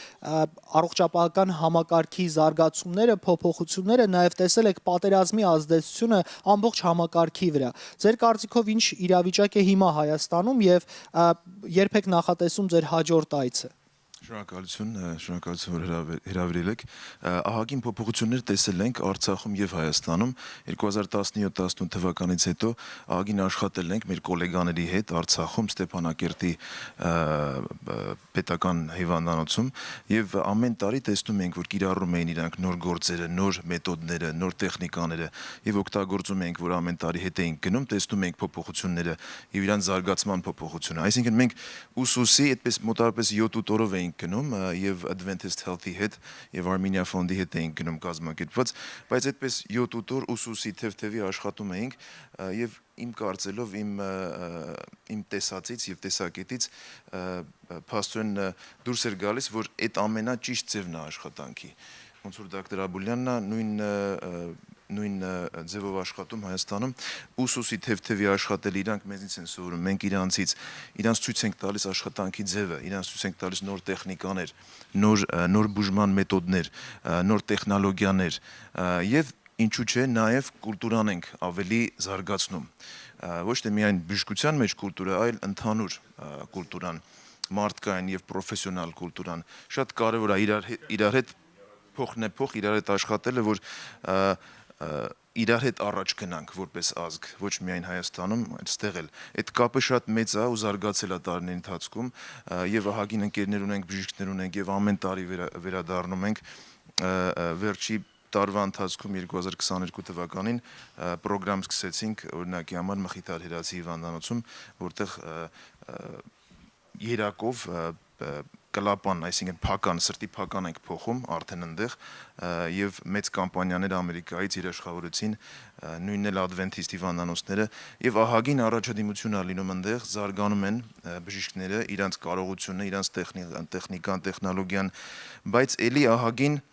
առողջապահական համակարգի զարգացումները, փոփոխությունները, նաև տեսել եք պատերազմի ազդեցությունը ամբողջ համակարգի վրա։ Ձեր կարծիքով ինչ իրավիճակ է հիմա Հայաստանում եւ երբ եք նախատեսում ձեր հաջորդ այցը։ Շնորհակալություն, որ հրավիրել եք։ Ահագին փոփոխություններ տեսել ենք Արցախում եւ Հայաստանում 2017-18 թվականից հետո ահագին աշխատել ենք մեր գոլեգաների հետ Արցախում, Ստեփանակերտի պետական հիվանդանոցում եւ ամեն տարի տեսնում ենք, որ կիրառում էին իրանք նոր գործերը, նոր մեթոդները, նոր տեխնիկաները եւ օգտագործում ենք, որ ամեն տարի հետ էինք գնում, տեսնում ենք փոփոխությունները եւ իրանք զարգացման փոփոխությունը։ Այսինքն մենք ուսուսի այդպես մոտավորապես 7-8 օրով էինք գնում եւ Adventist Health-ի հետ եւ Armenia Fund-ի հետ էինք գնում կազմակերպված, բայց այդպես 7-8 օր ուսուսի թեթևի աշխատում էինք եւ իմ կարծելով իմ տեսածից եւ տեսակետից փաստորեն դուրս էր գալիս, որ այդ ամենաճիշտ ձևն է աշխատանքի։ Ոնց որ դոկտոր Աբուլյանն նույն ձևով աշխատում Հայաստանում ուսուսի թեթևի աշխատել իրանք մեզից են սովորում, մենք իրանց ցույց ենք տալիս աշխատանքի ձևը, իրանց ցույց ենք տալիս նոր տեխնիկաներ, նոր բուժման մեթոդներ, նոր տեխնոլոգիաներ եւ ինչու՞ չէ նաեւ կուլտուրան ենք ավելի զարգացնում։ Ոչ թե միայն բժշկության մեջ կուլտուրա, այլ ընդհանուր կուլտուրան, մարդկային եւ պրոֆեսիոնալ կուլտուրան շատ կարեւոր է իրար հետ փոխ իրար հետ աշխատելը, որ իրար հետ առաջ գնանք որպես ազգ, ոչ միայն Հայաստանում, այստեղ էլ։ Այդ կապը շատ մեծ է ու զարգացել է տարիների ընթացքում եւ ահագին ընկերներ ունենք, բժիշկներ ունենք եւ ամեն տարի վերադառնում ենք վերջի տարվա ընթացքում 2022 թվականին պրոգրամ սկսեցինք օրինակի համար Մխիթար Հերացի հիվանդանոցում, որտեղ երակով կլապան, այսինքն փական, սրտի փական ենք փոխում արդեն այնտեղ եւ մեծ կամպանիաներ Ամերիկայից երաշխավորեցին նույնն էլ Adventist հիվանդանոցները եւ ահագին առաջադիմություն է լինում այնտեղ, զարգանում են բժիշկները, իրանց կարողությունը, իրանց տեխնիկան, տեխնոլոգիան, բայց ելի ահագին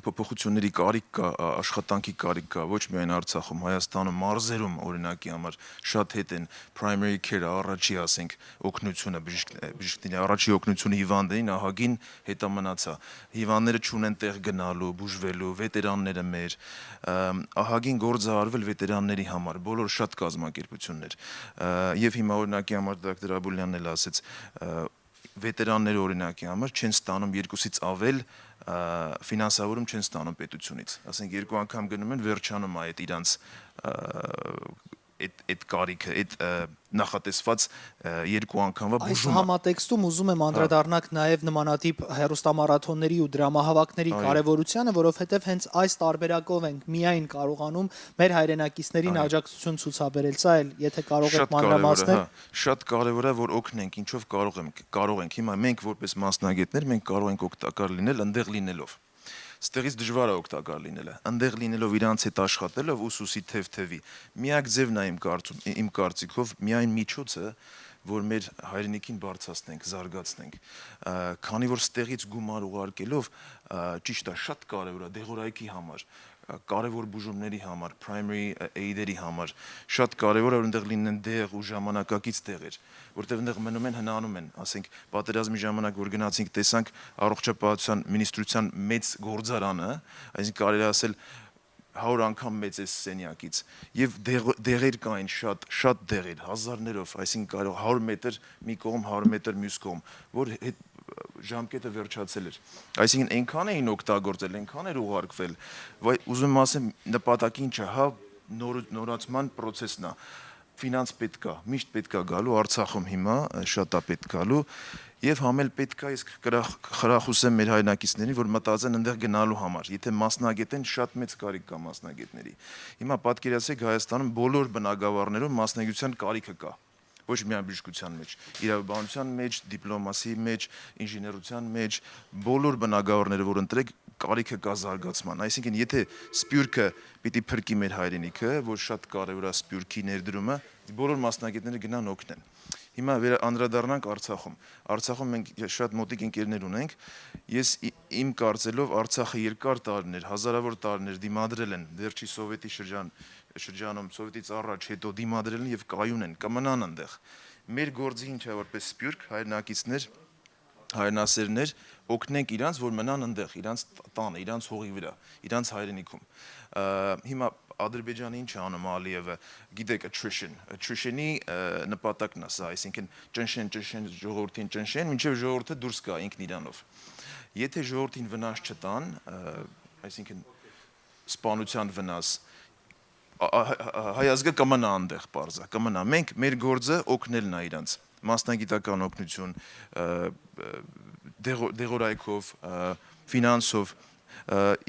փոփոխությունների կարիք կա, աշխատանքի կարիք կա, ոչ միայն Արցախում, Հայաստանում, մարզերում օրինակի համար շատ հետ են primary care-ը, առաջի ասենք օգնությունը բժիշկների առաջի օգնությունը հիվանդներին ահագին հետամնաց է։ Հիվանդները չունեն տեղ գնալու, բուժվելու, վետերանները մեր, ահագին գործ է արվել վետերանների համար, բոլոր շատ կազմակերպություններ։ Եվ հիմա օրինակի համար դոկտոր Աբուլյանն էլ ասեց, վետերանները օրինակի համար չեն ստանում 2-ից ավել ֆինանսավորում չեն ստանում պետությունից, ասենք 2 անգամ գնում են, վերջանում է այդ իրանց այդ կարիքը, այդ նախատեսված երկու անգամվա Այս բուժումը։ համատեքստում ուզում եմ անդրադառնալ նաև նմանատիպ հերոստամարաթոնների ու դրամահավաքների կարևորությանը, որովհետև հենց այս տարբերակով ենք միայն կարողանում մեր հայրենակիցներին աջակցություն ցուցաբերել։ Սա էլ, եթե կարող եք մանրամասնել։ Շատ կարևոր է, որ օգնենք, ինչով կարող ենք։ Հիմա մենք որպես մասնագետներ մենք կարող ենք օգտակար լինել ընդեղ լինելով։ Ստեղից դժվար է օգտակար լինելը, ընդեղ լինելով իրանց հետ աշխատելով ուսուսի թեվ-թևի։ Միակ ձևն է իմ կարծիքով միայն միջոցը, որ մեր հայրենիքին բարձրացնենք, զարգացնենք։ Քանի որ ստեղից գումար ուղարկելով ճիշտ է, շատ կարևոր է դեղորայքի համար, կարևոր բուժումների համար, primary aid-երի համար, շատ կարևոր է որ այնտեղ լինեն դեղ ու ժամանակակից տեղեր, որտեղ այնտեղ մնում են հնանում են, ասենք պատերազմի ժամանակ որ գնացինք տեսանք առողջապահության մինիստրության մեծ գործարանը, այսինքն կարելի ասել 100 անգամ մեծ է սենյակից եւ դեղեր կային շատ դեղեր հազարներով, այսինքն կարող 100 մետր մի կողմ, 100 մետր մյուս կողմ, որ ժամկետը վերջացել էր։ Այսինքն այնքան էին օգտագործել, այնքան էր ուղարկվել, ուզում ասեմ նպատակին չէ, հա նորացման process-ն է։ Ֆինանս պետք է, միշտ պետք է գալու Արցախում հիմա շատ է պետք գալու եւ համել պետք է իսկ խրախուսեմ մեր հայրենակիցներին, որ մտածեն այնտեղ գնալու համար։ Եթե մասնագետ են, շատ մեծ կարիք կա մասնագետների։ Հիմա պատկերացրեք Հայաստանում բոլոր բնակավարներում մասնագիտության կարիքը կա։ Ոչ միայն բժշկության մեջ, իրավաբանության մեջ, դիպլոմասիի մեջ, ինժեներության մեջ, բոլոր բնակավարները, որ ընտրեք, կարիքը կա զարգացման։ Այսինքն, եթե սպյուրքը պիտի փրկի մեր հայրենիքը, որ շատ կարևոր է սպյուրքի ներդրումը, բոլոր մասնագետները գնան օգնեն։ Հիմա անդրադառնանք Արցախում։ Արցախում մենք շատ մոտիկ ընկերներ ունենք։ Ես իմ կարծելով Արցախը երկար տարիներ, հազարավոր տարիներ դիմադրել են վերջի սովետի շրջանում, սովետից առաջ հետո դիմադրել են եւ կայուն են, կմնան այնտեղ։ Մեր գործը ինչ է որպես սպյուրք, հայրենակիցներ, հայրենասերներ, օգնենք իրանց, որ մնան այնտեղ, իրանց տանը, իրանց հողի վրա, իրանց հայրենիքում։ Հիմա Ադրբեջանը ինչ է անում Ալիևը, գիտեք attrition-ի նպատակն է սա, այսինքն ճնշեն ժողովրդին ճնշեն, մինչև ժողովուրդը դուրս գա ինքն իրանով։ Եթե ժողովրդին վնաս չտան, այսինքն սպանության վնաս, հայ ազգը կմնա այնտեղ պարզա, կմնա։ Մենք մեր գործը օգնելն է իրանց, մասնագիտական օգնություն, դեղորայքով, ֆինանսով,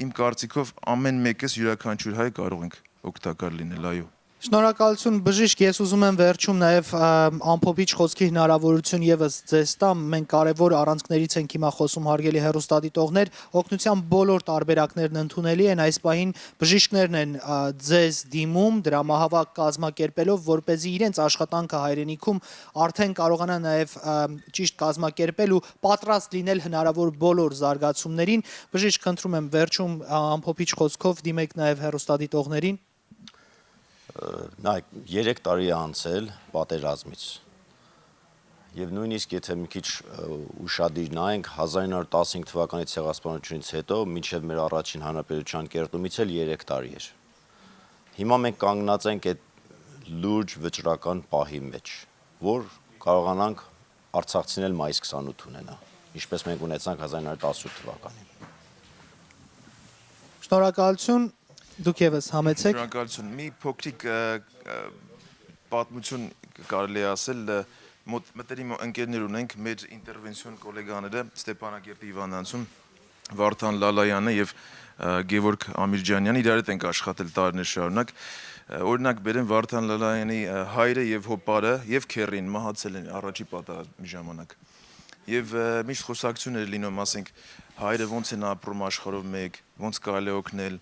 իմ կարծիքով ամեն մեկս յուրաքանչյուր հայ կարող ենք օգտակար լինել, այո։ Շնորհակալություն բժիշկ, ես ուզում եմ վերջում նաև ամփոփիչ խոսքի հնարավորություն եւս ձեզ տամ։ Մենք կարևոր առանցքներից ենք հիմա խոսում, հարգելի հեռուստադիտողներ, օգնության բոլոր տարբերակներն ընդունելի են, այս պահին բժիշկներն են ձեզ դիմում դրամահավաք կազմակերպելով, որպեսզի իրենց աշխատանքը հայրենիքում արդեն կարողանա նաև ճիշտ կազմակերպել ու պատրաստ լինել հնարավոր բոլոր զարգացումներին։ Բժիշկ, խնդրում եմ վերջում ամփոփիչ խոսքով դիմեք նաև հեռուստադիտողներին։ Նայեք, 3 տարի է անցել պատերազմից եւ նույնիսկ եթե մի քիչ ուշադիր նայենք 1915 թվականի ցեղասպանությունից հետո մինչեւ մեր առաջին հանրապետության կերտումից էլ 3 տարի էր։ Հիմա մենք կանգնած ենք այդ լուրջ վճռական պահի մեջ, որ կարողանանք արցախցինել մայիս 28 ունենա, ինչպես մենք ունեցանք 1918 թվականին։ Շնորհակալություն։ Դուք եւս համեցեք։ Շնորհակալություն։ Մի փոքրիկ պատմություն կարելի է ասել, մտերիմ ընկերներ ունենք, մեր ինտերվենցիոն գոլեգաները Ստեփանակերտի Իվանանցում Վարդան Լալայանը եւ Գևորգ Ամիրջանյանը իրար հետ ենք աշխատել տարիներ շարունակ։ Օրինակ բերեմ Վարդան Լալայանի հայրը եւ հոպարը եւ քերին մահացել են առաջի պատերազմի ժամանակ։ Եվ միշտ խոսակցություն էր լինում, ասենք, հայրը ոնց են ապրում աշխարհով մեկ, ոնց կարելի է օգնել։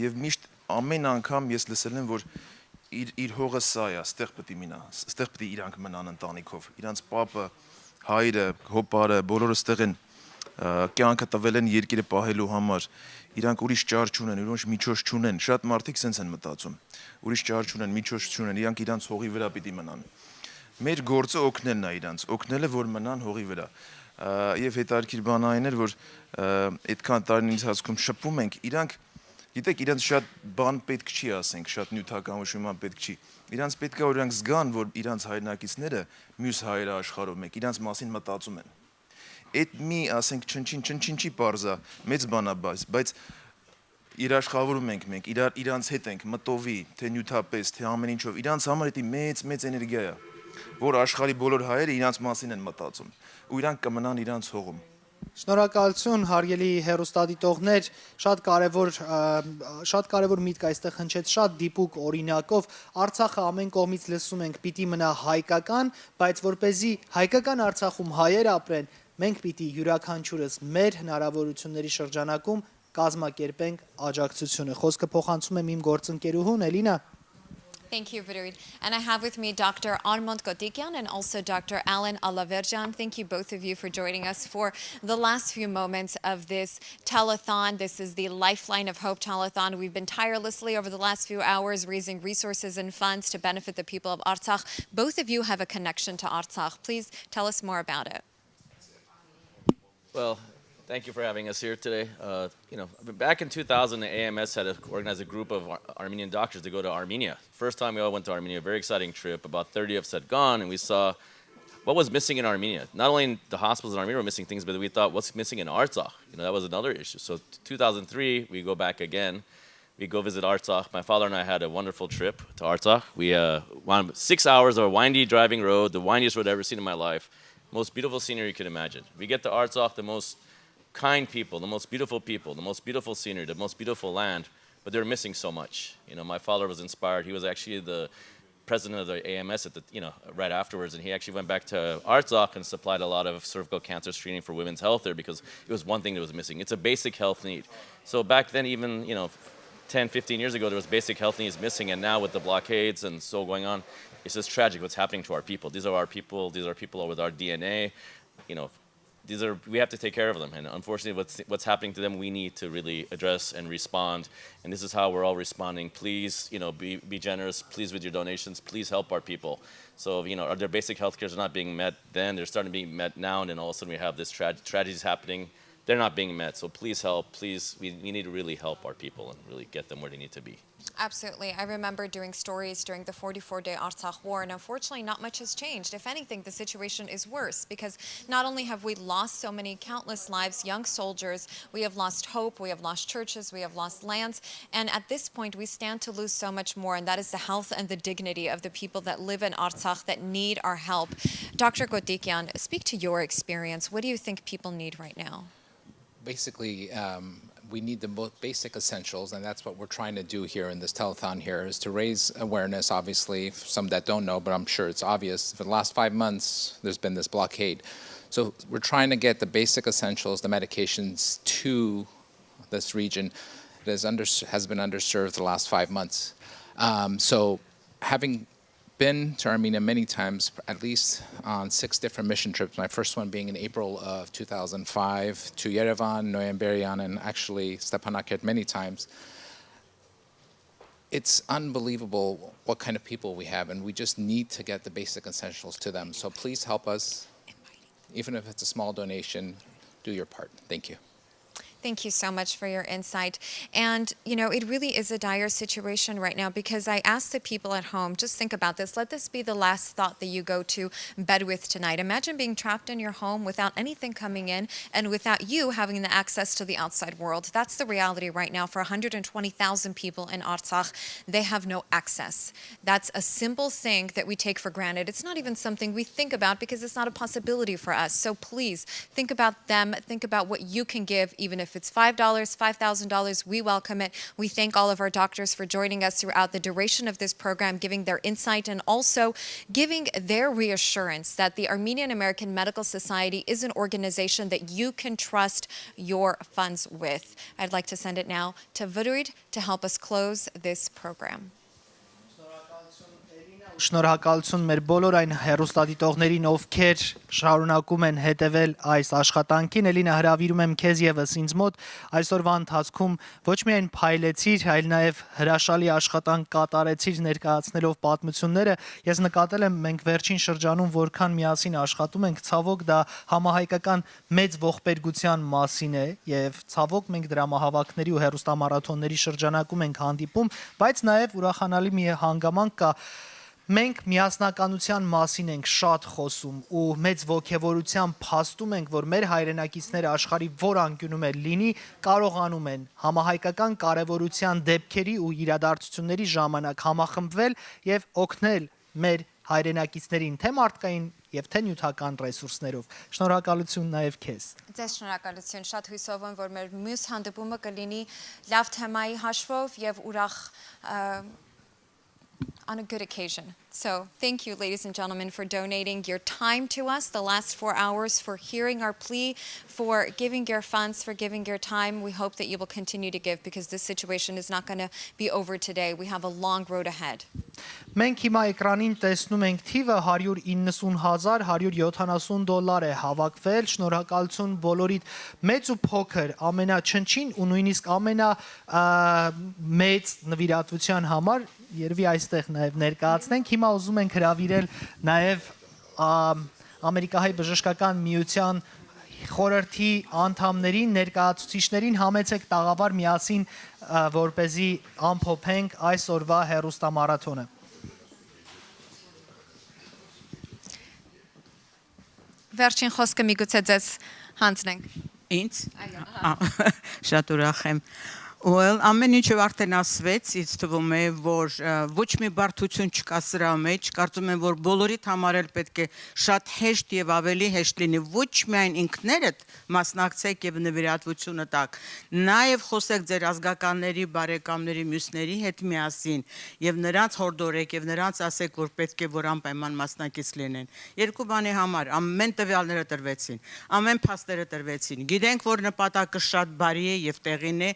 Եվ միշտ ամեն անգամ ես լսել եմ, որ իր հողը սա է, ստեղ պետք է մնա, ստեղ պետք է իրանք մնան ընտանիքով, իրանց պապը, հայրը, հոպարը, բոլորը ստեղ են կյանքը տվել են երկիրը պահելու համար, իրանք ուրիշ ճար չունեն, ուրիշ միջոց չունեն, շատ մարդիկ սենց են մտածում, ուրիշ ճար չունեն, միջոց չունեն, իրանք իրանց հողի վրա պետք է մնան։ Մեր գործը օգնելն է իրանց, օգնելը, որ մնան հողի վրա։ Եվ հետաքրքիր բան այն էր, որ այդքան տարիների ընթացքում շփվում ենք, իրանք գիտեք, իրանց շատ բան պետք չի ասենք, շատ նյութական ուշման պետք չի։ Իրանց պետք է որ իրանք զգան, որ իրանց հայրենակիցները մյուս հայերը աշխարհով մեկ իրանց մասին մտածում են։ Այդ մի, ասենք, չնչին չի պարզա, մեծ բան է, բայց Իրաշխավորում ենք մենք, իրանց հետ ենք մտովի, թե նյութապես, թե ամեն ինչով, իրանց համար դա մեծ էներգիա է, որ աշխարհի բոլոր հայերը իրանց մասին են մտածում, ու իրանք կմնան իրանց հողում։ Շնորհակալություն, հարգելի հեռուստադիտողներ, շատ կարևոր միտք այստեղ հնչեց, շատ դիպուկ օրինակով։ Արցախը ամեն կողմից լսում ենք պիտի մնա հայկական, բայց որպեսզի հայկական Արցախում հայեր ապրեն, մենք պիտի յուրաքանչյուրս մեր հնարավորությունների շրջանակում կազմակերպենք աջակցությունը։ Խոսքը փոխանցում եմ իմ գործընկերուհուն Էլինա։ Thank you, Vidurit. And I have with me Dr. Armand Kotikyan and also Dr. Alan Alaverjan. Thank you both of you for joining us for the last few moments of this telethon. This is the Lifeline of Hope telethon. We've been tirelessly over the last few hours raising resources and funds to benefit the people of Artsakh. Both of you have a connection to Artsakh. Please tell us more about it. Well, thank you for having us here today. Back in 2000, the AMS had organized a group of Armenian doctors to go to Armenia. First time we all went to Armenia, a very exciting trip. About 30 of us had gone, and we saw what was missing in Armenia. Not only in the hospitals in Armenia were missing things, but we thought, what's missing in Artsakh? That was another issue. So 2003, we go back again. We go visit Artsakh. My father and I had a wonderful trip to Artsakh. We wound 6 hours of a windy driving road, the windiest road I've ever seen in my life. Most beautiful scenery you could imagine. We get to Artsakh, the most kind people, the most beautiful scenery, the most beautiful land, but they're missing so much. My father was inspired. He was actually the president of the AMS at right afterwards, and he actually went back to Artsakh and supplied a lot of cervical cancer screening for women's health there because it was one thing that was missing. It's a basic health need. So back then, even 10, 15 years ago, there was basic health needs missing, and now with the blockades and so going on, it's just tragic what's happening to our people. These are our people. These are people with our DNA. We have to take care of them, and unfortunately what's happening to them we need to really address and respond, and this is how we're all responding. Please be generous, please, with your donations, please help our people. So are their basic health cares are not being met then, they're starting to be met now, and then all of a sudden we have this tragedies happening, they're not being met. So please help, please, we need to really help our people and really get them where they need to be. Absolutely. I remember doing stories during the 44-day Artsakh war, and unfortunately not much has changed. If anything, the situation is worse because not only have we lost so many countless lives, young soldiers, we have lost hope, we have lost churches, we have lost lands, and at this point we stand to lose so much more, and that is the health and the dignity of the people that live in Artsakh that need our help. Dr. Kotikyan, speak to your experience. What do you think people need right now? Basically, we need the most basic essentials, and that's what we're trying to do here in this telethon here, is to raise awareness, obviously, for some that don't know, but I'm sure it's obvious. For the last 5 months, there's been this blockade. So we're trying to get the basic essentials, the medications to this region that has been underserved the last 5 months. So having been to Armenia many times, at least on 6 different mission trips. My first one being in April of 2005 to Yerevan, Noyamberian, and actually Stepanakert many times. It's unbelievable what kind of people we have, and we just need to get the basic essentials to them. So please help us, even if it's a small donation, do your part. Thank you. Thank you so much for your insight. And, it really is a dire situation right now because I asked the people at home, just think about this. Let this be the last thought that you go to bed with tonight. Imagine being trapped in your home without anything coming in and without you having the access to the outside world. That's the reality right now for 120,000 people in Artsakh. They have no access. That's a simple thing that we take for granted. It's not even something we think about because it's not a possibility for us. So please think about them. Think about what you can give, even if it's $5, $5,000, we welcome it. We thank all of our doctors for joining us throughout the duration of this program, giving their insight and also giving their reassurance that the Armenian American Medical Society is an organization that you can trust your funds with. I'd like to send it now to Vidurit to help us close this program. Շնորհակալություն մեր բոլոր այն հեռուստադիտողներին, ովքեր շարունակում են հետևել այս աշխատանքին։ Էլինա, հրավիրում եմ քեզ եւս ինձ մոտ այսօրվա ընթացքում ոչ միայն փայլեցիր, այլ նաեւ հրաշալի աշխատանք կատարեցիր ներկայացնելով պատմությունները։ Ես նկատել եմ մենք վերջին շրջանում որքան միասին աշխատում ենք, ցավոք դա համահայկական մեծ ողբերգության մասին է եւ ցավոք մենք դրամահավաքների ու հեռուստամարաթոնների շրջանակում ենք հանդիպում, բայց նաեւ ուրախանալի մի հանգամանք կա։ Մենք միասնականության մասին ենք շատ խոսում ու մեծ ոգևորությամբ փաստում ենք, որ մեր հայրենակիցները աշխարհի որ անկյունում էլ լինի, կարողանում են համահայկական կարևորության դեպքերի ու իրադարձությունների ժամանակ համախմբվել եւ օգնել մեր հայրենակիցներին թե մարդկային եւ թե նյութական ռեսուրսներով։ Շնորհակալություն նաեւ քեզ։ Ձեզ շնորհակալություն, շատ հույսով եմ, որ մեր մյուս հանդիպումը կլինի լավ թեմայի հաշվով եւ ուրախ on a good occasion. So thank you, ladies and gentlemen, for donating your time to us the last 4 hours, for hearing our plea, for giving your funds, for giving your time. We hope that you will continue to give because this situation is not going to be over today. We have a long road ahead. Մենք հիմա էկրանին տեսնում ենք թիվը $190,170 է հավաքվել, շնորհակալություն բոլորիդ մեծ ու փոքր, ամենաչնչին ու նույնիսկ ամենամեծ նվիրատվության համար, երևի այստեղ նաև ներկայացնենք, հիմա ուզում ենք հրավիրել նաև Ամերիկահայ բժշկական միության խորհրդի անդամներին, ներկայացուցիչներին համեցեք տաղավար միասին, որպեսզի ամփոփենք այսօրվա հեռուստամարաթոնը։ Վերջին խոսքը միգուցե ձեզ հանձնենք։ Ինձ։ Շատ ուրախ եմ։ Well, ամեն ինչը արդեն ասվեց, ինձ թվում է, որ ոչ մի բարդություն չկա սրա մեջ, կարծում եմ, որ բոլորիդ համար էլ պետք է շատ հեշտ եւ ավելի հեշտ լինի, ոչ միայն ինքներդ մասնակցեք եւ նվիրատվությունը տաք, նաեւ խոսեք ձեր ազգականների, բարեկամների, մյուսների հետ միասին եւ նրանց հորդորեք եւ նրանց ասեք, որ պետք է որ անպայման մասնակից լինեն։ Երկու բանի համար ամեն տվյալները տրվեցին, ամեն փաստերը տրվեցին։ Գիտենք, որ նպատակը շատ բարի է եւ տեղին է,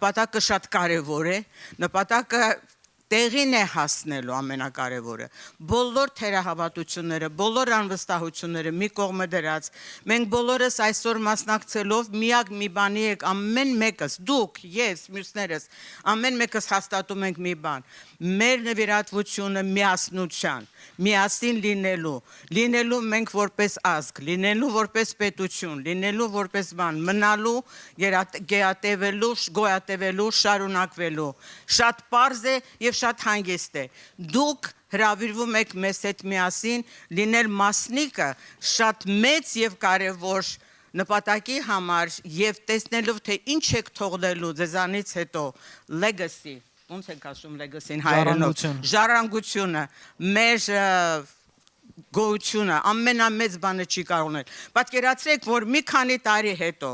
նպատակը շատ կարևոր է, նպատակը տեղին է հասնելու ամենակարևորը, բոլոր թերահավատությունները, բոլոր անվստահությունները մի կողմը դրած, մենք բոլորս այսօր մասնակցելով միակ մի բանի եք, ամեն մեկս, դուք, ես, մյուսներս, ամեն մեկս հաստատում ենք մի բան, մեր նվիրատվությունը միասնության, միասին լինելու մենք որպես ազգ, լինելու որպես պետություն, լինելու որպես բան, մնալու, գոյատևելու, շարունակվելու, շատ պարզ է և շատ հանգիստ է, դուք հրավիրվում եք մեզ հետ միասին, լինել մասնիկը շատ մեծ և կարևոր նպատակի համար և տեսնելով, թե ինչ եք թողնելու ձեզանից հետո, legacy, ոնց ենք ասում legacy-ին հայերենով, ժառանգությունը, մեր գոյությունը, ամենամեծ բանը չի կարողնել, պատկերացրեք, որ մի քանի տարի հետո,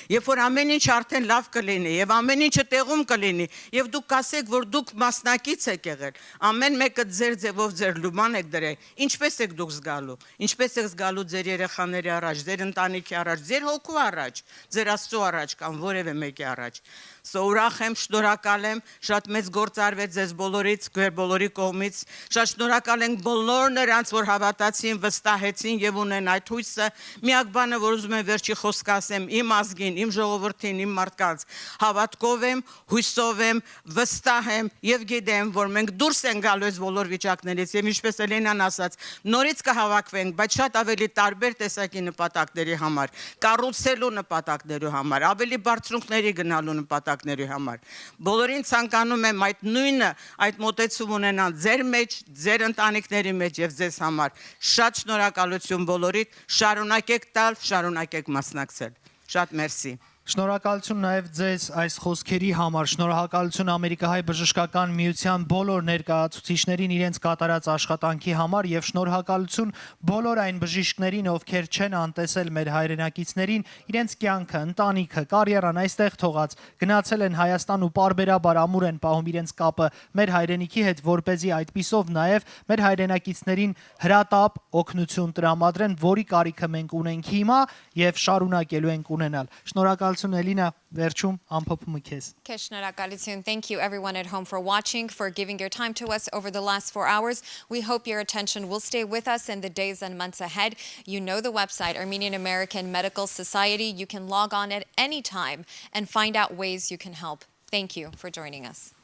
Երբ որ ամեն ինչ արդեն լավ կլինի եւ ամեն ինչը տեղում կլինի եւ դուք կասեք որ դուք մասնակից եք եղել ամեն մեկը ձեր ձևով ձեր լուման եք դրել ինչպես եք դուք զգալու ինչպես եք զգալու ձեր երեխաների առաջ ձեր ընտանիքի առաջ ձեր հոգու առաջ ձեր Աստծո առաջ կամ որևէ մեկի առաջ ուրախ եմ շնորհակալ եմ շատ մեծ գործ արվեց ձեզ բոլորից քեր բոլորի կողմից շատ շնորհակալ ենք բոլոր նրանց որ հավատացին վստահեցին եւ ունեն այդ հույսը միակ բանը որ ուզում եմ վերջի խոսք ասեմ իմ Իմ ժողովրդին, իմ մարդկանց, հավատքով եմ, հույսով եմ, վստահ եմ և գիտեմ, որ մենք դուրս են գալու այս բոլոր վիճակներից և ինչպես Էլենան ասաց, նորից կհավաքվենք, բայց շատ ավելի տարբեր տեսակի նպատակների համար, կառուցելու նպատակների համար, ավելի բարձրունքների գնալու նպատակների համար։ Բոլորին ցանկանում եմ այդ նույնը, այդ մոտեցում ունենալ ձեր մեջ, ձեր ընտանիքների մեջ և ձեզ համար։ Շատ շնորհակալություն բոլորիդ, շարունակեք տալ, շարունակեք մասնակցել։ Շատ մերսի։ Շնորհակալություն նաև ձեզ այս խոսքերի համար, շնորհակալություն Ամերիկահայ բժշկական միության բոլոր ներկայացուցիչներին իրենց կատարած աշխատանքի համար եւ շնորհակալություն բոլոր այն բժիշկներին, ովքեր չեն անտեսել մեր հայրենակիցներին, իրենց կյանքը, ընտանիքը, կարիերան այստեղ թողած, գնացել են Հայաստան ու պարբերաբար ամուր են պահում իրենց կապը մեր հայրենիքի հետ, որպեսզի այդպիսով նաև մեր հայրենակիցներին հրատապ օգնություն տրամադրեն, որի կարիքը մենք ունենք հիմա եւ շարունակելու ենք ունենալ։ Շնորհակալ Elena, վերջում ամփոփումը քեզ։ Շնորհակալություն. Thank you everyone at home for watching, for giving your time to us over the last 4 hours. We hope your attention will stay with us in the days and months ahead. You know the website, Armenian American Medical Society. You can log on at any time and find out ways you can help. Thank you for joining us.